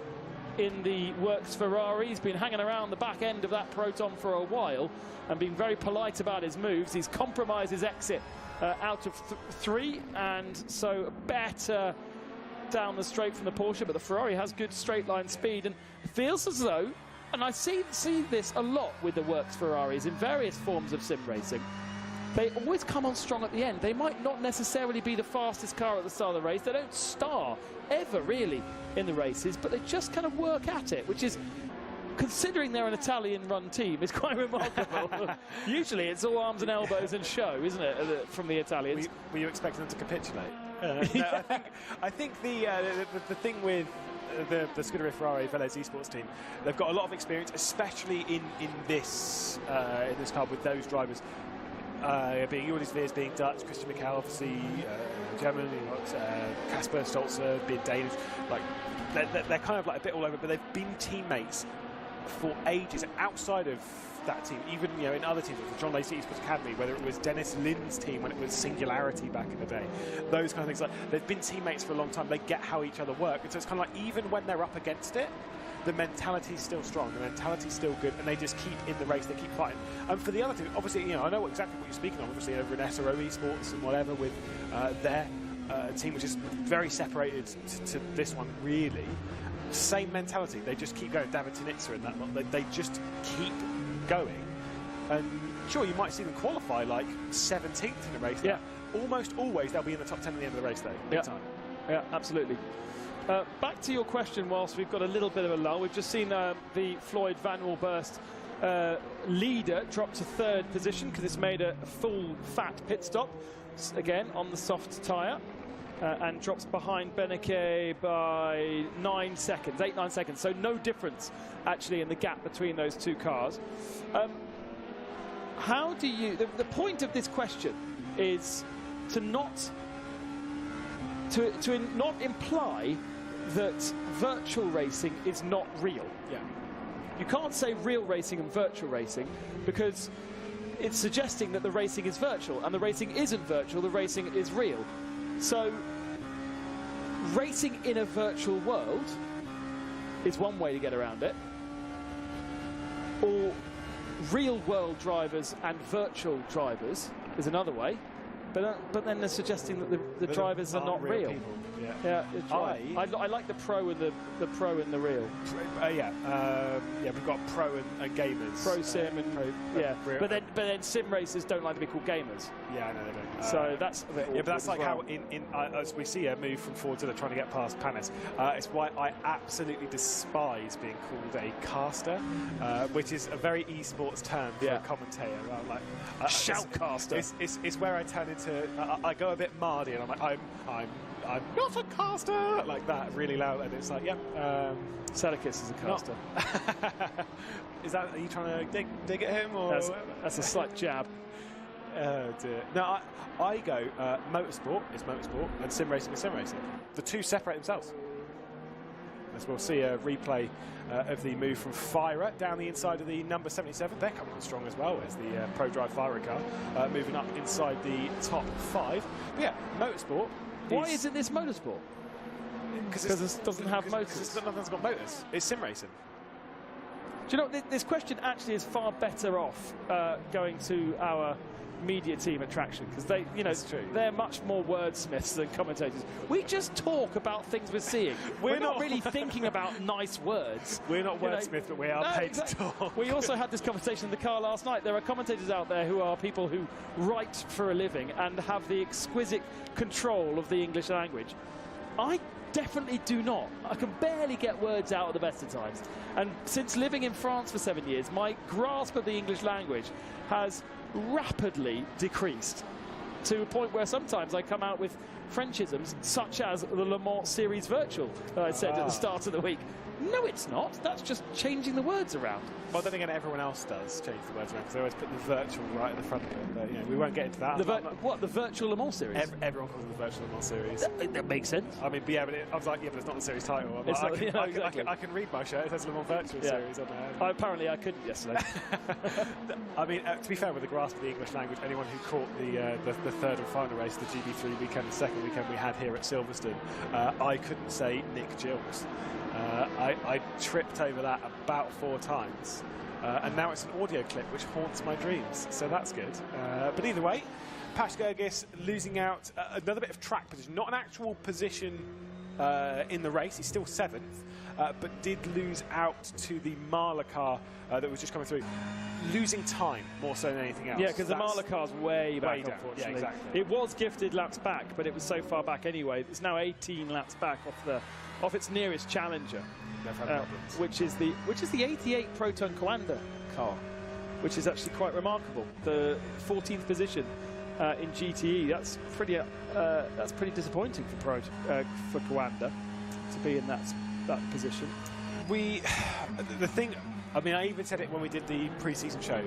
in the Works Ferrari. He's been hanging around the back end of that Proton for a while and been very polite about his moves. He's compromised his exit out of 3, and so better down the straight from the Porsche, but the Ferrari has good straight line speed, and it feels as though, and I see this a lot with the Works Ferraris in various forms of sim racing, they always come on strong at the end. They might not necessarily be the fastest car at the start of the race. They don't star ever really in the races, but they just kind of work at it, which is, considering they're an Italian-run team, is quite remarkable. Usually it's all arms and elbows and show, isn't it, from the Italians? Were you expecting them to capitulate? No, I think the thing with the Scuderia Ferrari Velez Esports team, they've got a lot of experience, especially in this club with those drivers. Being Jordi Veers, being Dutch, Christian Michael, obviously German, Kasper Stolzer, being Danish. Like they're kind of like a bit all over, but they've been teammates for ages outside of that team. Even in other teams, like the John Lacey Esports Academy, whether it was Dennis Lynn's team when it was Singularity back in the day, those kind of things. Like they've been teammates for a long time. They get how each other work, and so it's kind of like even when they're up against it, the mentality's still strong, the mentality's still good, and they just keep in the race, they keep fighting. And for the other team, obviously, I know exactly what you're speaking of, obviously over in SRO Esports and whatever with their team, which is very separated to this one, really. Same mentality, they just keep going. David Tinitza and that lot, they just keep going. And sure, you might see them qualify like 17th in the race. Yeah. Almost always they'll be in the top 10 at the end of the race, though. Big time. Yeah, absolutely. Back to your question, whilst we've got a little bit of a lull, we've just seen the Floyd Van Wilburst leader drop to 3rd position because it's made a full fat pit stop, again on the soft tyre, and drops behind Beneke by 9 seconds, 8-9 seconds, so no difference actually in the gap between those two cars. How do you, the point of this question is to not imply that virtual racing is not real. Yeah. You can't say real racing and virtual racing because it's suggesting that the racing is virtual, and the racing isn't virtual, the racing is real. So racing in a virtual world is one way to get around it, or real world drivers and virtual drivers is another way. But then they're suggesting that the drivers are not real. People. Yeah, I like the pro and the pro and the real. We've got pro and gamers. Pro sim and pro, but then sim racers don't like to be called gamers. Yeah, no, they don't. So that's a bit but that's like how as we see a move from Fordzilla trying to get past Panis. It's why I absolutely despise being called a caster, which is a very esports term for a commentator. Like shoutcaster. It's where I turn into I go a bit mardy, and I'm like, I'm not a caster, like that, really loud, and it's like, yeah. Sadakis is a caster. Is that, are you trying to dig at him, or? That's a slight jab. Oh dear. No, I go motorsport is motorsport, and sim racing is sim racing. The two separate themselves. As we'll see a replay of the move from Fira down the inside of the number 77. They're coming on strong as well as the Pro Drive Fira car, moving up inside the top 5. But yeah, motorsport. Why isn't this motorsport? Because it doesn't have motors. Nothing's got motors. It's sim racing. Do you know, this question actually is far better off going to our media team at Traction, because they, you know, they're much more wordsmiths than commentators. We just talk about things we're seeing. We're not really thinking about nice words. We're not wordsmiths, but we are paid to talk. We also had this conversation in the car last night. There are commentators out there who are people who write for a living and have the exquisite control of the English language. I definitely do not. I can barely get words out at the best of times. And since living in France for 7 years, my grasp of the English language has rapidly decreased to a point where sometimes I come out with Frenchisms, such as the Le Mans Series Virtual that I said at the start of the week. No, it's not. That's just changing the words around. Well, then again, everyone else does change the words around, because they always put the virtual right at the front of it. But, you know, we won't get into that. What, the virtual Le Mans Series? Everyone calls it the virtual Le Mans Series. That makes sense. I mean, yeah, but I was like, yeah, but it's not the series title. I can read my shirt. It says Le Mans Virtual Series on there. Apparently, I couldn't yesterday. I mean, to be fair, with the grasp of the English language, anyone who caught the third and final race, the GB3 weekend, the second weekend we had here at Silverstone, I couldn't say Nick Gills. I tripped over that about 4 times, and now it's an audio clip which haunts my dreams, so that's good. But either way, Pash Gergis losing out another bit of track position, not an actual position in the race. He's still 7th, but did lose out to the Marla car that was just coming through, losing time more so than anything else. Yeah, because the Marla car's way back, unfortunately. Yeah, exactly. It was gifted laps back, but it was so far back anyway. It's now 18 laps back off its nearest challenger, which is the 88 Proton Coanda car, which is actually quite remarkable. The 14th position in GTE. That's pretty disappointing for Coanda to be in that position. The thing, I mean, I even said it when we did the pre-season show,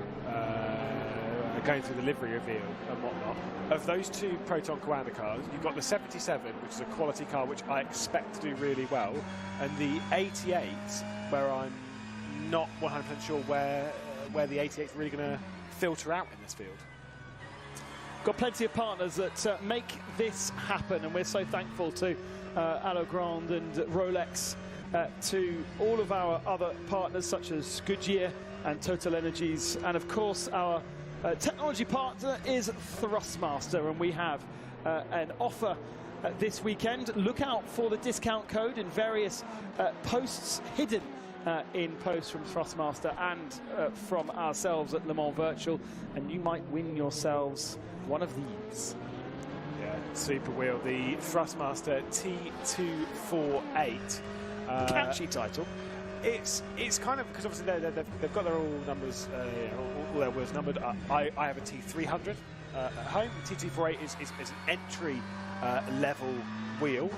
going through the livery reveal and whatnot. Of those 2 Proton Coanda cars, you've got the 77, which is a quality car, which I expect to do really well, and the 88, where I'm not 100% sure where the 88 is really going to filter out in this field. Got plenty of partners that make this happen, and we're so thankful to Allo Grande and Rolex, to all of our other partners such as Goodyear and Total Energies, and of course our technology partner is Thrustmaster, and we have an offer this weekend. Look out for the discount code in various posts hidden in posts from Thrustmaster and from ourselves at Le Mans Virtual, and you might win yourselves one of these. Yeah, super wheel, the Thrustmaster T248. Catchy title. It's kind of, because obviously they've got their all numbers, all their wheels numbered. I have a T300 at home. The T248 is an entry level wheel,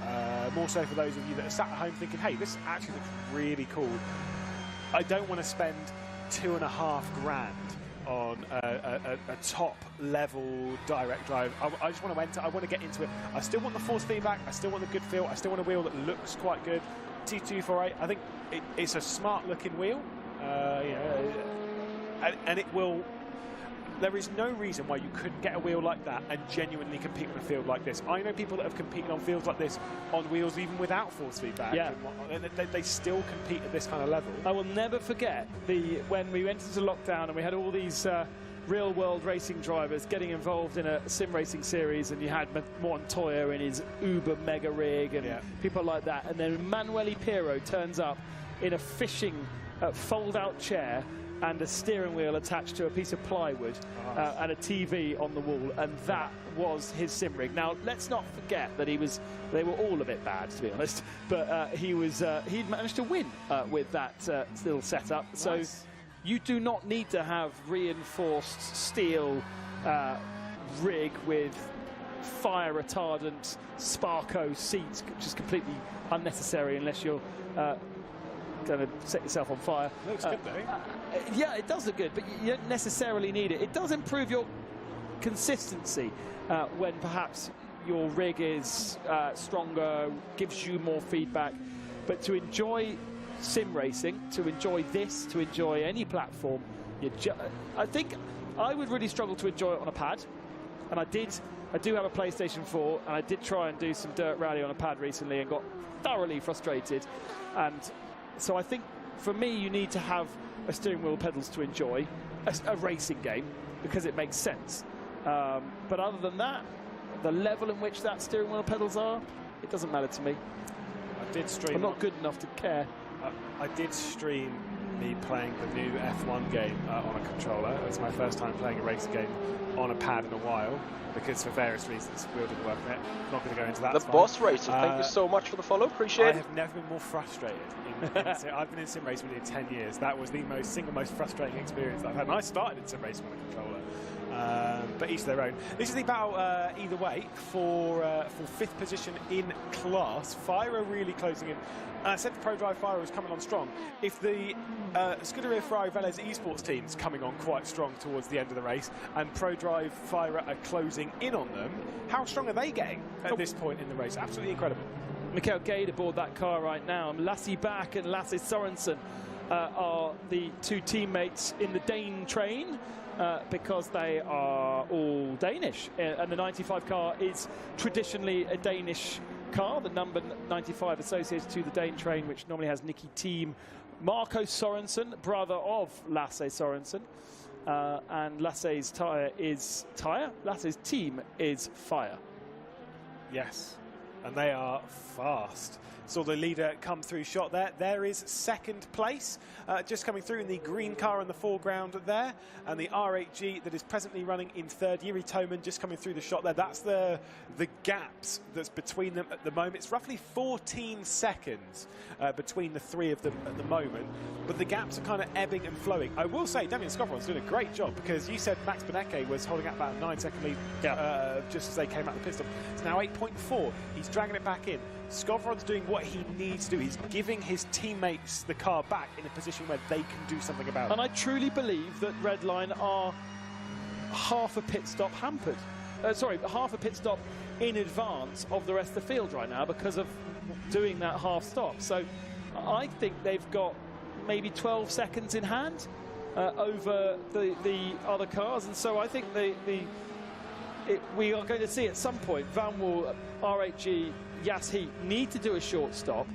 more so for those of you that are sat at home thinking, hey, this actually looks really cool. I don't want to spend $2.5 grand on a top level direct drive. I just want to enter. I want to get into it. I still want the force feedback. I still want the good feel. I still want a wheel that looks quite good. T248, I think it's a smart looking wheel, and it will. There is no reason why you couldn't get a wheel like that and genuinely compete on a field like this. I know people that have competed on fields like this on wheels even without force feedback. Yeah. And they still compete at this kind of level. I will never forget when we went into lockdown and we had all these real-world racing drivers getting involved in a sim racing series, and you had Montoya in his Uber mega rig and people like that, and then Manuele Piero turns up in a fishing fold-out chair and a steering wheel attached to a piece of plywood and a TV on the wall, and that was his sim rig. Now, let's not forget that they were all a bit bad, to be honest, but he'd managed to win with that little setup. Nice. So you do not need to have reinforced steel rig with fire retardant Sparco seats, which is completely unnecessary unless you're going to set yourself on fire. Looks good though. Yeah, it does look good, but you don't necessarily need it. It does improve your consistency when perhaps your rig is stronger, gives you more feedback. But to enjoy sim racing, to enjoy this, to enjoy any platform, I think I would really struggle to enjoy it on a pad. And I do have a PlayStation 4, and I did try and do some dirt rally on a pad recently and got thoroughly frustrated. And so I think for me, you need to have a steering wheel pedals to enjoy a racing game, because it makes sense. But other than that, the level in which that steering wheel pedals are, it doesn't matter to me. I did stream. I'm not good enough to care. I did stream me playing the new F1 game on a controller. It was my first time playing a racing game on a pad in a while, because for various reasons, wheel didn't work on it. Not going to go into that. The Boss Racer, thank you so much for the follow, appreciate it. I have never been more frustrated. I've been in sim racing within 10 years. That was the single most frustrating experience that I've had. And I started in sim racing on a controller. But each their own. This is the battle either way for 5th position in class. Fire really closing in. I said the Pro Drive Fire was coming on strong. If the Scuderia Ferrari Velez esports team's coming on quite strong towards the end of the race, and Pro Drive Fire are closing in on them, how strong are they getting at this point in the race? Absolutely incredible. Mikael Gade aboard that car right now. Lasse Bach and Lasse Sorensen are the two teammates in the Dane train. Because they are all Danish, and the 95 car is traditionally a Danish car. The number 95 associated to the Dane train, which normally has Nicky Team, Marco Sorensen, brother of Lasse Sorensen, and Lasse's Lasse's team is Fire. Yes, and they are fast. Saw the leader come through shot there. There is 2nd place, just coming through in the green car in the foreground there. And the R8G that is presently running in 3rd, Yuri Toman just coming through the shot there. That's the gaps that's between them at the moment. It's roughly 14 seconds between the three of them at the moment. But the gaps are kind of ebbing and flowing. I will say Damien Skovron's doing a great job, because you said Max Benecke was holding out about a 9-second lead just as they came out the pit stop. It's now 8.4. He's dragging it back in. Skovron's doing what he needs to do. He's giving his teammates the car back in a position where they can do something about it. And I truly believe that Redline are half a pit stop hampered. Half a pit stop in advance of the rest of the field right now because of doing that half stop. So I think they've got maybe 12 seconds in hand over the other cars. And so I think we are going to see at some point Van Wall, R8G, Yas Heat need to do a short stop.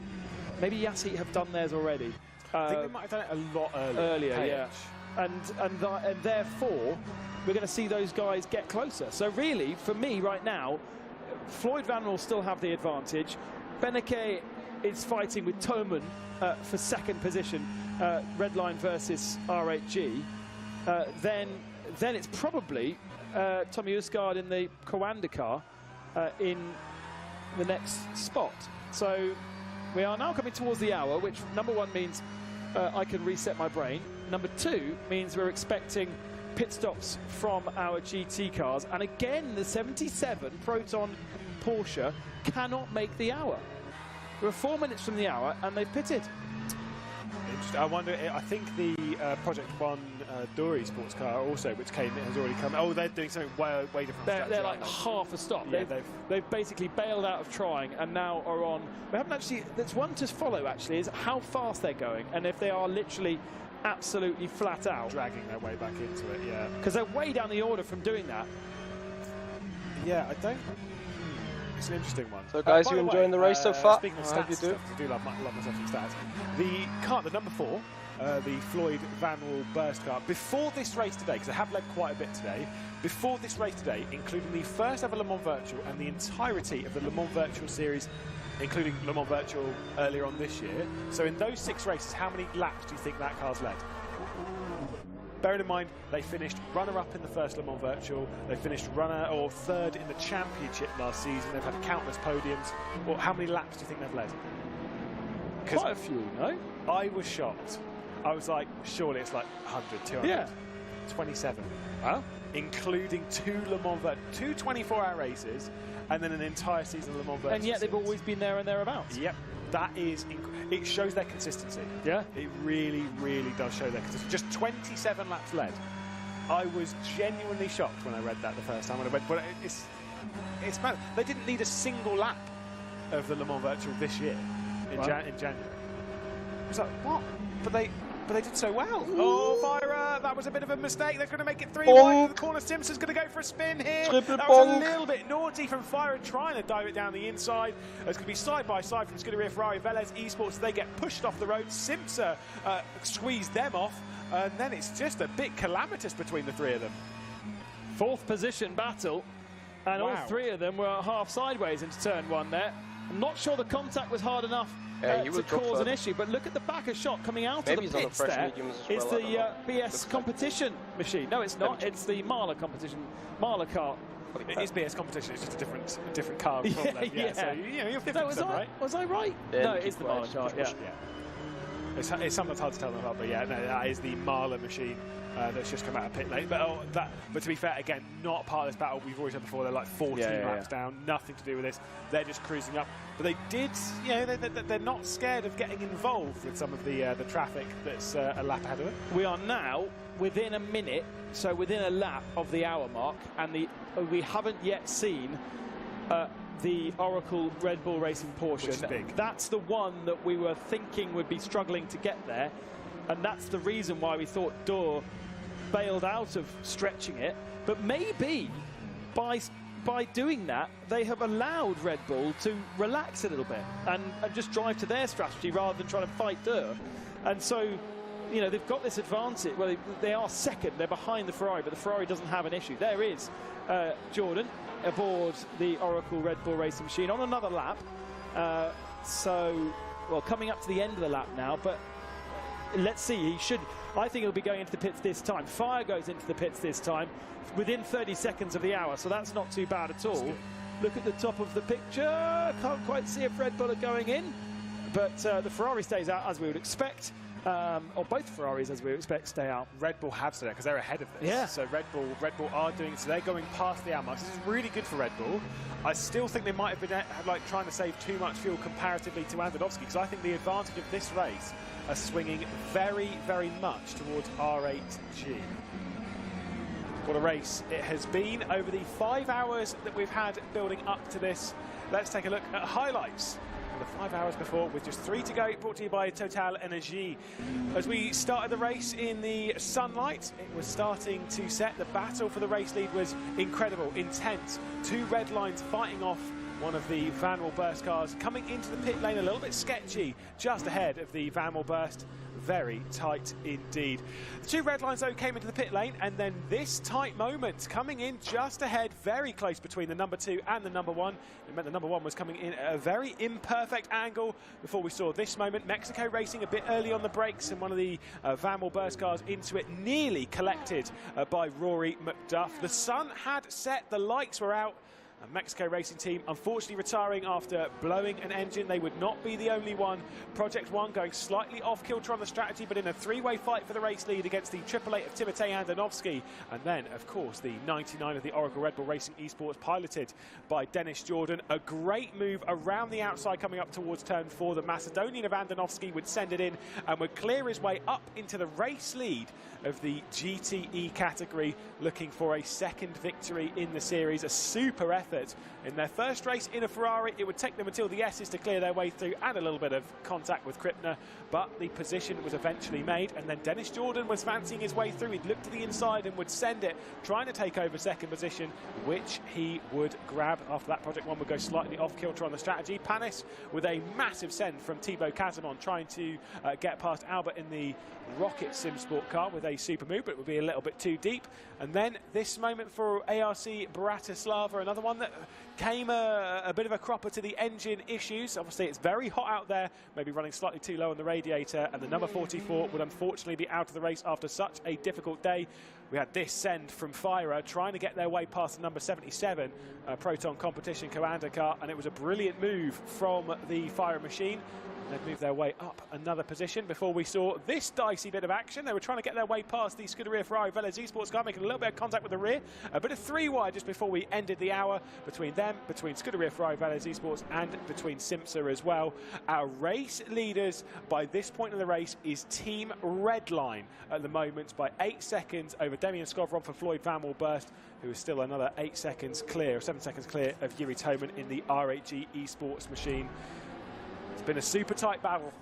Maybe Yas Heat have done theirs already. I think they might have done it a lot earlier. Yeah. And therefore, we're going to see those guys get closer. So really, for me right now, Floyd Van will still have the advantage. Benecke is fighting with Toman for 2nd position, Redline versus R8G. Then it's probably Tommy Usgaard in the Coanda car in the next spot. So we are now coming towards the hour, which number 1 means I can reset my brain. Number 2 means we're expecting pit stops from our GT cars. And again, the 77 Proton Porsche cannot make the hour. We're 4 minutes from the hour and they've pitted. Interesting. I wonder, I think the Project One Dory sports car also, which has already come. Oh, they're doing something way different. They're like half a stop. Yeah, they've basically bailed out of trying and now are on. We haven't actually. There's one to follow actually, is how fast they're going and if they are literally absolutely flat out, dragging their way back into it. Yeah, because they're way down the order from doing that. Yeah, I don't. It's an interesting one. So guys, you enjoying the race so far? Speaking of stats, I do love myself some stats. The car, the number 4, the Floyd Van Wall Burst car, before this race today, because I have led quite a bit today, before this race today, including the first ever Le Mans Virtual and the entirety of the Le Mans Virtual series, including Le Mans Virtual earlier on this year. So in those 6 races, how many laps do you think that car's led? Bearing in mind, they finished runner-up in the first Le Mans Virtual, they finished runner or 3rd in the championship last season, they've had countless podiums. Well, how many laps do you think they've led? Quite a few, no? I was shocked. I was like, surely it's like 100, 200. Yeah. 27. Well, including two 24-hour races, and then an entire season of Le Mans Virtual And yet they've Series. always been there and thereabouts. Yep, that is, it shows their consistency. Yeah. It really, really does show their consistency. Just 27 laps led. I was genuinely shocked when I read that the first time. When I read, but it's mad. They didn't need a single lap of the Le Mans Virtual this year in January. It was like, what? But they did so well. Oh, Vira, that was a bit of a mistake. They're going to make it 3 wide into the corner. Simpson's going to go for a spin here. That was a little bit naughty from Vira, trying to dive it down the inside. It's going to be side by side from Scuderia Ferrari. Velez Esports, they get pushed off the road. Simpson squeezed them off. And then it's just a bit calamitous between the three of them. 4th position battle. And all 3 of them were half sideways into turn 1 there. I'm not sure the contact was hard enough to cause an issue, but look at the backer shot coming out of the pits there. It's the BS competition machine. No, it's not. It's the Marla competition. Marla car. It is BS competition. It's just a different car. So you're 50%, right? Was I right? No, it is the Marla car. Yeah. It's sometimes hard to tell them apart, but yeah, no, that is the Marla machine that's just come out of pit lane. But to be fair, again, not part of this battle. We've always said before, they're like 14 laps down, nothing to do with this. They're just cruising up. But they did, they're not scared of getting involved with some of the traffic that's a lap ahead of it. We are now within a minute, so within a lap of the hour mark, and we haven't yet seen the Oracle Red Bull Racing Porsche. Which is big. That's the one that we were thinking would be struggling to get there, and that's the reason why we thought Dorr bailed out of stretching it. But maybe by doing that, they have allowed Red Bull to relax a little bit and just drive to their strategy rather than trying to fight Dorr. And so, they've got this advantage. Well, they are second. They're behind the Ferrari, but the Ferrari doesn't have an issue. There is Jordan aboard the Oracle Red Bull Racing machine on another lap. Coming up to the end of the lap now, but let's see. I think he'll be going into the pits this time. Fire goes into the pits this time within 30 seconds of the hour, so that's not too bad at all. Look at the top of the picture. Can't quite see if Red Bull are going in, but the Ferrari stays out as we would expect. Or both Ferraris, as we would expect, stay out. Red Bull have stayed out because they're ahead of this. Yeah. So Red Bull are doing it. So they're going past the hour mark. This is really good for Red Bull. I still think they might have been trying to save too much fuel comparatively to Andonovski, because I think the advantage of this race are swinging very, very much towards R8G. What a race it has been over the 5 hours that we've had building up to this. Let's take a look at highlights. The 5 hours before, with just 3 to go, brought to you by Total Energy. As we started the race in the sunlight, it was starting to set. The battle for the race lead was incredible, intense. 2 red lines fighting off one of the Van Wilburst cars, coming into the pit lane a little bit sketchy, just ahead of the Van Wilburst. Very tight indeed. The 2 red lines though came into the pit lane, and then this tight moment coming in just ahead, very close between the number 2 and the number 1. It meant the number 1 was coming in at a very imperfect angle before we saw this moment. Mexico Racing a bit early on the brakes, and one of the Van Wilburst cars into it, nearly collected by Rory McDuff. The sun had set, the lights were out. A Mexico Racing team unfortunately retiring after blowing an engine. They would not be the only one. Project One going slightly off kilter on the strategy, but in a 3-way fight for the race lead against the 888 of Timotej Andonovski. And then, of course, the 99 of the Oracle Red Bull Racing Esports, piloted by Dennis Jordan. A great move around the outside coming up towards turn 4. The Macedonian of Andonovski would send it in and would clear his way up into the race lead of the GTE category, looking for a 2nd victory in the series. A super effort in their first race in a Ferrari. It would take them until the S's to clear their way through, and a little bit of contact with Krippner, but the position was eventually made, and then Dennis Jordan was fancying his way through. He'd look to the inside and would send it, trying to take over 2nd position, which he would grab. After that, Project One would go slightly off kilter on the strategy. Panis with a massive send from Thibaut Casamon, trying to get past Albert in the Rocket Sim Sport car with a super move, but it would be a little bit too deep. And then this moment for ARC Bratislava, another one that came a bit of a cropper to the engine issues. Obviously, it's very hot out there, maybe running slightly too low on the radiator, and the number 44 would unfortunately be out of the race after such a difficult day. We had this send from Fira trying to get their way past the number 77 Proton Competition Coanda car, and it was a brilliant move from the Fira machine. They've moved their way up another position before we saw this dicey bit of action. They were trying to get their way past the Scuderia Ferrari Veles Esports car, making a little bit of contact with the rear. A bit of three-wide just before we ended the hour between them, between Scuderia Ferrari Veles Esports and between Simsa as well. Our race leaders by this point in the race is Team Redline at the moment by 8 seconds over Demian Skovron for Floyd Van Wilburst, who is still another 8 seconds clear, or 7 seconds clear of Yuri Toman in the RHG Esports machine. It's been a super tight battle,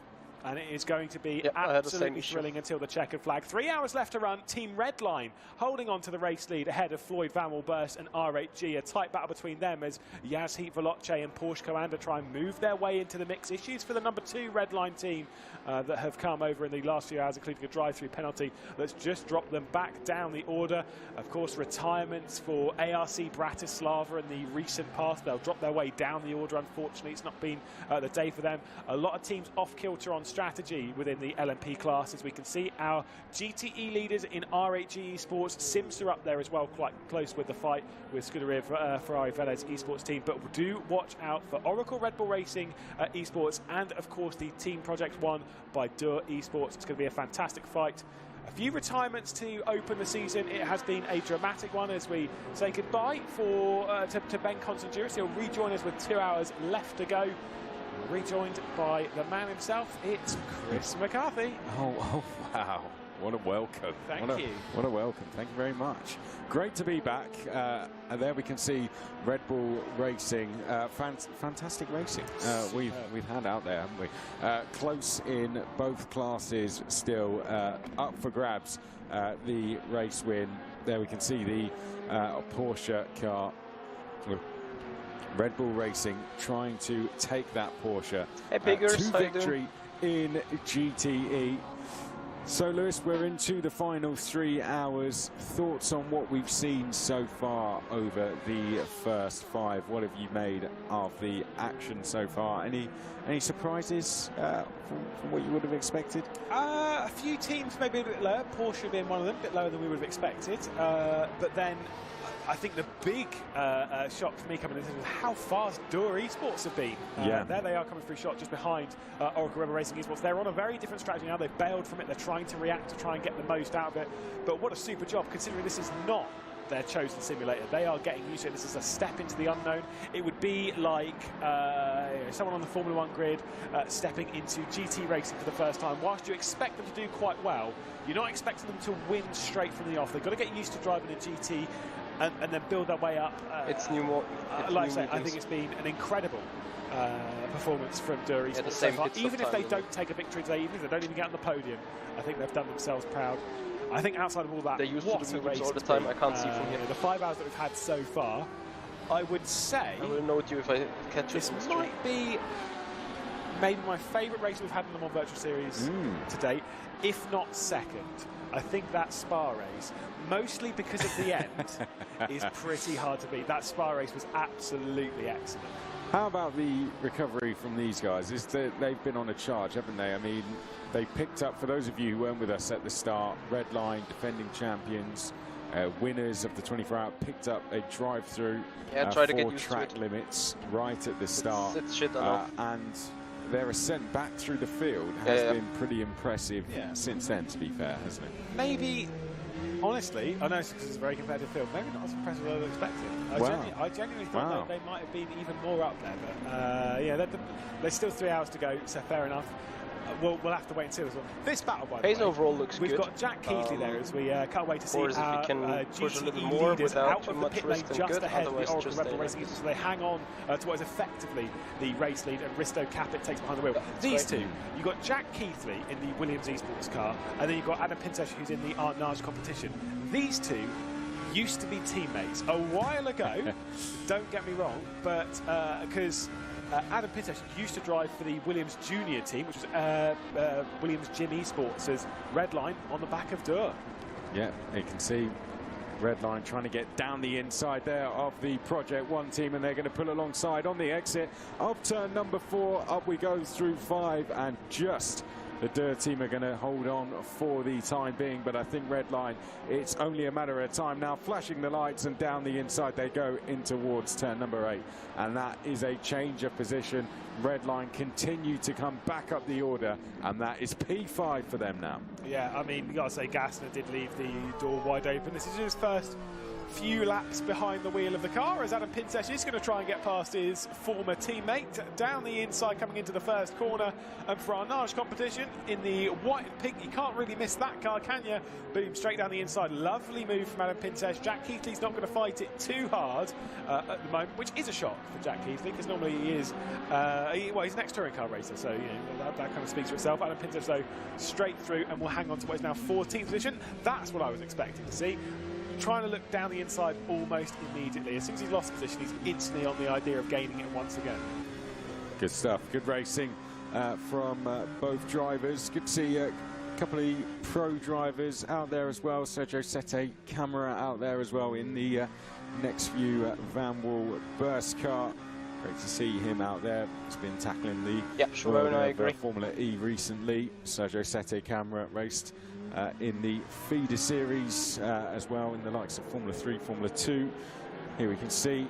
and it is going to be absolutely thrilling until the checkered flag. 3 hours left to run. Team Redline holding on to the race lead ahead of Floyd Van Wilburst and RHG. A tight battle between them as Yazheat Veloce and Porsche Coanda try and move their way into the mix. Issues for the number 2 Redline team that have come over in the last few hours, including a drive-through penalty that's just dropped them back down the order. Of course, retirements for ARC Bratislava in the recent past. They'll drop their way down the order. Unfortunately, it's not been the day for them. A lot of teams off kilter on strategy within the LMP class. As we can see, our GTE leaders in RHG Esports, Simsa up there as well, quite close with the fight with Scuderia Ferrari Veles Esports team. But do watch out for Oracle Red Bull Racing Esports and, of course, the Team Project 1 by Dur Esports. It's going to be a fantastic fight. A few retirements to open the season. It has been a dramatic one as we say goodbye to Ben Constantinos. He'll rejoin us with 2 hours left to go. Rejoined by the man himself, it's Chris McCarthy. Oh, wow. What a welcome. Thank you. What a welcome. Thank you very much. Great to be back. And there we can see Red Bull Racing. Fantastic racing we've had out there, haven't we? Close in both classes still. Up for grabs. The race win. There we can see the Porsche car. Red Bull Racing trying to take that Porsche to victory in GTE. So, Lewis, we're into the final 3 hours. Thoughts on what we've seen so far over the first 5? What have you made of the action so far? Any surprises from what you would have expected? A few teams maybe a bit lower, Porsche being one of them, a bit lower than we would have expected. But then I think the big shock for me coming into this is how fast Dur Esports have been. There they are coming through shot just behind Oracle Rebel Racing Esports. They're on a very different strategy now. They've bailed from it. They're trying to react to try and get the most out of it. But what a super job, considering this is not their chosen simulator. They are getting used to it. This is a step into the unknown. It would be like someone on the Formula 1 grid stepping into GT racing for the first time. Whilst you expect them to do quite well, you're not expecting them to win straight from the off. They've got to get used to driving a GT and then build their way up. It's new. Like I say, I think it's been an incredible performance from Dur Esports so far. Even if they don't take a victory today, even if they don't even get on the podium, I think they've done themselves proud. I think outside of all that, they used to do all the time. I can't see from here. The 5 hours that we've had so far, I would say I will note you if I catch this might be maybe my favourite race we've had in the Le Mans Virtual Series to date, if not second. I think that Spa race, mostly because of the end, is pretty hard to beat. That Spa race was absolutely excellent. How about the recovery from these guys? They've been on a charge, haven't they? I mean, they picked up, for those of you who weren't with us at the start, Redline, defending champions, winners of the 24-hour, picked up a drive-through try to get for used track to it. limits right at the start. It's shit enough. And their ascent back through the field has been pretty impressive since then, to be fair, hasn't it? Maybe, honestly, I know it's a very competitive field, maybe not as impressive as I expected. I genuinely thought they might have been even more up there, but there's still 3 hours to go, so fair enough. We'll have to wait and see this one. This battle, by the way, overall looks we've good. got Jack Keithley there as we can't wait to see our push a little GTE more leaders without out too of the much pit lane risk and just good, ahead of the otherwise Oracle just Rebel stay Racing like Esports, so they hang on to what is effectively the race lead, and Risto Capit takes behind the wheel. These two, you've got Jack Keithley in the Williams Esports car, and then you've got Adam Pintesh, who's in the Arnage competition. These two used to be teammates a while ago, don't get me wrong, but because Adam Pintesh used to drive for the Williams Junior team, which was Williams Gym Esports, as Redline on the back of Dur. Yeah, you can see Redline trying to get down the inside there of the Project 1 team, and they're going to pull alongside on the exit of turn number 4. Up we go through 5, and just the Dur team are going to hold on for the time being, but I think Redline, it's only a matter of time now. Flashing the lights, and down the inside they go in towards turn number 8, and that is a change of position. Redline continue to come back up the order, and that is P5 for them now. Yeah, I mean, you got to say Gassner did leave the door wide open. This is his first few laps behind the wheel of the car, as Adam Pinsesh is going to try and get past his former teammate down the inside coming into the first corner. And for our Nage competition in the white and pink, you can't really miss that car, can you? Boom, straight down the inside. Lovely move from Adam Pinsesh. Jack Keithley's not going to fight it too hard at the moment, which is a shock for Jack Keithley, because normally he is well, he's an ex-touring car racer, so you know that kind of speaks for itself. Adam Pinsesh though straight through, and will hang on to what is now 14th position. That's what I was expecting to see. Trying to look down the inside almost immediately. As soon as he's lost position, he's instantly on the idea of gaining it once again. Good stuff. Good racing from both drivers. Good to see a couple of pro drivers out there as well. Sergio Sette Camera out there as well in the next few Van Wall burst car. Great to see him out there. He's been tackling the Formula E recently. Sergio Sette Camera raced in the feeder series as well, in the likes of Formula 3, Formula 2. Here we can see,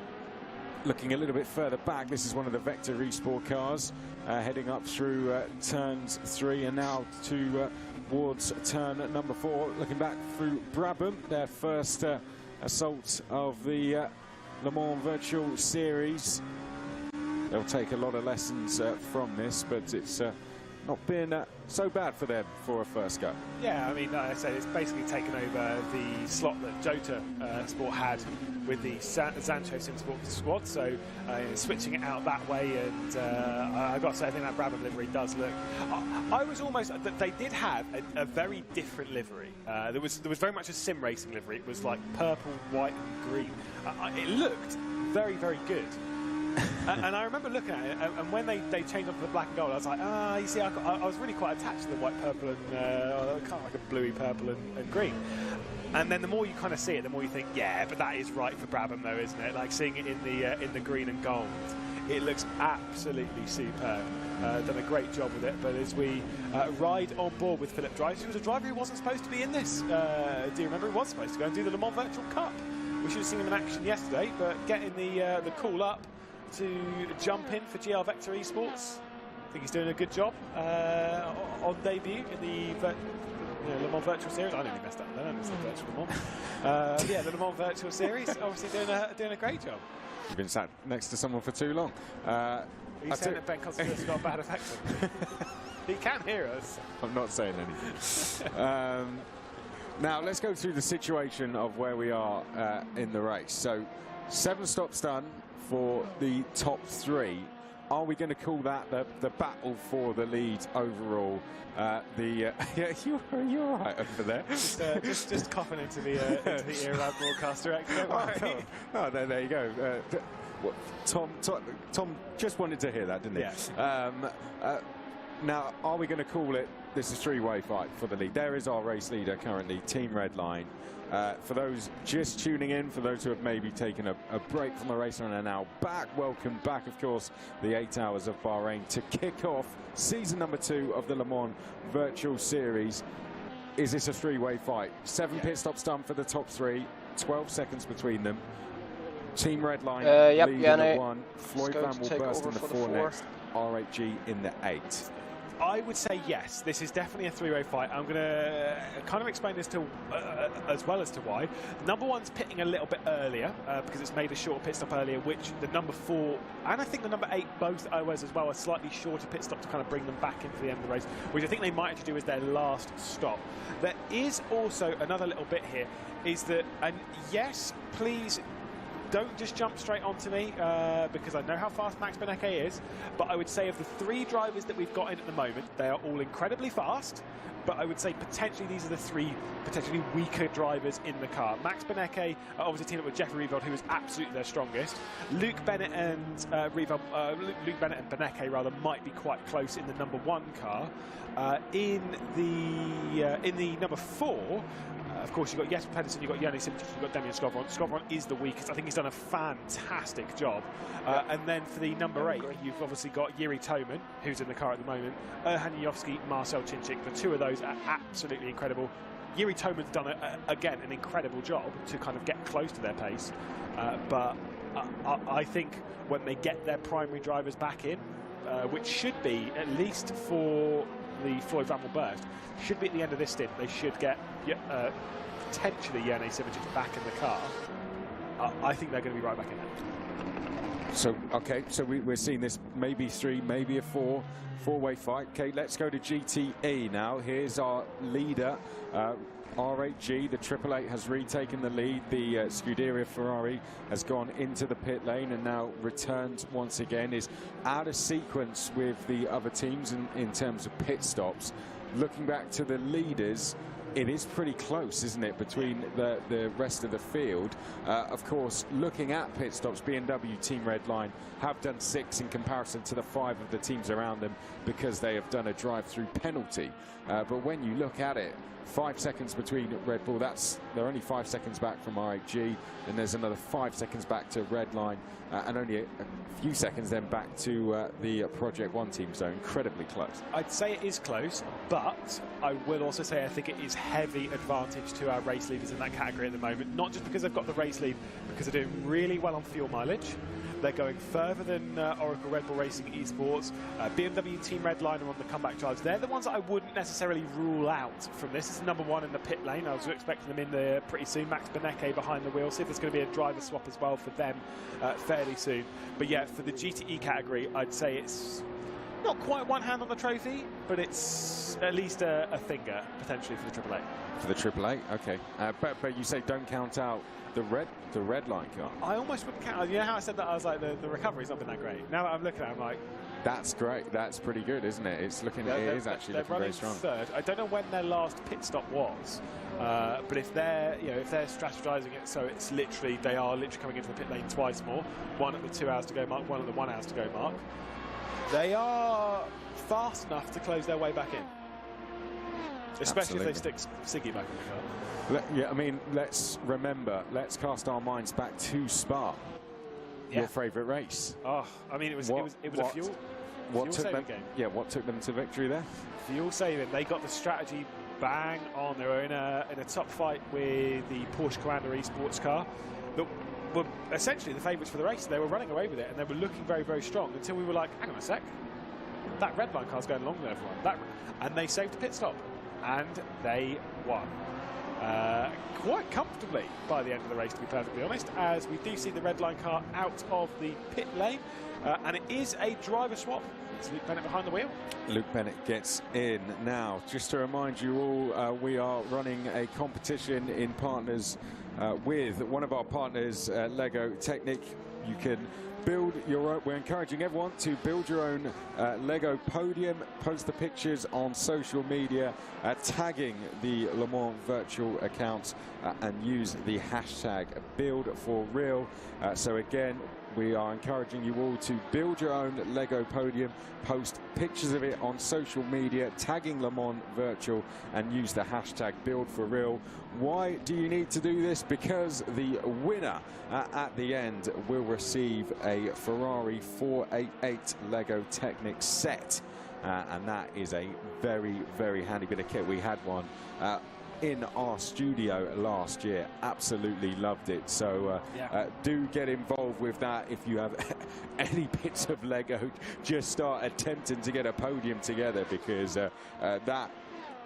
looking a little bit further back, this is one of the Vector Esport cars heading up through turns 3 and now towards turn number 4. Looking back through Brabham, their first assault of the Le Mans Virtual Series. They'll take a lot of lessons from this, but it's not been so bad for them for a first go. Yeah, I mean, like I say, it's basically taken over the slot that Jota Sport had with the Zancho Sim Sport squad, so switching it out that way, and I've got to say, I think that Brabham livery does look... I was almost... They did have a very different livery. There was very much a sim racing livery. It was like purple, white and green. It looked very, very good. And I remember looking at it, and when they changed up to the black and gold, I was like, you see, I was really quite attached to the white, purple, and kind of like a bluey purple and green. And then the more you kind of see it, the more you think, yeah, but that is right for Brabham, though, isn't it? Like seeing it in the green and gold, it looks absolutely superb. Done a great job with it. But as we ride on board with Philip Drives, who was a driver who wasn't supposed to be in this. Do you remember? He was supposed to go and do the Le Mans Virtual Cup. We should have seen him in action yesterday, but getting the call up to jump in for GR Vector Esports. I think he's doing a good job on debut in the Le Mans Virtual Series. I nearly messed up there. I missed the Virtual Le Mans. Yeah, the Le Mans Virtual Series. Obviously doing a great job. You've been sat next to someone for too long. Are you saying that Ben Constant's got a bad effect on him? He can hear us. I'm not saying anything. Now let's go through the situation of where we are in the race. So 7 stops done for the top 3. Are we going to call that the battle for the lead overall? Yeah, you're all right over there. Just coughing into the ear of our broadcast director. Don't worry. Oh, there you go. Tom just wanted to hear that, didn't he? Yeah. Now, are we going to call it this is a 3-way fight for the lead? There is our race leader currently, Team Redline. For those just tuning in, for those who have maybe taken a break from the race and are now back, welcome back, of course, the 8 hours of Bahrain to kick off season number 2 of the Le Mans Virtual Series. Is this a 3-way fight? 7 pit stops done for the top 3, 12 seconds between them. Team Redline lead in the 1, Floyd Van will burst in the 4 next, RHG in the 8. I would say yes, this is definitely a 3-way fight. I'm going to kind of explain this to as well as to why. Number 1's pitting a little bit earlier because it's made a short pit stop earlier, which the number 4 and I think the number 8 both OS as well a slightly shorter pit stop to kind of bring them back into the end of the race, which I think they might actually do as their last stop. There is also another little bit here, is that, and yes, please don't just jump straight onto me because I know how fast Max Beneke is, but I would say of the 3 drivers that we've got in at the moment, they are all incredibly fast, but I would say potentially these are the three potentially weaker drivers in the car. Max Benecke obviously teamed up with Jeffrey Rieveld, who is absolutely their strongest. Luke Bennett and Benecke rather might be quite close in the number 1 car. In the number 4. Of course, you've got Jesper Pedersen, you've got Yanni Simčić, you've got Damian Skovron. Skovron is the weakest. I think he's done a fantastic job. And then for the number 8, you've obviously got Jiri Toman, who's in the car at the moment, Erhan Janowski, Marcel Chinchik. The two of those are absolutely incredible. Jiri Toman's done, again, an incredible job to kind of get close to their pace. But I think when they get their primary drivers back in, which should be, at least for the Floyd Bramwell burst, should be at the end of this stint, they should get potentially Yanni Simčić back in the car. I think they're going to be right back in it. So, okay, so we're seeing this maybe 3, maybe a 4-way fight. Okay, let's go to GTE now. Here's our leader, R8G. The 888 has retaken the lead. The Scuderia Ferrari has gone into the pit lane and now returned once again. Is out of sequence with the other teams in terms of pit stops. Looking back to the leaders, it is pretty close, isn't it, between the rest of the field. Of course, looking at pit stops, BMW Team Redline have done 6 in comparison to the 5 of the teams around them because they have done a drive-through penalty. But when you look at it, 5 seconds between Red Bull, they're only 5 seconds back from R8G, and there's another 5 seconds back to Redline, and only a few seconds then back to the Project 1 team, so incredibly close. I'd say it is close, but I will also say I think it is heavy advantage to our race leaders in that category at the moment, not just because they've got the race lead, because they're doing really well on fuel mileage. They're going further than Oracle Red Bull Racing Esports. BMW Team Redline are on the comeback drives. They're the ones that I wouldn't necessarily rule out from this. This is number 1 in the pit lane. I was expecting them in there pretty soon. Max Benecke behind the wheel. See if there's going to be a driver swap as well for them fairly soon. But yeah, for the GTE category, I'd say it's not quite one hand on the trophy, but it's at least a finger potentially for the 888. For the 888, okay. But you say don't count out the red line car. I almost wouldn't count. You know how I said that? I was like, the recovery's not been that great. Now that I'm looking at it, I'm like, that's great. That's pretty good, isn't it? It's looking. It is actually looking very strong. Third. I don't know when their last pit stop was, but if they're strategizing it so it's literally they are literally coming into the pit lane twice more, one at the 2 hours to go mark, one at the 1 hours to go mark, they are fast enough to close their way back in. Especially if they stick Siggy back in the car. Yeah, I mean, let's cast our minds back to Spa. Yeah. Your favourite race. Oh, I mean, it was a fuel saving game. Yeah, what took them to victory there? Fuel saving. They got the strategy bang on. They were in a top fight with the Porsche Commander eSports car that were essentially the favourites for the race. They were running away with it and they were looking very, very strong until we were like, hang on a sec, that red line car's going along with everyone. And they saved a pit stop and they won. Quite comfortably by the end of the race, to be perfectly honest, as we do see the red line car out of the pit lane, and it is a driver swap. It's Luke Bennett behind the wheel. Luke Bennett gets in now. Just to remind you all, we are running a competition in partners with one of our partners, Lego Technic. You can build your own. We're encouraging everyone to build your own Lego podium, post the pictures on social media, tagging the Le Mans virtual account, and use the hashtag #BuildForReal. So again, we are encouraging you all to build your own Lego podium, post pictures of it on social media, tagging Le Mans Virtual, and use the hashtag #BuildForReal. Why do you need to do this? Because the winner at the end will receive a Ferrari 488 Lego Technic set. And that is a very, very handy bit of kit. We had one in our studio last year. Absolutely loved it. So do get involved with that. If you have any bits of Lego, just start attempting to get a podium together, because that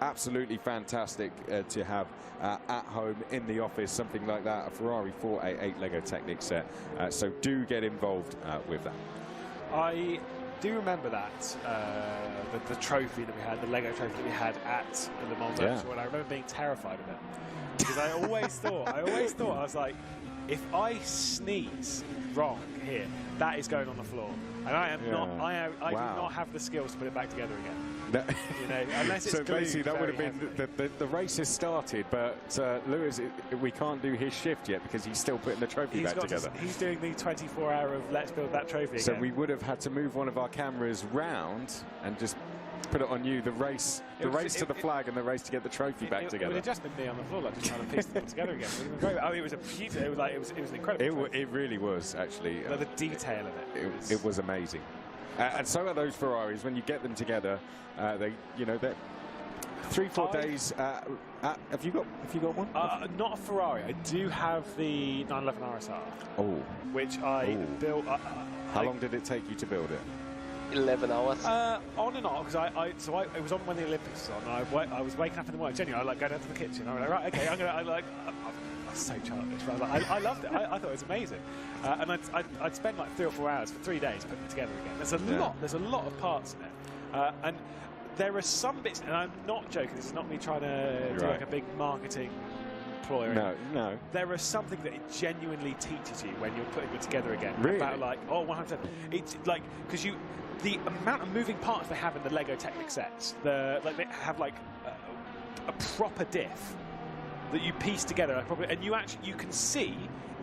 absolutely fantastic to have at home, in the office, something like that, a Ferrari 488 Lego Technic set. So do get involved with that. I do remember that, the trophy that we had, the Lego trophy that we had at Le Mans Virtual, and I remember being terrified of it. Because I always thought, I was like, if I sneeze wrong here, that is going on the floor. And I am not, I do not have the skills to put it back together again. You know, unless it's so basically, that would have heavily. been the race has started, but Lewis, we can't do his shift yet because he's still putting the trophy back together. He's doing the 24-hour of let's build that trophy So again. we would have had to move one of our cameras round and just put it on you. The race to the flag and the race to get the trophy back together. It would have just been me on the floor, like just trying to piece them all together again. It would have been great. I mean, it was a beautiful. It was an incredible. It really was actually. The detail of it. It was amazing. And so are those Ferraris. When you get them together, they're 3-4 days. Have you got one? Not a Ferrari. I do have the 911 RSR. Oh. Which I built. How long did it take you to build it? 11 hours. On and off, because it was on when the Olympics was on. I was waking up in the morning. Genuinely, I go down to the kitchen. I'm like, right, okay, I'm so childish. Right? I loved it. I thought it was amazing. And I'd spend like 3 or 4 hours for 3 days putting it together again. There's a lot. There's a lot of parts in it. And there are some bits, and I'm not joking. This is not me trying to do like a big marketing ploy. No. There are something that it genuinely teaches you when you're putting it together again. Really? About like, 100%. It's like because the amount of moving parts they have in the Lego Technic sets, they have like a proper diff that you piece together, and you can see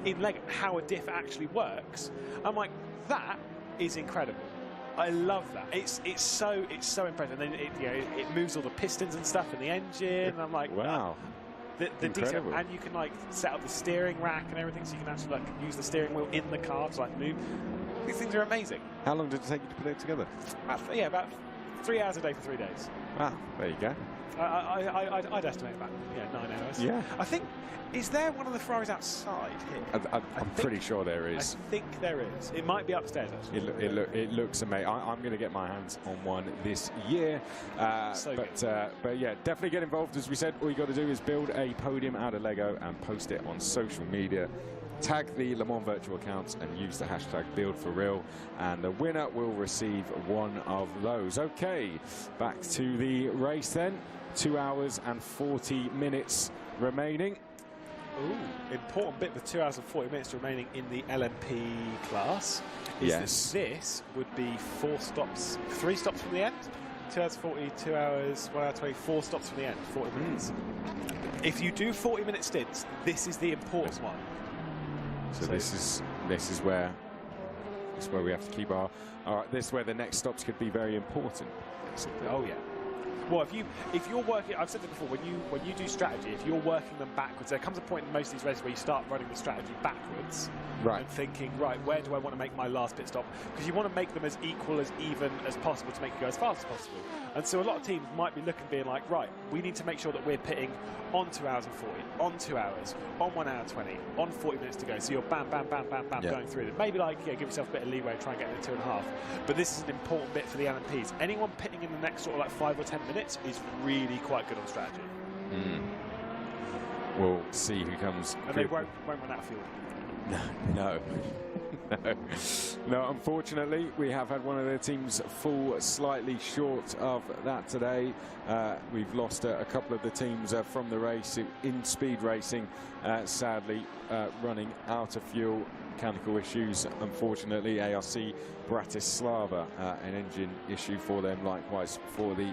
in Lego how a diff actually works. I'm like, that is incredible. I love that. It's so impressive. And then it moves all the pistons and stuff in the engine. And I'm like, wow. The detail, and you can like set up the steering rack and everything, so you can actually like use the steering wheel in the car to like move. These things are amazing. How long did it take you to put it together? About 3 hours a day for 3 days. Wow, there you go. I'd estimate about 9 hours. Yeah. I think, is there one of the Ferraris outside here? I'm pretty sure there is. I think there is. It might be upstairs actually. It looks amazing. I'm going to get my hands on one this year. But yeah, definitely get involved. As we said, all you got to do is build a podium out of Lego and post it on social media. Tag the Le Mans virtual accounts and use the hashtag #BuildForReal, and the winner will receive one of those. Okay, back to the race then. 2 hours and 40 minutes remaining. Ooh, important bit with 2 hours and 40 minutes remaining in the LMP class. Yes. This would be 3 stops from the end. 2 hours 40, 2 hours, 1 hour 20, 4 stops from the end, 40 minutes. If you do 40-minute stints, this is the important one. So this is where we have to keep our. All right, this is where the next stops could be very important. Oh yeah. Well, if you're working, I've said it before. When you do strategy, if you're working them backwards, there comes a point in most of these races where you start running the strategy backwards, right? And thinking, right, where do I want to make my last pit stop? Because you want to make them as equal, as even as possible to make you go as fast as possible. And so a lot of teams might be looking, being like, right, we need to make sure that we're pitting on 2 hours and 40, on 2 hours, on 1 hour 20, on 40 minutes to go. So you're bam, bam, bam, bam, bam, going through them. Maybe like, give yourself a bit of leeway and try and get into 2.5. But this is an important bit for the LMPs. Anyone pitting in the next sort of like 5 or 10 minutes is really quite good on strategy. We'll see who comes. And they won't run out of fuel. No. No, unfortunately, we have had one of their teams fall slightly short of that today. We've lost a couple of the teams from the race in speed racing, sadly, running out of fuel. Mechanical issues, unfortunately. ARC Bratislava, an engine issue for them, likewise for the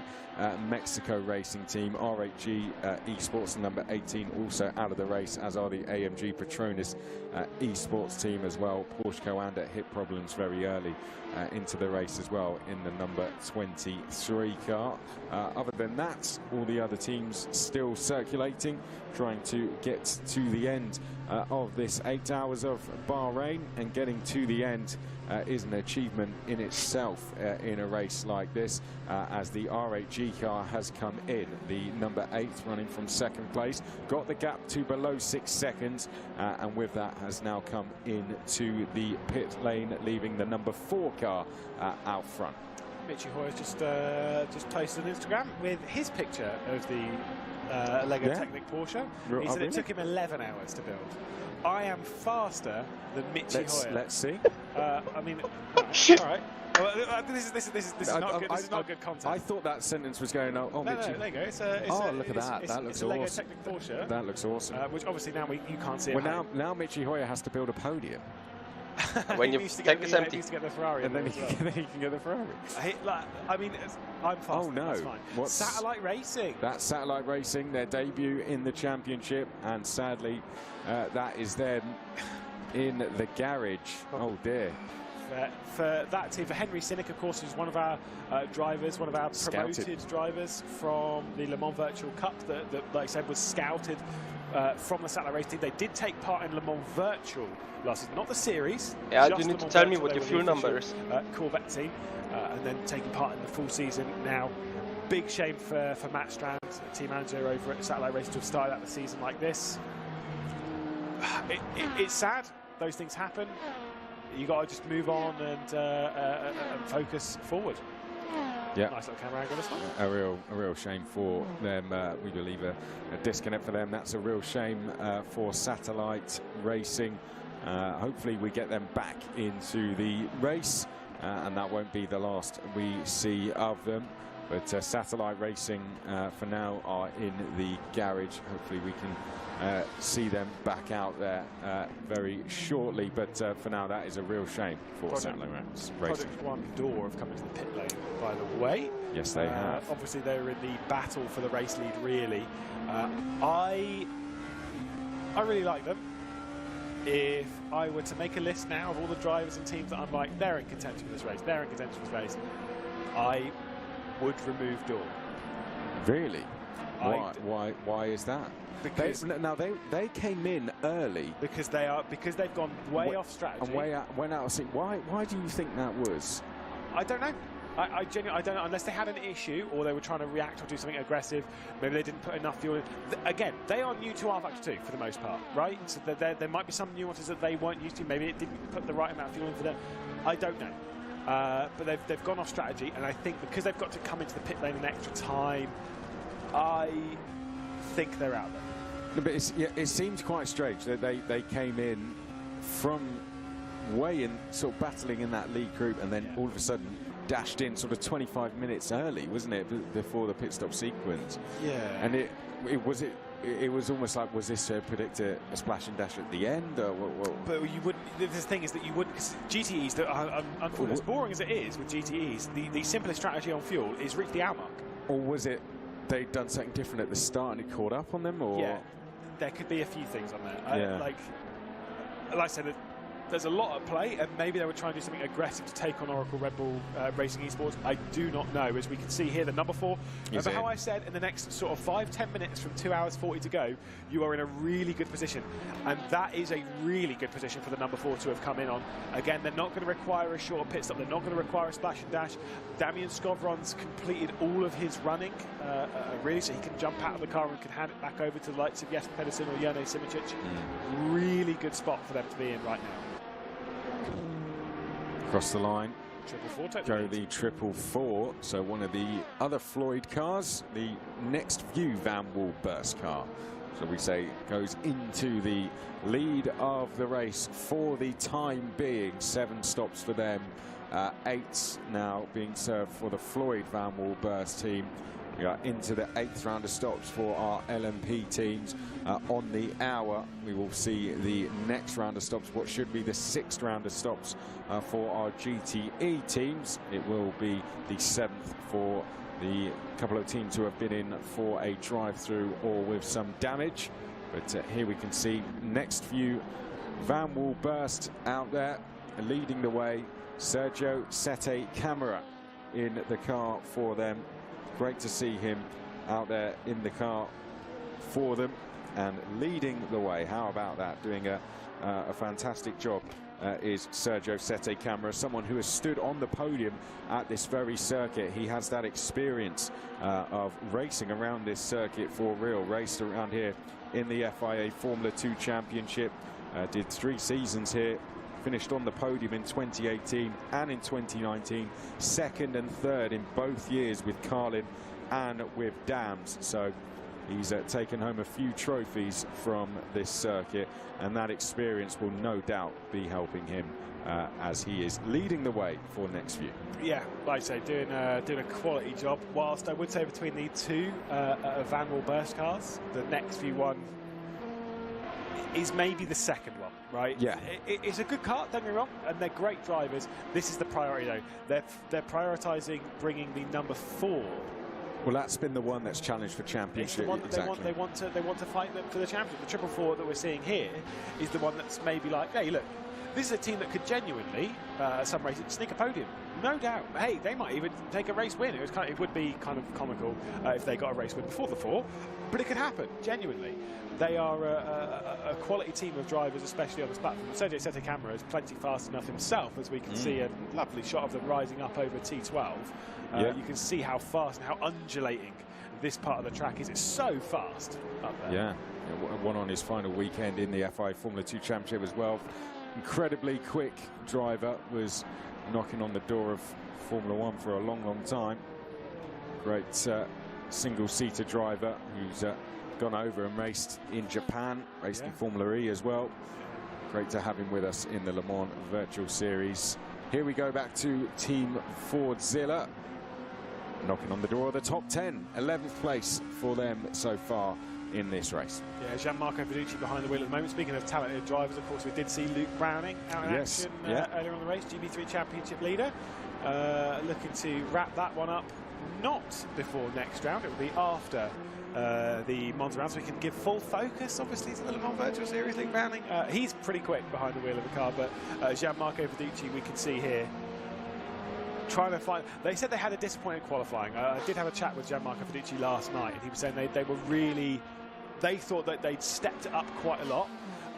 Mexico racing team. RHG Esports number 18 also out of the race, as are the AMG Petronas Esports team as well. Porsche Coanda hit problems very early into the race as well in the number 23 car. Other than that, all the other teams still circulating, trying to get to the end of this 8 hours of Bahrain, and getting to the end is an achievement in itself in a race like this, as the RHG car has come in. The number 8 running from 2nd place, got the gap to below 6 seconds, and with that has now come into the pit lane, leaving the number 4 car out front. Mitchy Hoyer's just posted on Instagram with his picture of the Lego Technic Porsche. He said it took him 11 hours to build. I am faster than Mitchy Hoyer. Let's see. I mean, all right. Well, this is not good content. I thought that sentence was going, no, Lego. Look at that. That looks awesome. Lego Technic Porsche. That looks awesome. Which obviously now you can't see. Well, now Mitchy Hoyer has to build a podium. When your tank is empty. He needs to get the Ferrari, and then he can get the Ferrari. I mean, I'm fast. Oh no! That's fine. Satellite Racing. That's Satellite Racing, their debut in the championship, and sadly, that is them in the garage. Oh dear. For that team, for Henry Sinnick, of course, who's one of our drivers, one of our promoted drivers from the Le Mans Virtual Cup that, like I said, was scouted from the Satellite Race team. They did take part in Le Mans Virtual last season, not the series. Yeah, you need to tell me what your fuel number is. Corvette team, and then taking part in the full season now. Big shame for Matt Strand, team manager over at Satellite Race, to have started out the season like this. It's sad. Those things happen. You got to just move on and focus forward. Yeah, nice little camera angle this one. A real shame for them. We believe a disconnect for them. That's a real shame for Satellite Racing. Hopefully we get them back into the race, and that won't be the last we see of them. But Satellite Racing for now are in the garage. Hopefully we can see them back out there very shortly. But for now, that is a real shame for Satellite Racing. Project One Door have come into the pit lane, by the way. Yes, they have. Obviously, they were in the battle for the race lead, really. I really like them. If I were to make a list now of all the drivers and teams that I'm like, they're in contention for this race, they're in contention for this race, I would remove Door. Really? Why is that? Because they came in early because they've gone way off strategy and went out of sync. Why do you think that was? I don't know. I genuinely, I don't know, unless they had an issue or they were trying to react or do something aggressive. Maybe they didn't put enough fuel in. Again, they are new to rFactor 2 for the most part, right? So there might be some nuances that they weren't used to. Maybe it didn't put the right amount of fuel in for them. I don't know. But they've gone off strategy, and I think because they've got to come into the pit lane in extra time, I think they're out there. No, but it seems quite strange that they came in from way in, sort of battling in that lead group, and then all of a sudden dashed in sort of 25 minutes early, wasn't it, before the pit stop sequence? Yeah. And it was almost like, was this predict a splash and dash at the end? Or what? But you wouldn't. The thing is that you wouldn't, because GTEs, as boring as it is with GTEs, the simplest strategy on fuel is reach the hour mark. Or was it they'd done something different at the start and it caught up on them? Or yeah, there could be a few things on there. Like I said, there's a lot at play, and maybe they were trying to do something aggressive to take on Oracle Red Bull Racing Esports. I do not know. As we can see here, the number 4. Remember how I said in the next sort of 5-10 minutes from 2 hours 40 to go, you are in a really good position, and that is a really good position for the number 4 to have come in on. Again, they're not going to require a short pit stop. They're not going to require a splash and dash. Damien Skovron's completed all of his running, really, so he can jump out of the car and can hand it back over to the likes of Jesper Pedersen or Jone Simicic. Really good spot for them to be in right now. Across the line, go the 444. So one of the other Floyd cars, the Next View Van Wall burst car, shall we say, goes into the lead of the race for the time being. 7 stops for them, 8 now being served for the Floyd Van Wall burst team. We are into the 8th round of stops for our LMP teams. On the hour, we will see the next round of stops, what should be the 6th round of stops for our GTE teams. It will be the 7th for the couple of teams who have been in for a drive-through or with some damage. But here we can see Next View Van Wall burst out there, leading the way. Sergio Sette Camera in the car for them. Great to see him out there in the car for them and leading the way. How about that? Doing a fantastic job is Sergio Sette Camera, someone who has stood on the podium at this very circuit. He has that experience of racing around this circuit for real. Raced around here in the FIA Formula 2 Championship, did 3 seasons here. Finished on the podium in 2018 and in 2019, 2nd and 3rd in both years with Carlin and with Dams. So he's taken home a few trophies from this circuit, and that experience will no doubt be helping him as he is leading the way for Next View. Yeah, like I say, doing a quality job. Whilst I would say between the 2 Van Wall burst cars, the Next View one, is maybe the second one, right? Yeah. It's a good car, don't get me wrong, and they're great drivers. This is the priority, though. They're prioritising bringing the number 4. Well, that's been the one that's challenged for championship. It's the one that exactly. they want to fight for the championship. The 444 that we're seeing here is the one that's maybe like, hey, look, this is a team that could genuinely, at some races, sneak a podium. No doubt. Hey, they might even take a race win. It would be kind of comical if they got a race win before the 4, but it could happen, genuinely. They are a quality team of drivers, especially on this platform. Sergio Setecamera is plenty fast enough himself, as we can see a lovely shot of them rising up over T12. You can see how fast and how undulating this part of the track is. It's so fast up there. Yeah, one on his final weekend in the FI Formula 2 Championship as well. Incredibly quick driver, was knocking on the door of Formula 1 for a long, long time. Great single-seater driver who's gone over and raced in Japan, raced in Formula E as well. Great to have him with us in the Le Mans Virtual Series. Here we go back to Team Fordzilla, knocking on the door of the top 10. 11th place for them so far in this race. Yeah, Gianmarco Fiducci behind the wheel at the moment. Speaking of talented drivers, of course, we did see Luke Browning out in action earlier on the race, GB3 Championship leader. Looking to wrap that one up, not before next round. It will be after the Monza round, so we can give full focus, obviously, to the Le Mans Virtual Series. Luke Browning, he's pretty quick behind the wheel of the car, but Gianmarco Fiducci, we can see here, trying to find. They said they had a disappointing qualifying. I did have a chat with Gianmarco Fiducci last night, and he was saying they were really. They thought that they'd stepped it up quite a lot,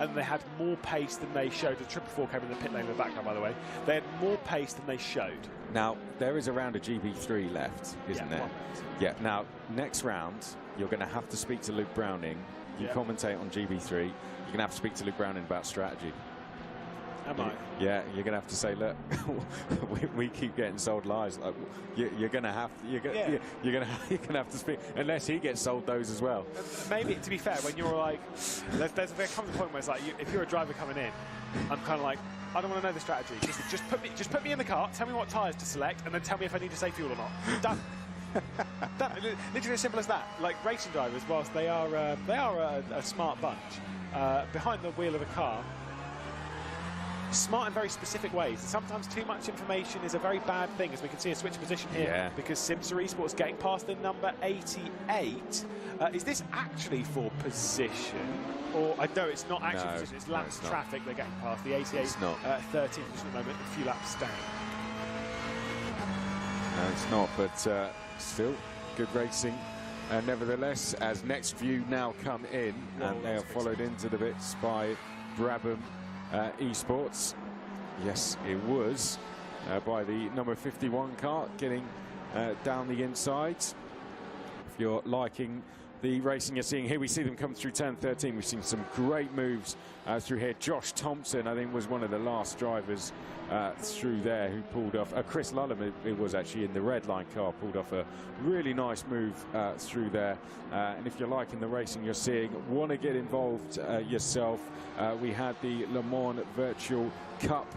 and they had more pace than they showed. The 444 came in the pit lane in the background, by the way. They had more pace than they showed. Now, there is a round of GB3 left, isn't there? Yeah, now, next round, you're going to have to speak to Luke Browning. You commentate on GB3. You're going to have to speak to Luke Browning about strategy. Am I? Yeah, you're going to have to say, look, we keep getting sold lies. Like, you're going to have to speak, unless he gets sold those as well. Maybe, to be fair, when you're like, there comes a point where it's like, if you're a driver coming in, I'm kind of like, I don't want to know the strategy. Just put me in the car, tell me what tyres to select, and then tell me if I need to save fuel or not. Done. Done. Literally as simple as that. Like racing drivers, whilst they are a smart bunch, behind the wheel of a car, smart in very specific ways. Sometimes too much information is a very bad thing, as we can see a switch position here because Simsa Esports getting past the number 88. Is this actually for position? Or I know it's not actually position, it's laps traffic they're getting past. The 88, 13th position at the moment, a few laps down. No, it's not, but still good racing. Nevertheless, as next few now come in, and they are followed into the bits by Brabham Esports. Yes, it was by the number 51 car getting down the inside. If you're liking the racing you're seeing here, we see them come through turn 13. We've seen some great moves through here. Josh Thompson, I think, was one of the last drivers through there who pulled off. Chris Lullum, it was actually in the red line car, pulled off a really nice move through there. And if you're liking the racing you're seeing, want to get involved yourself, we had the Le Mans Virtual Cup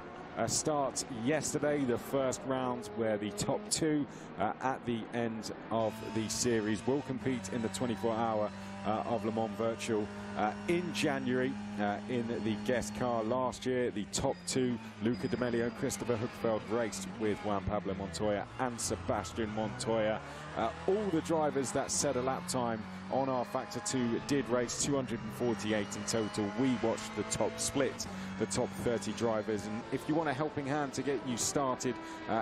start yesterday, the first round, where the top 2 at the end of the series will compete in the 24-hour of Le Mans Virtual in January in the guest car. Last year, the top 2, Luca D'Amelio, Christopher Hookfeld, raced with Juan Pablo Montoya and Sebastian Montoya. All the drivers that set a lap time on rFactor 2 did race, 248 in total. We watched the top split, the top 30 drivers, and if you want a helping hand to get you started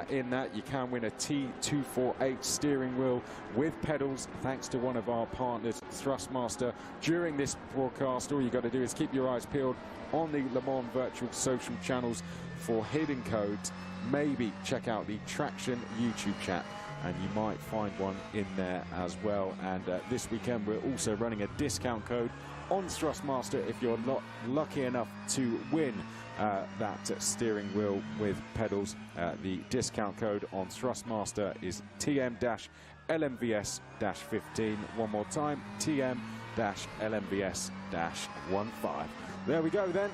in that, you can win a T248 steering wheel with pedals thanks to one of our partners, Thrustmaster. During this broadcast, all you got to do is keep your eyes peeled on the Le Mans Virtual social channels for hidden codes. Maybe check out the Traction YouTube chat, and you might find one in there as well. And this weekend we're also running a discount code on Thrustmaster if you're not lucky enough to win that steering wheel with pedals. The discount code on Thrustmaster is TM-LMVS-15. One more time, TM-LMVS-15. There we go then.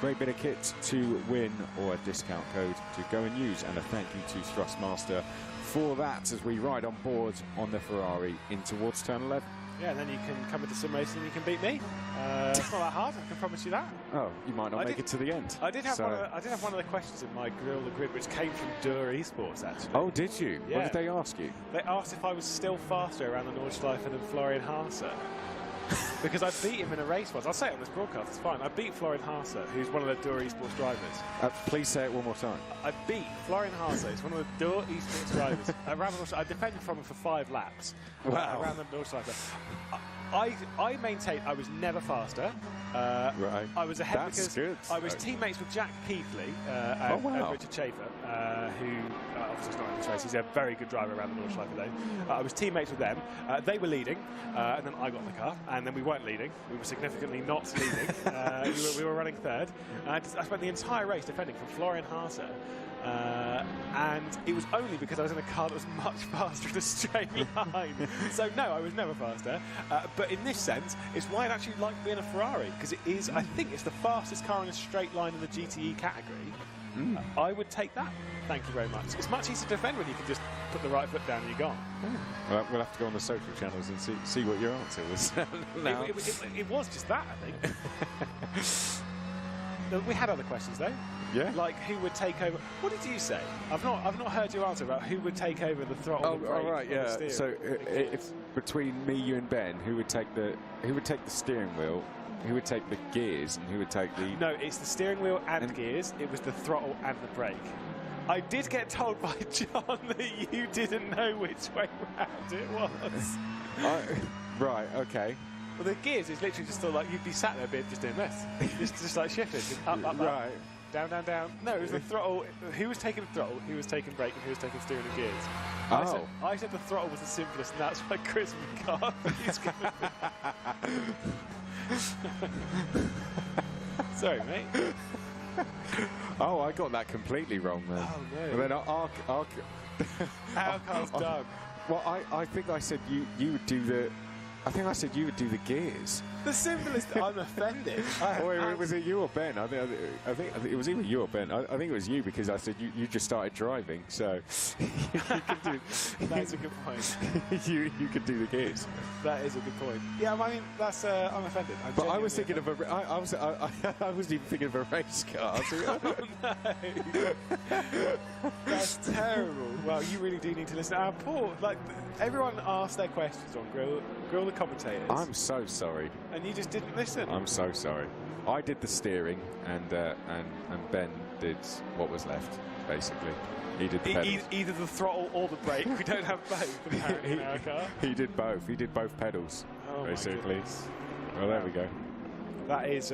Great bit of kit to win, or a discount code to go and use, and a thank you to Thrustmaster for that as we ride on board on the Ferrari in towards turn 11. Yeah, and then you can come into sim racing and you can beat me. It's not that hard, I can promise you that. Oh, you might not make it to the end. I did have one of the questions in my Grill the Grid, which came from Dur Esports, actually. Oh, did you? Yeah. What did they ask you? They asked if I was still faster around the Nordschleife than Florian Haase. Because I beat him in a race once. I'll say it on this broadcast, it's fine. I beat Florian Haase, who's one of the Dur Esports drivers. Please say it one more time. I beat Florian Haase, who's one of the Dur Esports drivers. Around the Nordschleife. I defended from him for 5 laps. Wow. Around the Nordschleife. I maintained I was never faster. Right. I was ahead That's because good. I was teammates with Jack Keithley and Richard Schaefer, who obviously is not in this race. He's a very good driver around the Nordschleife though. I was teammates with them. They were leading, and then I got in the car, and then we weren't leading. We were significantly not leading. We were running third. I spent the entire race defending from Florian Haase. And it was only because I was in a car that was much faster in a straight line. So no, I was never faster. But in this sense, it's why I actually like being a Ferrari, because it is, I think it's the fastest car in a straight line in the GTE category. I would take that. Thank you very much. It's much easier to defend when you can just put the right foot down and you're gone. Well, we'll have to go on the social channels and see what your answer was. It was just that, I think. We had other questions though. Yeah. Like who would take over? What did you say? I've not heard your answer about who would take over the throttle. Oh, all right, yeah. So if between me, you, and Ben, who would take the steering wheel, who would take the gears, and who would take the? No, it's the steering wheel and gears. It was the throttle and the brake. I did get told by John that you didn't know which way round it was. Right. Okay. Well, the gears is literally just sort of like you'd be sat there, just doing this, just like shifting, up, right. Down, down, down. No, it was the throttle. Who was taking the throttle? Who was taking brake? And who was taking steering and gears? I said the throttle was the simplest, and that's why Chris McCarthy's going to. Sorry, mate. Oh, I got that completely wrong then. Oh no. And then our car's done. Well, I think I said you would do the. I think I said you would do the gears. The simplest. I'm offended. Was it you or Ben? I think it was either you or Ben. I think it was you because I said you just started driving, so you could do. That's a good point. you could do the gears. That is a good point. Yeah, I mean that's. I'm offended. But I was thinking of a. I wasn't even thinking of a race car. Oh, no. That's terrible. Well, you really do need to listen. Our poor, like everyone asked their questions on Grill the commentators. I'm so sorry. And you just didn't listen. I'm so sorry. I did the steering, and Ben did what was left, basically. He did the pedals. Either the throttle or the brake. We don't have both apparently in our car. He did both. He did both pedals, basically. Well, there we go. That is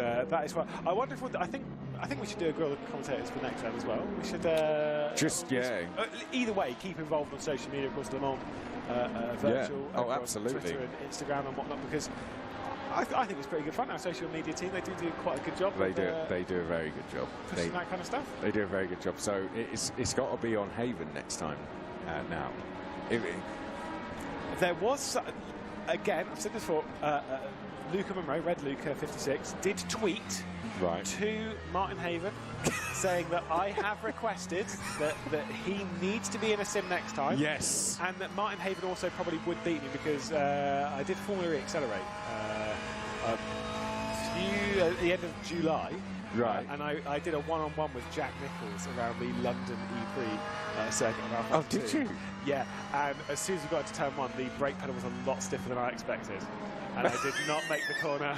what I wonder if I think we should do a Grill the commentators for next time as well. We should either way keep involved on social media, of course, Le Mans virtual. Oh, absolutely. Twitter and Instagram and whatnot, because I think it's pretty good fun. Our social media team, they do quite a good job. They do a very good job. Pushing that kind of stuff. They do a very good job. So it's got to be on Haven next time. Now, there was again. I've said this before. Luca Monroe, Red Luca 56, did tweet to Martin Haven saying that I have requested that he needs to be in a sim next time. Yes. And that Martin Haven also probably would beat me because I did Formula E Accelerate at the end of July. Right. And I did a one-on-one with Jack Nichols around the London E3 circuit. Oh, did you? Yeah. And as soon as we got into turn 1, the brake pedal was a lot stiffer than I expected. And I did not make the corner.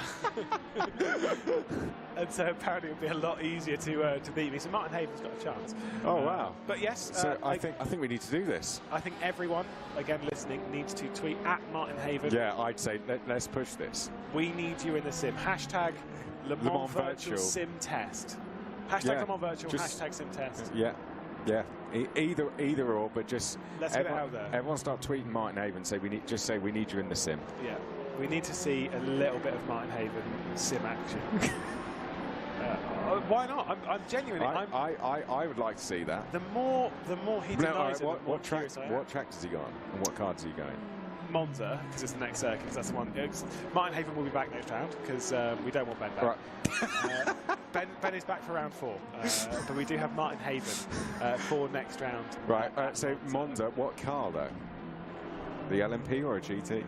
And so apparently it would be a lot easier to beat me. So Martin Haven's got a chance. Oh, wow. But yes. So I think we need to do this. I think everyone, again, listening, needs to tweet at Martin Haven. Yeah, I'd say let's push this. We need you in the sim. Hashtag Le Mans Virtual Sim Test. Hashtag Le Mans Virtual, hashtag Sim Test. Yeah. Yeah, either or, but just let's get it out there. Everyone start tweeting Martin Haven. Say we need you in the sim. Yeah, we need to see a little bit of Martin Haven sim action. Why not? I'm genuinely. I would like to see that. The more he denies it. What track does he go on, and what cards is he going? Monza, because it's the next circuit, because that's the one. Martin Haven will be back next round, because we don't want Ben back. Right. Ben is back for round 4, but we do have Martin Haven for next round. Right, so Monza, what car though? The LMP or a GT?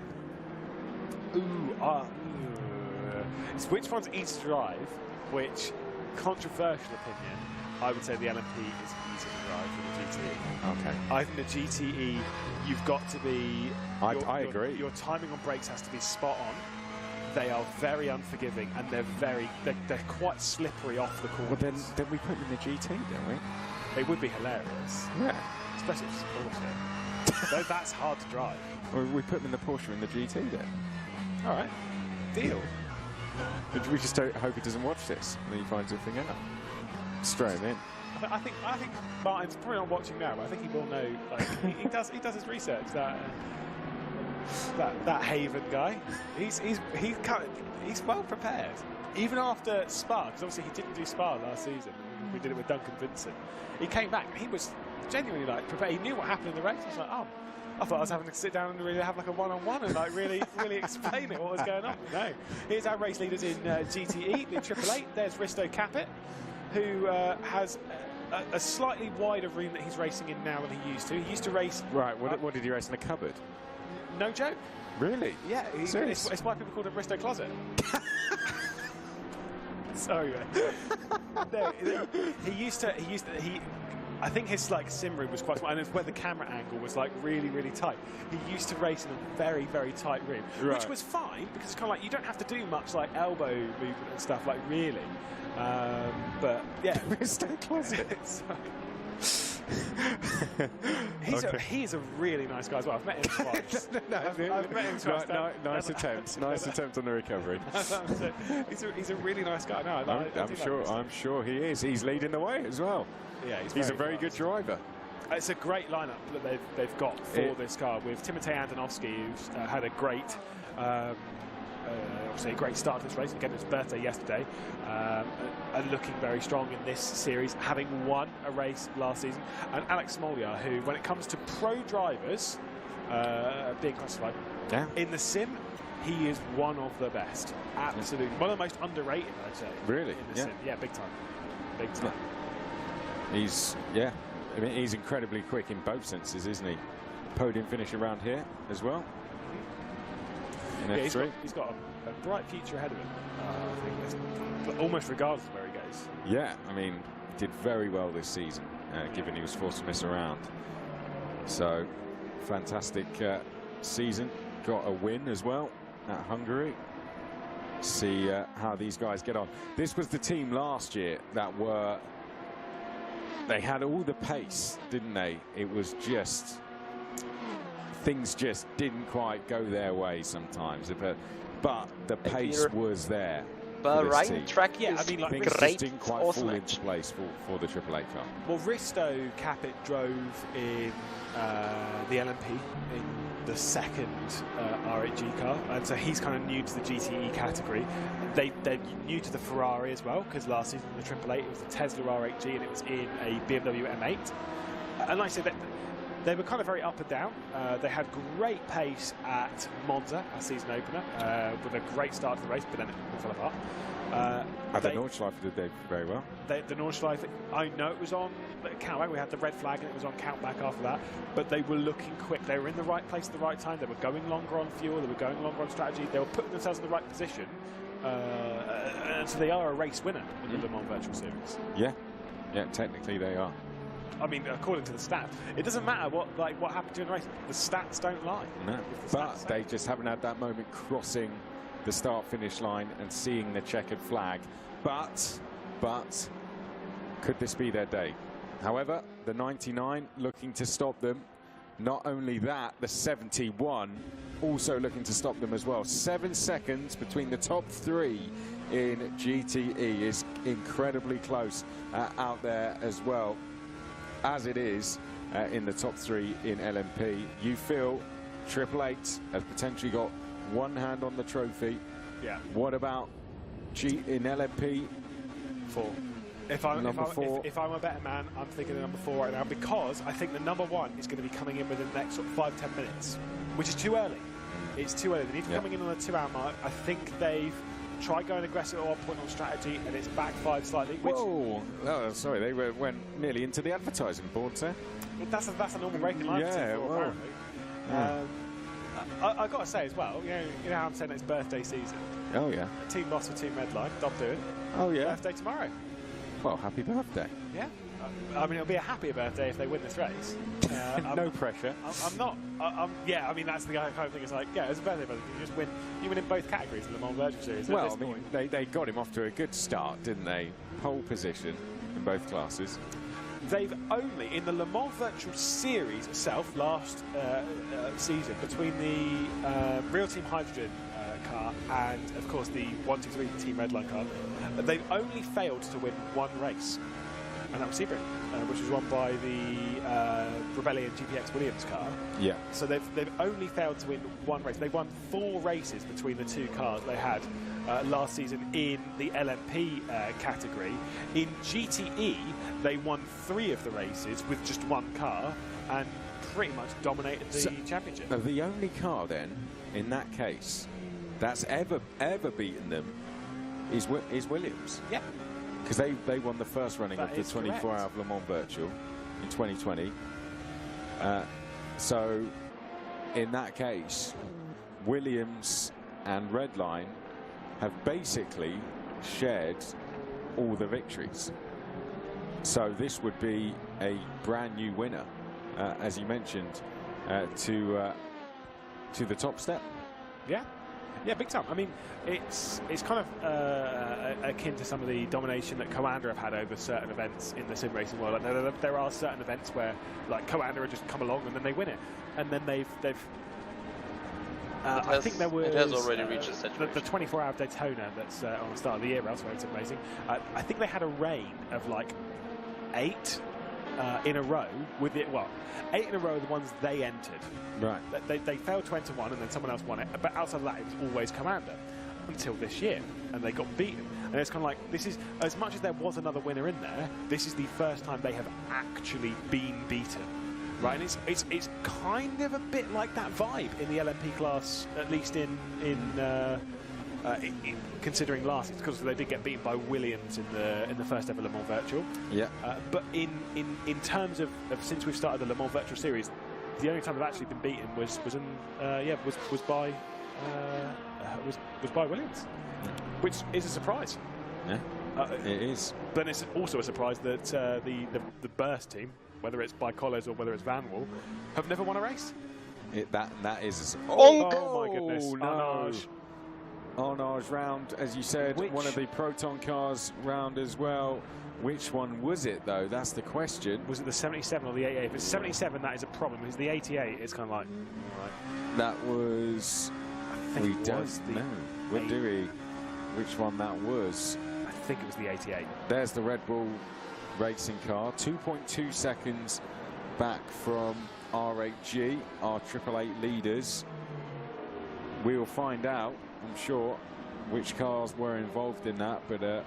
It's which one's easy to drive, which, controversial opinion, I would say the LMP is easier to drive than the GTE. Okay. I think the GTE, you've got to be... I agree. Your timing on brakes has to be spot on. They are very unforgiving, and they're quite slippery off the corners. Well, then we put them in the GT, don't we? It would be hilarious. Yeah. Especially if it's Porsche. Though that's hard to drive. Well, we put them in the Porsche in the GT then. All right. Deal. But we just hope he doesn't watch this and then he finds everything out. Straight in. I think Martin's probably not watching now, but I think he will know. Like he does his research. That Haven guy, he's well prepared. Even after Spa, because obviously he didn't do Spa last season. We did it with Duncan Vincent. He came back and he was genuinely like prepared. He knew what happened in the race. He was like, oh, I thought I was having to sit down and really have like a one-on-one and like really explain it what was going on. No, here's our race leaders in GTE, the 888. There's Risto Capit, who has a slightly wider room that he's racing in now than he used to. He used to race. Right. What did he race in a cupboard? No joke. Really? Yeah. It's why people called him Risto Closet. Sorry, man. No, I think his like sim room was quite small, and it's where the camera angle was like really tight. He used to race in a very tight room, which was fine because it's kind of like you don't have to do much like elbow movement and stuff like really. But yeah, Risto Closet. He's a really nice guy as well. I've met him twice. I've met him twice. Nice attempt on the recovery. he's a really nice guy. No, I'm sure he is. He's leading the way as well. Yeah, he's a very good driver. It's a great lineup that they've got for this car with Timotej Andonovski, who's had a great. Obviously a great start to this race, again it was his birthday yesterday, and looking very strong in this series, having won a race last season. And Alex Smollier, who when it comes to pro drivers being classified in the sim, he is one of the best. Absolutely. One of the most underrated, I'd say. Really? In the sim. Yeah, big time. Big time. I mean, he's incredibly quick in both senses, isn't he? Podium finish around here as well. Yeah, he's got a bright future ahead of him, I think, almost regardless of where he goes. Yeah, I mean, did very well this season, given he was forced to miss around. So, fantastic season. Got a win as well at Hungary. See how these guys get on. This was the team last year that they had all the pace, didn't they? It was just... things just didn't quite go their way sometimes, but the pace was there. Bahrain track I mean, like things great. just didn't quite fall into place for the 888 car. Well, Risto Capit drove in the LMP in the second R8G car, and so he's kind of new to the GTE category. They're new to the Ferrari as well, because last season in the 888 it was the Tesla R8G and it was in a BMW M8. And like I said, they were kind of very up and down. They had great pace at Monza, our season opener, with a great start to the race, but then it all fell apart. At the Nordschleife did they very well? The Nordschleife, I know it was on countback. We had the red flag and it was on countback after that. But they were looking quick. They were in the right place at the right time. They were going longer on fuel. They were going longer on strategy. They were putting themselves in the right position. And so they are a race winner in the Le Mans Virtual Series. Yeah, technically they are. I mean, according to the stats, it doesn't matter what happened during the race. The stats don't lie. No, but they just haven't had that moment crossing the start-finish line and seeing the checkered flag. But could this be their day? However, the 99 looking to stop them. Not only that, the 71 also looking to stop them as well. 7 seconds between the top three in GTE is incredibly close out there as well, as it is in the top three in LMP. You feel 888 has potentially got one hand on the trophy. Yeah. What about in LMP? 4. If I'm a better man, I'm thinking the number 4 right now, because I think the number 1 is going to be coming in within the next sort of 5-10 minutes, which is too early. It's too early. They need to be coming in on the 2-hour mark. I think they've tried going aggressive at one point on strategy, and it's backfired slightly. Whoa! Oh, sorry, they went nearly into the advertising board, sir. That's a normal braking line. Yeah, well. I've got to say as well, you know how I'm saying it's birthday season? Oh, yeah. Team lost for Team Redline, Dob doing. Oh, yeah. Birthday tomorrow. Well, happy birthday. Yeah. I mean, it'll be a happier birthday if they win this race. No pressure. I'm not. Yeah, I mean, that's the kind of thing. It's like, yeah, it's a birthday present. You just win. You win in both categories in the Le Mans Virtual Series. Well, I mean, they got him off to a good start, didn't they? Pole position in both classes. They've only, in the Le Mans Virtual Series itself, last season, between the Real Team Hydrogen car and, of course, the 123 Team Redline car, they've only failed to win one race. And that was Sebring, which was won by the Rebellion GPX Williams car. Yeah. So they've only failed to win one race. They won 4 races between the 2 cars they had last season in the LMP category. In GTE, they won 3 of the races with just 1 car and pretty much dominated the championship. The only car then, in that case, that's ever beaten them is Williams. Yeah. Because they won the first running of the 24-hour Le Mans Virtual in 2020. So, in that case, Williams and Redline have basically shared all the victories. So this would be a brand new winner, as you mentioned, to the top step. Yeah. Yeah, big time. I mean, it's kind of akin to some of the domination that Commander have had over certain events in the sim racing world. Like, there are certain events where, like, Commander have just come along and then they win it, and then they've I think there was it has already reached a saturation. The 24-hour Daytona that's on the start of the year elsewhere in sim racing. I think they had a reign of like 8 in a row with it. Well, 8 in a row are the ones they entered. Right. They failed to enter one and then someone else won it. But outside of that, it was always Commander until this year, and they got beaten. And it's kind of like, this is, as much as there was another winner in there, this is the first time they have actually been beaten. Right, and it's kind of a bit like that vibe in the LMP class, at least in considering last, it's because they did get beaten by Williams in the first ever Le Mans Virtual. Yeah. But in terms of since we've started the Le Mans Virtual Series, the only time they've actually been beaten was by Williams, which is a surprise. Yeah, it is. Then it's also a surprise that the Burst team, whether it's by Collers or whether it's Van Wall, have never won a race. That is a oh my goodness! No. Arnage round, as you said, one of the Proton cars round as well. Which one was it, though? That's the question. Was it the 77 or the 88? If it's 77, that is a problem. If it's the 88, it's kind of like... Right. That was... We don't know. What do we? Which one that was? I think it was the 88. There's the Red Bull racing car. 2.2 seconds back from R8G, our 888 leaders. We'll find out, I'm sure, which cars were involved in that, but a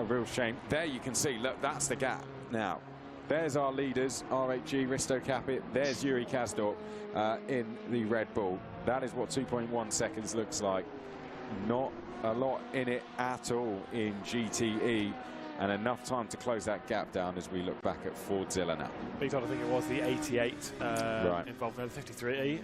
real shame. There you can see, look, that's the gap now. There's our leaders, R8G, Risto Capit. There's Yuri Kazdorp in the Red Bull. That is what 2.1 seconds looks like. Not a lot in it at all in GTE, and enough time to close that gap down as we look back at Fordzilla now. I think it was the 88 involved in the 53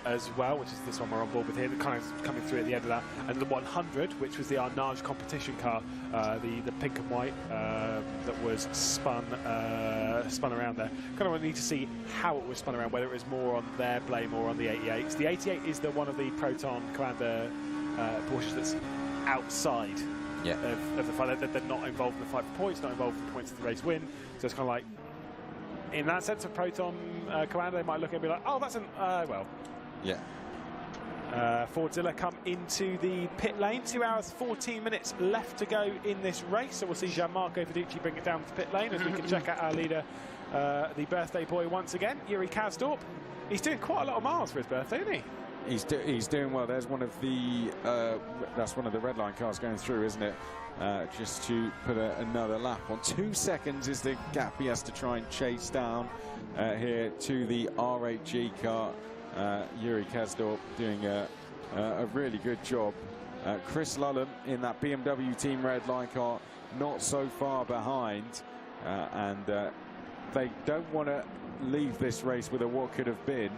as well, which is this one we're on board with here, kind of coming through at the end of that. And the 100, which was the Arnage competition car, the pink and white that was spun around there. Kind of need to see how it was spun around, whether it was more on their blame or on the 88s. The 88 is the one of the Proton Commander Porsches that's outside of the fight. They're not involved in the fight for points, not involved in the points of the race win. So it's kind of like, in that sense of Proton Commander, they might look and be like, oh, that's an, well. Yeah. Fordzilla come into the pit lane. 2 hours, 14 minutes left to go in this race. So we'll see Gianmarco Fiducci bring it down to the pit lane as we can check out our leader, the birthday boy once again, Yuri Kazdorp. He's doing quite a lot of miles for his birthday, isn't he? He's doing well. There's one of the that's one of the Redline cars going through, isn't it? Just to put another lap on. 2 seconds is the gap he has to try and chase down here to the R8G car. Yuri Kazdorp doing a really good job. Chris Lullen in that BMW Team Redline car not so far behind, and they don't want to leave this race with a what could have been.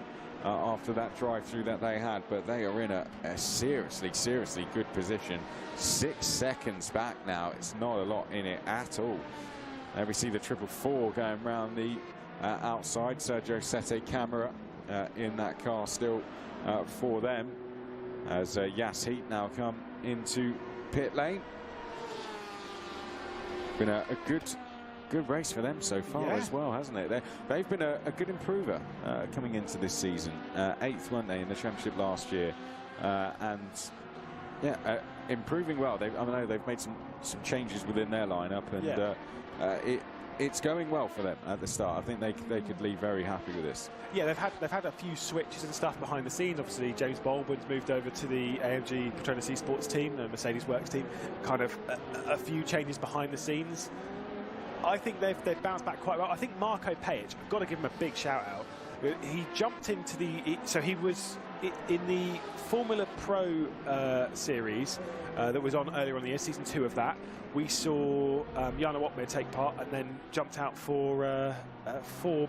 after that drive-through that they had, but they are in a seriously good position. 6 seconds back now. It's not a lot in it at all. There we see the 444 going round the outside. Sergio Sette camera in that car still for them, as Yas Heat now come into pit lane. Been a good race for them so far as well, hasn't it? They've been a good improver coming into this season. 8th, weren't they, in the championship last year, and yeah, improving well. I know they've made some changes within their lineup, and it's going well for them at the start. I think they could leave very happy with this. Yeah, they've had a few switches and stuff behind the scenes. Obviously, James Baldwin's moved over to the AMG Petronas Esports team, the Mercedes Works team. Kind of a few changes behind the scenes. I think they've bounced back quite well. I think Marko Pajic, I've got to give him a big shout out. He jumped into so he was in the Formula Pro series that was on earlier on in the year, season 2 of that. We saw Jana Watmir take part and then jumped out for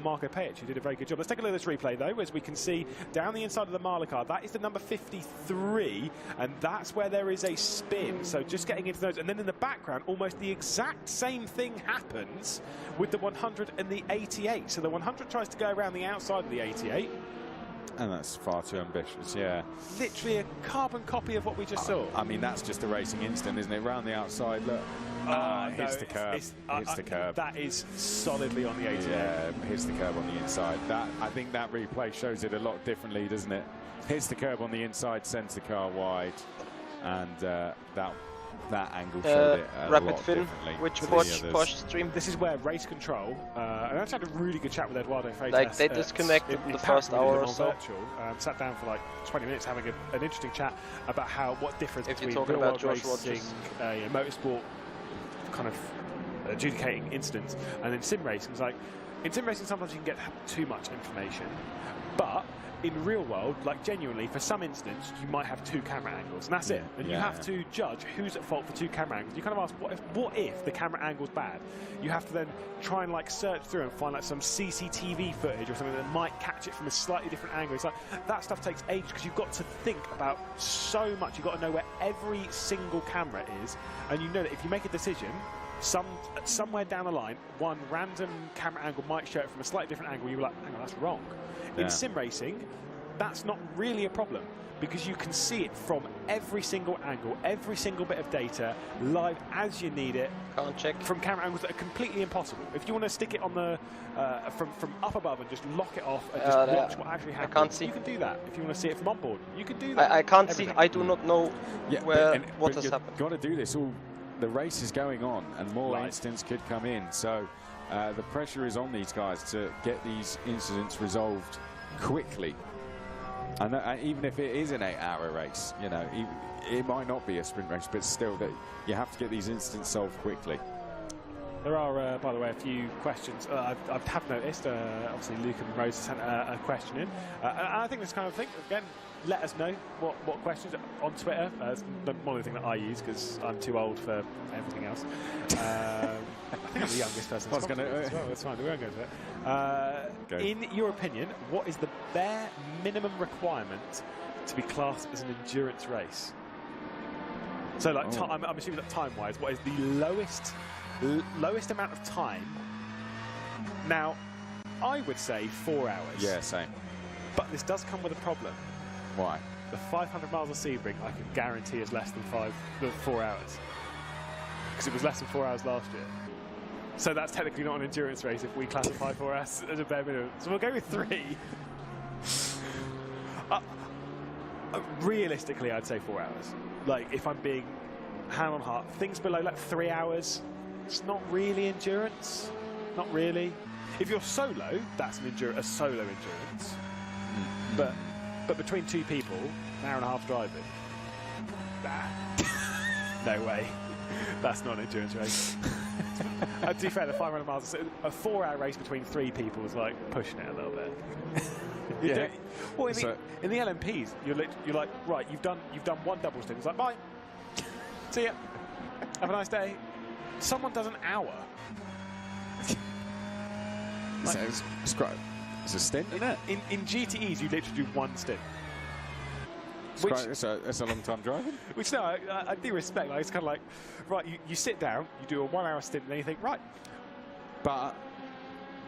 Marko Pajic, who did a very good job. Let's take a look at this replay, though, as we can see down the inside of the Marla car. That is the number 53, and that's where there is a spin. So just getting into those. And then in the background, almost the exact same thing happens with the 100 and the 88. So the 100 tries to go around the outside of the 88. And that's far too ambitious, yeah. Literally a carbon copy of what we just saw. I mean, that's just a racing instant, isn't it? Round the outside, look. Hits the curb. Hits the curb. That is solidly on the 88. Yeah, hits the curb on the inside. I think that replay shows it a lot differently, doesn't it? Hits the curb on the inside, sends the car wide, and that angle showed it a Rapid lot Fin, differently. which Porsche stream. This is where race control, and I actually had a really good chat with Eduardo Freitas. Like, they disconnected the first hour or so. Virtual, sat down for like 20 minutes having an interesting chat about what difference if between talking about real world racing, motorsport, kind of adjudicating incidents, and then sim racing. It's like, in sim racing sometimes you can get too much information, but in real world, like genuinely, for some incidents, you might have 2 camera angles, and that's it. And you have to judge who's at fault for 2 camera angles. You kind of ask, what if the camera angle's bad? You have to then try and like search through and find like some CCTV footage or something that might catch it from a slightly different angle. It's like, that stuff takes ages because you've got to think about so much. You've got to know where every single camera is, and you know that if you make a decision, somewhere down the line, one random camera angle might show it from a slightly different angle. You're like, hang on, that's wrong. In sim racing, that's not really a problem because you can see it from every single angle, every single bit of data, live as you need it. Can't check from camera angles that are completely impossible. If you want to stick it on the from up above and just lock it off and just watch what actually happens, I can't see. You can do that. If you want to see it from onboard, you can do that. I can't see. I do not know what has happened. Got to do this all. The race is going on, and more incidents could come in. So the pressure is on these guys to get these incidents resolved quickly. And even if it is an 8-hour race, you know, it might not be a sprint race, but still, that you have to get these incidents solved quickly. There are, by the way, a few questions. I have noticed, obviously, Luke and Rose sent a question in. And I think this kind of thing, again, let us know what questions on Twitter. It's one of the things that I use because I'm too old for everything else. I think I'm the youngest person. I was going to. Well, that's fine. We won't go to it. In your opinion, what is the bare minimum requirement to be classed as an endurance race? So, like, I'm assuming that time-wise, what is the lowest amount of time? Now, I would say 4 hours. Yeah, same. But this does come with a problem. Why? The 500 miles of Sebring, I can guarantee, is less than 4 hours. Because it was less than 4 hours last year. So that's technically not an endurance race if we classify 4 hours as a bare minimum. So we'll go with 3. Realistically, I'd say 4 hours. Like, if I'm being hand on heart, things below like 3 hours, it's not really endurance. Not really. If you're solo, that's a solo endurance. But between 2 people, an hour and a half driving, no way. That's not an endurance race. To be fair, the 500 miles, a 4-hour race between 3 people is like pushing it a little bit. Well, in the LMPs, you're like, right, you've done one double stint. It's like, bye, see ya, have a nice day. Someone does an hour. It's It's a stint, isn't it? In GTEs, you literally do one stint. It's a long time driving. Which, no, I do respect. Like, it's kind of like, right, you sit down, you do a 1 hour stint, and then you think, right. But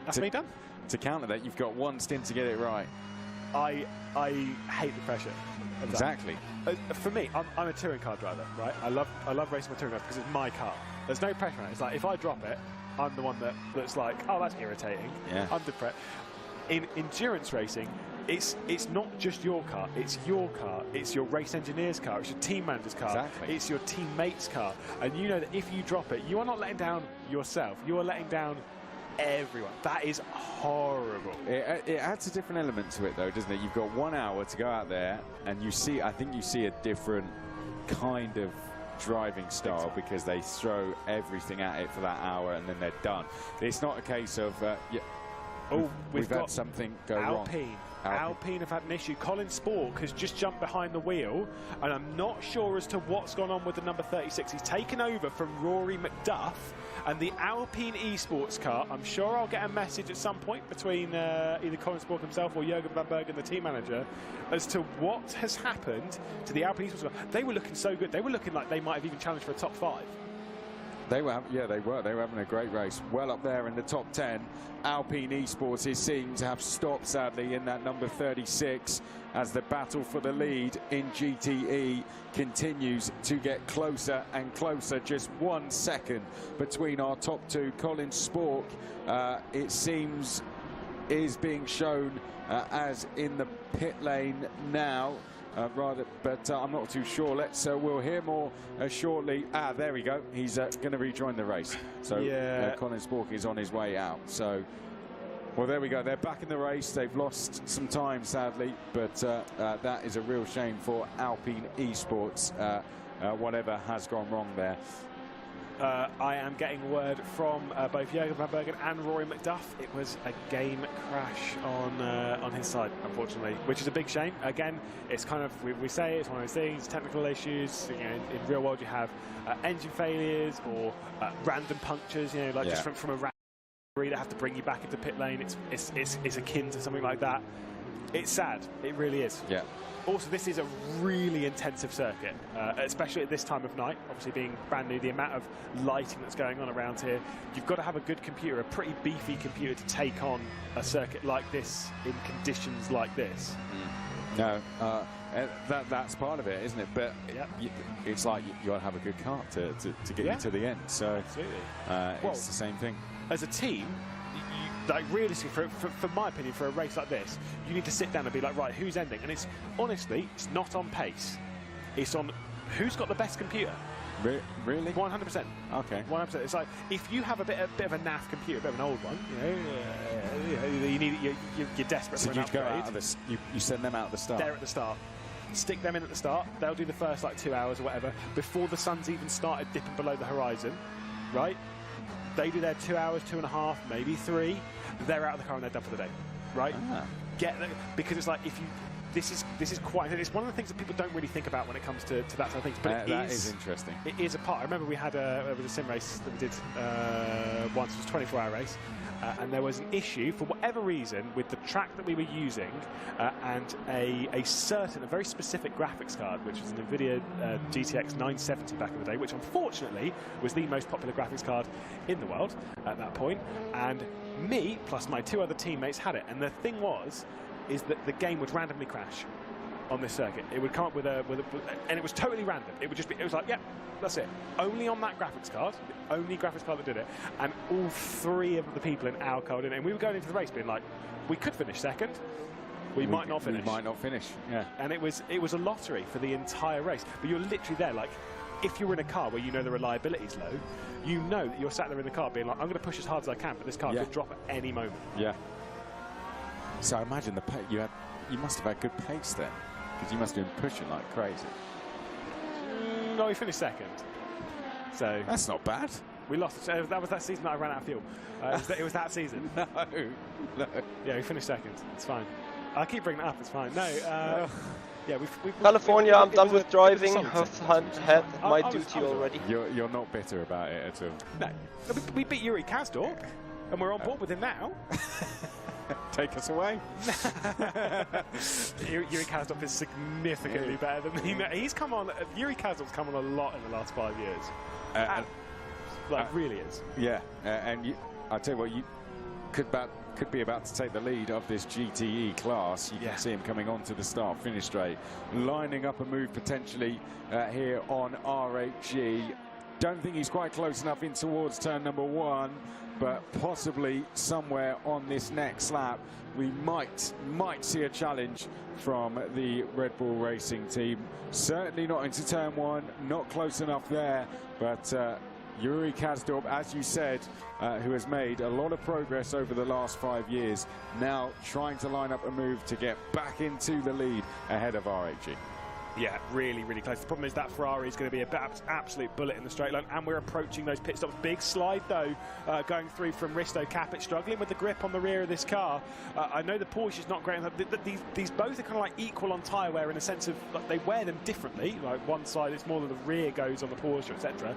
that's me done. To counter that, you've got one stint to get it right. I hate the pressure. Exactly. For me, I'm a touring car driver, right? I love racing my touring cars because it's my car. There's no pressure on it. It's like if I drop it, I'm the one that's like, oh, that's irritating. Yeah. I'm depressed. In endurance racing, it's not just your car. It's your car. It's your race engineer's car. It's your team manager's car. Exactly. It's your teammate's car. And you know that if you drop it, you are not letting down yourself. You are letting down everyone. That is horrible. It adds a different element to it, though, doesn't it? You've got 1 hour to go out there, and I think you see a different kind of driving style because they throw everything at it for that hour and then they're done. It's not a case of we've had something go wrong. Alpine have had an issue. Colin Spork has just jumped behind the wheel, and I'm not sure as to what's gone on with the number 36. He's taken over from Rory McDuff, and the Alpine eSports car, I'm sure I'll get a message at some point between either Colin Spork himself or Jürgen van Bergen, the team manager, as to what has happened to the Alpine eSports car. They were looking so good. They were looking like they might have even challenged for a top 5. They were having a great race. Well up there in the top 10. Alpine eSports is seen to have stopped, sadly, in that number 36 as the battle for the lead in GTE continues to get closer and closer. Just 1 second between our top two. Colin Spork, it seems, is being shown as in the pit lane now. But I'm not too sure. We'll hear more shortly. There we go. He's going to rejoin the race. So Colin Spork is on his way out. So, well, there we go. They're back in the race. They've lost some time, sadly, but that is a real shame for Alpine eSports. Whatever has gone wrong there. I am getting word from both Jürgen van Bergen and Rory McDuff. It was a game crash on his side, unfortunately, which is a big shame. Again, it's kind of, we say it's one of those things, technical issues. You know, in real world, you have engine failures or random punctures. You know, like just from a random that have to bring you back into pit lane. It's akin to something like that. It's sad. It really is. Yeah. Also, this is a really intensive circuit, especially at this time of night. Obviously, being brand new, the amount of lighting that's going on around here, you've got to have a good computer, a pretty beefy computer, to take on a circuit like this in conditions like this. No, that's part of it, isn't it? But it's like you got to have a good car to get you to the end. So it's the same thing. As a team, like realistically, for my opinion, for a race like this, you need to sit down and be like, right, who's ending? And it's honestly, it's not on pace. It's on who's got the best computer. Really? 100%. Okay. 100%. It's like if you have a bit of a naff computer, a bit of an old one, you need you're desperate for an upgrade. You send them out at the start. They're at the start. Stick them in at the start. They'll do the first like 2 hours or whatever before the sun's even started dipping below the horizon, right? They do their 2 hours, 2.5, maybe 3. They're out of the car and they're done for the day, right? Get them, because it's like if you. This is quite. It's one of the things that people don't really think about when it comes to that sort of things. But that is interesting. It is a part. I remember we had there was a sim race that we did once. It was a 24-hour race, and there was an issue for whatever reason with the track that we were using and a very specific graphics card, which was an NVIDIA GTX 970 back in the day, which unfortunately was the most popular graphics card in the world at that point. And me plus my 2 other teammates had it, and the thing is that the game would randomly crash on this circuit. It would come up with and it was totally random. It would just be, it was like, yeah, that's it. Only on that graphics card, the only graphics card that did it, and all 3 of the people in our code, and we were going into the race being like, we could finish second, we might not finish. We might not finish, yeah. And it was a lottery for the entire race. But you're literally there, like, if you're in a car where you know the reliability's low, you know that you're sat there in the car being like, I'm going to push as hard as I can, but this car could drop at any moment. Yeah. So I imagine the pace you must have had good pace then, because you must have been pushing like crazy. No, we finished second. So that's not bad. We lost. That was that season that I ran out of fuel. It was that season. No. Yeah, we finished second. It's fine. I keep bringing it up. It's fine. No. Yeah, California, I'm done with driving. I've had my duty already. You're not bitter about it at all. No, we beat Yuri Kazdorp, and we're on board with him now. Take us away. Yuri Kasdorp is significantly better than me. He's come on. Yuri Kasdorp's come on a lot in the last 5 years. Really is. Yeah, and I tell you what, you could be about to take the lead of this GTE class. You can see him coming onto the start-finish straight, lining up a move potentially here on RHG. Don't think he's quite close enough in towards turn number 1, but possibly somewhere on this next lap we might see a challenge from the Red Bull Racing team. Certainly not into turn 1, not close enough there, but Yuri Kasdorp, as you said, who has made a lot of progress over the last 5 years, now trying to line up a move to get back into the lead ahead of RHG. Yeah, really, really close. The problem is that Ferrari is going to be an absolute bullet in the straight line, and we're approaching those pit stops. Big slide, though, going through from Risto Capit, struggling with the grip on the rear of this car. I know the Porsche is not great. These both are kind of like equal on tyre wear in the sense of like, they wear them differently. Like one side, it's more than the rear goes on the Porsche, etc.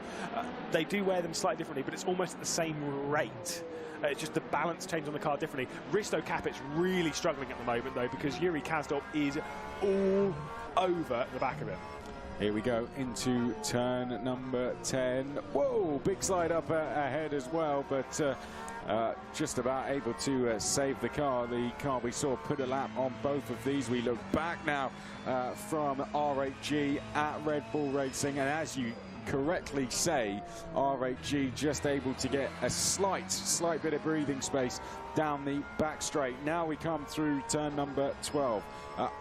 They do wear them slightly differently, but it's almost at the same rate. It's just the balance change on the car differently. Risto Capit's really struggling at the moment, though, because Yuri Kasdorp is all over the back of him. Here we go into turn number 10. Whoa, big slide up ahead as well, but just about able to save the car. The car we saw put a lap on both of these. We look back now from RHG at Red Bull Racing, and as you correctly say, RHG just able to get a slight bit of breathing space down the back straight. Now we come through turn number 12.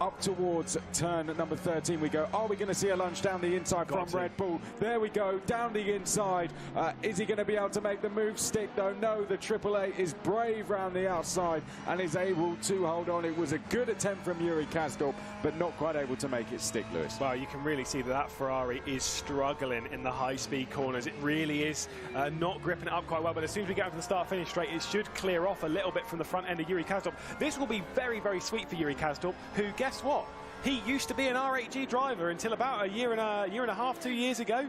Up towards turn number 13 we go. Are we going to see a lunge down the inside from Red Bull? There we go, down the inside. Is he going to be able to make the move stick though? No, the AAA is brave round the outside and is able to hold on. It was a good attempt from Yuri Kasdorp, but not quite able to make it stick, Lewis. Well, you can really see that Ferrari is struggling in the high-speed corners. It really is not gripping it up quite well, but as soon as we get over the start-finish straight, it should clear off a little bit from the front end of Yuri Kasdorp. This will be very, very sweet for Yuri Kasdorp, who, guess what? He used to be an RHG driver until about a year and a half, 2 years ago,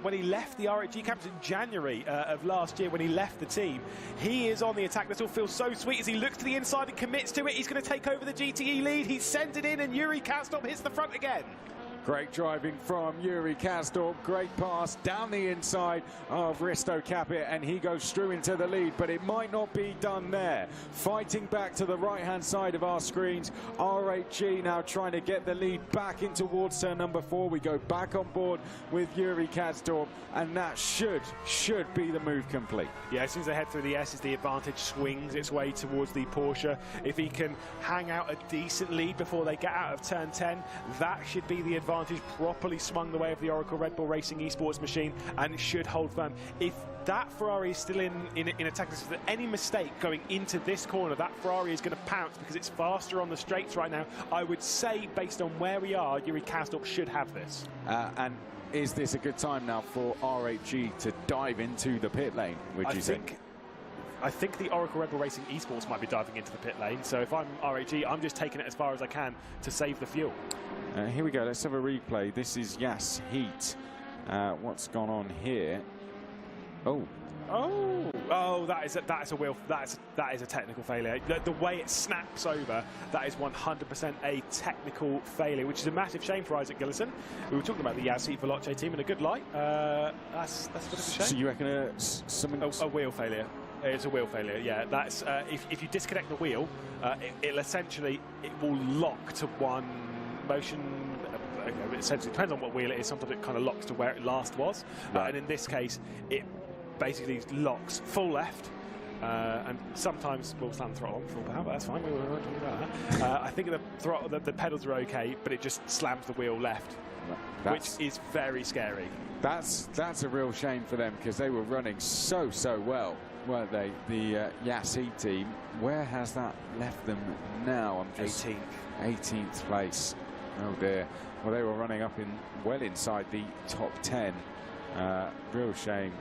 when he left the RHG campus in January of last year when he left the team. He is on the attack. This all feels so sweet as he looks to the inside and commits to it. He's going to take over the GTE lead. He sends it in and Yuri Kasdorp hits the front again. Great driving from Yuri Kasdorp. Great pass down the inside of Risto Capit, and he goes through into the lead, but it might not be done there. Fighting back to the right-hand side of our screens. RHG now trying to get the lead back in towards turn number 4. We go back on board with Yuri Kasdorp, and that should be the move complete. Yeah, as soon as they head through the S's, the advantage swings its way towards the Porsche. If he can hang out a decent lead before they get out of turn 10, that should be the advantage. Properly swung the way of the Oracle Red Bull Racing esports machine, and it should hold firm. If that Ferrari is still in attack, so that any mistake going into this corner, that Ferrari is going to pounce because it's faster on the straights right now. I would say, based on where we are, Yuri Kasdorp should have this. And is this a good time now for RHG to dive into the pit lane, would you think? I think the Oracle Red Bull Racing esports might be diving into the pit lane, so if I'm RHG, I'm just taking it as far as I can to save the fuel. Here we go, let's have a replay. This is Yas Heat. What's gone on here? That is a technical failure. The way it snaps over, that is 100% a technical failure, which is a massive shame for Isaac Gillison. We were talking about the Yas Heat Veloce team in a good light. That's a bit of a shame. So you reckon a wheel failure? It's a wheel failure, yeah. That's if you disconnect the wheel, it will lock to one motion. It essentially depends on what wheel it is. Sometimes it kind of locks to where it last was, and in this case, it basically locks full left. And sometimes we'll slam the throttle on full power, but that's fine. We won't talk about that. I think the pedals are okay, but it just slams the wheel left, which is very scary. That's a real shame for them because they were running so well, weren't they? The Yas Heat team. Where has that left them now? I'm just 18th place. Oh dear. Well, they were running up well inside the top 10. Real shame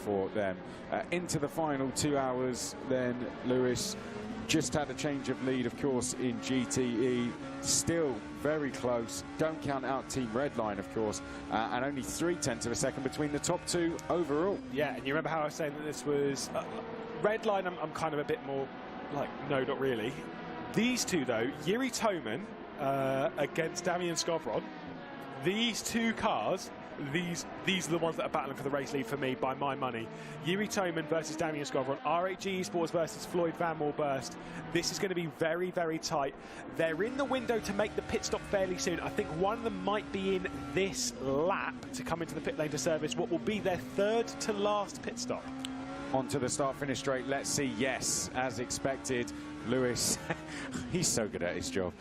for them. Into the final 2 hours then, Lewis. Just had a change of lead, of course, in GTE. Still very close. Don't count out Team Redline, of course. And only 0.3 of a second between the top 2 overall. Yeah, and you remember how I was saying that this was... Redline, I'm kind of a bit more like, no, not really. These two, though, Yuri Toman against Damian Skovron, these two cars, these are the ones that are battling for the race lead for me by my money. Yuri Toman versus Damian Skovron, RHG Esports versus Floyd Van Wilburst. This is going to be very, very tight. They're in the window to make the pit stop fairly soon. I think one of them might be in this lap to come into the pit lane to service what will be their third to last pit stop. Onto the start-finish straight. Let's see. Yes, as expected, Lewis, he's so good at his job.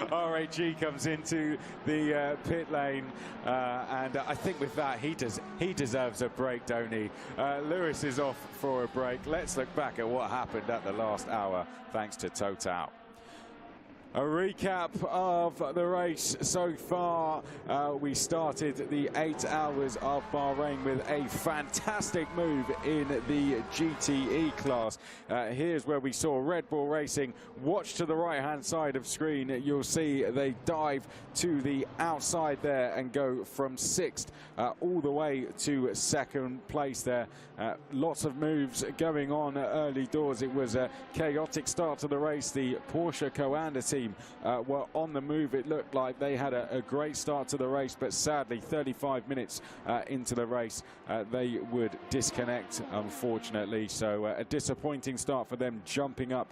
RHG comes into the pit lane, and I think with that he deserves a break, don't he? Lewis is off for a break. Let's look back at what happened at the last hour, thanks to Total. A recap of the race so far. We started the 8 hours of Bahrain with a fantastic move in the GTE class. Here's where we saw Red Bull Racing. Watch to the right-hand side of screen. You'll see they dive to the outside there and go from 6th all the way to 2nd place there. Lots of moves going on early doors. It was a chaotic start to the race. The Porsche Coanda team were on the move. It looked like they had a great start to the race, but sadly 35 minutes into the race they would disconnect, unfortunately. So a disappointing start for them, jumping up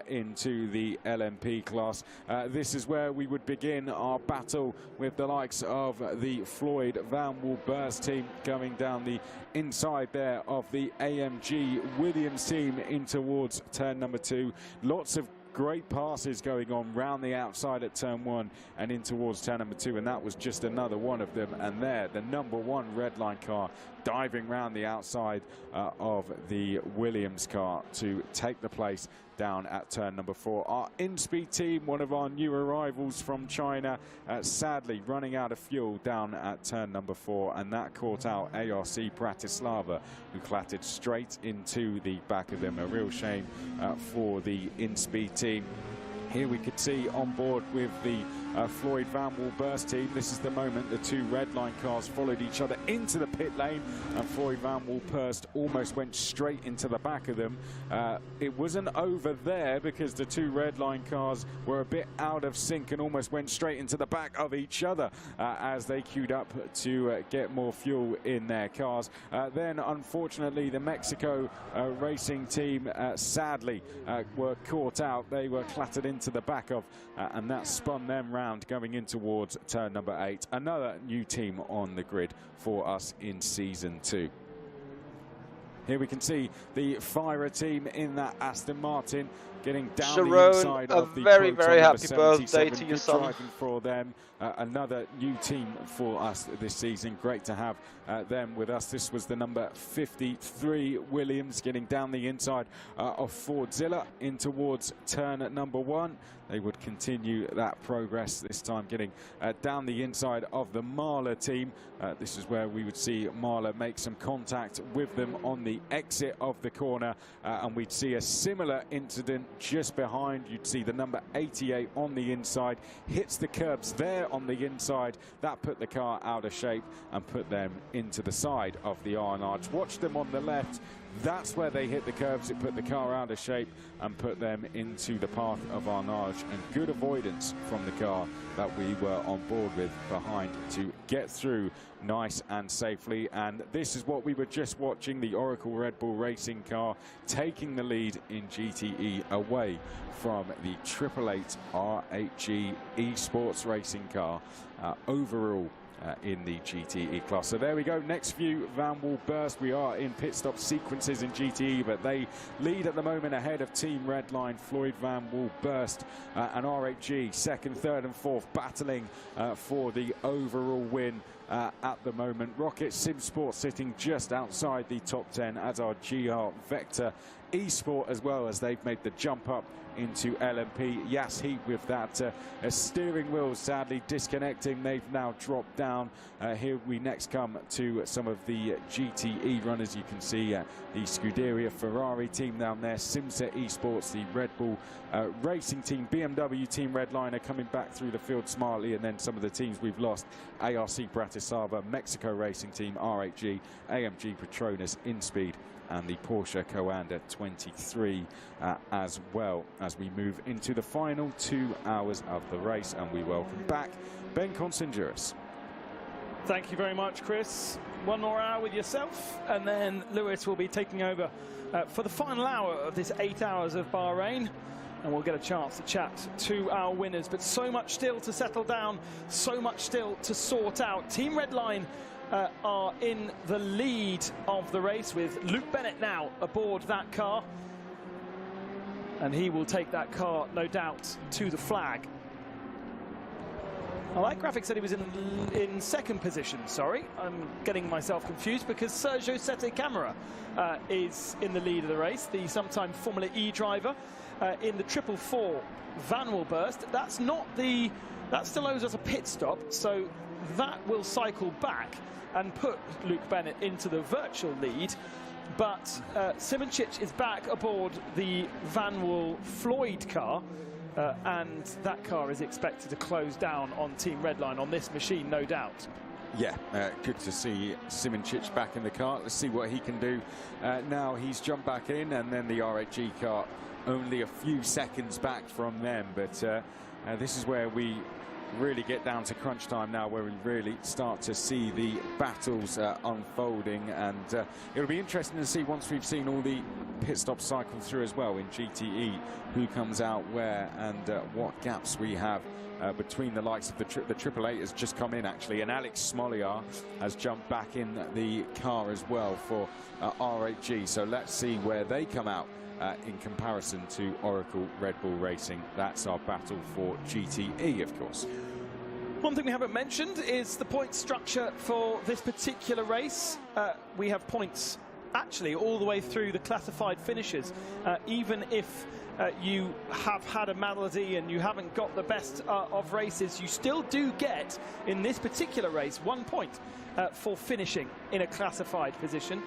into the LMP class. This is where we would begin our battle with the likes of the Floyd Van Wilburst team going down the inside there of the AMG Williams team in towards turn number 2. Lots of great passes going on round the outside at turn 1 and in towards turn number 2, and that was just another one of them. And there, the number 1 red line car diving round the outside of the Williams car to take the place down at turn number 4. Our in-speed team, one of our new arrivals from China, sadly running out of fuel down at turn number 4, and that caught out ARC Bratislava, who clattered straight into the back of them. A real shame for the in-speed team. Here we could see on board with the Floyd Van Wilburst team. This is the moment the 2 red line cars followed each other into the pit lane, and Floyd Van Wilburst almost went straight into the back of them. It wasn't over there because the 2 red line cars were a bit out of sync and almost went straight into the back of each other as they queued up to get more fuel in their cars. Then unfortunately the Mexico racing team sadly were caught out. They were clattered into the back of and that spun them round going in towards turn number 8. Another new team on the grid for us in season 2. Here we can see the Fira team in that Aston Martin getting down Sharon, the inside of the very, very happy 77. birthday to your Good son. driving for them. Another new team for us this season. Great to have them with us. This was the number 53 Williams getting down the inside of Fordzilla in towards turn number 1. They would continue that progress, this time getting down the inside of the Mahler team. This is where we would see Mahler make some contact with them on the exit of the corner, and we'd see a similar incident just behind. You'd see the number 88 on the inside, hits the curbs there on the inside. That put the car out of shape and put them into the side of the iron arch. Watch them on the left. That's where they hit the curves. It put the car out of shape and put them into the path of our Arnage, and good avoidance from the car that we were on board with behind to get through nice and safely. And this is what we were just watching, the Oracle Red Bull Racing car taking the lead in GTE away from the 888 RHG Esports racing car overall in the GTE class. So there we go. Next few Van Wilburst. We are in pit stop sequences in GTE, but they lead at the moment ahead of Team Redline, Floyd Van Wilburst and RHG, 2nd, 3rd and 4th, battling for the overall win at the moment. Rocket Sim Sport sitting just outside the top 10, as are GR Vector Esport, as well as they've made the jump up into LMP. Yas Heat with that steering wheel sadly disconnecting. They've now dropped down. Here we next come to some of the GTE runners. You can see the Scuderia Ferrari team down there, Simsa Esports, the Red Bull Racing team, BMW team Redliner coming back through the field smartly, and then some of the teams we've lost, ARC Bratislava Bratislava, Mexico Racing Team, RHG, AMG Petronas, InSpeed, and the Porsche Coanda 23 as well, as we move into the final 2 hours of the race. And we welcome back Ben Constanduris. Thank you very much, Chris. 1 more hour with yourself, and then Lewis will be taking over for the final hour of this 8 hours of Bahrain, and we'll get a chance to chat to our winners. But so much still to settle down, so much still to sort out. Team Redline are in the lead of the race, with Luke Bennett now aboard that car, and he will take that car, no doubt, to the flag. I like graphics said he was in second position. Sorry, I'm getting myself confused, because Sergio Sette Camara is in the lead of the race, the sometime Formula E driver in the 444 Vanwall burst. That's not the, that still owes us a pit stop, so that will cycle back and put Luke Bennett into the virtual lead. But Simoncic is back aboard the Vanwall Floyd car. And that car is expected to close down on Team Redline on this machine, no doubt. Yeah, good to see Simoncic back in the car. Let's see what he can do. Now he's jumped back in, and then the RHG car only a few seconds back from them. But this is where we really get down to crunch time now, where we really start to see the battles unfolding. And it'll be interesting to see, once we've seen all the pit stops cycle through as well in GTE, who comes out where, and what gaps we have between the likes of the 888 has just come in, actually, and Alex Smoliar has jumped back in the car as well for RHG. So let's see where they come out in comparison to Oracle Red Bull Racing. That's our battle for GTE, of course. One thing we haven't mentioned is the point structure for this particular race. We have points actually all the way through the classified finishes. Even if you have had a malady and you haven't got the best of races, you still do get, in this particular race, 1 point for finishing in a classified position.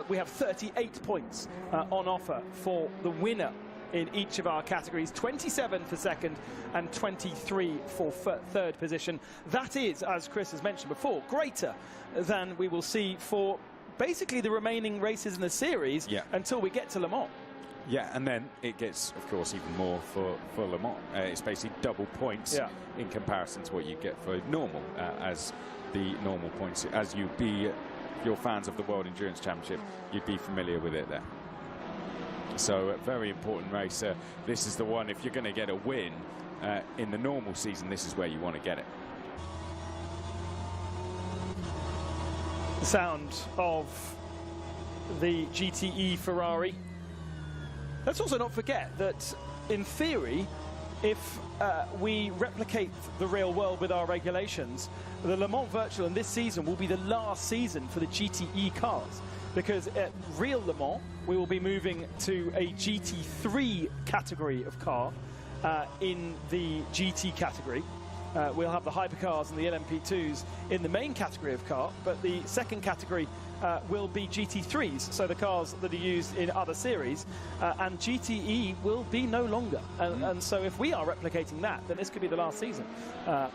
We have 38 points on offer for the winner in each of our categories, 27 for second and 23 for third position. That is, as Chris has mentioned before, greater than we will see for basically the remaining races in the series until we get to Le Mans. Yeah, and then it gets, of course, even more for Le Mans. It's basically double points in comparison to what you get for normal, as the normal points. As you'd be, if you're fans of the World Endurance Championship, you'd be familiar with it there. So a very important race. This is the one, if you're going to get a win in the normal season, this is where you want to get it. The sound of the GTE Ferrari. Let's also not forget that, in theory, if we replicate the real world with our regulations, the Le Mans Virtual in this season will be the last season for the GTE cars, because at real Le Mans we will be moving to a GT3 category of car in the GT category. We'll have the hypercars and the LMP2s in the main category of car, but the second category will be GT3s, so the cars that are used in other series, and GTE will be no longer. And so if we are replicating that, then this could be the last season of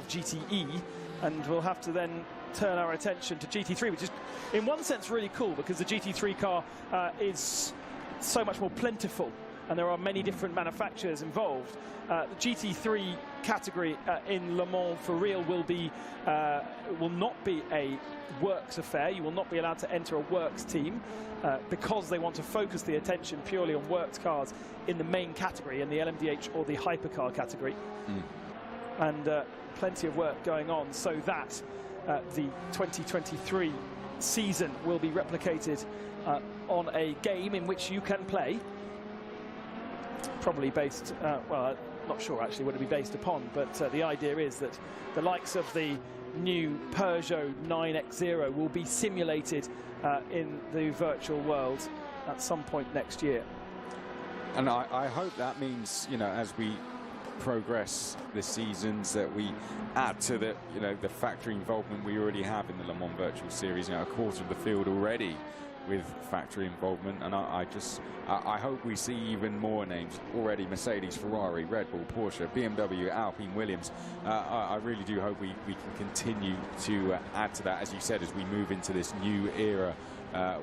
GTE, and we'll have to then turn our attention to GT3, which is in one sense really cool, because the GT3 car is so much more plentiful and there are many different manufacturers involved. The GT3 category in Le Mans for real will not be a works affair. You will not be allowed to enter a works team because they want to focus the attention purely on works cars in the main category, in the LMDH or the hypercar category. And plenty of work going on so that the 2023 season will be replicated on a game in which you can play. Probably based, well, I'm not sure actually what it'll be based upon, but the idea is that the likes of the new Peugeot 9X0 will be simulated in the virtual world at some point next year. And I hope that means, you know, as we progress the seasons, that we add to the, you know, the factory involvement we already have in the Le Mans Virtual Series. You know, a quarter of the field already with factory involvement, and I hope we see even more names already. Mercedes, Ferrari, Red Bull, Porsche, BMW, Alpine, Williams. I really do hope we can continue to add to that, as you said, as we move into this new era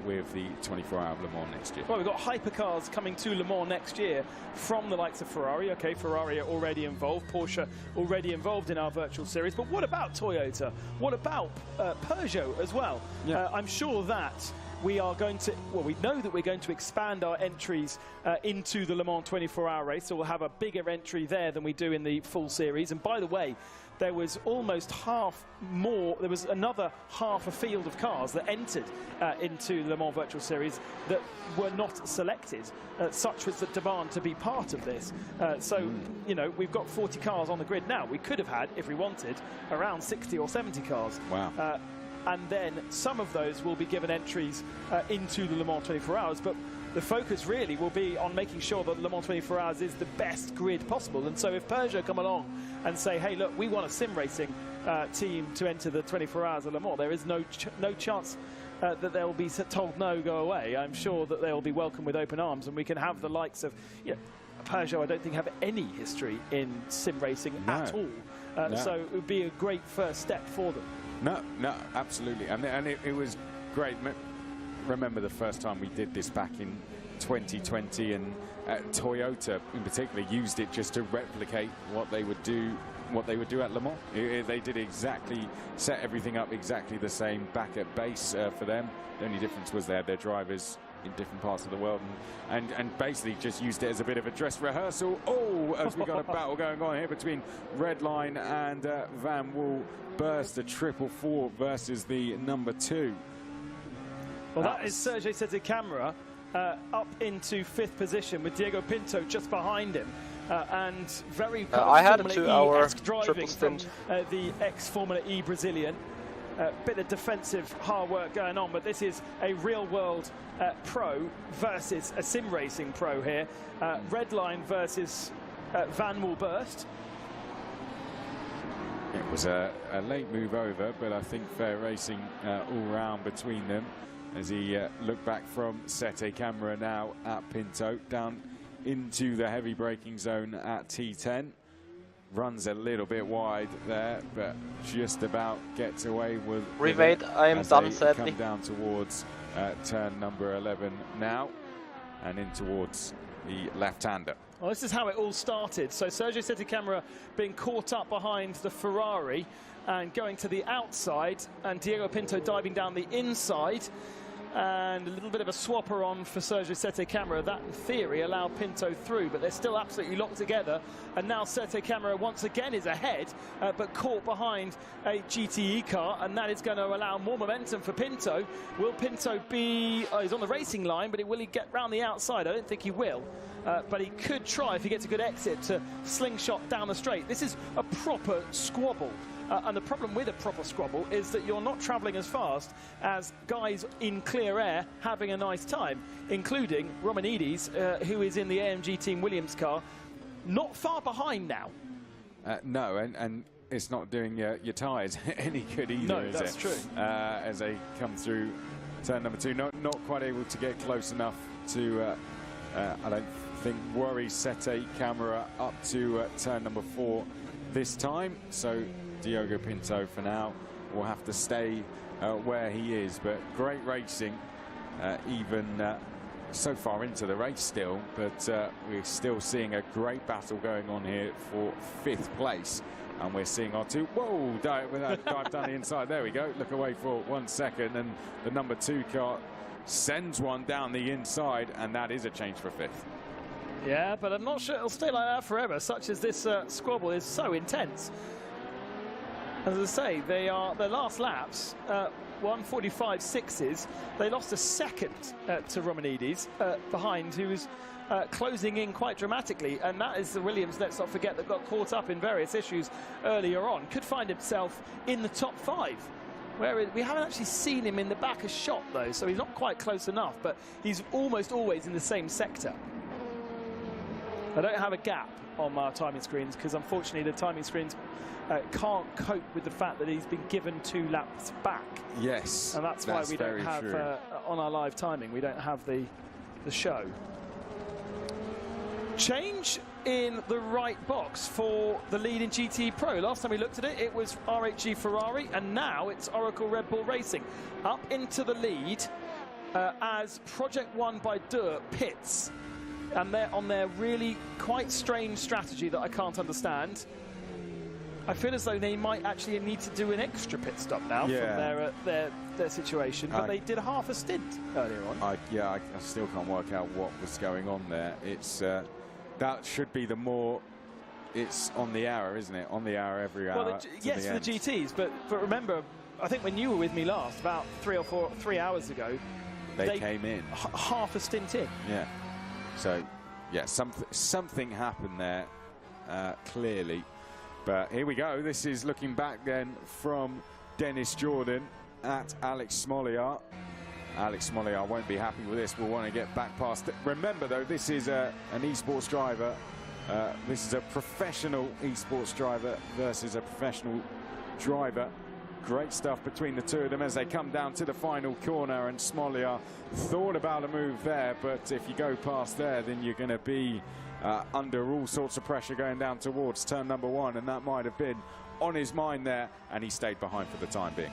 with the 24-hour of Le Mans next year. Well, we've got hypercars coming to Le Mans next year from the likes of Ferrari. Okay, Ferrari are already involved, Porsche already involved in our virtual series. But what about Toyota? What about Peugeot as well? Yeah. I'm sure that we are going to, well, we know that we're going to expand our entries into the Le Mans 24-hour race, so we'll have a bigger entry there than we do in the full series. And by the way, there was almost half more, there was another half a field of cars that entered into the Le Mans Virtual Series that were not selected. Such was the demand to be part of this. So, you know, we've got 40 cars on the grid now. We could have had, if we wanted, around 60 or 70 cars. Wow. And then some of those will be given entries into the Le Mans 24 Hours, but the focus really will be on making sure that Le Mans 24 Hours is the best grid possible. And so if Peugeot come along and say, hey, look, we want a sim racing team to enter the 24 Hours of Le Mans, there is no chance that they'll be told no, go away. I'm sure that they'll be welcomed with open arms, and we can have the likes of, you know, Peugeot, I don't think have any history in sim racing at all. So it would be a great first step for them. No, absolutely. And it was great. Remember the first time we did this back in 2020, and Toyota in particular used it just to replicate what they would do at Le Mans. They did exactly, set everything up exactly the same back at base for them. The only difference was their drivers in different parts of the world, and basically just used it as a bit of a dress rehearsal. As we got a battle going on here between Redline and Van Wall Burst, a 444 versus the number 2. Well, that is Sergio Sette Camara up into 5th position with Diego Pinto just behind him. And very I had a Formula 2-hour driving triple stint from the ex-Formula E Brazilian. Bit of defensive hard work going on, but this is a real-world pro versus a sim racing pro here. Redline versus Van Wall Burst. It was a late move over, but I think fair racing all round between them as he looked back from Sette Camara now at Pinto, down into the heavy braking zone at T10. Runs a little bit wide there, but just about gets away with Revade, I am done, sadly. Come down towards turn number 11 now, and in towards the left-hander. Well, this is how it all started. So Sergio Sette Camara being caught up behind the Ferrari and going to the outside, and Diego Pinto diving down the inside. And a little bit of a swapper on for Sergio Sette Camara. That, in theory, allowed Pinto through, but they're still absolutely locked together. And now Sette Camara once again is ahead, but caught behind a GTE car, and that is going to allow more momentum for Pinto. Will Pinto be... he's on the racing line, but will he get round the outside? I don't think he will. But he could try, if he gets a good exit, to slingshot down the straight. This is a proper squabble. And the problem with a proper squabble is that you're not travelling as fast as guys in clear air having a nice time, including Romanides, who is in the AMG Team Williams car, not far behind now. No, and it's not doing your tyres any good either, no, is that's it? True. As they come through turn number 2, not quite able to get close enough to, I don't think, worry Sette Camara up to turn number 4 this time. So Diego Pinto for now will have to stay where he is, but great racing even so far into the race still, but we're still seeing a great battle going on here for 5th place, and we're seeing our 2 dive down the inside. There we go, look away for 1 second, and the number 2 car sends one down the inside, and that is a change for 5th. Yeah, but I'm not sure it'll stay like that forever, such as this squabble is so intense. As I say, their last laps, 1:45.6s. They lost a second to Romanides behind, who was closing in quite dramatically. And that is the Williams, let's not forget, that got caught up in various issues earlier on. Could find himself in the top 5. Where we haven't actually seen him in the back of shot, though, so he's not quite close enough. But he's almost always in the same sector. I don't have a gap on our timing screens, because unfortunately the timing screens can't cope with the fact that he's been given 2 laps back. Yes, and that's why we don't have on our live timing, we don't have the show. Change in the right box for the lead in GT Pro. Last time we looked at it, it was RHG Ferrari, and now it's Oracle Red Bull Racing. Up into the lead as Project One by Dur pits. And they're on their really quite strange strategy that I can't understand. I feel as though they might actually need to do an extra pit stop now from their situation, but they did half a stint earlier on. I still can't work out what was going on there. It's that should be the more. It's on the hour, isn't it? On the hour every hour. Well, yes, for the GTs, but remember, I think when you were with me last, about 3 hours ago, they came in half a stint in. Yeah. So, yeah, something happened there, clearly. But here we go. This is looking back then from Dennis Jordan at Alex Smolyar. Alex Smolyar won't be happy with this. We'll want to get back past it. Remember, though, this is an esports driver. This is a professional esports driver versus a professional driver. Great stuff between the two of them as they come down to the final corner, and Smolyar thought about a move there, but if you go past there, then you're going to be under all sorts of pressure going down towards turn number 1, and that might have been on his mind there, and he stayed behind for the time being.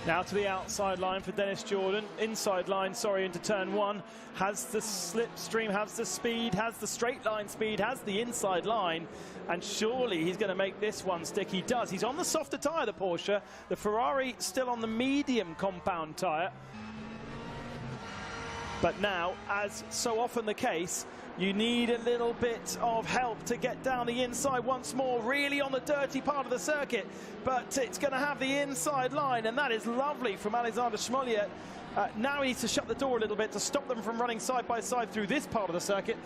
Now to the outside line for Dennis Jordan. Inside line, sorry, into turn 1. Has the slipstream, has the speed, has the straight line speed, has the inside line. And surely he's going to make this one stick. He does. He's on the softer tyre, the Porsche. The Ferrari still on the medium compound tyre. But now, as so often the case, you need a little bit of help to get down the inside once more, really on the dirty part of the circuit. But it's going to have the inside line, and that is lovely from Alexander Smolyar. Now he needs to shut the door a little bit to stop them from running side by side through this part of the circuit.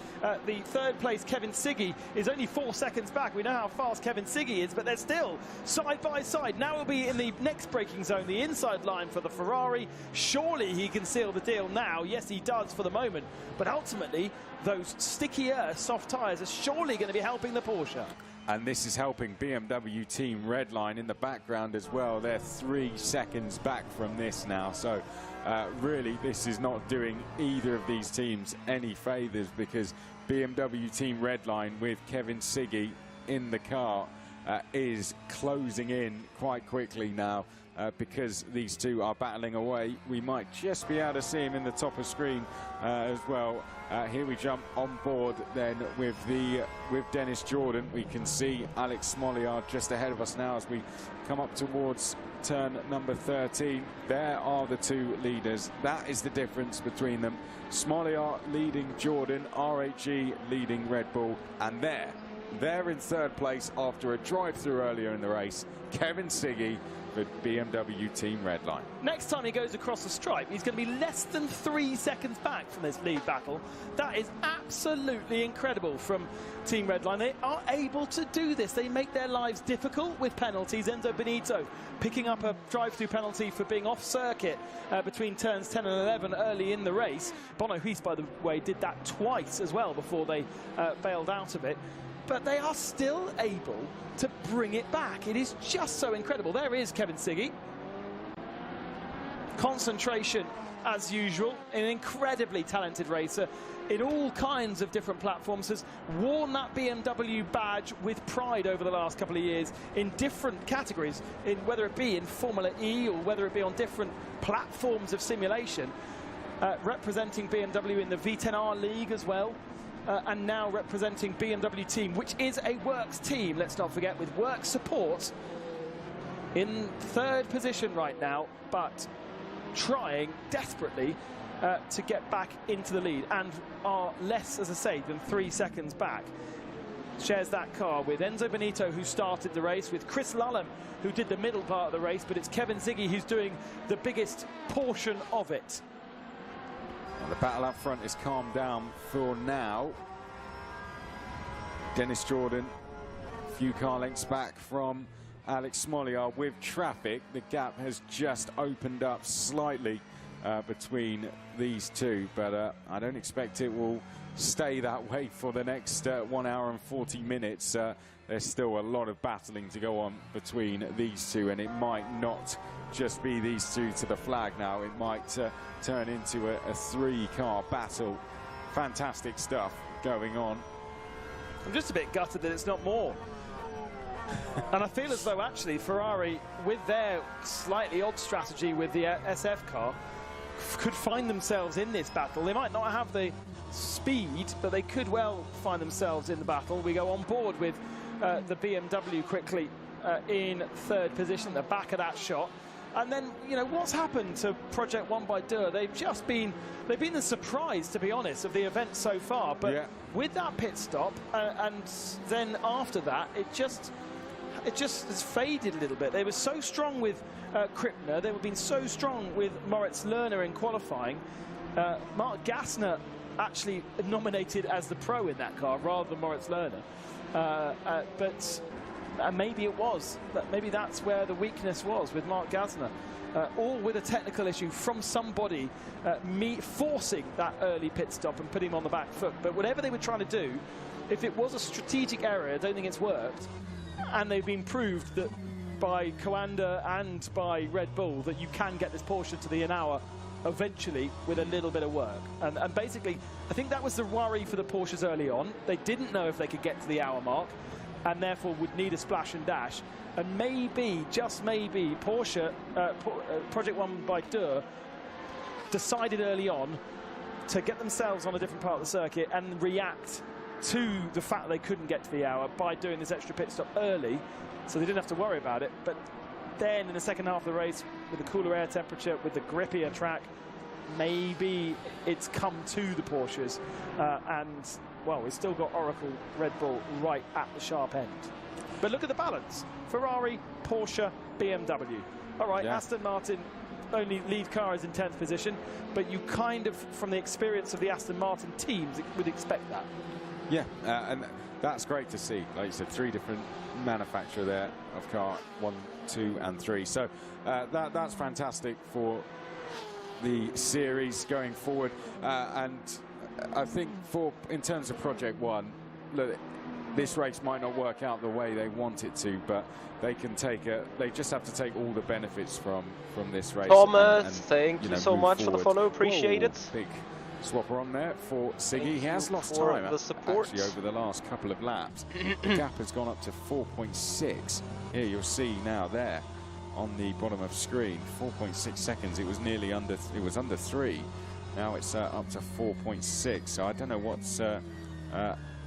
The third place, Kevin Siggy, is only 4 seconds back. We know how fast Kevin Siggy is, but they're still side by side. Now we'll be in the next braking zone, the inside line for the Ferrari. Surely he can seal the deal now. Yes, he does for the moment. But ultimately, those stickier soft tyres are surely going to be helping the Porsche. And this is helping BMW Team Redline in the background as well. They're 3 seconds back from this now. So really, this is not doing either of these teams any favours, because BMW Team Redline with Kevin Siggy in the car is closing in quite quickly now. Because these two are battling away. We might just be able to see him in the top of screen as well. Here we jump on board then with Dennis Jordan. We can see Alex Smolyar just ahead of us now as we come up towards turn number 13. There are the two leaders. That is the difference between them. Smolyar leading Jordan, RHG leading Red Bull, and they're in third place after a drive-through earlier in the race. Kevin Siggy for BMW Team Redline. Next time he goes across the stripe, he's going to be less than 3 seconds back from this lead battle. That is absolutely incredible from Team Redline. They are able to do this. They make their lives difficult with penalties. Enzo Benito picking up a drive-through penalty for being off circuit between turns 10 and 11 early in the race. Bono Huis, by the way, did that twice as well before they bailed out of it. But they are still able to bring it back. It is just so incredible. There is Kevin Siggy. Concentration, as usual. An incredibly talented racer in all kinds of different platforms. Has worn that BMW badge with pride over the last couple of years in different categories, in whether it be in Formula E or whether it be on different platforms of simulation. Representing BMW in the V10R League as well. And now representing BMW Team, which is a works team, let's not forget, with work support in third position right now, but trying desperately to get back into the lead, and are less, as I say, than 3 seconds back. Shares that car with Enzo Benito, who started the race, with Chris Lullum, who did the middle part of the race, but it's Kevin Siggy who's doing the biggest portion of it. Well, the battle up front is calmed down for now. Dennis Jordan, a few car lengths back from Alex Smolyar. With traffic, the gap has just opened up slightly between these two, but I don't expect it will stay that way for the next 1 hour and 40 minutes. There's still a lot of battling to go on between these two, and it might not just be these two to the flag now. It might turn into a 3-car battle. Fantastic stuff going on. I'm just a bit gutted that it's not more. And I feel as though actually Ferrari, with their slightly odd strategy with the SF car, could find themselves in this battle. They might not have the speed, but they could well find themselves in the battle. We go on board with the BMW quickly in 3rd position, the back of that shot. And then, you know, what's happened to Project One by Dur? They've been the surprise, to be honest, of the event so far. But with that pit stop, and then after that, it just has faded a little bit. They were so strong with Krippner. They were being so strong with Moritz Lerner in qualifying. Mark Gassner actually nominated as the pro in that car rather than Moritz Lerner. But maybe it was. Maybe that's where the weakness was with Mark Gassner. All with a technical issue from somebody forcing that early pit stop and putting him on the back foot. But whatever they were trying to do, if it was a strategic error, I don't think it's worked. And they've been proved that by Coanda and by Red Bull that you can get this Porsche to the an hour eventually with a little bit of work. And basically, I think that was the worry for the Porsches early on. They didn't know if they could get to the hour mark and therefore would need a splash and dash. And maybe, just maybe, Porsche, Project One by Dur, decided early on to get themselves on a different part of the circuit and react to the fact they couldn't get to the hour by doing this extra pit stop early, so they didn't have to worry about it. But then in the second half of the race, with the cooler air temperature, with the grippier track, maybe it's come to the Porsches. And, well, we've still got Oracle Red Bull right at the sharp end. But look at the balance. Ferrari, Porsche, BMW. All right, Aston Martin, only lead car is in 10th position, but you kind of, from the experience of the Aston Martin teams, would expect that. Yeah, and that's great to see. Like you said, 3 different manufacturers there of car 1, 2 and 3. So that's fantastic for the series going forward. And I think in terms of Project One, look, this race might not work out the way they want it to, but they can they just have to take all the benefits from this race. Thomas, thank you so much for the follow, appreciate it. Big swapper on there for Siggy. He has lost time actually over the last couple of laps. The gap has gone up to 4.6. Here you'll see now there on the bottom of screen, 4.6 seconds. It was nearly under. It was under 3. Now it's up to 4.6. So I don't know what's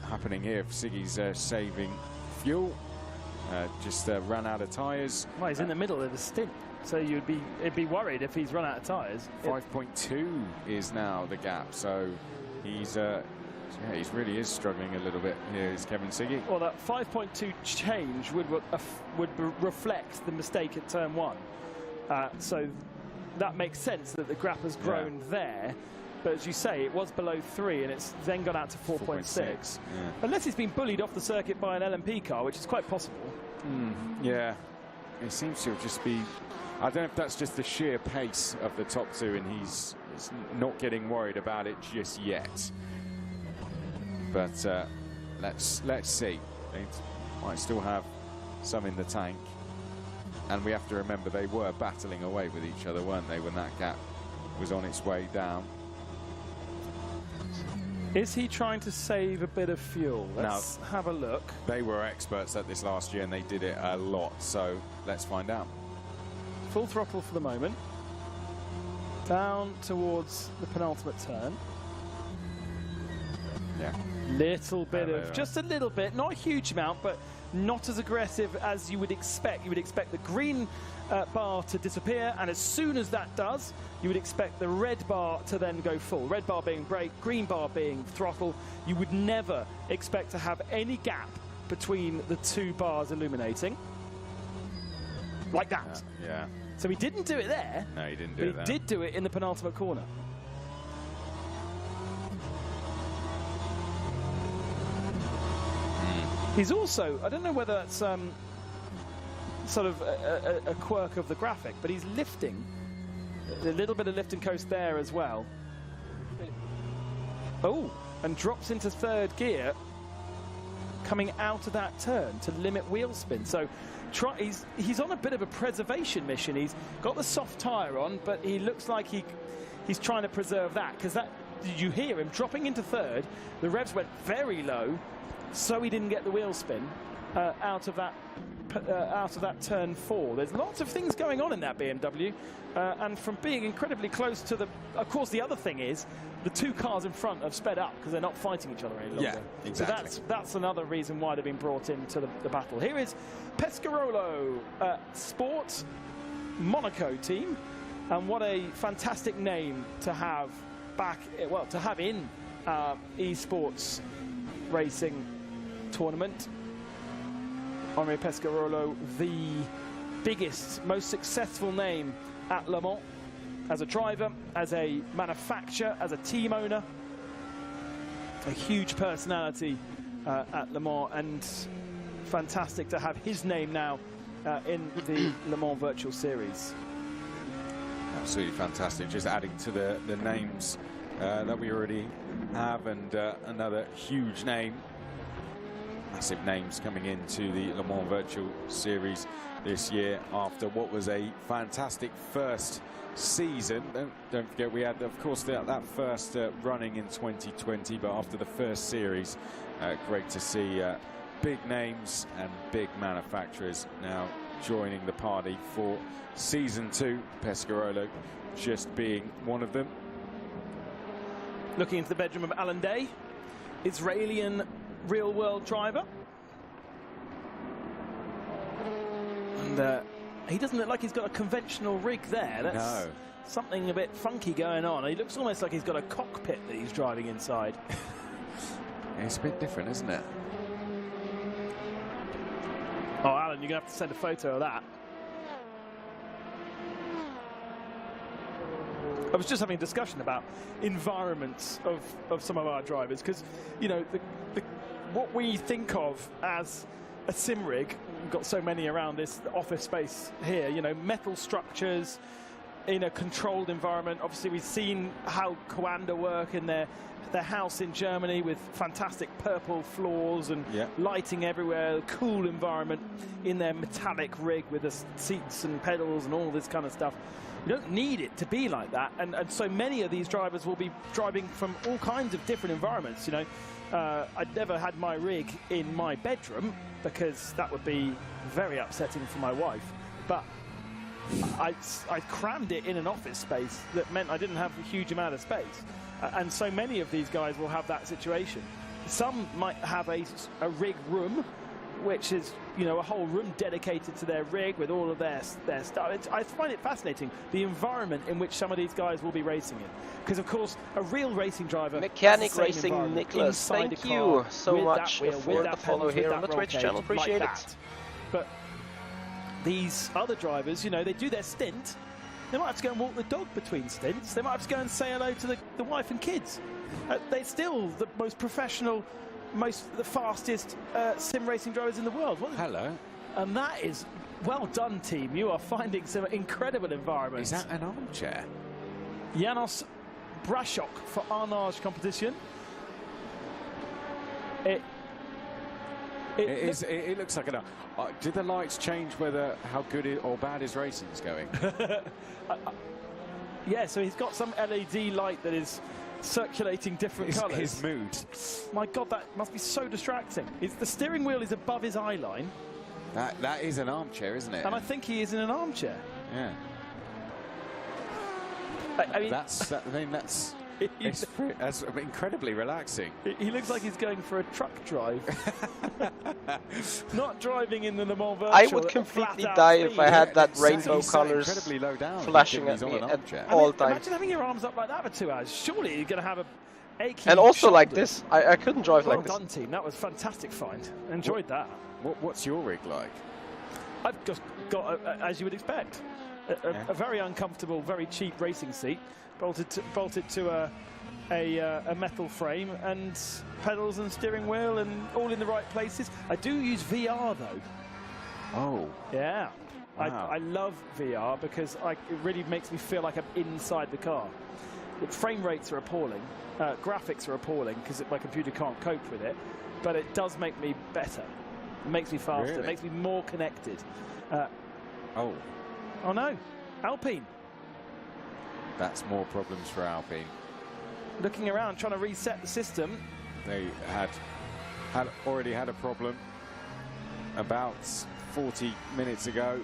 happening here. If Siggy's saving fuel, just ran out of tyres. Well, he's in the middle of the stint. So it'd be worried if he's run out of tyres. 5.2 is now the gap. So he's he really is struggling a little bit. Here's Kevin Siggy. Well, that 5.2 change would reflect the mistake at turn 1. So that makes sense that the gap has grown there. But as you say, it was below 3 and it's then gone out to 4.6. Unless he's been bullied off the circuit by an LMP car, which is quite possible. Yeah, it seems to just be. I don't know if that's just the sheer pace of the top 2 and he's not getting worried about it just yet. But let's see. They might still have some in the tank. And we have to remember they were battling away with each other, weren't they, when that gap was on its way down. Is he trying to save a bit of fuel? Let's have a look. They were experts at this last year and they did it a lot, so let's find out. Full throttle for the moment. Down towards the penultimate turn. Yeah. Little bit of, just a little bit, not a huge amount, but not as aggressive as you would expect. You would expect the green bar to disappear, and as soon as that does, you would expect the red bar to then go full. Red bar being brake, green bar being throttle. You would never expect to have any gap between the 2 bars illuminating. Like that. Yeah. So he didn't do it there. No, he didn't do it there. He did do it in the penultimate corner. He's also, I don't know whether that's sort of a quirk of the graphic, but he's lifting. A little bit of lift and coast there as well. Oh, and drops into third gear coming out of that turn to limit wheel spin. So he's on a bit of a preservation mission. He's got the soft tyre on, but he looks like he's trying to preserve that, because that, you hear him dropping into third. The revs went very low, so he didn't get the wheel spin out of that turn 4. There's lots of things going on in that BMW, and from being incredibly close to the, of course, the other thing is the two cars in front have sped up because they're not fighting each other any longer. Yeah, exactly. So that's another reason why they've been brought into the battle. Here is Pescarolo Sport Monaco team, and what a fantastic name to have back, well, to have in esports racing tournament. Henri Pescarolo, the biggest, most successful name at Le Mans, as a driver, as a manufacturer, as a team owner. A huge personality at Le Mans, and fantastic to have his name now in the Le Mans Virtual Series. Absolutely fantastic, just adding to the names that we already have, and another huge name. Massive names coming into the Le Mans Virtual Series this year after what was a fantastic first season. Don't forget, we had, of course, that first running in 2020, but after the first series, great to see big names and big manufacturers now joining the party for season 2. Pescarolo just being one of them. Looking into the bedroom of Alan Day, Israeli real-world driver. And he doesn't look like he's got a conventional rig there. That's something a bit funky going on. He looks almost like he's got a cockpit that he's driving inside. It's a bit different, isn't it? Oh, Alan, you're going to have to send a photo of that. I was just having a discussion about environments of some of our drivers, because, you know, what we think of as a sim rig, we've got so many around this office space here, you know, metal structures in a controlled environment. Obviously, we've seen how Coanda work in their house in Germany with fantastic purple floors and lighting everywhere, cool environment in their metallic rig with the seats and pedals and all this kind of stuff. You don't need it to be like that, and so many of these drivers will be driving from all kinds of different environments. You know, I'd never had my rig in my bedroom because that would be very upsetting for my wife, but I crammed it in an office space that meant I didn't have a huge amount of space, and so many of these guys will have that situation. Some might have a rig room, which is, you know, a whole room dedicated to their rig with all of their stuff. I find it fascinating, the environment in which some of these guys will be racing in. Because, of course, a real racing driver... Mechanic Racing Nicholas, thank you so much for the follow here on the Twitch channel. Appreciate it. But these other drivers, you know, they do their stint. They might have to go and walk the dog between stints. They might have to go and say hello to the wife and kids. They're still the most professional, the fastest sim racing drivers in the world. Hello. And that is well done, team. You are finding some incredible environments. Is that an armchair? Janos Brashok for Arnage competition. It looks like an. Did the lights change how good or bad his racing is going? Yeah, so he's got some LED light that is circulating different colours. His mood. My God, that must be so distracting. The steering wheel is above his eye line. That is an armchair, isn't it? And I think he is in an armchair. Yeah. I mean, that's incredibly relaxing. He looks like he's going for a truck drive. Not driving in the Le Mans Virtual. I would completely die if I had that rainbow colours flashing at me at all times. Imagine having your arms up like that for 2 hours. Surely you're going to have a aching And also shoulder. like this. I couldn't drive like this. Well done, team. That was a fantastic find. Enjoyed that. What's your rig like? I've just got, as you would expect, a very uncomfortable, very cheap racing seat, bolted to a metal frame, and pedals and steering wheel, and all in the right places. I do use VR though. Oh. Yeah. Wow. I love VR because it really makes me feel like I'm inside the car. frame rates are appalling, graphics are appalling because my computer can't cope with it, but it does make me better. It makes me faster, Really? it makes me more connected. Oh, no, Alpine. that's more problems for Alpine. Looking around, trying to reset the system. They had already had a problem about 40 minutes ago,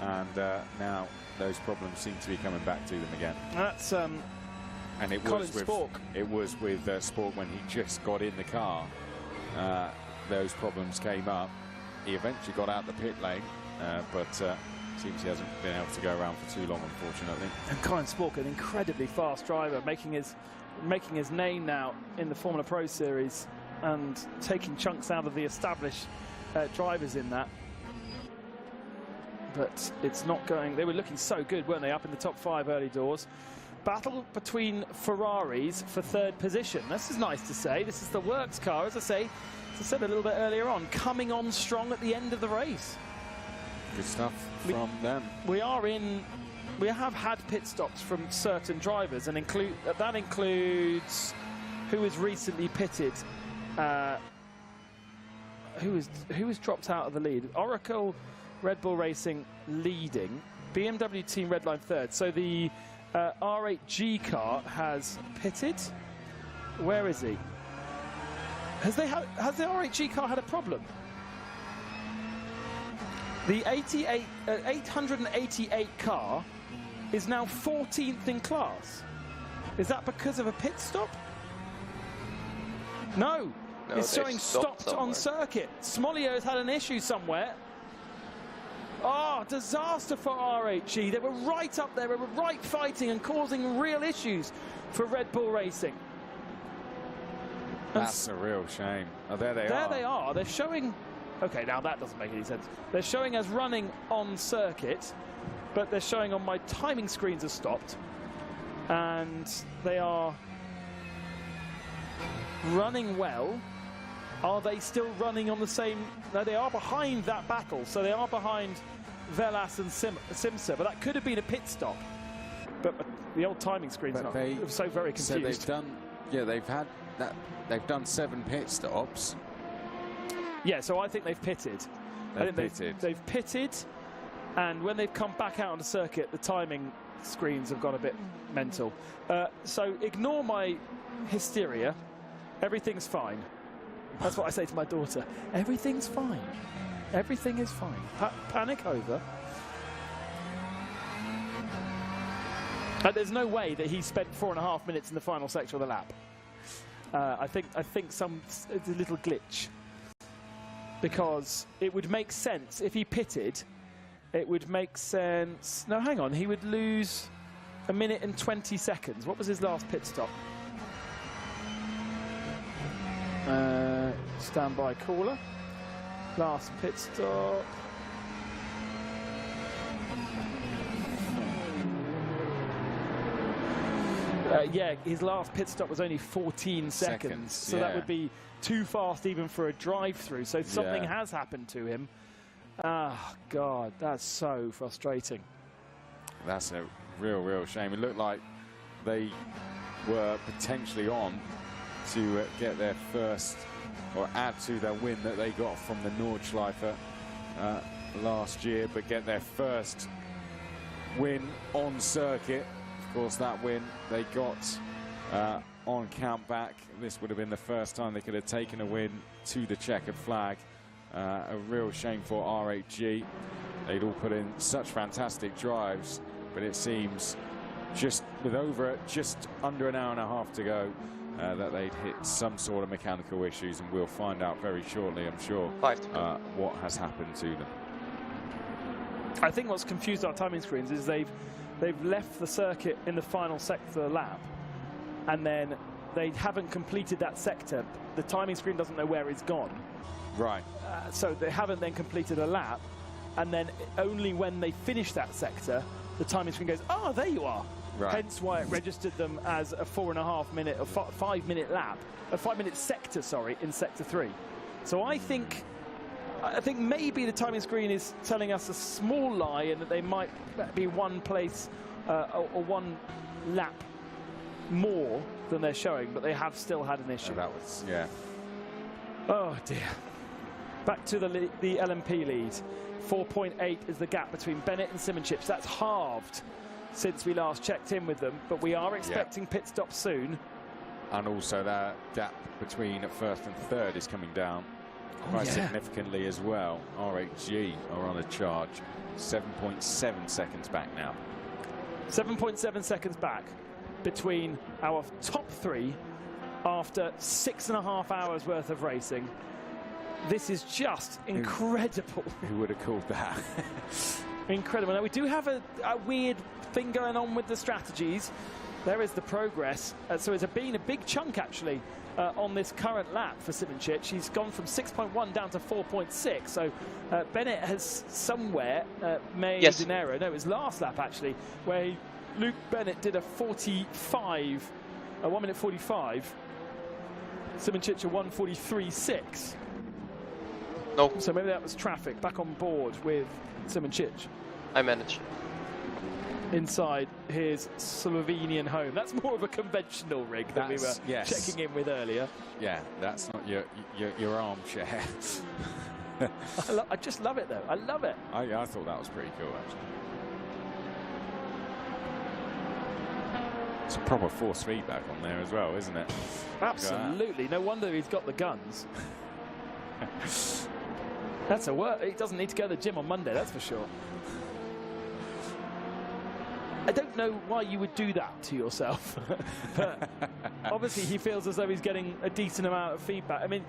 and now those problems seem to be coming back to them again. That's and it Colin was with Spork. It was with Spork when he just got in the car. Those problems came up. He eventually got out the pit lane, but seems he hasn't been able to go around for too long, unfortunately. And Colin Spork, an incredibly fast driver, making his name now in the Formula Pro Series and taking chunks out of the established drivers in that. But it's not going. They were looking so good, weren't they, up in the top 5 early doors. Battle between Ferraris for 3rd position. This is nice to say. This is the works car, as I said a little bit earlier on, coming on strong at the end of the race. Good stuff from them. We have had pit stops from certain drivers, and that includes who was recently pitted. Who was dropped out of the lead? Oracle Red Bull Racing leading, BMW team Redline 3rd. So the R8G car has pitted. Where is he? Has the R8G car had a problem? The 888 car is now 14th in class. Is that because of a pit stop? No, it's showing stopped on circuit. Smolio's had an issue somewhere. Oh, disaster for R8G. They were right up there, they were right fighting and causing real issues for Red Bull Racing. That's a real shame. Oh, there they are. There they are. They're showing... Okay, now that doesn't make any sense. They're showing as running on circuit, but they're showing on my timing screens as stopped. And they are running well. Are they still running on the same... No, they are behind that battle. So they are behind Velas and Simsa, but that could have been a pit stop. But the old timing screens are so very confused. So they've done... Yeah, they've done 7 pit stops. Yeah, so I think they've pitted. They've pitted, and when they've come back out on the circuit, the timing screens have gone a bit mental. So ignore my hysteria. Everything's fine. That's what I say to my daughter. Everything's fine. Everything is fine. Panic over. There's no way that he spent 4.5 minutes in the final section of the lap. I think it's a little glitch. Because it would make sense if he pitted. It would make sense. No, hang on. He would lose 1 minute and 20 seconds. What was his last pit stop? Standby caller. Last pit stop. Yeah, his last pit stop was only 14 seconds. So that would be too fast even for a drive-through. So something has happened to him. Ah, God, that's so frustrating. That's a real shame. It looked like they were potentially on to get their first, or add to their win that they got from the Nordschleife last year, but get their first win on circuit. Of course, that win they got on countback. This would have been the first time they could have taken a win to the checkered flag. A real shame for R8G. They'd all put in such fantastic drives, but it seems just under an hour and a half to go that they'd hit some sort of mechanical issues, and we'll find out very shortly, I'm sure, what has happened to them. I think what's confused our timing screens is they've left the circuit in the final sector of the lap, and then they haven't completed that sector. The timing screen doesn't know where it's gone. Right. So they haven't then completed a lap, and then only when they finish that sector, the timing screen goes, oh, there you are. Right. Hence why it registered them as a 4.5 minute or 5 minute lap, a 5 minute sector, sorry, in sector 3. So I think maybe the timing screen is telling us a small lie, and that they might be one place or one lap more than they're showing, but they have still had an issue. That was, yeah. Oh dear. Back to the LMP lead. 4.8 is the gap between Bennett and Simoncic. That's halved since we last checked in with them, but we are expecting pit stops soon. And also that gap between first and third is coming down quite significantly as well. RHG are on a charge. 7.7 seconds back now. 7.7 seconds back between our top three after 6.5 hours worth of racing. This is just incredible. Who would have called that? Incredible. Now, we do have a weird thing going on with the strategies. There is the progress. So it's been a big chunk, actually, on this current lap for Simoncic. He's gone from 6.1 down to 4.6. So Bennett has somewhere made an error. No, it was last lap, actually, where Luke Bennett did a 45, a 1 minute 45. Simoncic a 1:43.6. No. So maybe that was traffic. Back on board with Simoncic. I managed. Inside his Slovenian home. That's more of a conventional rig than we were checking in with earlier. Yeah, that's not your armchair. I just love it, though. I love it. I thought that was pretty cool, actually. It's a proper force feedback on there as well, isn't it? Absolutely. No wonder he's got the guns. That's a work. He doesn't need to go to the gym on Monday, that's for sure. I don't know why you would do that to yourself. But obviously he feels as though he's getting a decent amount of feedback. I mean,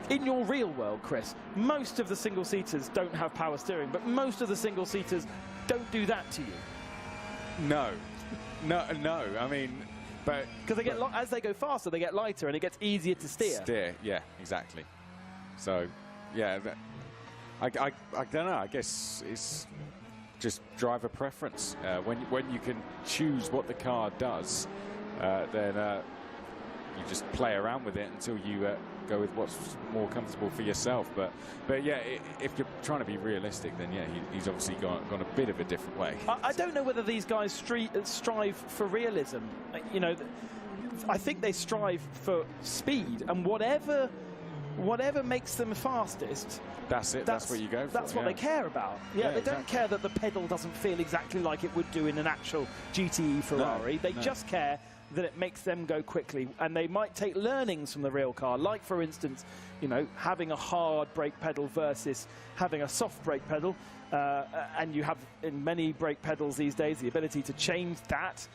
in your real world, Chris, most of the single-seaters don't have power steering, but most of the single-seaters don't do that to you. No. I mean, but because they get as they go faster, they get lighter, and it gets easier to steer. Yeah, exactly. So, yeah, I don't know. I guess it's just driver preference. When you can choose what the car does, then you just play around with it until you go with what's more comfortable for yourself. But yeah, if you're trying to be realistic, then yeah, he's obviously gone a bit of a different way. I don't know whether these guys strive for realism. You know, I think they strive for speed, and whatever makes them fastest. That's it. That's what you go for. That's what they care about. Yeah, they don't care that the pedal doesn't feel exactly like it would do in an actual GTE Ferrari. They just care that it makes them go quickly, and they might take learnings from the real car, like for instance, you know, having a hard brake pedal versus having a soft brake pedal, and you have in many brake pedals these days the ability to change that.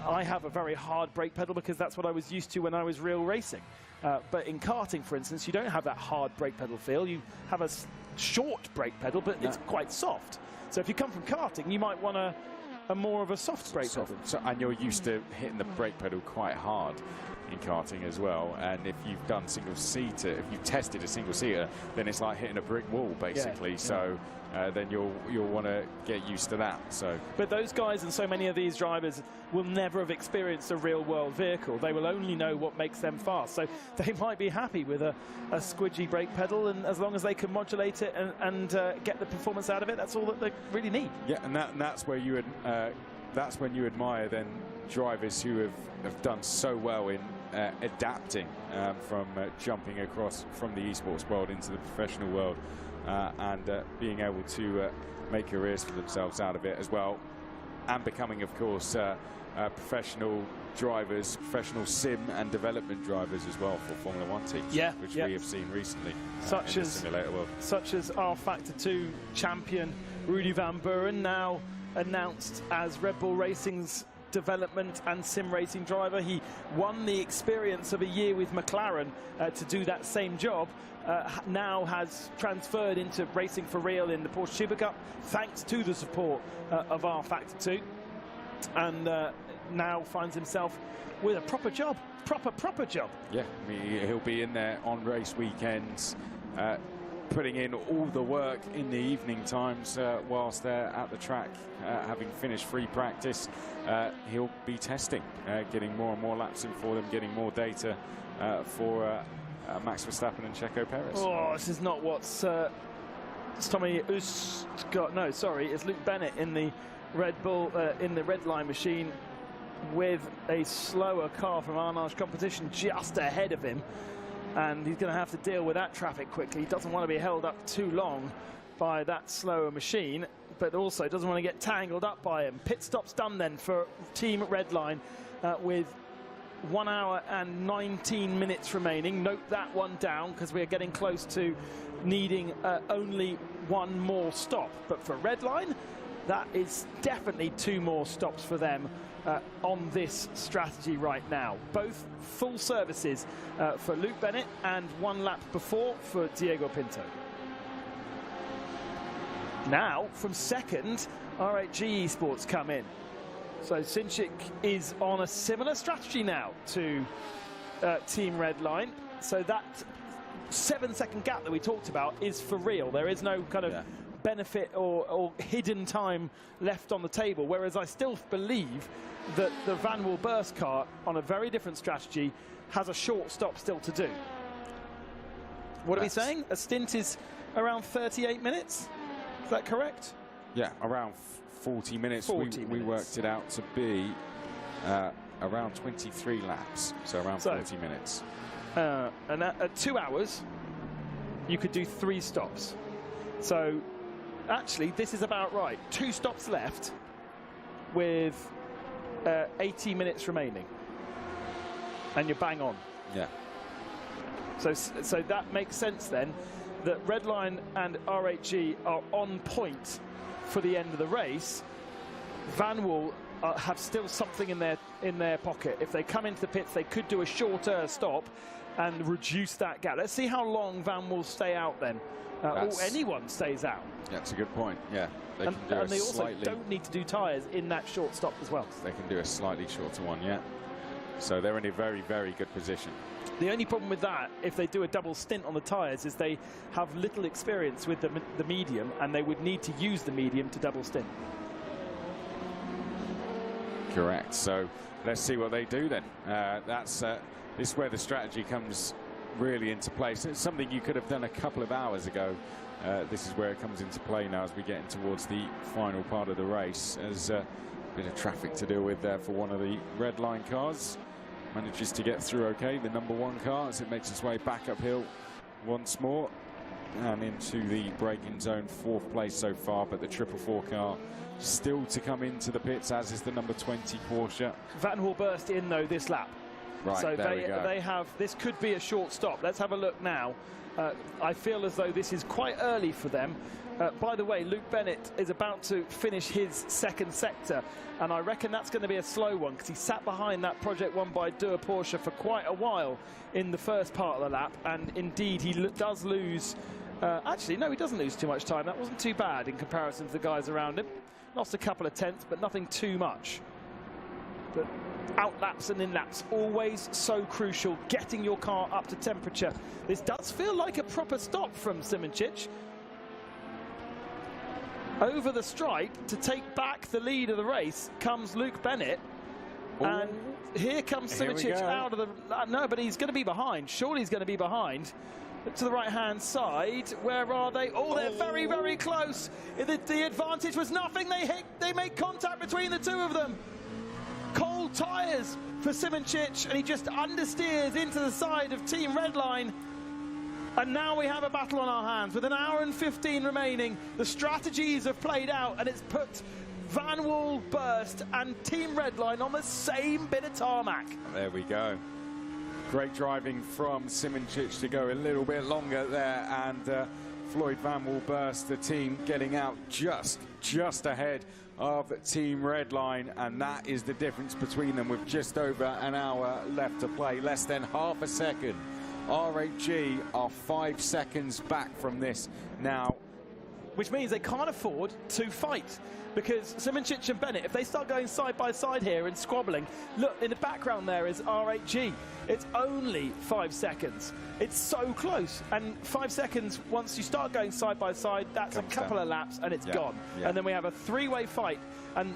I have a very hard brake pedal because that's what I was used to when I was real racing. But in karting, for instance, you don't have that hard brake pedal feel. You have a short brake pedal, but it's quite soft. So if you come from karting, you might want a more of a soft brake pedal. So, and you're used to hitting the brake pedal quite hard in karting as well. And if you've done single-seater, if you've tested a single-seater, then it's like hitting a brick wall, basically. So then you'll want to get used to that. So, but those guys and so many of these drivers will never have experienced a real-world vehicle. They will only know what makes them fast. So they might be happy with a squidgy brake pedal, and as long as they can modulate it and get the performance out of it, that's all that they really need. Yeah, and that's where you that's when you admire then drivers who have done so well in adapting from jumping across from the esports world into the professional world. And being able to make careers for themselves out of it as well, and becoming, of course, professional drivers, professional sim and development drivers as well for Formula One teams, which we have seen recently in the simulator world. Such as rFactor 2 champion Rudy Van Buren, now announced as Red Bull Racing's development and sim racing driver. He won the experience of a year with McLaren to do that same job. Now has transferred into racing for real in the Porsche Supercup thanks to the support of rFactor 2, and now finds himself with a proper job, proper job. Yeah, I mean, he'll be in there on race weekends, putting in all the work in the evening times whilst they're at the track, having finished free practice. He'll be testing, getting more and more laps in for them, getting more data for Max Verstappen and Checo Perez. Oh, this is not what's Tommy Uscott. No, sorry, it's Luke Bennett in the Red Bull in the red line machine. with a slower car from Arnage Competition just ahead of him, and he's going to have to deal with that traffic quickly. He doesn't want to be held up too long by that slower machine, but also doesn't want to get tangled up by him. Pit stop's done then for Team Redline with 1 hour and 19 minutes remaining. Note that one down because we're getting close to needing only one more stop. But for Redline, that is definitely 2 more stops for them on this strategy right now. Both full services for Luke Bennett and 1 lap before for Diego Pinto. Now, from second, RHG Esports come in. So Sinchik is on a similar strategy now to Team Redline. So that 7-second gap that we talked about is for real. There is no kind of benefit or hidden time left on the table, whereas I still believe that the Van Wall Burst car on a very different strategy has a short stop still to do. What are we saying? A stint is around 38 minutes? Is that correct? Yeah, around 40 minutes. 40 we minutes. worked it out to be around 23 laps, so around 40 minutes. And at 2 hours, you could do 3 stops. So actually, this is about right. 2 stops left with 80 minutes remaining. And you're bang on. Yeah. So that makes sense then, that Redline and RHG are on point for the end of the race. Van Wall have still something in their pocket. If they come into the pits, they could do a shorter stop and reduce that gap. Let's see how long Van Wall stay out then, or anyone stays out. Yeah, that's a good point. Yeah, they can do and they also don't need to do tyres in that short stop as well. They can do a slightly shorter one, yeah. So they're in a very, very good position. The only problem with that, if they do a double stint on the tyres, is they have little experience with the medium, and they would need to use the medium to double stint. Correct. So let's see what they do then. This is where the strategy comes really into play. So it's something you could have done a couple of hours ago. This is where it comes into play now as we get in towards the final part of the race. There's a bit of traffic to deal with there for one of the Redline cars. Manages to get through okay, the #1 car, as it makes its way back uphill once more and into the braking zone. 4th place so far, but the 444 car still to come into the pits, as is the #20 Porsche. Van Wall Burst in though this lap. Right, so there we go. they have, this could be a short stop. Let's have a look now. I feel as though this is quite early for them. By the way, Luke Bennett is about to finish his 2nd sector, and I reckon that's going to be a slow one because he sat behind that Project 1 by Dürr Porsche for quite a while in the first part of the lap, and indeed he does lose. Actually, no, he doesn't lose too much time. That wasn't too bad in comparison to the guys around him. Lost a couple of tenths, but nothing too much. But out laps and in laps, always so crucial, getting your car up to temperature. This does feel like a proper stop from Simoncic. Over the stripe to take back the lead of the race comes Luke Bennett. Ooh. And here comes Simoncic out of the... No, but he's going to be behind. Surely he's going to be behind. To the right-hand side, where are they? Oh, they're very, very close. The advantage was nothing. They made contact between the two of them. Cold tyres for Simoncic, and he just understeers into the side of Team Redline. And now we have a battle on our hands. With 1 hour and 15 remaining, the strategies have played out, and it's put Van Wall Burst and Team Redline on the same bit of tarmac. There we go. Great driving from Simoncic to go a little bit longer there, and Floyd Van Wall Burst, the team getting out just ahead of Team Redline, and that is the difference between them with just over an hour left to play, less than half a second. RHG are 5 seconds back from this now. Which means they can't afford to fight, because Simoncic and Bennett, if they start going side by side here and squabbling, look, in the background there is RHG. It's only 5 seconds. It's so close. And 5 seconds, once you start going side by side, that's a couple of laps and it's gone. Yeah. And then we have a 3-way fight. And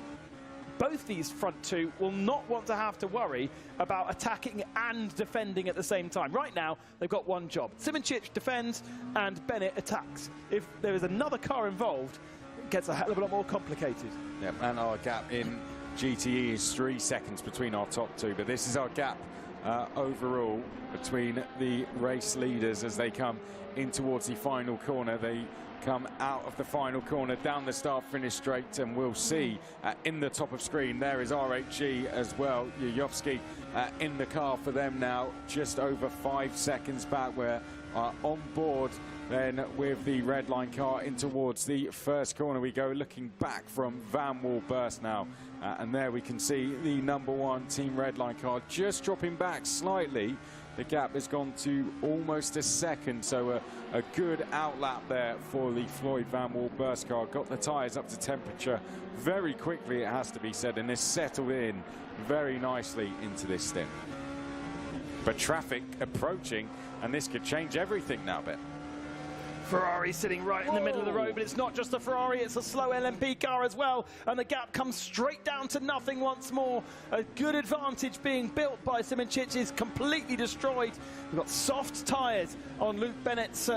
both these front two will not want to have to worry about attacking and defending at the same time. Right now, they've got one job. Simoncic defends and Bennett attacks. If there is another car involved, it gets a hell of a lot more complicated. Yeah, and our gap in GTE is 3 seconds between our top two, but this is our gap overall between the race leaders as they come in towards the final corner. They come out of the final corner down the start-finish straight, and we'll see in the top of screen there is RHG as well. Yuyovski in the car for them now, just over 5 seconds back. We're on board then with the red line car in towards the first corner we go, looking back from Van Wall-Burst now, and there we can see the #1 team red line car just dropping back slightly. The gap has gone to almost a second, so a good outlap there for the Floyd Van Wall-Burst car. Got the tyres up to temperature very quickly, it has to be said, and has settled in very nicely into this stint. But traffic approaching, and this could change everything now, Ben. Ferrari sitting right in the middle of the road, but it's not just a Ferrari, it's a slow LMP car as well, and the gap comes straight down to nothing once more. A good advantage being built by Simoncic is completely destroyed. We've got soft tyres on Luke Bennett's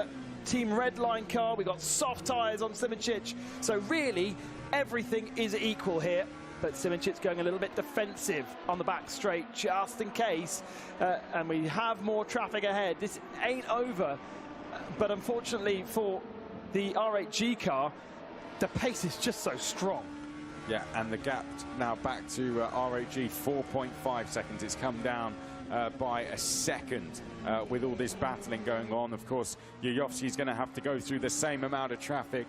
team red line car, we've got soft tyres on Simoncic, so really everything is equal here. But Simoncic going a little bit defensive on the back straight just in case, and we have more traffic ahead. This ain't over. But unfortunately for the RHG car, the pace is just so strong. Yeah, and the gap now back to RHG, 4.5 seconds. It's come down by a second with all this battling going on. Of course, Yuyovski's going to have to go through the same amount of traffic,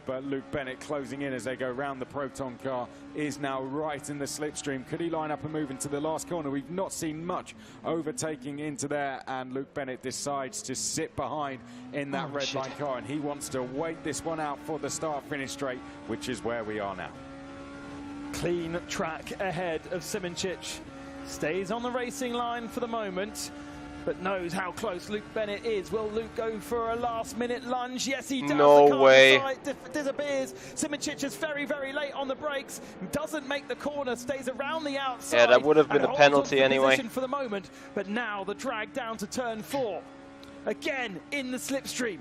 but Luke Bennett closing in as they go round the Proton car is now right in the slipstream. Could he line up and move into the last corner? We've not seen much overtaking into there, and Luke Bennett decides to sit behind in that red line car, and he wants to wait this one out for the start-finish straight, which is where we are now. Clean track ahead of Simoncic. Stays on the racing line for the moment, but knows how close Luke Bennett is. Will Luke go for a last-minute lunge? Yes, he does. No the car way. Disappears. Simoncic is very, very late on the brakes. Doesn't make the corner. Stays around the outside. Yeah, that would have been a penalty anyway. For the moment, but now the drag down to turn 4. Again in the slipstream.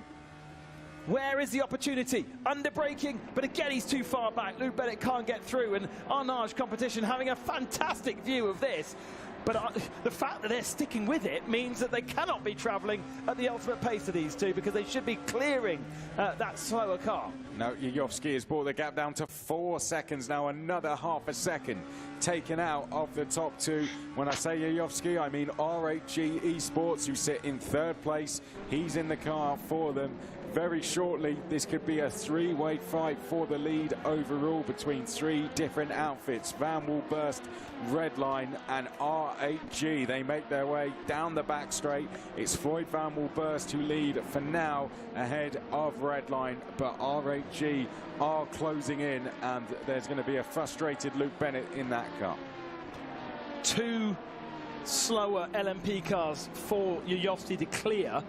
Where is the opportunity? Under braking, but again he's too far back. Luke Bennett can't get through, and Arnage Competition having a fantastic view of this. But the fact that they're sticking with it means that they cannot be travelling at the ultimate pace of these two, because they should be clearing that slower car. No, Yuyovski has brought the gap down to 4 seconds now, another half a second taken out of the top two. When I say Yuyovski, I mean RHG Esports, who sit in 3rd place. He's in the car for them. Very shortly, this could be a 3-way fight for the lead overall between 3 different outfits. Van Wall-Burst, Redline and RHG. They make their way down the back straight. It's Floyd Van Wall-Burst who lead for now ahead of Redline, but RHG are closing in, and there's going to be a frustrated Luke Bennett in that car. 2 slower LMP cars for Yuyovski to clear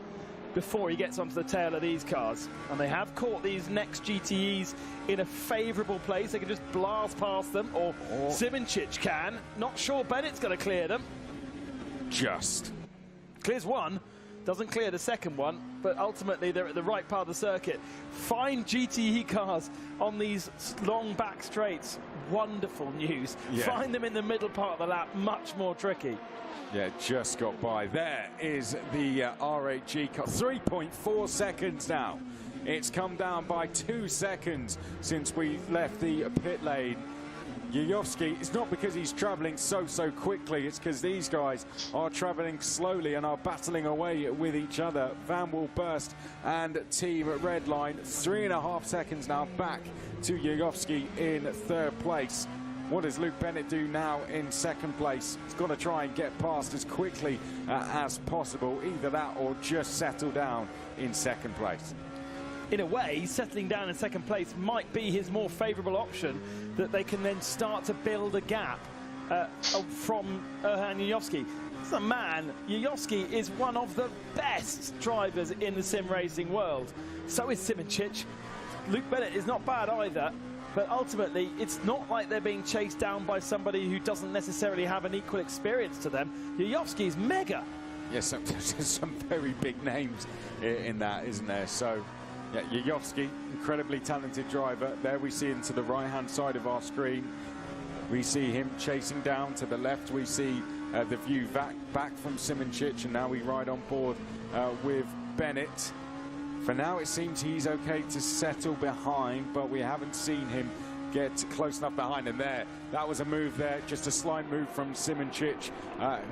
before he gets onto the tail of these cars, and they have caught these next GTEs in a favourable place. They can just blast past them, or Simoncic can. Not sure Bennett's going to clear them. Just clears one, doesn't clear the second one, but ultimately they're at the right part of the circuit. Fine GTE cars on these long back straights. Wonderful news. Yeah. Find them in the middle part of the lap, much more tricky. Yeah, just got by. There is the RHG car. 3.4 seconds now. It's come down by 2 seconds since we left the pit lane. Yuyovski, it's not because he's travelling so quickly, it's because these guys are travelling slowly and are battling away with each other. Van Wall-Burst and Team Redline, 3.5 seconds now back to Yuyovski in 3rd place. What does Luke Bennett do now in 2nd place? He's got to try and get past as quickly as possible. Either that or just settle down in 2nd place. In a way, settling down in 2nd place might be his more favourable option, that they can then start to build a gap from Erhan Yuyovski. This is a man, Yuyovski is one of the best drivers in the sim racing world. So is Simoncic. Luke Bennett is not bad either. But ultimately, it's not like they're being chased down by somebody who doesn't necessarily have an equal experience to them. Yuyovski's mega. Yes, some very big names in that, isn't there? So, yeah, Yuyovski, incredibly talented driver. There we see him to the right-hand side of our screen. We see him chasing down to the left. We see the view back from Simoncic, and now we ride on board with Bennett. For now, it seems he's okay to settle behind, but we haven't seen him get close enough behind. And there, that was a move there, just a slight move from Simoncic,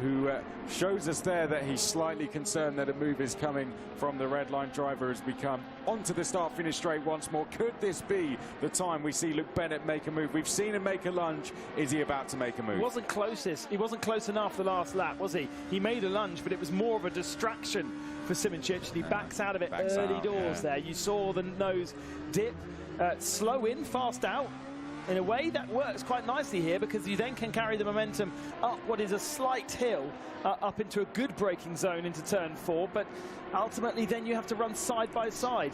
who shows us there that he's slightly concerned that a move is coming from the red line driver as we come onto the start-finish straight once more. Could this be the time we see Luke Bennett make a move? We've seen him make a lunge. Is he about to make a move? He wasn't close enough the last lap, was he? He made a lunge, but it was more of a distraction for Simoncic, and he backs out of it early doors there. You saw the nose dip, slow in, fast out. In a way, that works quite nicely here because you then can carry the momentum up what is a slight hill up into a good braking zone into turn 4, but ultimately then you have to run side by side.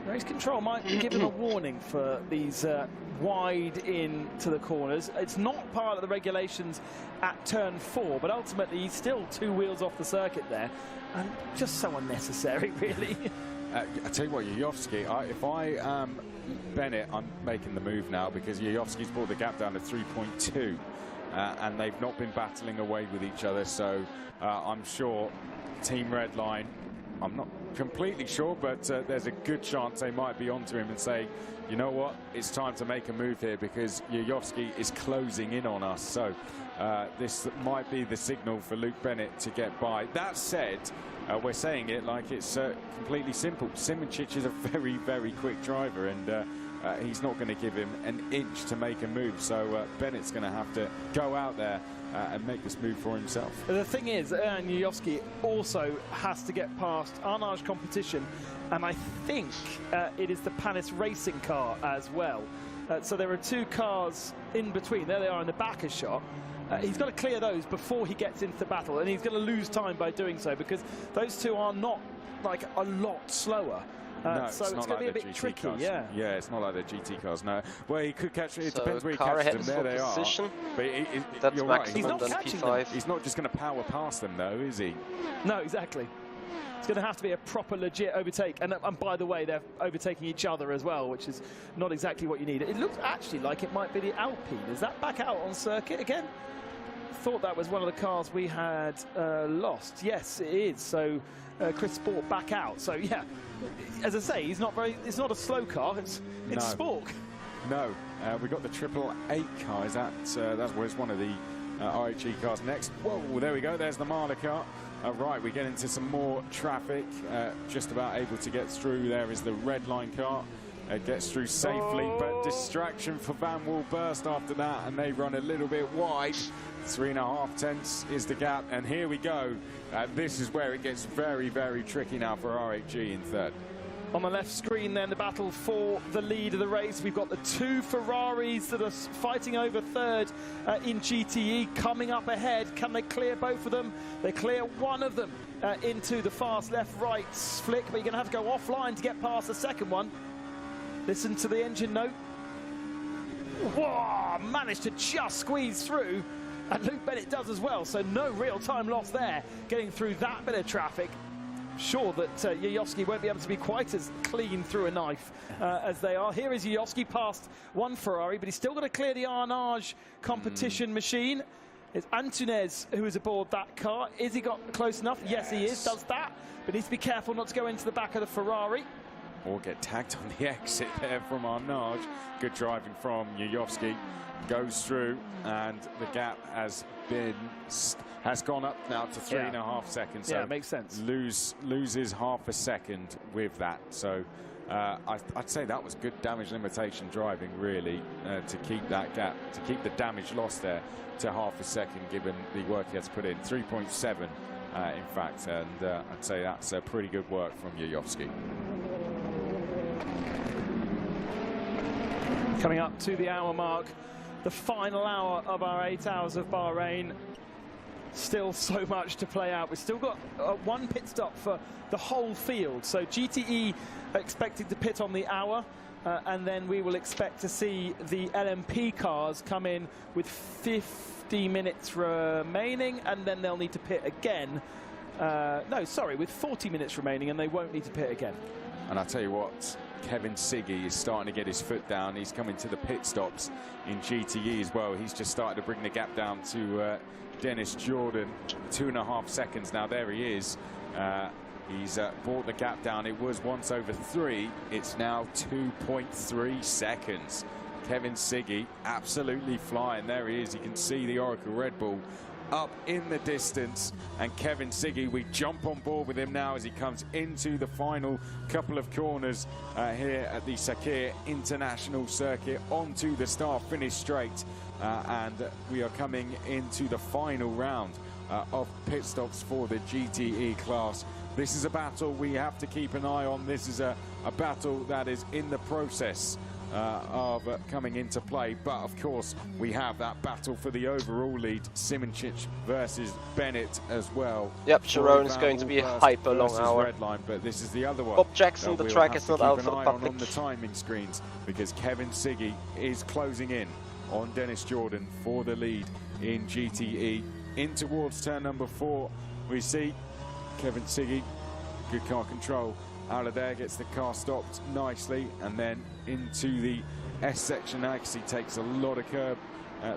Race control might give him a warning for these wide in to the corners. It's not part of the regulations at turn 4, but ultimately he's still 2 wheels off the circuit there, and just so unnecessary, really. I tell you what, Yayovsky, if I am Bennett, I'm making the move now because Yayovsky's brought the gap down to 3.2, and they've not been battling away with each other, so I'm sure Team Redline, I'm not completely sure, but there's a good chance they might be onto him and say, you know what, it's time to make a move here because Yayovsky is closing in on us. So this might be the signal for Luke Bennett to get by. That said, we're saying it like it's completely simple. Simoncic is a very, very quick driver, and he's not going to give him an inch to make a move. So Bennett's going to have to go out there and make this move for himself. The thing is, Yayovsky also has to get past Arnage Competition, and I think it is the Panis Racing car as well. So there are 2 cars in between. There they are in the backer shot. He's got to clear those before he gets into the battle, and he's going to lose time by doing so because those 2 are not like a lot slower. No, so it's going to be a bit GT tricky, cars. Yeah, it's not like the GT cars. No, well, he could catch it. It depends where he catches them. There they position. are. But that's you're maximum right. He's not catching P5. He's not just going to power past them, though, is he? No, exactly. It's going to have to be a proper, legit overtake. And by the way, they're overtaking each other as well, which is not exactly what you need. It looks actually like it might be the Alpine. Is that back out on circuit again? Thought that was one of the cars we had lost. Yes, it is. So Chris Sport back out. So yeah, as I say, he's not very. It's not a slow car. It's Spork. No, we got the 888 car. Is that was one of the RHE cars next? Whoa, there we go. There's the Marder car. Right, we get into some more traffic. Just about able to get through. There is the red line car. Gets through safely, but distraction for Van Wilburst after that, and they run a little bit wide. 3.5 tenths is the gap, and here we go. This is where it gets very, very tricky now for RHG in third. On the left screen then, the battle for the lead of the race. We've got the 2 Ferraris that are fighting over third in GTE coming up ahead. Can they clear both of them? They clear one of them into the fast left-right flick, but you're going to have to go offline to get past the second one. Listen to the engine note. Whoa, managed to just squeeze through, and Luke Bennett does as well, so no real time lost there, getting through that bit of traffic. Sure that Yayovsky won't be able to be quite as clean through a knife as they are. Here is Yayovsky past one Ferrari, but he's still got to clear the Arnage Competition machine. It's Antunes who is aboard that car. Is he got close enough? Yes, he is, does that, but needs to be careful not to go into the back of the Ferrari. Or get tagged on the exit there from Arnage. Good driving from Yayovsky. Goes through, and the gap has gone up now to 3.5 seconds. Yeah, so makes sense. Loses half a second with that. So I'd say that was good damage limitation driving, really, to keep that gap, to keep the damage lost there to half a second, given the work he had to put in. 3.7, in fact, and I'd say that's pretty good work from Yayovsky. Coming up to the hour mark, the final hour of our 8 hours of Bahrain. Still so much to play out. We've still got 1 pit stop for the whole field. So GTE are expected to pit on the hour, and then we will expect to see the LMP cars come in with 50 minutes remaining, and then they'll need to pit again. No, sorry, with 40 minutes remaining, and they won't need to pit again. And I tell you what, Kevin Siggy is starting to get his foot down. He's coming to the pit stops in GTE as well. He's just started to bring the gap down to Dennis Jordan. 2.5 seconds now. There he is. He's brought the gap down. It was once over 3. It's now 2.3 seconds. Kevin Siggy absolutely flying. There he is. You can see the Oracle Red Bull up in the distance, and Kevin Siggy, we jump on board with him now as he comes into the final couple of corners here at the Chequered International Circuit onto the start finish straight, and we are coming into the final round of pit stops for the GTE class. This is a battle we have to keep an eye on. This is a battle that is in the process of coming into play, but of course we have that battle for the overall lead, Simoncic versus Bennett as well. Yep, Sharon is going to be a hyper long hour. Red line, but this is the other one. Bob Jackson, the track is not out for the public. On the timing screens, because Kevin Siggy is closing in on Dennis Jordan for the lead in GTE. In towards turn number 4, we see Kevin Siggy, good car control. Out of there, gets the car stopped nicely, and then into the S section next. He takes a lot of curb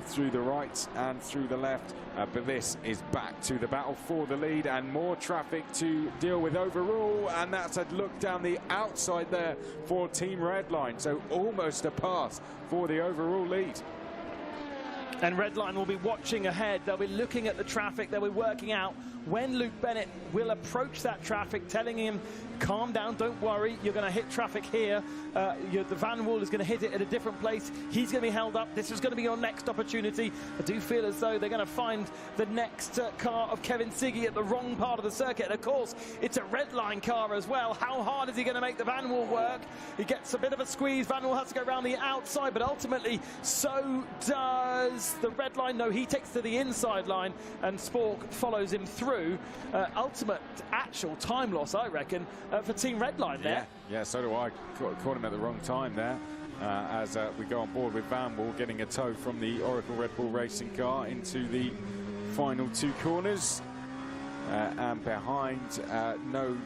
through the right and through the left, but this is back to the battle for the lead, and more traffic to deal with overall, and that's a look down the outside there for Team Redline, so almost a pass for the overall lead. And Redline will be watching ahead. They'll be looking at the traffic. They'll be working out when Luke Bennett will approach that traffic, telling him, calm down, don't worry, you're going to hit traffic here. The Van Wall is going to hit it at a different place. He's going to be held up. This is going to be your next opportunity. I do feel as though they're going to find the next car of Kevin Siggy at the wrong part of the circuit. And of course, it's a Redline car as well. How hard is he going to make the Van Wall work? He gets a bit of a squeeze. Van Wall has to go around the outside, but ultimately, so does the Redline. No, he takes to the inside line, and Spork follows him through. Ultimate actual time loss, I reckon, for Team Redline there. Yeah, so do I. Caught him at the wrong time there, as we go on board with Van Wall getting a tow from the Oracle Red Bull racing car into the final 2 corners, and behind, no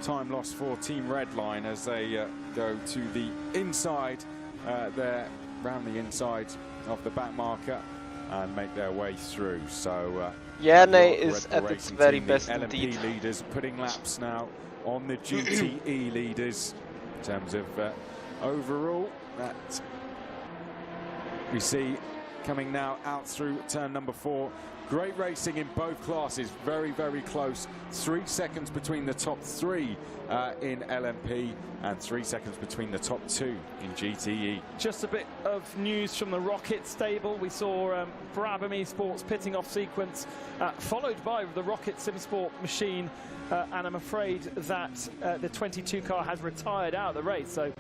time loss for Team Redline as they go to the inside there, round the inside of the back marker, and make their way through. So Yerne is at its very best indeed. LMP leaders putting laps now on the GTE leaders in terms of overall. That we see coming now out through turn number 4. Great racing in both classes, very, very close. 3 seconds between the top 3 in LMP, and 3 seconds between the top 2 in GTE. Just a bit of news from the Rocket stable. We saw Brabham Esports pitting off sequence, followed by the Rocket SimSport machine, and I'm afraid that the 22 car has retired out of the race, so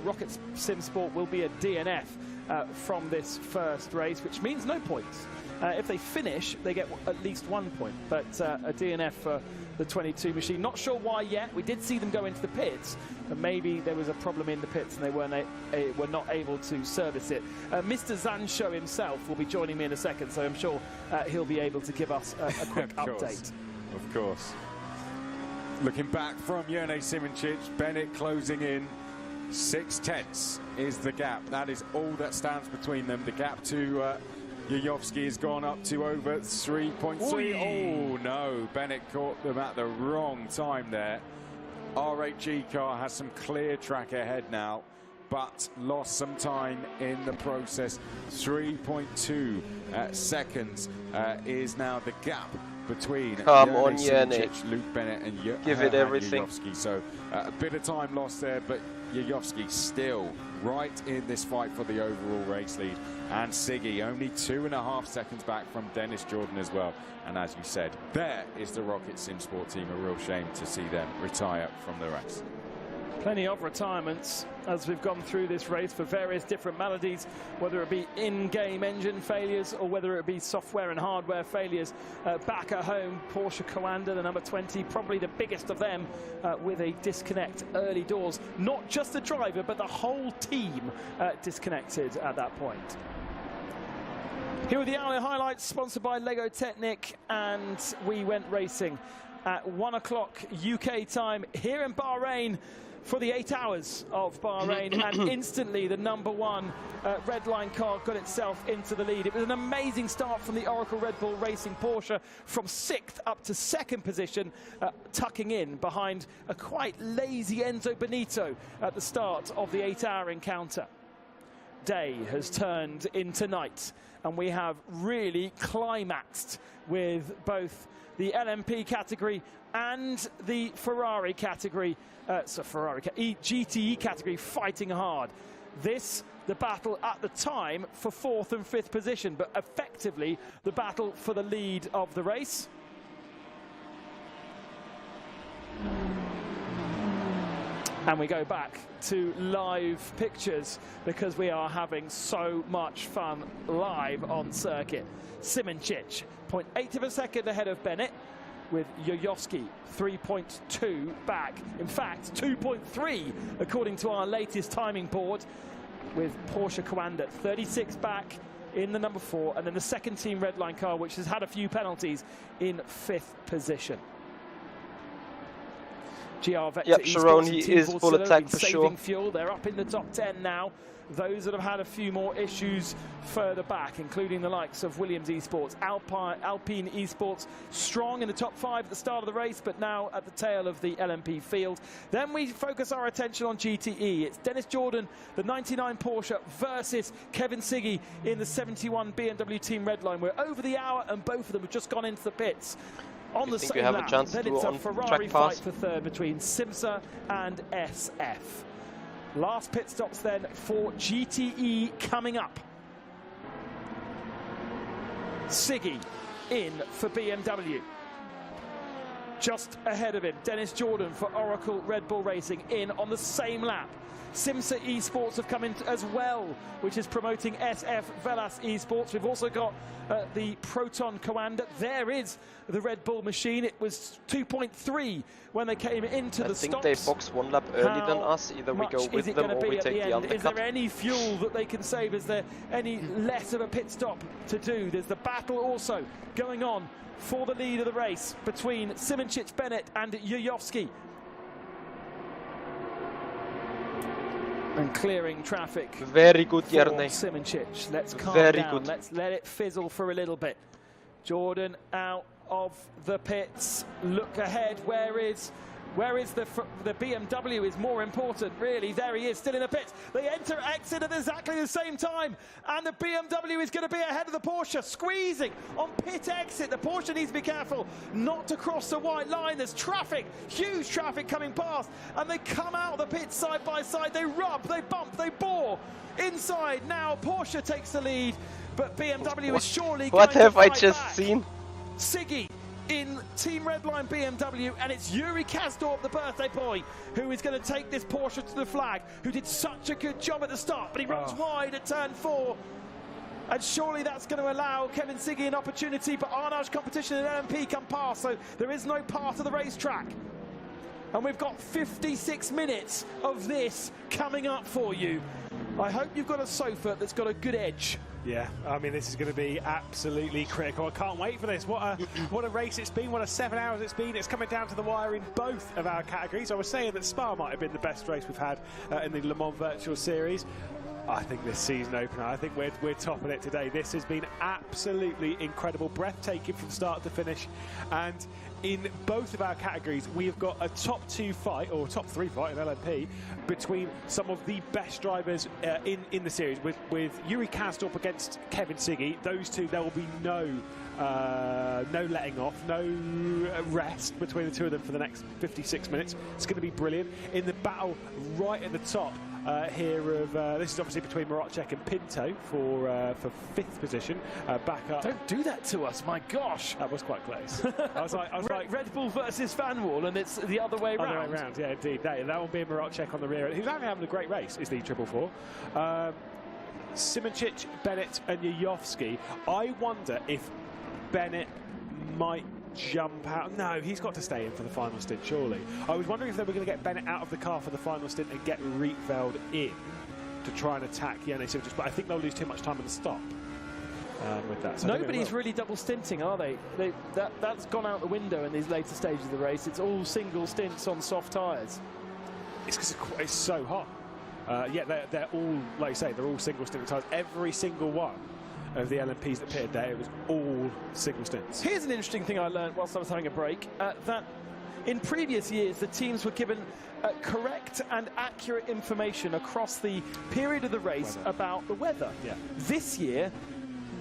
Rocket SimSport will be a DNF from this first race, which means no points. If they finish, they get at least 1 point, but a DNF for the 22 machine. Not sure why yet. We did see them go into the pits, and maybe there was a problem in the pits and they were not able to service it. Mr. Zancho himself will be joining me in a second, so I'm sure he'll be able to give us a quick update. Of course. Looking back from Yerne Simoncic, Bennett closing in. 6/10 is the gap. That is all that stands between them. The gap to Yayovsky has gone up to over 3.3. Oh no, Bennett caught them at the wrong time there. R8G car has some clear track ahead now, but lost some time in the process. 3.2 seconds is now the gap between Simoncic, Luke Bennett and give it everything. Yayovsky. So a bit of time lost there, but Yayovsky still right in this fight for the overall race lead, and Siggy only 2.5 seconds back from Dennis Jordan as well. And as you said, there is the Rocket SimSport team. A real shame to see them retire from the race. Plenty of retirements as we've gone through this race for various different maladies, whether it be in-game engine failures or whether it be software and hardware failures. Back at home, Porsche Coanda, the number 20, probably the biggest of them, with a disconnect early doors. Not just the driver, but the whole team disconnected at that point. Here are the hourly highlights, sponsored by Lego Technic, and we went racing at 1 o'clock UK time here in Bahrain for the 8 hours of Bahrain, and instantly the #1 red line car got itself into the lead. It was an amazing start from the Oracle Red Bull Racing Porsche, from 6th up to 2nd position, tucking in behind a quite lazy Enzo Benito at the start of the 8-hour encounter. Day has turned into night, and we have really climaxed with both the LMP category and the Ferrari category, GTE category fighting hard. This, the battle at the time for 4th and 5th position, but effectively the battle for the lead of the race. And we go back to live pictures because we are having so much fun live on circuit. Simoncic, 0.8 of a second ahead of Bennett, with Yoyoski 3.2 back. In fact, 2.3 according to our latest timing board, with Porsche Coanda 36 back in the #4, and then the second team red line car, which has had a few penalties, in 5th position. GR Vector yep, Sharon, he is full attack for sure. Fuel. They're up in the top 10 now. Those that have had a few more issues further back, including the likes of Williams Esports, Alpine Esports, strong in the top 5 at the start of the race, but now at the tail of the LMP field. Then we focus our attention on GTE. It's Dennis Jordan, the 99 Porsche, versus Kevin Siggy in the 71 BMW Team Redline. We're over the hour, and both of them have just gone into the pits. On the same lap, then it's a Ferrari fight for 3rd between Simsa and SF. Last pit stops then for GTE coming up. Siggy in for BMW. Just ahead of him, Dennis Jordan for Oracle Red Bull Racing in on the same lap. Simsa Esports have come in as well, which is promoting SF Velas Esports. We've also got the Proton Coanda. There is the Red Bull machine. It was 2.3 when they came into the stops. I think they box 1 lap earlier than us. Either we go with them or we take the undercut. Is there any fuel that they can save? Is there any less of a pit stop to do? There's the battle also going on for the lead of the race between Simoncic, Bennett and Yoyoski. And clearing traffic. Very good, Jarny. Simoncic. Let's calm down. Let's let it fizzle for a little bit. Jordan out of the pits. Look ahead. Where is the BMW is more important, really. There he is, still in the pits. They enter, exit at exactly the same time, and the BMW is going to be ahead of the Porsche, squeezing on pit exit. The Porsche needs to be careful not to cross the white line. There's traffic, huge traffic coming past, and they come out of the pits side by side. They rub, they bump, they bore. Inside now, Porsche takes the lead, but BMW is surely going to fight back. What have I just seen? Siggy in Team Redline BMW, and it's Yuri Kasdorp, the birthday boy, who is going to take this Porsche to the flag, who did such a good job at the start, but he runs wide at turn 4. And surely that's going to allow Kevin Siggy an opportunity, but Arnage Competition and LMP come past, so there is no part of the racetrack. And we've got 56 minutes of this coming up for you. I hope you've got a sofa that's got a good edge. Yeah, I mean, this is going to be absolutely critical. I can't wait for this. What a race it's been. What a 7 hours it's been. It's coming down to the wire in both of our categories. I was saying that Spa might have been the best race we've had in the Le Mans Virtual Series. I think this season opener, I think we're topping it today. This has been absolutely incredible, breathtaking from start to finish. And in both of our categories, we have got a top 2 fight, or top 3 fight in LMP, between some of the best drivers in the series, with Yuri Kasdorp against Kevin Siggy. Those two, there will be no letting off, no rest between the two of them for the next 56 minutes. It's going to be brilliant. In the battle right at the top here of this is obviously between Marocek and Pinto for 5th position. Back up. Don't do that to us, my gosh. That was quite close. I was like Red Bull versus Van Wall, and it's the other way round. Other way round, yeah, indeed. That will be Marocek on the rear. Who's having a great race is the 444. Simoncic, Bennett and Yoyoski. I wonder if Bennett might jump out. No, he's got to stay in for the final stint, surely. I was wondering if they were going to get Bennett out of the car for the final stint and get Rietveld in to try and attack Janne Simoncic, but I think they'll lose too much time at the stop with that. So nobody's really double stinting, are they? That's gone out the window in these later stages of the race. It's all single stints on soft tyres. It's because it's so hot. Yeah, they're all, like you say, they're all single stint tyres. Every single one of the LMPs that pitted there, it was all single stints. Here's an interesting thing I learned whilst I was having a break, that in previous years the teams were given correct and accurate information across the period of the race about the weather. Yeah. This year,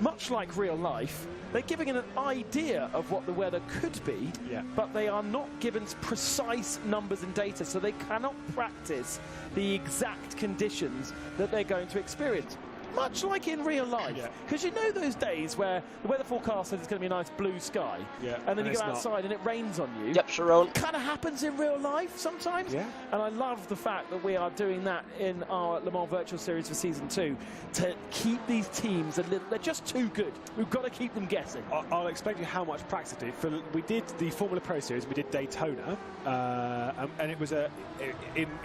much like real life, they're giving an idea of what the weather could be, but they are not given precise numbers and data, so they cannot practice the exact conditions that they're going to experience. Much like in real life, because you know those days where the weather forecast says it's going to be a nice blue sky, and then you go outside and it rains on you. Yep, Sharon. Kind of happens in real life sometimes. Yeah. And I love the fact that we are doing that in our Le Mans Virtual Series for Season 2 to keep these teams a little. They're just too good. We've got to keep them guessing. I'll explain to you how much practice I did. We did the Formula Pro Series, we did Daytona, and it was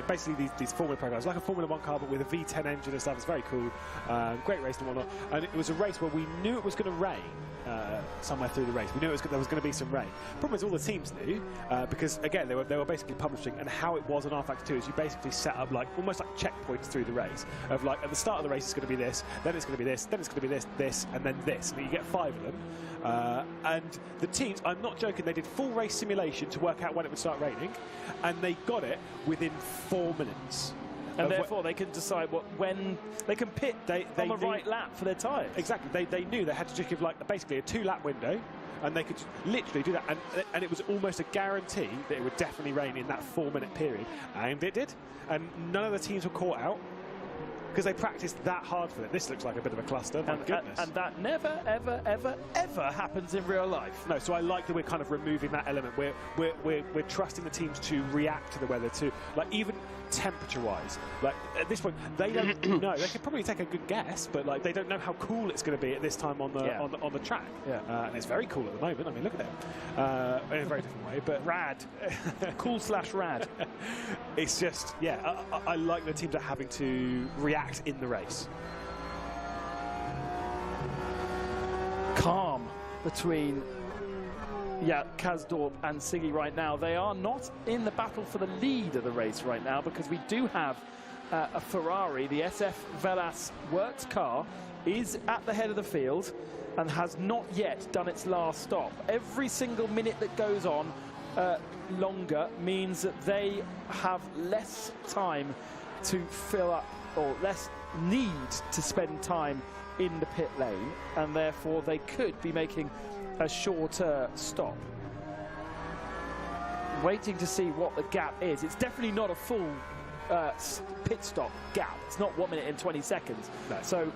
basically these Formula Pro cars, like a Formula 1 car, but with a V10 engine and stuff. It's very cool. Great race and whatnot. And it was a race where we knew it was going to rain somewhere through the race. We knew there was going to be some rain. Problem is, all the teams knew because again they were basically publishing, and how it was on rFactor 2 is you basically set up like almost like checkpoints through the race of like at the start of the race it's going to be this, then it's going to be this, then it's going to be this, and then this. And you get 5 of them. And the teams, I'm not joking, they did full race simulation to work out when it would start raining, and they got it within 4 minutes. And therefore they can decide when they can pit on the right lap for their tyres. Exactly. They knew they had to just give like basically a 2-lap window, and they could literally do that. And it was almost a guarantee that it would definitely rain in that 4-minute period. And it did. And none of the teams were caught out because they practiced that hard for it. This looks like a bit of a cluster, my goodness. And that never, ever, ever, ever happens in real life. No, so I like that we're kind of removing that element. We're trusting the teams to react to the weather, to like even temperature-wise. Like at this point, they don't know. They could probably take a good guess, but like they don't know how cool it's going to be at this time on the track. Yeah. And it's very cool at the moment. I mean, look at it in a very different way, but rad, cool/rad. It's just I like the teams are having to react in the race. Calm between Kazdorp and Siggy right now. They are not in the battle for the lead of the race right now because we do have a Ferrari. The SF Velas works car is at the head of the field and has not yet done its last stop. Every single minute that goes on longer means that they have less time to fill up, or less need to spend time in the pit lane, and therefore they could be making a shorter stop. Waiting to see what the gap is. It's definitely not a full pit stop gap. It's not 1 minute and 20 seconds. No. So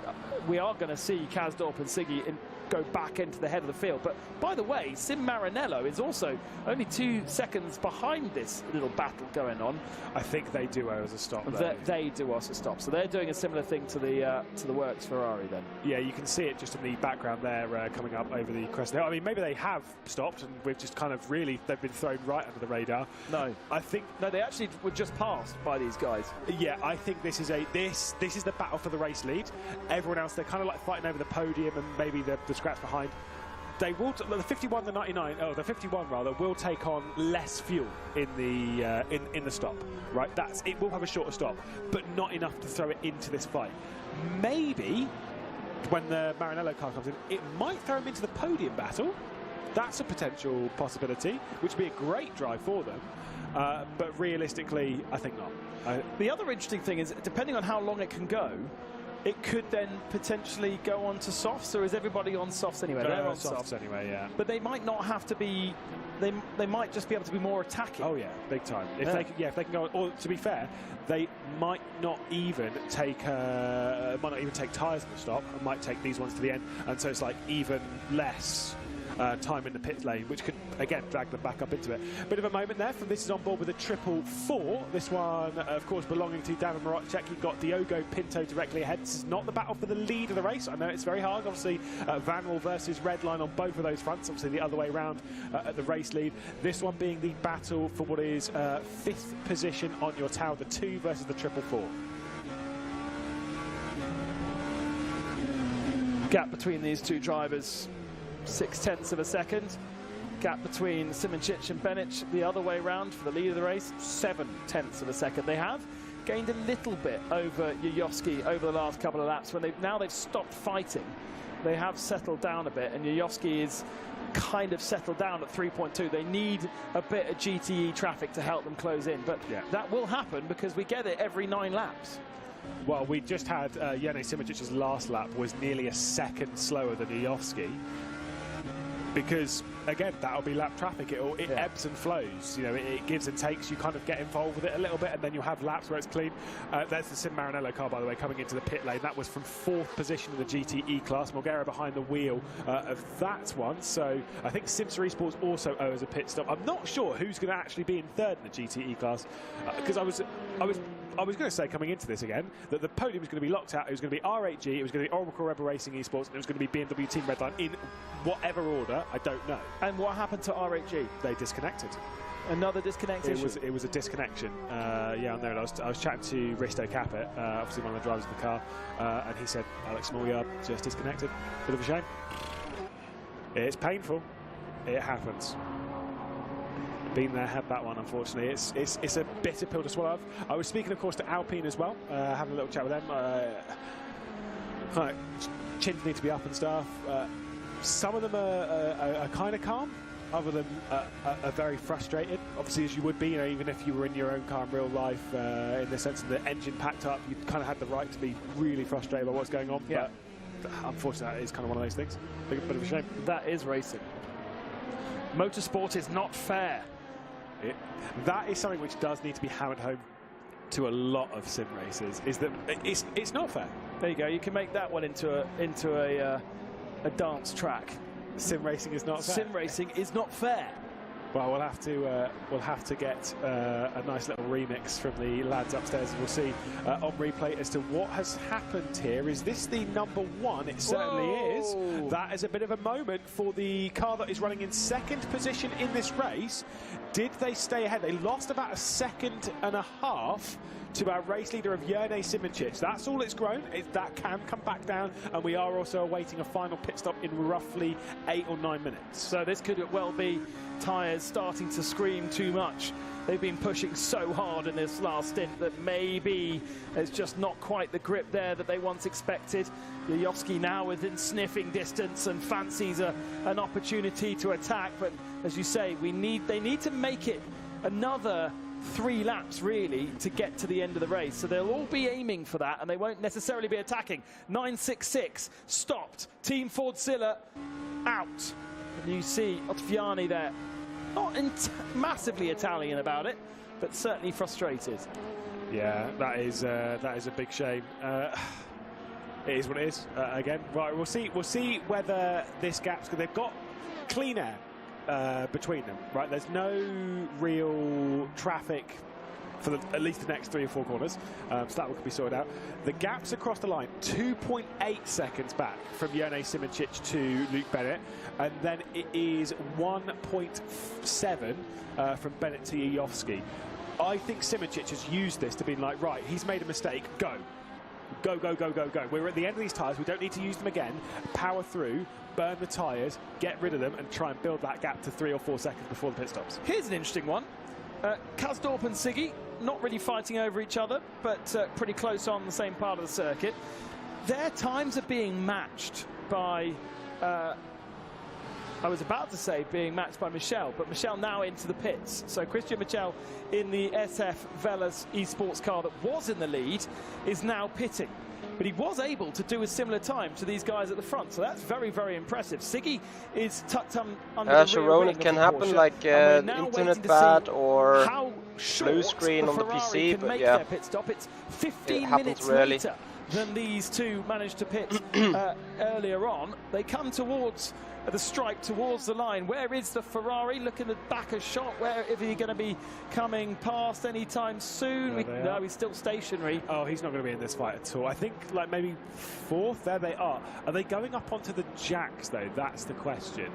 we are going to see Kazdorp and Siggy go back into the head of the field. But by the way, Sim Maranello is also only 2 seconds behind this little battle going on. I think they do owe us a stop. They do us a stop. So they're doing a similar thing to the Works Ferrari then. Yeah, you can see it just in the background there coming up over the crest. I mean, maybe they have stopped and we've just kind of really, they've been thrown right under the radar. No. I think... No, they actually were just passed by these guys. Yeah, I think this is this is the battle for the race lead. Everyone else, they're kind of like fighting over the podium and maybe the scraps behind. They will the 51, the 99, the 51 rather, will take on less fuel in the stop. Right, it will have a shorter stop, but not enough to throw it into this fight. Maybe when the Maranello car comes in, it might throw him into the podium battle. That's a potential possibility, which would be a great drive for them. But realistically, I think not. The other interesting thing is, depending on how long it can go, it could then potentially go on to softs, or is everybody on softs anyway? They're on softs anyway, yeah. But they might not have to be. They might just be able to be more attacking. Oh yeah, big time. If they can go. Or to be fair, they might not even take tyres in the stop, and might take these ones to the end, and so it's like even less time in the pit lane, which could again drag them back up into it. Bit of a moment there from This Is On Board with a 444. This one, of course, belonging to David Marocek. He got Diogo Pinto directly ahead. This is not the battle for the lead of the race. I know it's very hard. Obviously, Vanwell versus Redline on both of those fronts. Obviously, the other way around at the race lead. This one being the battle for what is 5th position on your tower, the 2 versus the 444. Gap between these two drivers, 0.6 of a second. Gap between Simoncic and Bennett the other way round for the lead of the race, 0.7 of a second. They have gained a little bit over Yuyovsky over the last couple of laps. Now they've stopped fighting, they have settled down a bit, and Yuyovsky is kind of settled down at 3.2. They need a bit of GTE traffic to help them close in, but that will happen because we get it every 9 laps. Well, we just had Jene Simicic's last lap was nearly a second slower than Yuyovsky. Because, again, that'll be lap traffic. It ebbs and flows. You know, it gives and takes. You kind of get involved with it a little bit, and then you'll have laps where it's clean. There's the Sim Maranello car, by the way, coming into the pit lane. That was from 4th position in the GTE class. Morgera behind the wheel of that one. So I think Simsa Esports also owes a pit stop. I'm not sure who's going to actually be in 3rd in the GTE class, because I was going to say coming into this again that the podium was going to be locked out. It was going to be R8G, it was going to be Oracle Rebel Racing Esports, and it was going to be BMW Team Redline in whatever order. I don't know. And what happened to R8G? They disconnected. Another disconnection. It was a disconnection. Yeah, on there. And I was chatting to Risto Capet, obviously one of the drivers of the car, and he said Alex Smallyard just disconnected. Bit of a shame. It's painful. It happens. Been there, had that one. Unfortunately, it's a bitter pill to swallow. I was speaking, of course, to Alpine as well, having a little chat with them. Chins need to be up and stuff. Some of them are kind of calm, other than are very frustrated. Obviously, as you would be, you know, even if you were in your own car in real life, in the sense of the engine packed up, you kind of had the right to be really frustrated by what's going on. Yeah. But unfortunately, that is kind of one of those things. Bit of a shame. That is racing. Motorsport is not fair. That is something which does need to be hammered home to a lot of sim races, is that it's not fair. There you go. You can make that one into a dance track. Sim racing is not fair. Sim racing is not fair. Well, we'll have to get a nice little remix from the lads upstairs, and we'll see on replay as to what has happened here. Is this the number 1? It certainly is. That is a bit of a moment for the car that is running in 2nd position in this race. Did they stay ahead? They lost about a 1.5 seconds to our race leader of Jene Simicic. That's all it's grown. That can come back down, and we are also awaiting a final pit stop in roughly 8 or 9 minutes. So this could well be tyres starting to scream too much. They've been pushing so hard in this last stint that maybe there's just not quite the grip there that they once expected. Yuyovsky now within sniffing distance and fancies an opportunity to attack, but as you say, they need to make it another 3 laps really to get to the end of the race, so they'll all be aiming for that and they won't necessarily be attacking. 966 stopped, Team Fordzilla out, and you see Ottaviani there, not massively Italian about it, but certainly frustrated. Yeah, that is a big shame. It is what it is. Again, right, we'll see whether this gap's good. They've got clean air between them, right? There's no real traffic for at least the next 3 or 4 corners, so that will be sorted out. The gaps across the line, 2.8 seconds back from Jene Simicic to Luke Bennett, and then it is 1.7 from Bennett to Yuyovsky. I think Simicic has used this to be like, right, he's made a mistake, go. Go, go, go, go, go. We're at the end of these tyres. We don't need to use them again. Power through, burn the tyres, get rid of them, and try and build that gap to 3 or 4 seconds before the pit stops. Here's an interesting one. Kasdorp and Siggy, not really fighting over each other, but pretty close on the same part of the circuit. Their times are being matched by... I was about to say being matched by Michel, but Michel now into the pits. So Christian Michel in the SF Velas esports car that was in the lead is now pitting. But he was able to do a similar time to these guys at the front, so that's very, very impressive. Siggy is tucked under the Sharon, it can happen like internet bad or blue screen on the PC, but yeah, their pit stop. It's 15 it happens minutes rarely. later than these two managed to pit earlier on. They come towards the stripe, towards the line. Where is the Ferrari? Look at the back of shot. Where is he going to be coming past anytime soon? No, he's still stationary. Oh, he's not going to be in this fight at all. I think like maybe 4th. There they are. Are they going up onto the jacks though? That's the question.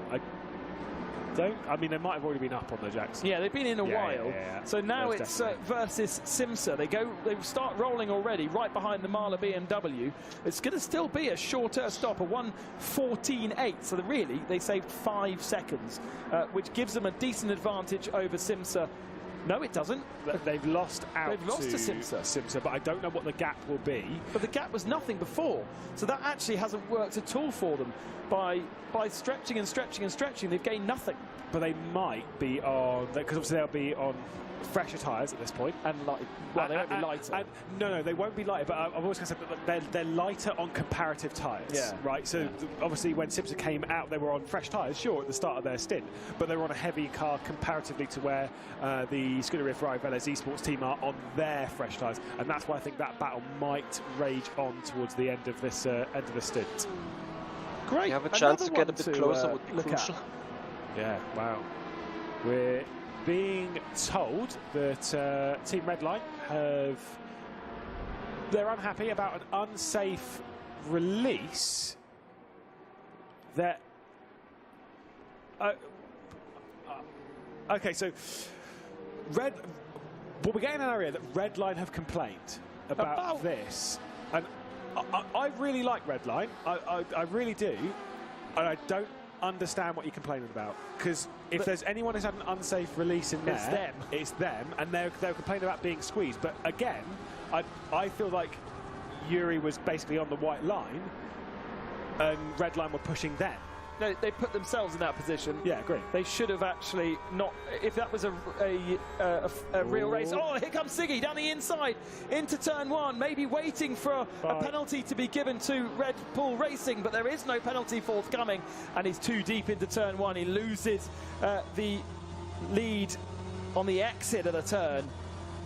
I mean, they might have already been up on the Jacks. Yeah, they've been in a while. Yeah. So now it's versus Simsa. They start rolling already, right behind the Mahler BMW. It's going to still be a shorter stop, a 1:14.8. So they saved 5 seconds, which gives them a decent advantage over Simsa. No, it doesn't. They've lost out. They've lost to Simsa, but I don't know what the gap will be. But the gap was nothing before, so that actually hasn't worked at all for them. By stretching and stretching and stretching, they've gained nothing. But they might be on, because obviously they'll be on fresher tyres at this point. And light. Well, they won't be lighter. No, they won't be lighter. But I've always said that they're lighter on comparative tyres. Yeah. Right. So obviously, when Simsa came out, they were on fresh tyres, sure, at the start of their stint, but they were on a heavy car comparatively to where the Scuderia Ferrari Veles Esports team are on their fresh tyres, and that's why I think that battle might rage on towards the end of this stint. Great. You have a chance to get a bit closer would be crucial. Yeah. Wow. We're being told that Team Redline they're unhappy about an unsafe release. Okay, so we're getting an area that Redline have complained about this, and I really like Redline. I really do, and I don't understand what you're complaining about, because if there's anyone who's had an unsafe release in there, it's them, and they're complaining about being squeezed. But again, I feel like Yuri was basically on the white line and Redline were pushing them. No, they put themselves in that position. Yeah, agree. They should have actually not. If that was a real race. Oh, here comes Siggy down the inside into turn 1, maybe waiting for a penalty to be given to Red Bull Racing, but there is no penalty forthcoming, and he's too deep into turn 1. He loses the lead on the exit of the turn.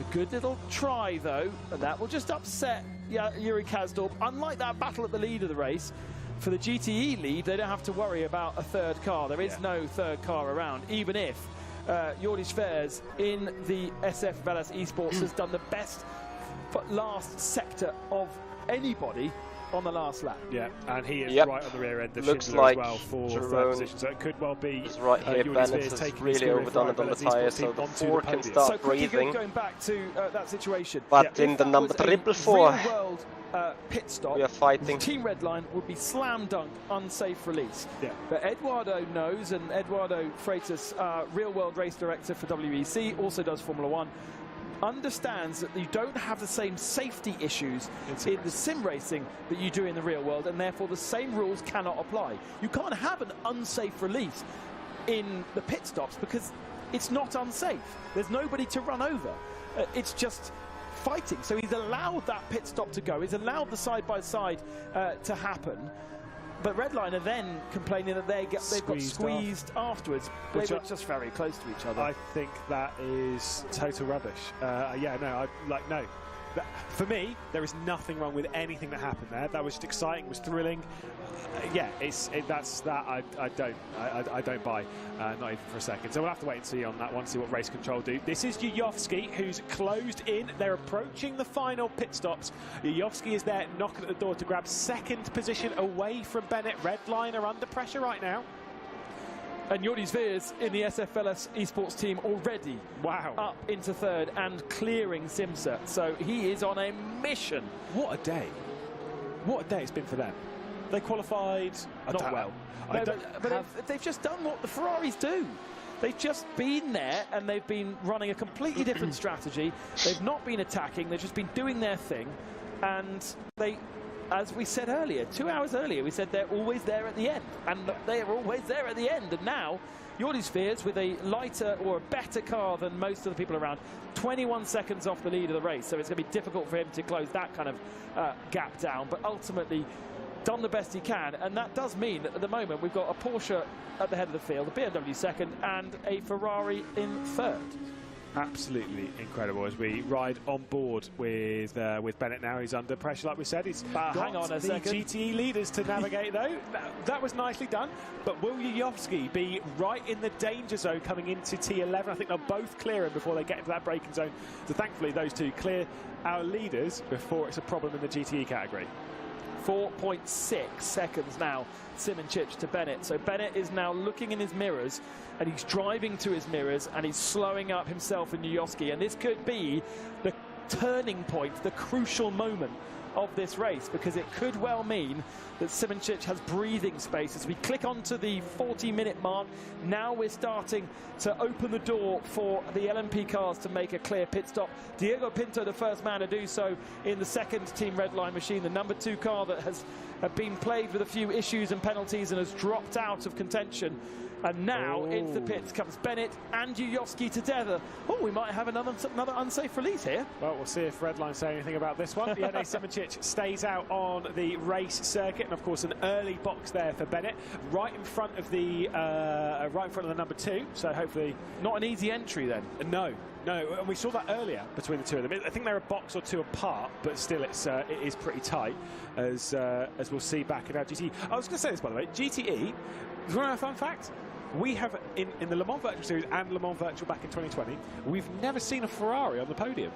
A good little try though, and that will just upset Yuri Kasdorp. Unlike that battle at the lead of the race, for the GTE lead, they don't have to worry about a third car. There is no third car around, even if Jordi Svers in the SF Veles Esports has done the best last sector of anybody on the last lap. Yeah, and he is right on the rear end of Looks Schindler like as well for Jerome third position. So it could well be right here. Bennett has really overdone it on the tyre, so the 4 can start breathing. Going back to that situation. But in the number 444, pit stop, we are fighting. Team Redline would be slam dunk, unsafe release. Yeah. But Eduardo knows, and Eduardo Freitas, real world race director for WEC, also does Formula 1, understands that you don't have the same safety issues in the sim racing that you do in the real world, and therefore the same rules cannot apply. You can't have an unsafe release in the pit stops because it's not unsafe. There's nobody to run over. It's just fighting. So he's allowed that pit stop to go. He's allowed the side-by-side to happen. But Redline are then complaining that they've got squeezed afterwards. They were just very close to each other. I think that is total rubbish. No. For me, there is nothing wrong with anything that happened there. That was just exciting, was thrilling. I don't buy, not even for a second. So we'll have to wait and see on that one, see what race control do. This is Yuyovsky, who's closed in. They're approaching the final pit stops. Yuyovsky is there knocking at the door to grab second position away from Bennett. Redline are under pressure right now. And Jordi Svers in the SF Veles Esports team already up into third and clearing Simsa. So he is on a mission. What a day. What a day it's been for them. They qualified not well. But they've just done what the Ferraris do. They've just been there and they've been running a completely different strategy. They've not been attacking. They've just been doing their thing. And they... As we said earlier, 2 hours earlier, we said they're always there at the end. And they are always there at the end. And now, Jordi Svers, with a lighter or a better car than most of the people around, 21 seconds off the lead of the race. So it's going to be difficult for him to close that kind of gap down. But ultimately, done the best he can. And that does mean that at the moment, we've got a Porsche at the head of the field, a BMW second, and a Ferrari in third. Absolutely incredible as we ride on board with Bennett now. He's under pressure, like we said. He's hang on a second. GTE leaders to navigate, though. That was nicely done. But will Yuyovsky be right in the danger zone coming into T11? I think they'll both clear him before they get into that braking zone. So thankfully, those two clear our leaders before it's a problem in the GTE category. 4.6 seconds now, Simoncic to Bennett. So Bennett is now looking in his mirrors, and he's driving to his mirrors, and he's slowing up himself and Nyoski. And this could be the turning point, the crucial moment of this race, because it could well mean that Simoncic has breathing space. As we click onto the 40-minute mark, now we're starting to open the door for the LMP cars to make a clear pit stop. Diego Pinto, the first man to do so in the second Team Redline machine, the number 2 car that has been plagued with a few issues and penalties and has dropped out of contention. And now into the pits comes Bennett and Nyoski together. Oh, we might have another unsafe release here. Well, we'll see if Redline say anything about this one. Jene Simoncic stays out on the race circuit, and of course an early box there for Bennett, right in front of the number 2. So hopefully not an easy entry then. No, and we saw that earlier between the two of them. I think they're a box or 2 apart, but still it is pretty tight, as we'll see back in our GTE. I was going to say this, by the way, GTE. Do you want to know a fun fact? We have, in the Le Mans Virtual Series and Le Mans Virtual back in 2020, we've never seen a Ferrari on the podium.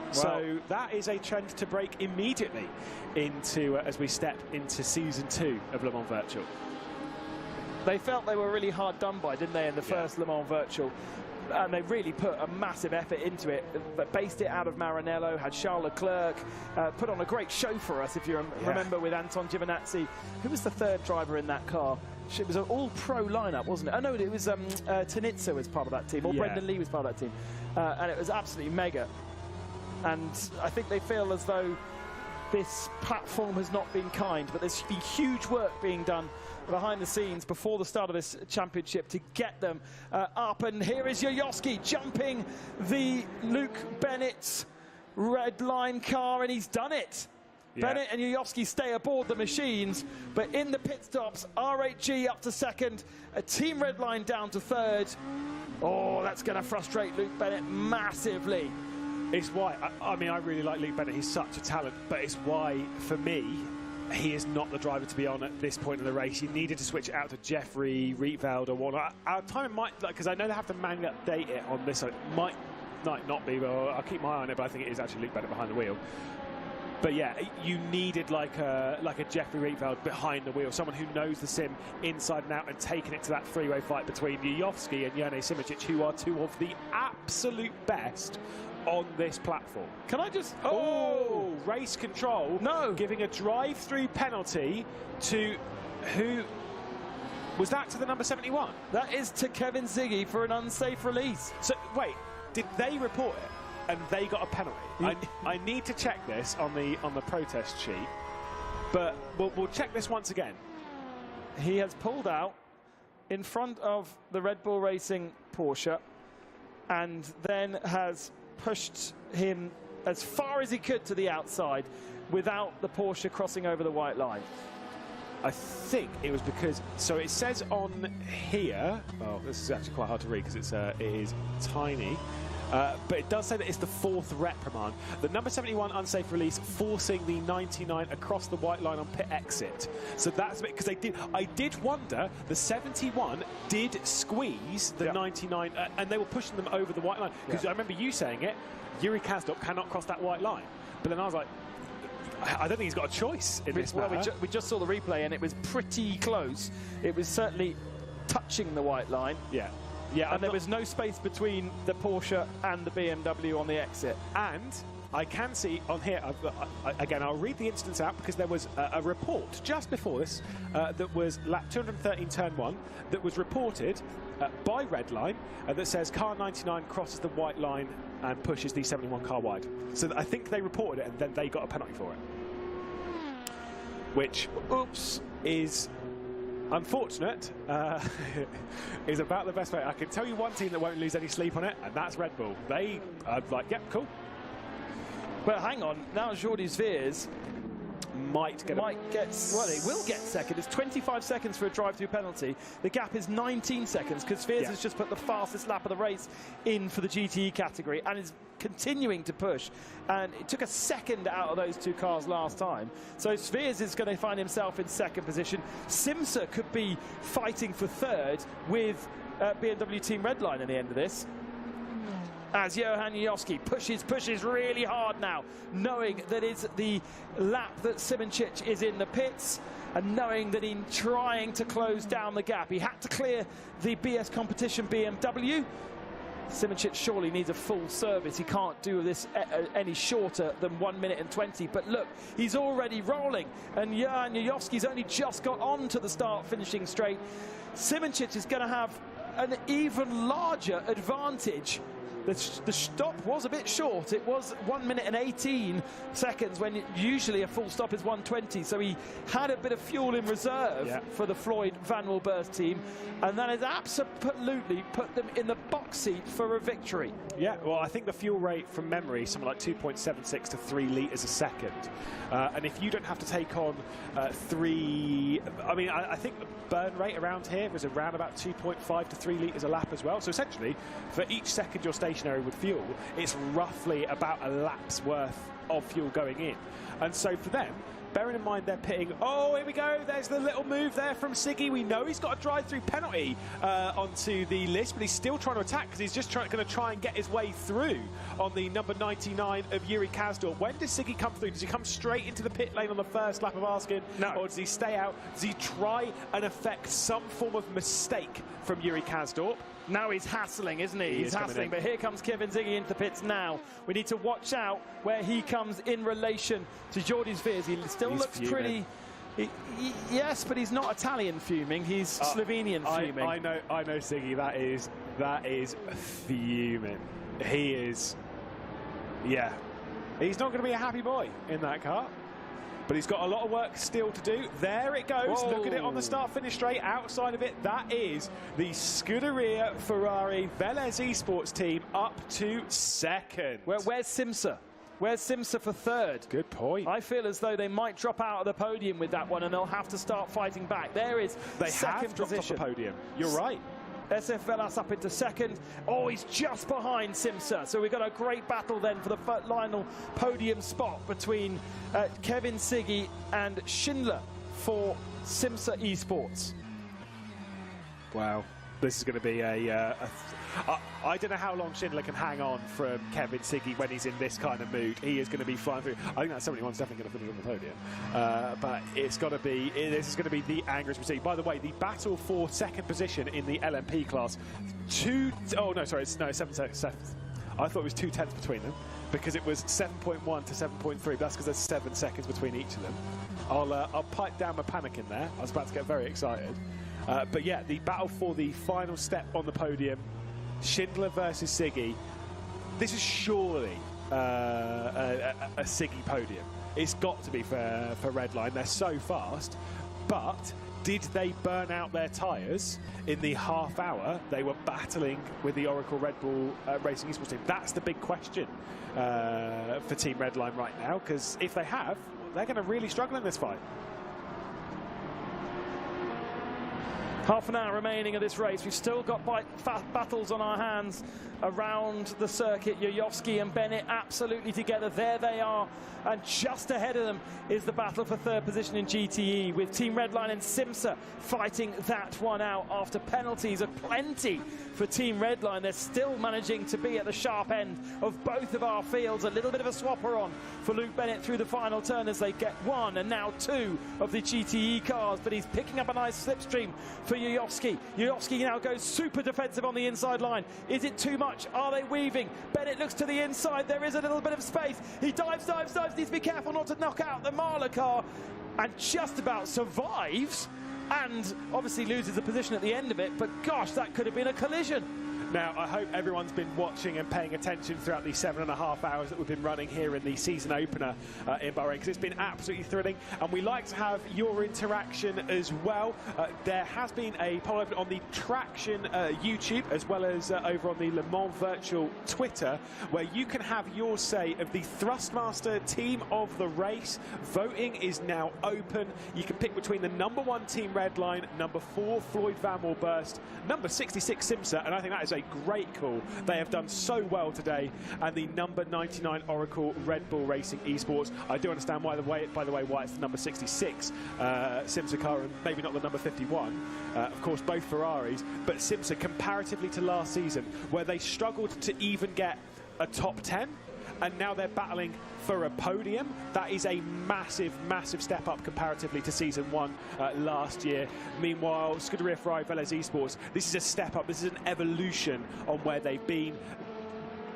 Well, so that is a trend to break immediately into as we step into Season 2 of Le Mans Virtual. They felt they were really hard done by, didn't they, in the first Le Mans Virtual? And they really put a massive effort into it, but based it out of Maranello, had Charles Leclerc, put on a great show for us, if you remember, with Anton Giovinazzi. Who was the third driver in that car? It was an all-pro lineup, wasn't it? Oh, no, it was Tanitsa was part of that team, or Brendan Lee was part of that team. And it was absolutely mega. And I think they feel as though this platform has not been kind, but there's been huge work being done behind the scenes before the start of this championship to get them up. And here is Nyoski jumping the Luke Bennett's red line car, and he's done it. Yeah. Bennett and Nyoski stay aboard the machines, but in the pit stops, RHG up to second, a Team Redline down to third. Oh, that's going to frustrate Luke Bennett massively. It's why, I mean, I really like Luke Bennett. He's such a talent, but it's why, for me, he is not the driver to be on at this point in the race. You needed to switch it out to Jeffrey, Rietveld, or whatnot. Our time might, because I know they have to manually update it on this, so it might not be, but I'll keep my eye on it, but I think it is actually Luke Bennett behind the wheel. But yeah, you needed like a Jeffrey Rietveld behind the wheel, someone who knows the sim inside and out, and taking it to that freeway fight between Nyoski and Jene Simoncic, who are 2 of the absolute best on this platform. Can I just... Oh, race control. No. Giving a drive-through penalty to who... Was that to the number 71? That is to Kevin Ziggy for an unsafe release. So, wait, did they report it and they got a penalty? I need to check this on the protest sheet, but we'll check this once again. He has pulled out in front of the Red Bull Racing Porsche and then has pushed him as far as he could to the outside without the Porsche crossing over the white line. I think it was because, so it says on here, well, this is actually quite hard to read because it is tiny, but it does say that it's the 4th reprimand. The number 71 unsafe release forcing the 99 across the white line on pit exit. So that's because I did wonder, the 71 did squeeze the 99 and they were pushing them over the white line. Because I remember you saying it, Yuri Kazdok cannot cross that white line. But then I was like, I don't think he's got a choice in this matter. Well, we just saw the replay and it was pretty close. It was certainly touching the white line. Yeah, and there was no space between the Porsche and the BMW on the exit. And I can see on here, again, I'll read the instance out because there was a report just before this that was lap 213, turn 1, that was reported by Redline that says car 99 crosses the white line and pushes the 71 car wide. So I think they reported it and then they got a penalty for it. Which, oops, is unfortunate, is about the best way. I can tell you one team that won't lose any sleep on it, and that's Red Bull. They are like, yep, cool. But hang on, now Jordi Sveers might get, well, they will get second. It's 25 seconds for a drive-through penalty. The gap is 19 seconds because Sveers has just put the fastest lap of the race in for the GTE category and is continuing to push. And it took a second out of those 2 cars last time. So Sveers is going to find himself in second position. Simsa could be fighting for third with BMW Team Redline at the end of this. as Johan Jojowski pushes really hard now, knowing that it's the lap that Simoncic is in the pits, and knowing that in trying to close down the gap, he had to clear the BS competition BMW. Simoncic surely needs a full service. He can't do this any shorter than 1 minute and 20. But look, he's already rolling, and Johan Jojowski's only just got on to the start-finishing straight. Simoncic is going to have an even larger advantage. The stop was a bit short. It was 1 minute and 18 seconds when usually a full stop is 1:20. So he had a bit of fuel in reserve for the Floyd Van Wilburst team, and that has absolutely put them in the box seat for a victory. Yeah, well, I think the fuel rate from memory is something like 2.76 to 3 litres a second. And if you don't have to take on I think the burn rate around here was around about 2.5 to 3 litres a lap as well. So essentially, for each second you're stationary with fuel, it's roughly about a lap's worth of fuel going in. And so for them, bearing in mind they're pitting, oh, here we go, there's the little move there from Siggy. We know he's got a drive-through penalty onto the list, but he's still trying to attack because he's just going to try and get his way through on the number 99 of Yuri Kazdorp. When does Siggy come through? Does he come straight into the pit lane on the first lap of Askin? No. Or does he stay out? Does he try and affect some form of mistake from Yuri Kazdorp? Now he's hassling, isn't he? He's hassling, but here comes Kevin Siggy into the pits now. We need to watch out where he comes in relation to Jordi Zviers. He still looks fuming. pretty... yes, but he's not Italian fuming. He's Slovenian fuming. I know, Siggy. That is fuming. He is... Yeah. He's not going to be a happy boy in that car. But he's got a lot of work still to do. There it goes. Whoa. Look at it on the start-finish straight. Outside of it, that is the Scuderia Ferrari Velez Esports team up to second. Where's Simsa? Where's Simsa for third? Good point. I feel as though they might drop out of the podium with that one, and they'll have to start fighting back. There is second dropped position. Off the podium. You're right. SF Velas up into second. Oh, he's just behind Simsa. So we've got a great battle then for the final podium spot between Kevin Siggy and Schindler for Simsa Esports. Wow. This is going to be I don't know how long Schindler can hang on from Kevin Siggy when he's in this kind of mood. He is going to be flying through. I think that 71's definitely going to finish on the podium. But it's got to be, this is going to be the angriest we see. By the way, the battle for second position in the LMP class, 7 seconds. I thought it was 2 tenths between them because it was 7.1 to 7.3. That's because there's 7 seconds between each of them. I'll pipe down my panic in there. I was about to get very excited. But yeah, the battle for the final step on the podium, Schindler versus Siggy. This is surely a Siggy podium. It's got to be for Redline. They're so fast. But did they burn out their tyres in the half hour they were battling with the Oracle Red Bull Racing Esports team? That's the big question for Team Redline right now, because if they have, they're going to really struggle in this fight. Half an hour remaining of this race. We've still got battles on our hands around the circuit. Jojowski and Bennett absolutely together. There they are. And just ahead of them is the battle for third position in GTE, with Team Redline and Simsa fighting that one out after penalties of plenty for Team Redline. They're still managing to be at the sharp end of both of our fields. A little bit of a swapper on for Luke Bennett through the final turn as they get 1 and now 2 of the GTE cars, but he's picking up a nice slipstream for Jojowski. Jojowski now goes super defensive on the inside line. Is it too much? Are they weaving? Bennett looks to the inside. There is a little bit of space. He dives. Needs to be careful not to knock out the Marla car, and just about survives, and obviously loses the position at the end of it. But gosh, that could have been a collision. Now, I hope everyone's been watching and paying attention throughout the 7.5 hours that we've been running here in the season opener in Bahrain, because it's been absolutely thrilling, and we like to have your interaction as well. There has been a poll open on the Traction YouTube, as well as over on the Le Mans Virtual Twitter, where you can have your say of the Thrustmaster team of the race. Voting is now open. You can pick between the number 1 Team Redline, number 4 Floyd Van Wilburst, number 66 Simsa, and I think that is a great call. They have done so well today, and the number 99 Oracle Red Bull Racing Esports. I do understand why, by the way, why it's the number 66 Simsa car, and maybe not the number 51. Of course, both Ferraris, but Simsa, comparatively to last season, where they struggled to even get a top 10, and now they're battling for a podium. That is a massive, massive step up comparatively to season 1 last year. Meanwhile, Scuderia Ferrari Velez Esports, this is a step up, this is an evolution on where they've been.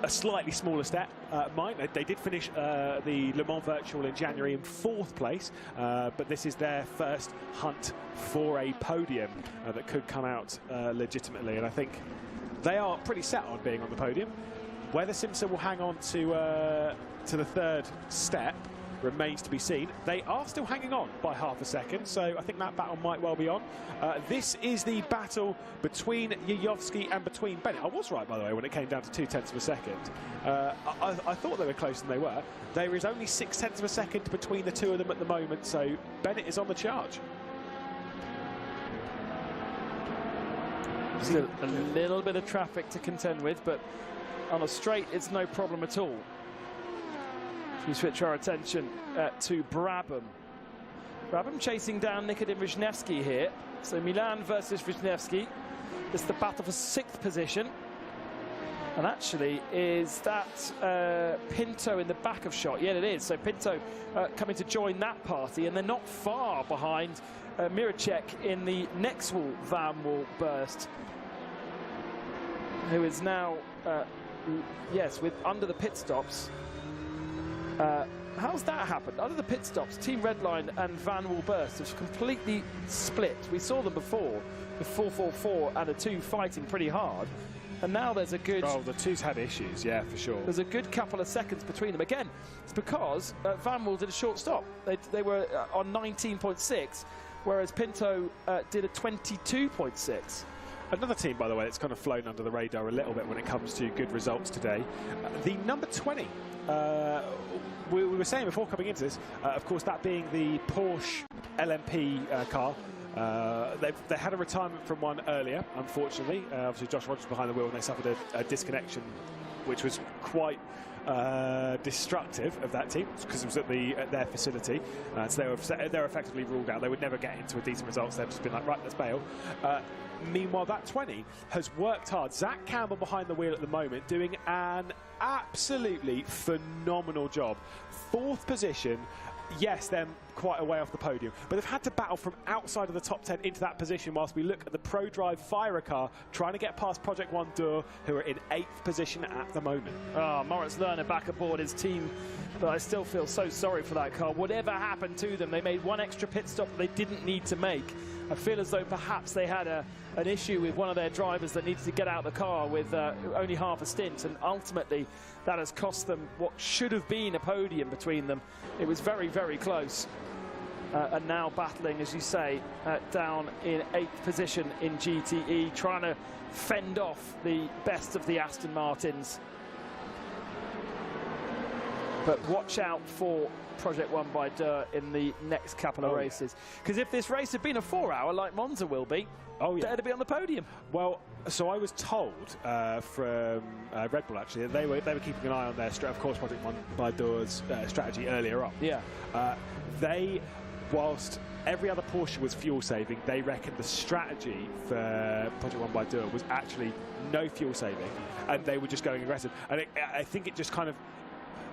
A slightly smaller step, mine. They did finish the Le Mans Virtual in January in 4th place, but this is their first hunt for a podium that could come out legitimately, and I think they are pretty set on being on the podium. Whether Simsa will hang on to the 3rd step remains to be seen. They are still hanging on by half a second, so I think that battle might well be on. This is the battle between Yayovsky and between Bennett. I was right, by the way, when it came down to 0.2 of a second. I thought they were closer than they were. There is only 0.6 of a second between the two of them at the moment, so Bennett is on the charge. Still a little bit of traffic to contend with, but on a straight, it's no problem at all. We switch our attention to Brabham. Brabham chasing down Nikodym Wisniewski here. So Milan versus Wisniewski. It's the battle for 6th position. And actually, is that Pinto in the back of shot? Yeah, it is. So Pinto coming to join that party, and they're not far behind Miracek in the next Van Wall burst, who is now, yes, with under the pit stops. How's that happened? Under the pit stops, Team Redline and Van Wall Burst have completely split. We saw them before with 444 and the 2 fighting pretty hard. And now there's a good... Oh, the 2's had issues, yeah, for sure. There's a good couple of seconds between them. Again, it's because Van Wall did a short stop. They were on 19.6, whereas Pinto did a 22.6. Another team, by the way, that's kind of flown under the radar a little bit when it comes to good results today. The number 20. We were saying before coming into this, of course, that being the Porsche LMP car. They had a retirement from one earlier, unfortunately. Obviously, Josh Rogers behind the wheel, and they suffered a disconnection, which was quite destructive of that team because it was at their facility. So they were effectively ruled out. They would never get into a decent result. So they've just been like, right, let's bail. Meanwhile, that 20 has worked hard. Zach Campbell behind the wheel at the moment, doing an absolutely phenomenal job. 4th position. Yes, they're quite a way off the podium, but they've had to battle from outside of the top 10 into that position whilst we look at the ProDrive Fire car trying to get past Project One Dur, who are in 8th position at the moment. Moritz Lerner back aboard his team, but I still feel so sorry for that car. Whatever happened to them, they made one extra pit stop that they didn't need to make. I feel as though perhaps they had an issue with one of their drivers that needed to get out of the car with only half a stint, and ultimately that has cost them what should have been a podium between them. It was very, very close. And now battling, as you say, down in 8th position in GTE, trying to fend off the best of the Aston Martins. But watch out for Project One by Dur in the next couple of races. Because if this race had been a 4-hour like Monza will be, they'd be on the podium. Well, so I was told from Red Bull actually that they were keeping an eye on their of course Project One by Dur's strategy earlier on. Yeah. Whilst every other Porsche was fuel saving, they reckoned the strategy for Project One by Dur was actually no fuel saving, and they were just going aggressive. And I think it just kind of,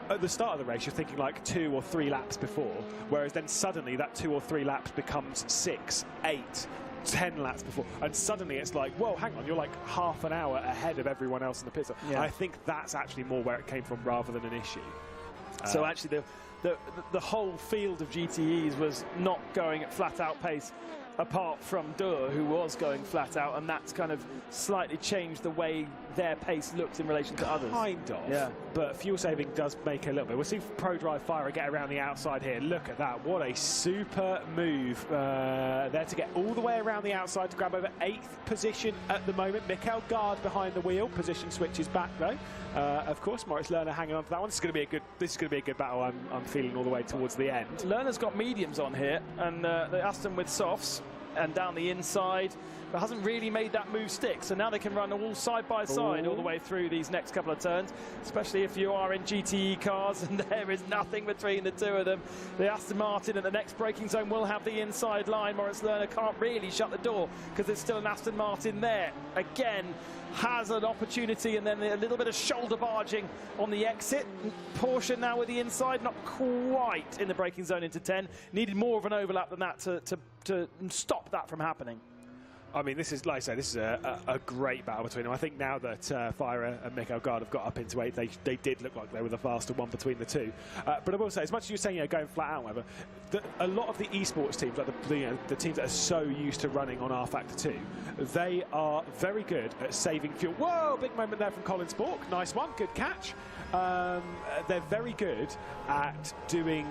at the start of the race, you're thinking like 2 or 3 laps before, whereas then suddenly that 2 or 3 laps becomes 6, 8, 10 laps before, and suddenly it's like, whoa, hang on, you're like half an hour ahead of everyone else in the pit stop. Yeah. I think that's actually more where it came from rather than an issue. So actually the whole field of GTEs was not going at flat-out pace, apart from Dur, who was going flat out, and that's kind of slightly changed the way their pace looks in relation to others. Kind of, yeah. But fuel saving does make a little bit. We'll see ProDrive Fire get around the outside here. Look at that. What a super move there to get all the way around the outside to grab over 8th position at the moment. Mikkel Gard behind the wheel. Position switches back though. Of course, Moritz Lerner hanging on to that one. This is going to be a good battle. I'm feeling all the way towards the end. Lerner's got mediums on here, and they asked him with softs. and down the inside, but hasn't really made that move stick. So now they can run all side by side all the way through these next couple of turns, especially if you are in GTE cars and there is nothing between the two of them. The Aston Martin at the next braking zone will have the inside line. Moritz Lerner can't really shut the door because there's still an Aston Martin there. Again, has an opportunity, and then a little bit of shoulder barging on the exit. Porsche now with the inside, not quite in the braking zone into 10. Needed more of an overlap than that to stop that from happening. I mean, this is, like I say, this is a great battle between them. I think now that Fire and Michael Gard have got up into 8, they did look like they were the faster one between the two. But I will say, as much as you're saying, going flat out, however, a lot of the esports teams, like the teams that are so used to running on rFactor 2, they are very good at saving fuel. Whoa, big moment there from Colin Spork. Nice one, good catch. They're very good at doing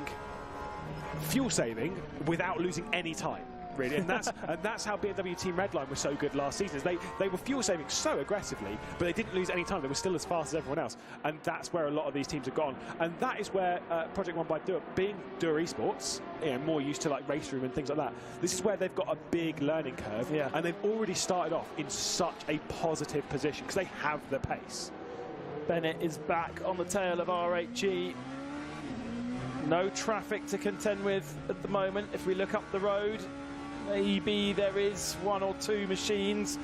fuel saving without losing any time. Really, and that's how BMW Team Redline was so good last season. Is they were fuel saving so aggressively, but they didn't lose any time. They were still as fast as everyone else, and that's where a lot of these teams have gone. And that is where Project One by being Dur Esports, more used to like race room and things like that. This is where they've got a big learning curve, and they've already started off in such a positive position because they have the pace. Bennett is back on the tail of R8G. No traffic to contend with at the moment. If we look up the road, maybe there is 1 or 2 machines,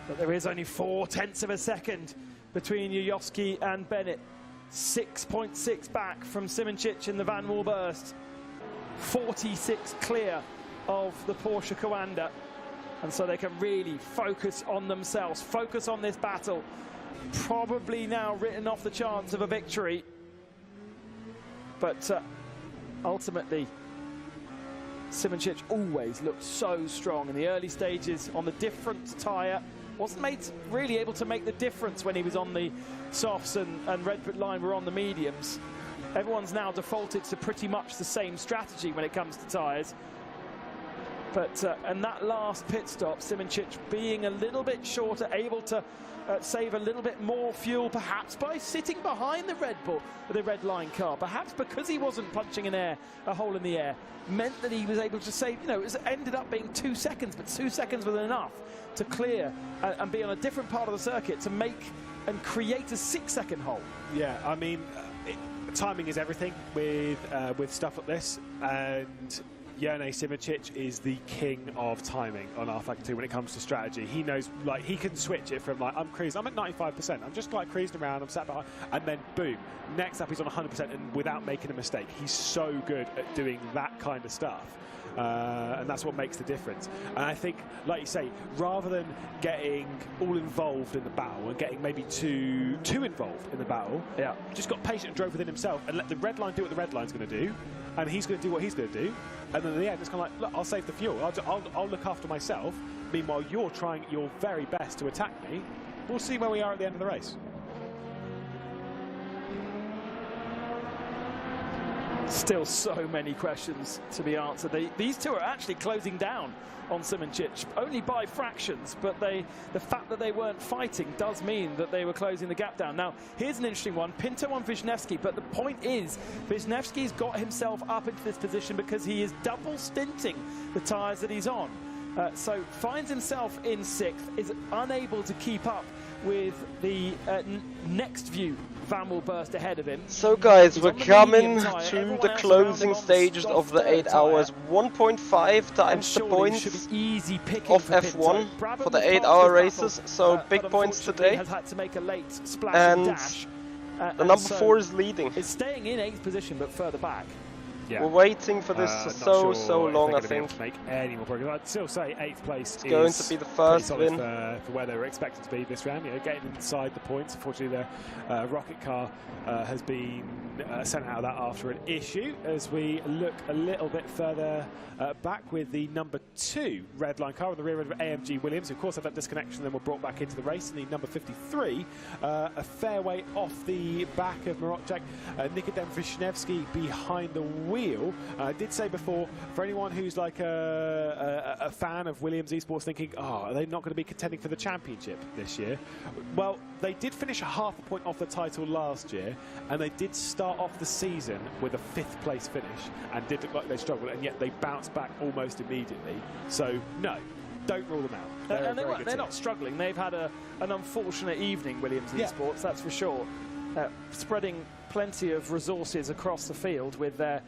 but there is only 0.4 of a second between Yoyoski and Bennett. 6.6 back from Simoncic in the Van Wall burst. 46 clear of the Porsche Coanda. And so they can really focus on themselves, focus on this battle. Probably now written off the chance of a victory. But ultimately, Simoncic always looked so strong in the early stages on the different tyre. Wasn't really able to make the difference when he was on the softs and Red Bull line were on the mediums. Everyone's now defaulted to pretty much the same strategy when it comes to tyres. But and that last pit stop, Simoncic being a little bit shorter, able to save a little bit more fuel, perhaps by sitting behind the Red Line car, perhaps because he wasn't punching a hole in the air, meant that he was able to save, it ended up being 2 seconds, but 2 seconds was enough to clear and be on a different part of the circuit to make and create a 6-second hole. Yeah, I mean, timing is everything with stuff like this, and Jerne Simoncic is the king of timing on rFactor 2 when it comes to strategy. He knows, like, he can switch it from, like, I'm at 95%, I'm just, like, cruising around, I'm sat behind, and then, boom, next up he's on 100% and without making a mistake. He's so good at doing that kind of stuff. And that's what makes the difference. And I think, like you say, rather than getting all involved in the battle and getting maybe too involved in the battle, just got patient and drove within himself and let the red line do what the red line's going to do, and he's going to do what he's going to do. And then at the end, it's kind of like, look, I'll save the fuel. I'll look after myself. Meanwhile, you're trying your very best to attack me. We'll see where we are at the end of the race. Still so many questions to be answered. These two are actually closing down on Simoncic, only by fractions, but the fact that they weren't fighting does mean that they were closing the gap down. Now, here's an interesting one. Pinto on Wisniewski, but the point is, Wisniewski's got himself up into this position because he is double stinting the tyres that he's on. So finds himself in 6th, is unable to keep up with the next view Van Wall burst ahead of him. So guys, we're coming to the closing stages of the 8 hours. 1.5 times the points of F1 for the 8-hour races, so big points today. And the number 4 is leading. It's staying in 8th position, but further back. Yeah. We're waiting for this so long, I think. To make any more progress. I'd still say 8th place is going to be the first win for where they were expected to be this round. Getting inside the points. Unfortunately, the rocket car has been sent out of that after an issue. As we look a little bit further back with the number 2 red line car on the rear end of AMG Williams, who of course had that disconnection, then were brought back into the race. And the number 53, a fair way off the back of Marocek, Nikodem Wisniewski behind the wheel wheel. I did say before, for anyone who's like a fan of Williams Esports thinking, oh, are they not going to be contending for the championship this year? Well, they did finish a half a point off the title last year, and they did start off the season with a 5th place finish and did look like they struggled, and yet they bounced back almost immediately. So, no, don't rule them out. They're not struggling. They've had an unfortunate evening, Williams Esports, that's for sure. Spreading plenty of resources across the field with their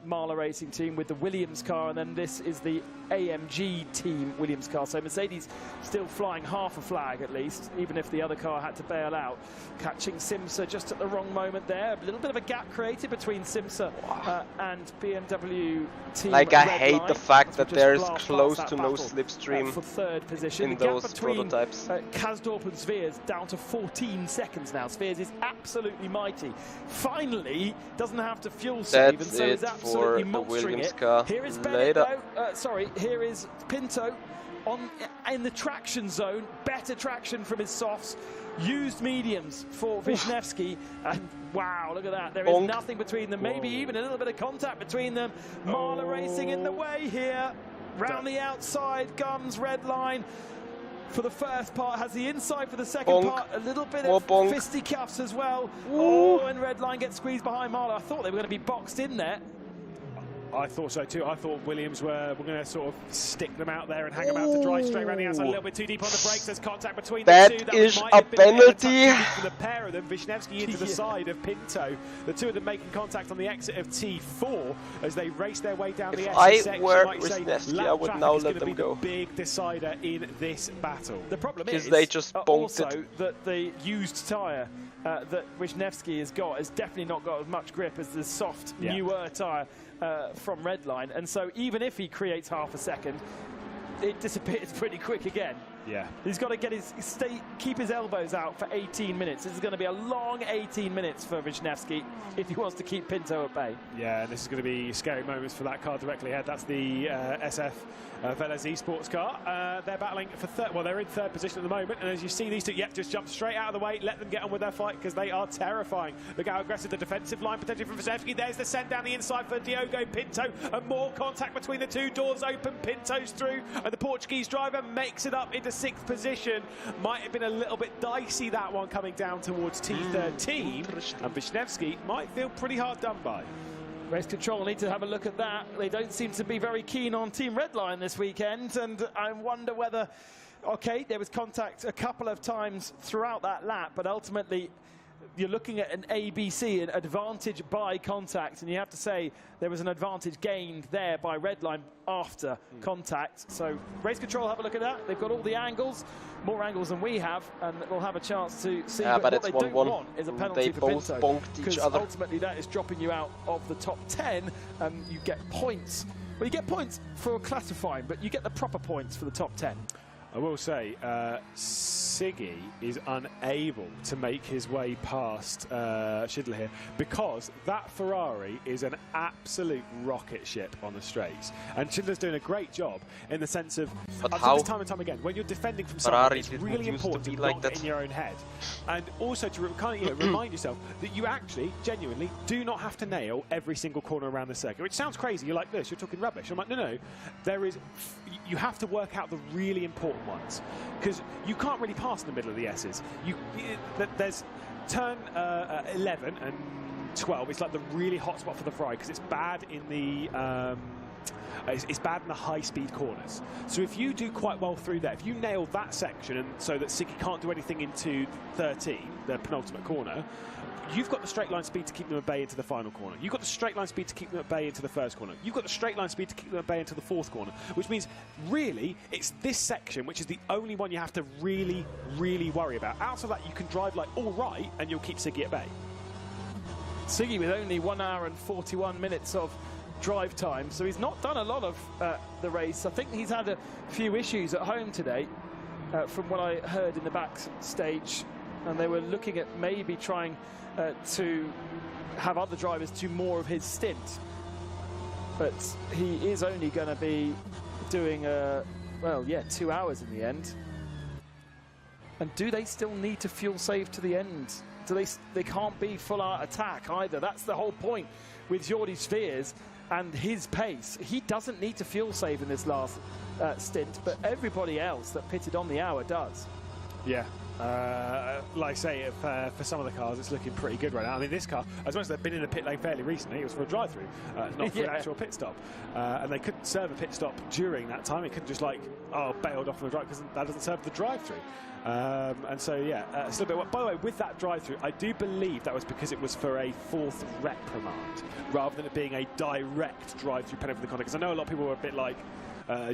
Marla Racing team, with the Williams car, and then this is the AMG team Williams car. So Mercedes still flying half a flag at least, even if the other car had to bail out. Catching Simsa just at the wrong moment there. A little bit of a gap created between Simsa and BMW team. Like, I hate Redline, the fact that there is blast close past to that no battle, slipstream for 3rd position. in The gap those between prototypes. Kasdorp and Sveers down to 14 seconds now. Sveers is absolutely mighty. Finally, doesn't have to fuel save, and so is absolutely for the monstering Williams it. car. Here is Bennett, here is Pinto in the traction zone. Better traction from his softs. Used mediums for Wisniewski, and wow, look at that. There is nothing between them, maybe even a little bit of contact between them. Marla Racing in the way here. Round the outside, Guns, Redline. For the first part, has the inside for the second part. A little bit of fisticuffs as well. Oh, and Redline gets squeezed behind Marla. I thought they were going to be boxed in there. I thought so too. I thought Williams were going to sort of stick them out there and hang them out to dry straight around the outside, a little bit too deep on the brakes. There's contact between the two. That is a penalty. For the pair of them, Wisniewski into the side of Pinto. The two of them making contact on the exit of T4 as they race their way down the exit section. If I were Wisniewski, I would now let them go. The big decider in this battle. The problem is they just also that the used tyre that Wisniewski has got has definitely not got as much grip as the soft newer tyre from Redline, and so even if he creates half a second, it disappears pretty quick again. Yeah, he's got to get keep his elbows out for 18 minutes. This is going to be a long 18 minutes for Wisniewski if he wants to keep Pinto at bay. Yeah, and this is going to be scary moments for that car directly ahead. That's the SF Velez Esports car. They're battling for third. Well, they're in 3rd position at the moment, and as you see these two, just jump straight out of the way, let them get on with their fight, because they are terrifying. Look how aggressive the defensive line potentially from Wisniewski. There's the send down the inside for Diogo Pinto, and more contact between the two. Doors open, Pinto's through, and the Portuguese driver makes it up into 6th position. Might have been a little bit dicey, that one, coming down towards T13, and Wisniewski might feel pretty hard done by. Race Control need to have a look at that. They don't seem to be very keen on Team Redline this weekend, and I wonder whether, okay, there was contact a couple of times throughout that lap, but ultimately you're looking at an ABC, an advantage by contact, and you have to say there was an advantage gained there by Redline after contact. So Race Control, have a look at that. They've got all the angles, more angles than we have, and we'll have a chance to see. But what it's they 1-1. don't want is a penalty for both Pinto, bonked each other. ultimately that is dropping you out of the top 10, and you get points. Well, you get points for classifying, but you get the proper points for the top 10. I will say, Siggy is unable to make his way past Schindler here, because that Ferrari is an absolute rocket ship on the straights. And Schindler's doing a great job in the sense of, I've done this time and time again, when you're defending from someone, it's really important to not get in your own head. And also to kind of remind yourself that you actually, genuinely, do not have to nail every single corner around the circuit, which sounds crazy. You're like this, you're talking rubbish. I'm like, no, you have to work out the really important ones, because you can't really pass in the middle of the S's. There's turn 11 and 12. It's like the really hot spot for the Ferrari, because it's bad in the it's bad in the high-speed corners. So if you do quite well through there, if you nail that section, and so that Siggy can't do anything into 13, the penultimate corner, you've got the straight line speed to keep them at bay into the final corner. You've got the straight line speed to keep them at bay into the first corner. You've got the straight line speed to keep them at bay into the 4th corner, which means really it's this section which is the only one you have to really, really worry about. Outside of that, you can drive like all right and you'll keep Siggy at bay. Siggy with only 1 hour and 41 minutes of drive time, so he's not done a lot of the race. I think he's had a few issues at home today, from what I heard in the backstage, and they were looking at maybe trying to have other drivers do more of his stint, but he is only going to be doing 2 hours in the end. And do they still need to fuel save to the end? They can't be full out attack either. That's the whole point with Jordi Sveers. and his pace, he doesn't need to fuel save in this last stint, but everybody else that pitted on the hour does. Yeah. Like I say, for some of the cars, it's looking pretty good right now. I mean, this car, as much as they've been in the pit lane fairly recently, it was for a drive-through, not for an actual pit stop. And they couldn't serve a pit stop during that time. It couldn't just like, bailed off from the drive, because that doesn't serve the drive-through. And so, yeah, it's a little bit. By the way, with that drive-through, I do believe that was because it was for a 4th reprimand, rather than it being a direct drive-through penalty for the conduct. Because I know a lot of people were a bit like,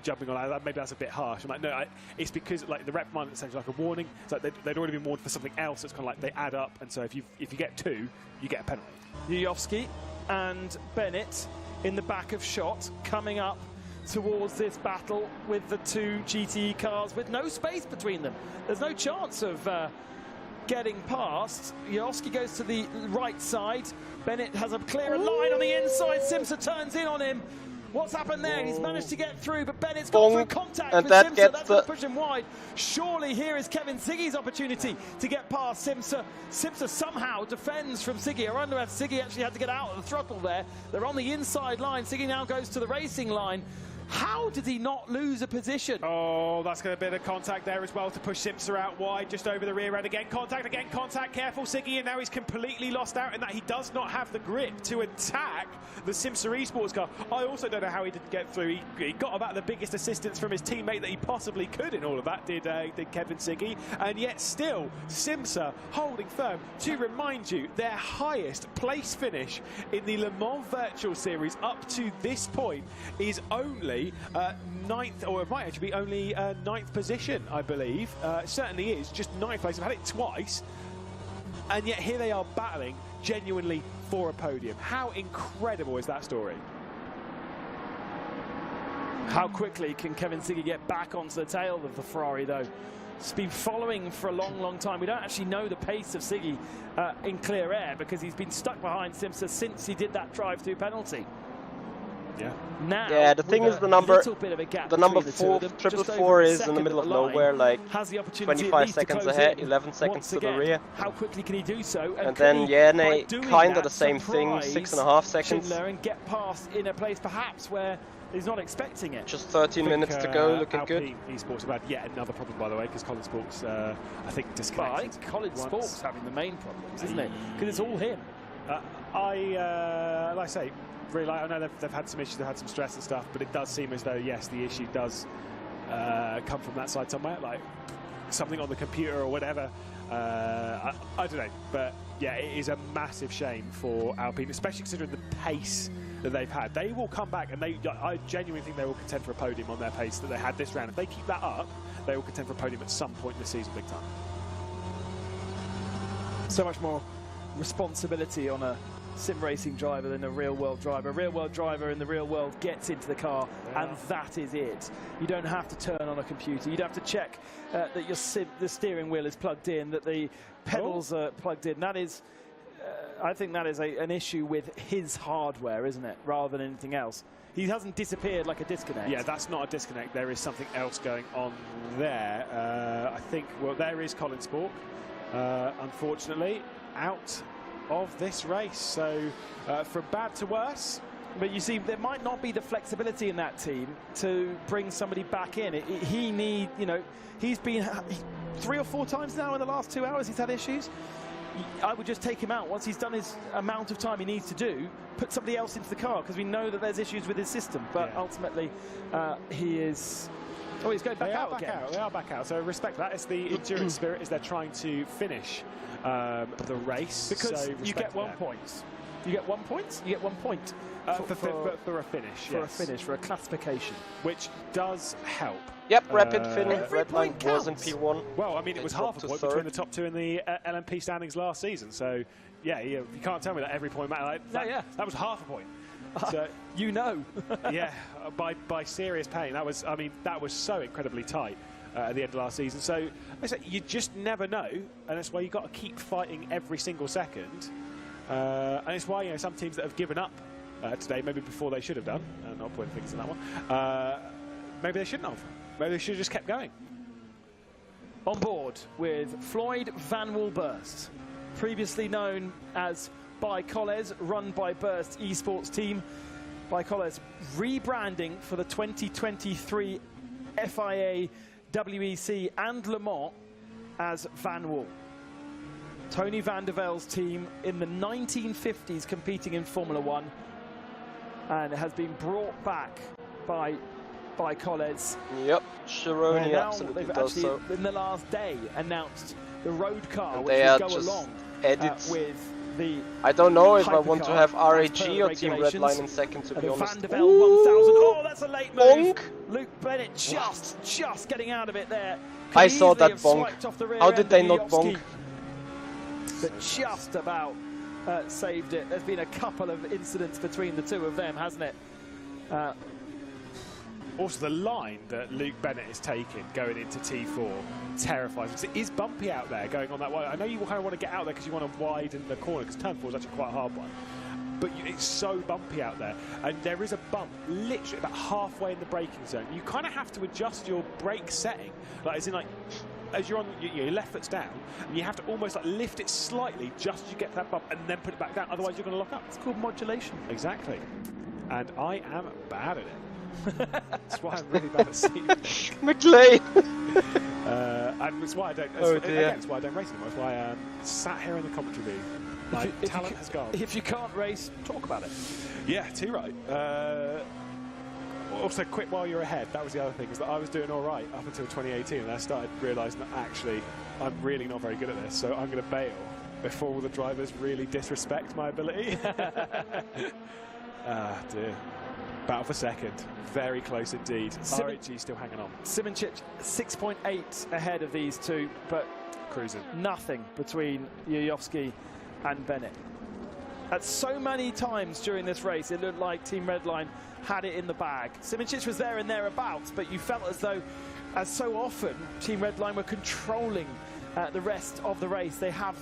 jumping on that, maybe that's a bit harsh. I'm like, no, it's because like the reprimand is essentially like a warning. It's like they'd already been warned for something else. It's kind of like they add up, and so if you get 2, you get a penalty. Yujovski and Bennett in the back of shot, coming up towards this battle with the 2 GTE cars with no space between them. There's no chance of getting past. Yujovski goes to the right side. Bennett has a clearer line on the inside. Simsa turns in on him. What's happened there? He's managed to get through, but Bennett's got through contact with Simsa. That's going to push him wide. Surely here is Kevin Siggy's opportunity to get past Simsa. Simsa somehow defends from Siggy. I wonder if Siggy actually had to get out of the throttle there. They're on the inside line. Siggy now goes to the racing line. How did he not lose a position? Oh, that's going to be a bit of contact there as well to push Simsa out wide, just over the rear end. Again, contact, careful Siggy, and now he's completely lost out in that he does not have the grip to attack the Simsa Esports car. I also don't know how he didn't get through. He got about the biggest assistance from his teammate that he possibly could in all of that, did Kevin Siggy, and yet still Simsa holding firm. To remind you, their highest place finish in the Le Mans Virtual Series up to this point is only 9th, or it might actually be only 9th position, I believe. It certainly is, just 9th place. I've had it twice, and yet here they are battling genuinely for a podium. How incredible is that story? How quickly can Kevin Siggy get back onto the tail of the Ferrari, though? It's been following for a long, long time. We don't actually know the pace of Siggy in clear air, because he's been stuck behind Simsa since he did that drive-through penalty. Yeah. Now, yeah, the thing is, the number 4, the 444 is in the middle of nowhere, like has the 25 seconds ahead, 11 seconds to the rear. How quickly can he do so? And then Yene, kind of the same thing, 6.5 seconds. And get past in a place perhaps where he's not expecting it. Just 13 minutes to go, looking Alpine good. Esports have had yet another problem, by the way, because Colin Sports, I think, disconnected. I think Colin Sports having the main problems, isn't it? Because it's all him. Like I say, really, I know they've had some issues, they've had some stress and stuff, but it does seem as though, yes, the issue does come from that side somewhere, like something on the computer or whatever. I don't know, but yeah, it is a massive shame for Alpine, especially considering the pace that they've had. They will come back, and I genuinely think they will contend for a podium on their pace that they had this round. If they keep that up, they will contend for a podium at some point in the season, big time. So much more responsibility on a sim racing driver than a real world driver. A real world driver in the real world gets into the car, and that is it. You don't have to turn on a computer. You don't have to check that the steering wheel is plugged in, that the pedals are plugged in. That is, I think that is an issue with his hardware, isn't it, rather than anything else. He hasn't disappeared like a disconnect. Yeah, that's not a disconnect. There is something else going on there. I think, well, there is Colin Spork, unfortunately, out of this race. So from bad to worse. But you see, there might not be the flexibility in that team to bring somebody back in. He's been 3 or 4 times now in the last 2 hours he's had issues. I would just take him out once he's done his amount of time he needs to do, put somebody else into the car, because we know that there's issues with his system. But ultimately, he is... Oh, he's going back out again. They are back out. So respect that. It's the endurance spirit as they're trying to finish the race. Because you get 1 point. You get 1 point? You get 1 point. For a finish, For a finish, for a classification. Which does help. Yep, rapid finish. Red line was in P1. Well, I mean, it was half a point between the top 2 in the LMP standings last season. So, yeah, you can't tell me that every point mattered. That was half a point. So, you know. Yeah, by serious pain. That was so incredibly tight at the end of last season. So, you just never know, and that's why you've got to keep fighting every single second. And it's why some teams that have given up today, maybe before they should have done, not pointing fingers in that one, maybe they shouldn't have. Maybe they should have just kept going. On board with Floyd Van Woolburst, previously known as by Coles, run by Burst Esports team. by Colles, rebranding for the 2023 FIA, WEC and Le Mans as Van Wall. Tony van der Velde's team in the 1950s competing in Formula One, and has been brought back by Colles. Yep, Chironi absolutely they've does actually, so. in the last day, announced the road car, And which they will are go just along with the I don't know if I want to hypercar have as RAG per or Team regulations. Redline in second, to be The honest. Van der Velde 1000. Oh, that's a late move. Bonk. Luke Bennett just getting out of it there. I Could saw easily that have bonk. swiped off the rear How end did of they not Yovski, bonk? but just about saved it. There's been a couple of incidents between the two of them, hasn't it? Also, the line that Luke Bennett is taking going into T4 terrifies me, because it is bumpy out there going on that way. I know you kind of want to get out there because you want to widen the corner, because turn 4 is actually quite a hard one. But it's so bumpy out there, and there is a bump literally about halfway in the braking zone. You kind of have to adjust your brake setting, like as in like, as you're on your left foot's down, and you have to almost like lift it slightly just as you get to that bump, and then put it back down. Otherwise, you're going to lock up. It's called modulation. Exactly. And I am bad at it. That's why I'm really bad at seeing. McLean. And it's why I don't. Oh again, dear. it's why I don't race anymore. It's why I'm sat here in the commentary booth. My talent has gone. If you can't race, talk about it. Yeah, too right. Also, quit while you're ahead. That was the other thing, is that I was doing all right up until 2018, and I started realising that actually I'm really not very good at this, so I'm going to bail before all the drivers really disrespect my ability. Ah, dear. Battle for second. Very close indeed. RHG still hanging on. Simoncic 6.8 ahead of these two, but Cruising. nothing between Yuyovski and Bennett. At so many times during this race, it looked like Team Redline had it in the bag. Simoncic was there and thereabouts, but you felt as though, as so often, Team Redline were controlling the rest of the race. They have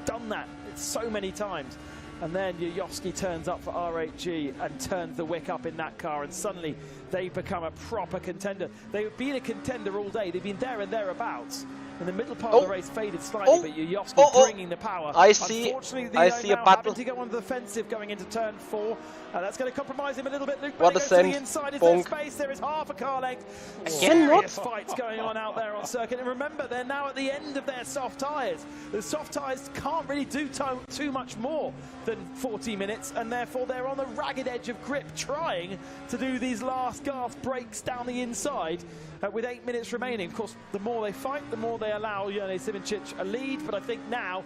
done that so many times. And then Yuyovski turns up for RHG and turns the wick up in that car, and suddenly they become a proper contender. They've been a contender all day. They've been there and thereabouts. And the middle part of the race faded slightly, but Yuyovski bringing the power. I see. Unfortunately, I see a battle. having to go on the defensive going into turn 4. That's going to compromise him a little bit. Luke What Bennett a goes to the send. inside. Is Bonk. there space? There is half a car length. Again, Serious what? fights going on out there on circuit. And remember, they're now at the end of their soft tyres. The soft tyres can't really do too much more than 40 minutes, and therefore they're on the ragged edge of grip, trying to do these last gasp breaks down the inside with 8 minutes remaining. Of course, the more they fight, the more they allow Jone Simoncic a lead, but I think now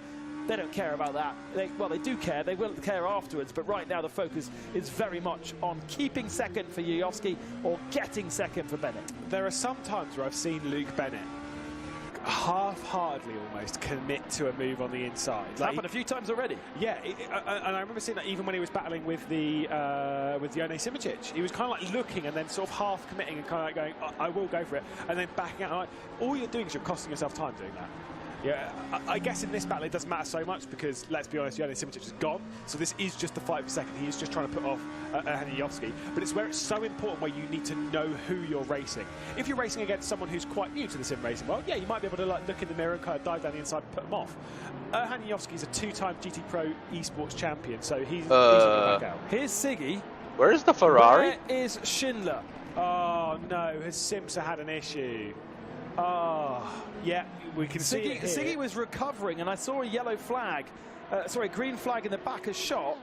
they don't care about that. Well, they do care. They will care afterwards, but right now the focus is very much on keeping second for Yuyovski or getting second for Bennett. There are some times where I've seen Luke Bennett half-heartedly almost commit to a move on the inside. It's happened a few times already. Yeah, and I remember seeing that even when he was battling with the with Jone Simoncic. He was kind of like looking and then sort of half committing and kind of like going, I will go for it, and then backing out. Like, all you're doing is you're costing yourself time doing that. Yeah, I guess in this battle it doesn't matter so much because, let's be honest, Jone Simoncic is gone, so this is just the fight for second. He is just trying to put off Yuyovski, but it's where it's so important where you need to know who you're racing. If you're racing against someone who's quite new to the sim racing world, yeah, you might be able to like look in the mirror and kind of dive down the inside and put them off. Yuyovski is a 2-time GT Pro esports champion, so he's not going to back out. Here's Siggy. Where is the Ferrari? Where is Schindler? Oh no, has Simsa had an issue? Oh, yeah, we can see it here. Siggy was recovering, and I saw a yellow flag, green flag in the back of shot.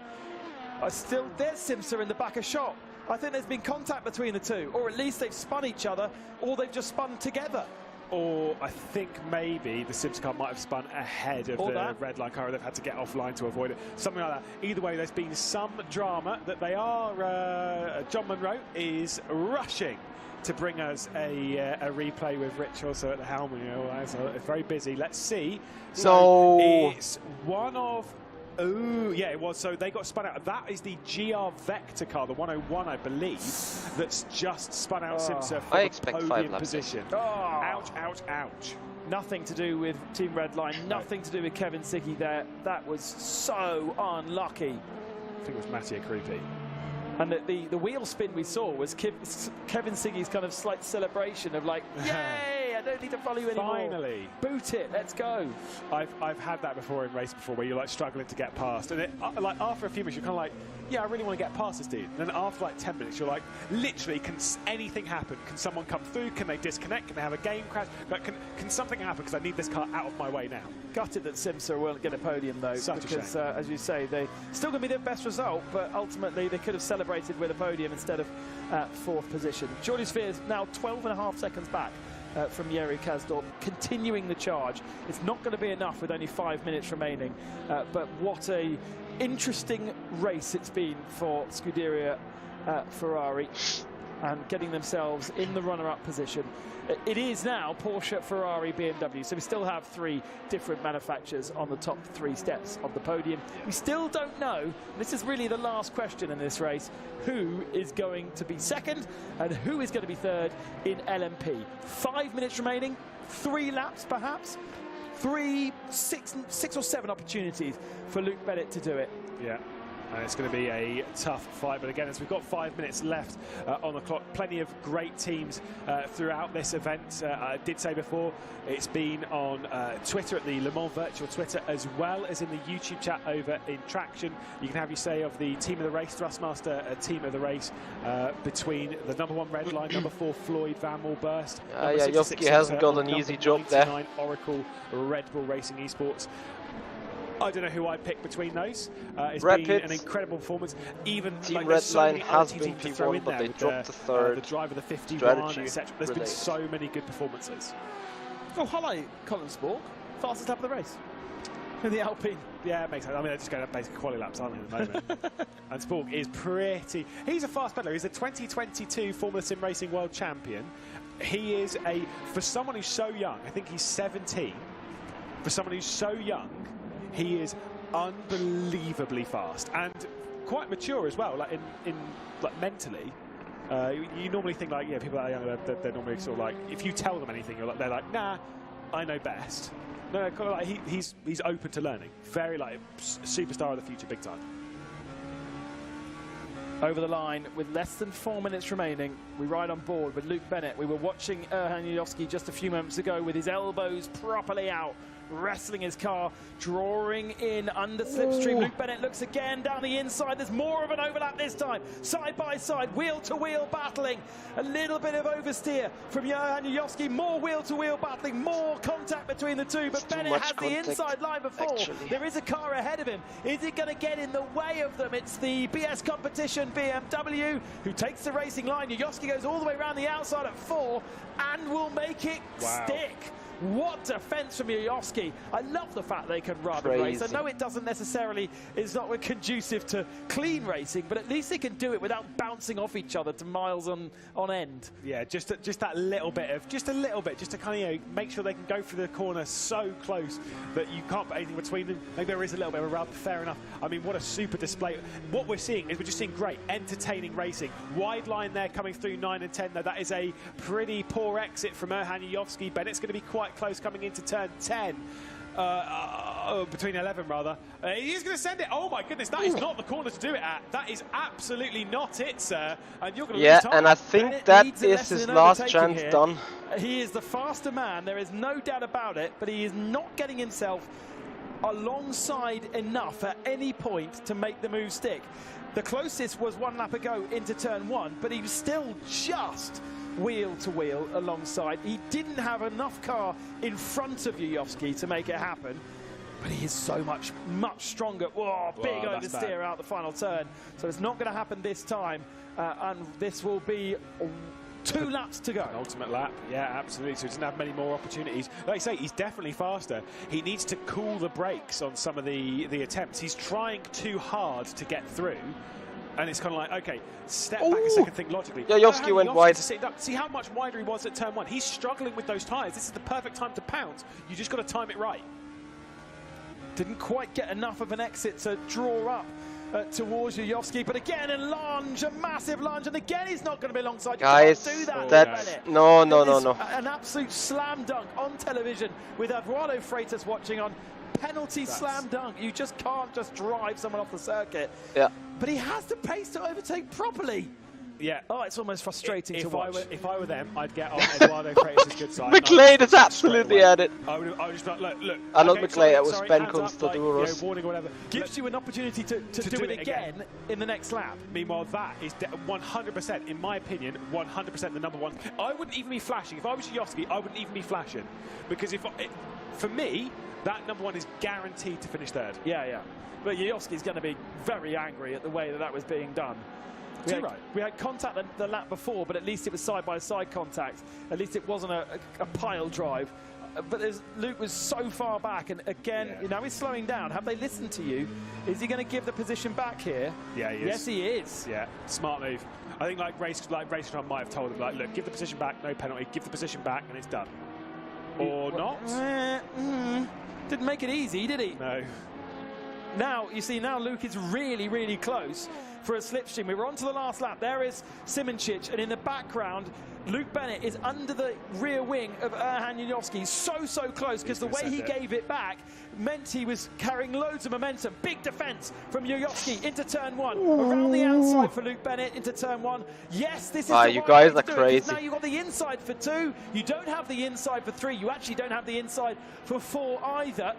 Still, there's Simsa in the back of shot. I think there's been contact between the two, or at least they've spun each other, or they've just spun together. Or I think maybe the Sims car might have spun ahead of the red line car. They've had to get offline to avoid it. Something like that. Either way, there's been some drama that they are. John Monroe is rushing to bring us a replay with Rich also at the helm. You know, it's very busy. Let's see. So it's one of. Oh, yeah, it was. So they got spun out. That is the GR Vector car, the 101, I believe, that's just spun out Simsa for the podium position. Ouch, ouch, ouch. Nothing to do with Team Redline, nothing to do with Kevin Siggy there. That was so unlucky. I think it was Mattia Krupi. And the wheel spin we saw was Kevin Siggy's kind of slight celebration of like, yay! don't need to follow you anymore. Finally. Boot it, let's go. I've had that before in race before, where you're like struggling to get past, and like after a few minutes you're kind of like, yeah, I really want to get past this dude. And then after like 10 minutes, you're like, literally, can anything happen? Can someone come through? Can they disconnect? Can they have a game crash? Like, can something happen? Because I need this car out of my way now. Gutted that Simsa won't get a podium though, because as you say, they still going to be their best result, but ultimately they could have celebrated with a podium instead of 4th position. Jordi Spheres now 12.5 seconds back from Jiri Kasdorp, continuing the charge. It's not going to be enough with only 5 minutes remaining, but what a interesting race it's been for Scuderia Ferrari, and getting themselves in the runner-up position. It is now Porsche, Ferrari, BMW, so we still have 3 different manufacturers on the top 3 steps of the podium. We still don't know, this is really the last question in this race, who is going to be second and who is going to be third in LMP. 5 minutes remaining, 3 laps perhaps, 6 or 7 opportunities for Luke Bennett to do it. Yeah. And it's going to be a tough fight, but again, as we've got 5 minutes left on the clock, plenty of great teams throughout this event. I did say before, it's been on Twitter at the Le Mans Virtual Twitter, as well as in the YouTube chat over in Traction. You can have your say of the team of the race, Thrustmaster team of the race, between the #1 Red Line, #4 Floyd Van Moorburst. Yeah, Joski hasn't got an easy job there. Oracle Red Bull Racing Esports. I don't know who I'd pick between those. It's Red been Pits. an incredible performance. Even Team like, Red so Line many has other been teams to throw P1, in but there they with dropped the third. the driver, the 51, strategy etc. There's been related. so many good performances. Oh, highlight Colin Spork, fastest lap of the race in the Alpine. Yeah, it makes sense. I mean, they're just going up basic quali laps, aren't they, at the moment? And Spork is pretty... He's a fast pedaler. He's the 2022 Formula Sim Racing World Champion. He is a... For someone who's so young, I think he's 17. For someone who's so young, he is unbelievably fast and quite mature as well, like in like mentally. You normally think like, yeah, people that are younger, they're normally sort of like, if you tell them anything, they're like, nah, I know best. No, kind of like he's open to learning. Very like superstar of the future, big time. Over the line with less than 4 minutes remaining, we ride on board with Luke Bennett. We were watching Erhan Yoski just a few moments ago with his elbows properly out, wrestling his car, drawing in under slipstream. Luke Bennett looks again down the inside. There's more of an overlap this time. Side by side, wheel to wheel battling. A little bit of oversteer from Erhan Yoski. More wheel to wheel battling, more contact between the two. But Bennett has the inside line before. Actually, there is a car ahead of him. Is it going to get in the way of them? It's the BS competition BMW who takes the racing line. Yoski goes all the way around the outside at 4 and will make it stick. What defense from Yoski. I love the fact they can run and race. I know it doesn't necessarily, it's not conducive to clean racing, but at least they can do it without bouncing off each other to miles on end. Yeah, just that little bit of, just to kind of make sure they can go through the corner so close that you can't put anything between them. Maybe there is a little bit of a rub, fair enough. I mean, what a super display. What we're seeing is we're just seeing great, entertaining racing. Wide line there coming through 9 and 10, though that is a pretty poor exit from Erhan Yoski. Bennett's going to be quite close coming into turn 10. Between 11 rather. He's going to send it. Oh my goodness, that is not the corner to do it at. That is absolutely not it, sir. And you're going to lose time. And I think that is his last chance done. He is the faster man, there is no doubt about it, but he is not getting himself alongside enough at any point to make the move stick. The closest was 1 lap ago into turn 1, but he was still just wheel to wheel alongside. He didn't have enough car in front of Yoski to make it happen, but he is so much stronger. Whoa, big oversteer out the final turn. So it's not going to happen this time, and this will be 2 laps to go. An ultimate lap, yeah, absolutely. So he doesn't have many more opportunities. Like I say, he's definitely faster. He needs to cool the brakes on some of the attempts. He's trying too hard to get through. And it's kind of like, okay, step back a second, think logically. Yeah, Yoski went wide. See how much wider he was at turn 1. He's struggling with those tyres. This is the perfect time to pounce. You just got to time it right. Didn't quite get enough of an exit to draw up towards Yoski, but again a lunge, a massive lunge, and again he's not going to be alongside. Guys, you can't do that's no. An absolute slam dunk on television with Eduardo Freitas watching on. Penalty slam dunk. You just can't just drive someone off the circuit. Yeah. But he has the pace to overtake properly. Yeah. Oh, it's almost frustrating to if watch. If I were them, I'd get on Eduardo Freitas' good side. McLean is absolutely at it. I would just be like, look. Not okay, McLean, it was sorry, Ben hands comes up, to like, Duros. warning or whatever. Gives you an opportunity to do it again in the next lap. Meanwhile, that is 100%, in my opinion, 100% the number one. I wouldn't even be flashing. If I was Yoski, I wouldn't even be flashing. Because for me, that number one is guaranteed to finish third. Yeah. But Yoski's going to be very angry at the way that was being done. We had contact the lap before, but at least it was side-by-side contact. At least it wasn't a pile drive. But Luke was so far back, and again, you know, he's slowing down. Have they listened to you? Is he going to give the position back here? Yeah, he is. Yes, he is. Yeah, smart move. I think Racecar might have told him, like, look, give the position back, no penalty. Give the position back, and it's done. Or not? Didn't make it easy, did he? No. Now, you see, now Luke is really, really close for a slipstream. We were on to the last lap. There is Simoncic, and in the background, Luke Bennett is under the rear wing of Erhan Yoski. So close, because the way he gave it back meant he was carrying loads of momentum. Big defense from Yoski into turn one. Around the outside for Luke Bennett into turn one. Yes, this is the you right guys way are to do crazy. it, 'cause now you've got the inside for 2. You don't have the inside for 3. You actually don't have the inside for 4 either.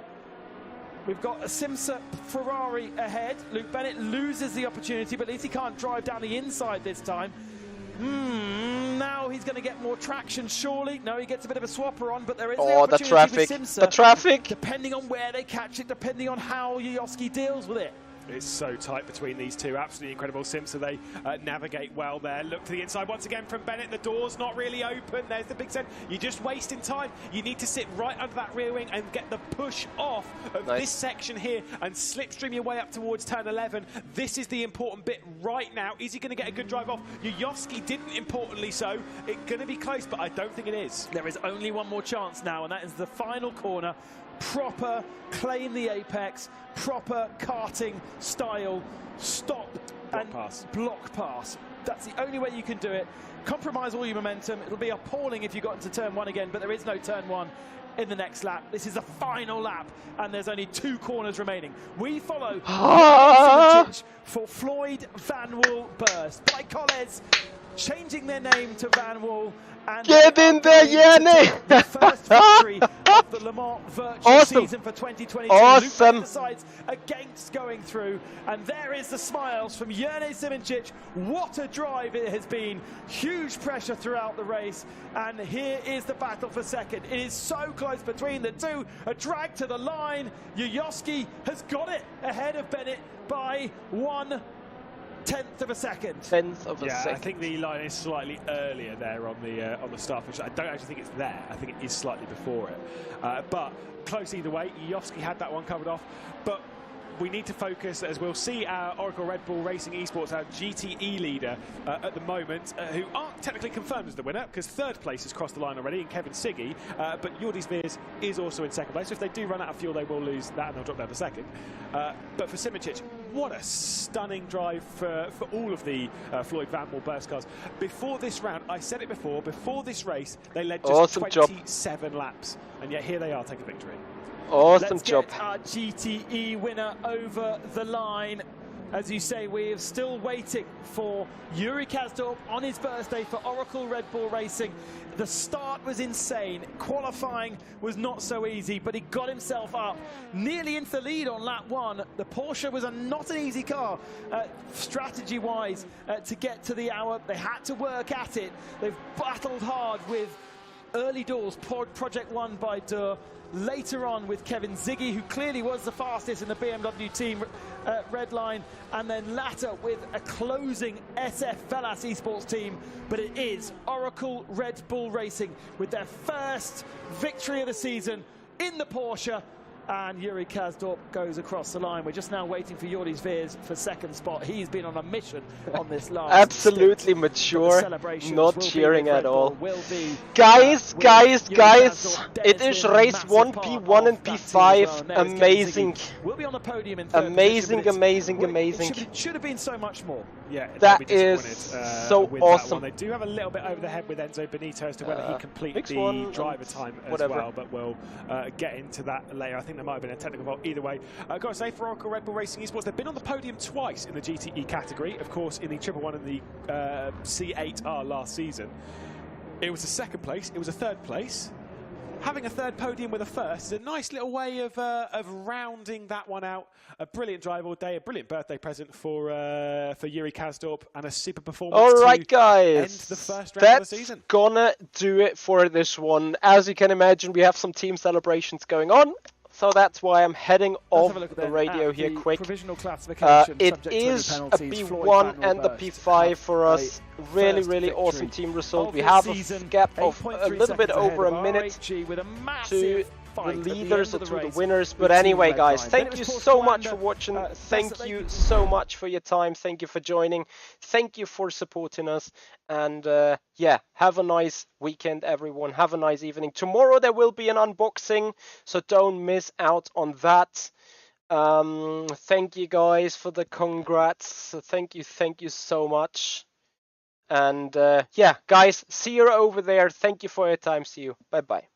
We've got a Simsa Ferrari ahead. Luke Bennett loses the opportunity, but at least he can't drive down the inside this time. Now he's going to get more traction, surely. No, he gets a bit of a swapper on, but there is the opportunity with Simsa. The traffic! Depending on where they catch it, depending on how Yoski deals with it. It's so tight between these two. Absolutely incredible. Simsa, they navigate well there. Look to the inside once again from Bennett. The door's not really open. There's the big set. You're just wasting time. You need to sit right under that rear wing and get the push off of this section here and slipstream your way up towards turn 11. This is the important bit right now. Is he going to get a good drive off? Yoski didn't, importantly so. It's going to be close, but I don't think it is. There is only one more chance now, and that is the final corner. Proper claim the apex, proper karting style, stop and block pass. That's the only way you can do it. Compromise all your momentum. It'll be appalling if you got into turn 1 again, but there is no turn 1 in the next lap. This is the final lap, and there's only 2 corners remaining. We follow for Floyd Van Wool Burst by Colles, changing their name to Van Wool. And get in there, Jenny! The first victory of the Le Mans virtual season for 2022. Awesome! Luke decides against going through, and there is the smiles from Jerne Simoncic. What a drive it has been! Huge pressure throughout the race, and here is the battle for second. It is so close between the two. A drag to the line. Yoski has got it ahead of Bennett by 1/10 of a second. I think the line is slightly earlier there on the start, which I don't actually think it's there. I think it is slightly before it. But close either way. Yoski had that one covered off. But we need to focus, as we'll see, our Oracle Red Bull Racing Esports, our GTE leader at the moment, who aren't technically confirmed as the winner, because third place has crossed the line already in Kevin Siggy, but Jordi Veers is also in second place. So if they do run out of fuel, they will lose that and they'll drop down to second. But for Simoncic, what a stunning drive for all of the Floyd Van Wool Burst cars. Before this round, I said it before this race, they led just 27 laps, and yet here they are taking victory. Awesome job. Let's get our GTE winner over the line. As you say, we are still waiting for Yuri Kasdorp on his birthday for Oracle Red Bull Racing. The start was insane. Qualifying was not so easy, but he got himself up nearly into the lead on lap 1. The Porsche was not an easy car, strategy-wise, to get to the hour. They had to work at it. They've battled hard with early doors, Project 1 by Durr. Later on with Kevin Ziggy, who clearly was the fastest in the BMW team red line, and then latter with a closing SF Velas Esports team. But it is Oracle Red Bull Racing with their first victory of the season in the Porsche. And Yuri Kasdorp goes across the line. We're just now waiting for Jordi Veers for second spot. He's been on a mission on this last absolutely mature, not cheering at all. Guys, it is race 1, P1 and P5. Amazing. We'll be on the podium in third amazing. It should have been so much more. Yeah, that is so awesome. They do have a little bit over the head with Enzo Benito as to whether he completed the driver time as well, but we'll get into that later. I think think there might have been a technical fault either way. I've got to say, for Oracle Red Bull Racing Esports, they've been on the podium twice in the GTE category. Of course, in the 111 and the C8R last season. It was a second place, it was a third place. Having a third podium with a first is a nice little way of rounding that one out. A brilliant drive all day, a brilliant birthday present for Yuri Kasdorp, and a super performance. All right, guys, end the first round of the season. That's gonna do it for this one. As you can imagine, we have some team celebrations going on. So that's why I'm heading off the radio here quick. It is a P1 and the P5 for us. Really awesome team result. We have a gap of a little bit over a minute to the leaders or to the winners. But anyway, guys, thank you so much for watching. Thank you so much for your time. Thank you for joining. Thank you for supporting us. And yeah, have a nice weekend, everyone. Have a nice evening. Tomorrow there will be an unboxing, so don't miss out on that. Thank you guys for the congrats. Thank you so much. And yeah, guys, see you over there. Thank you for your time. See you. Bye bye.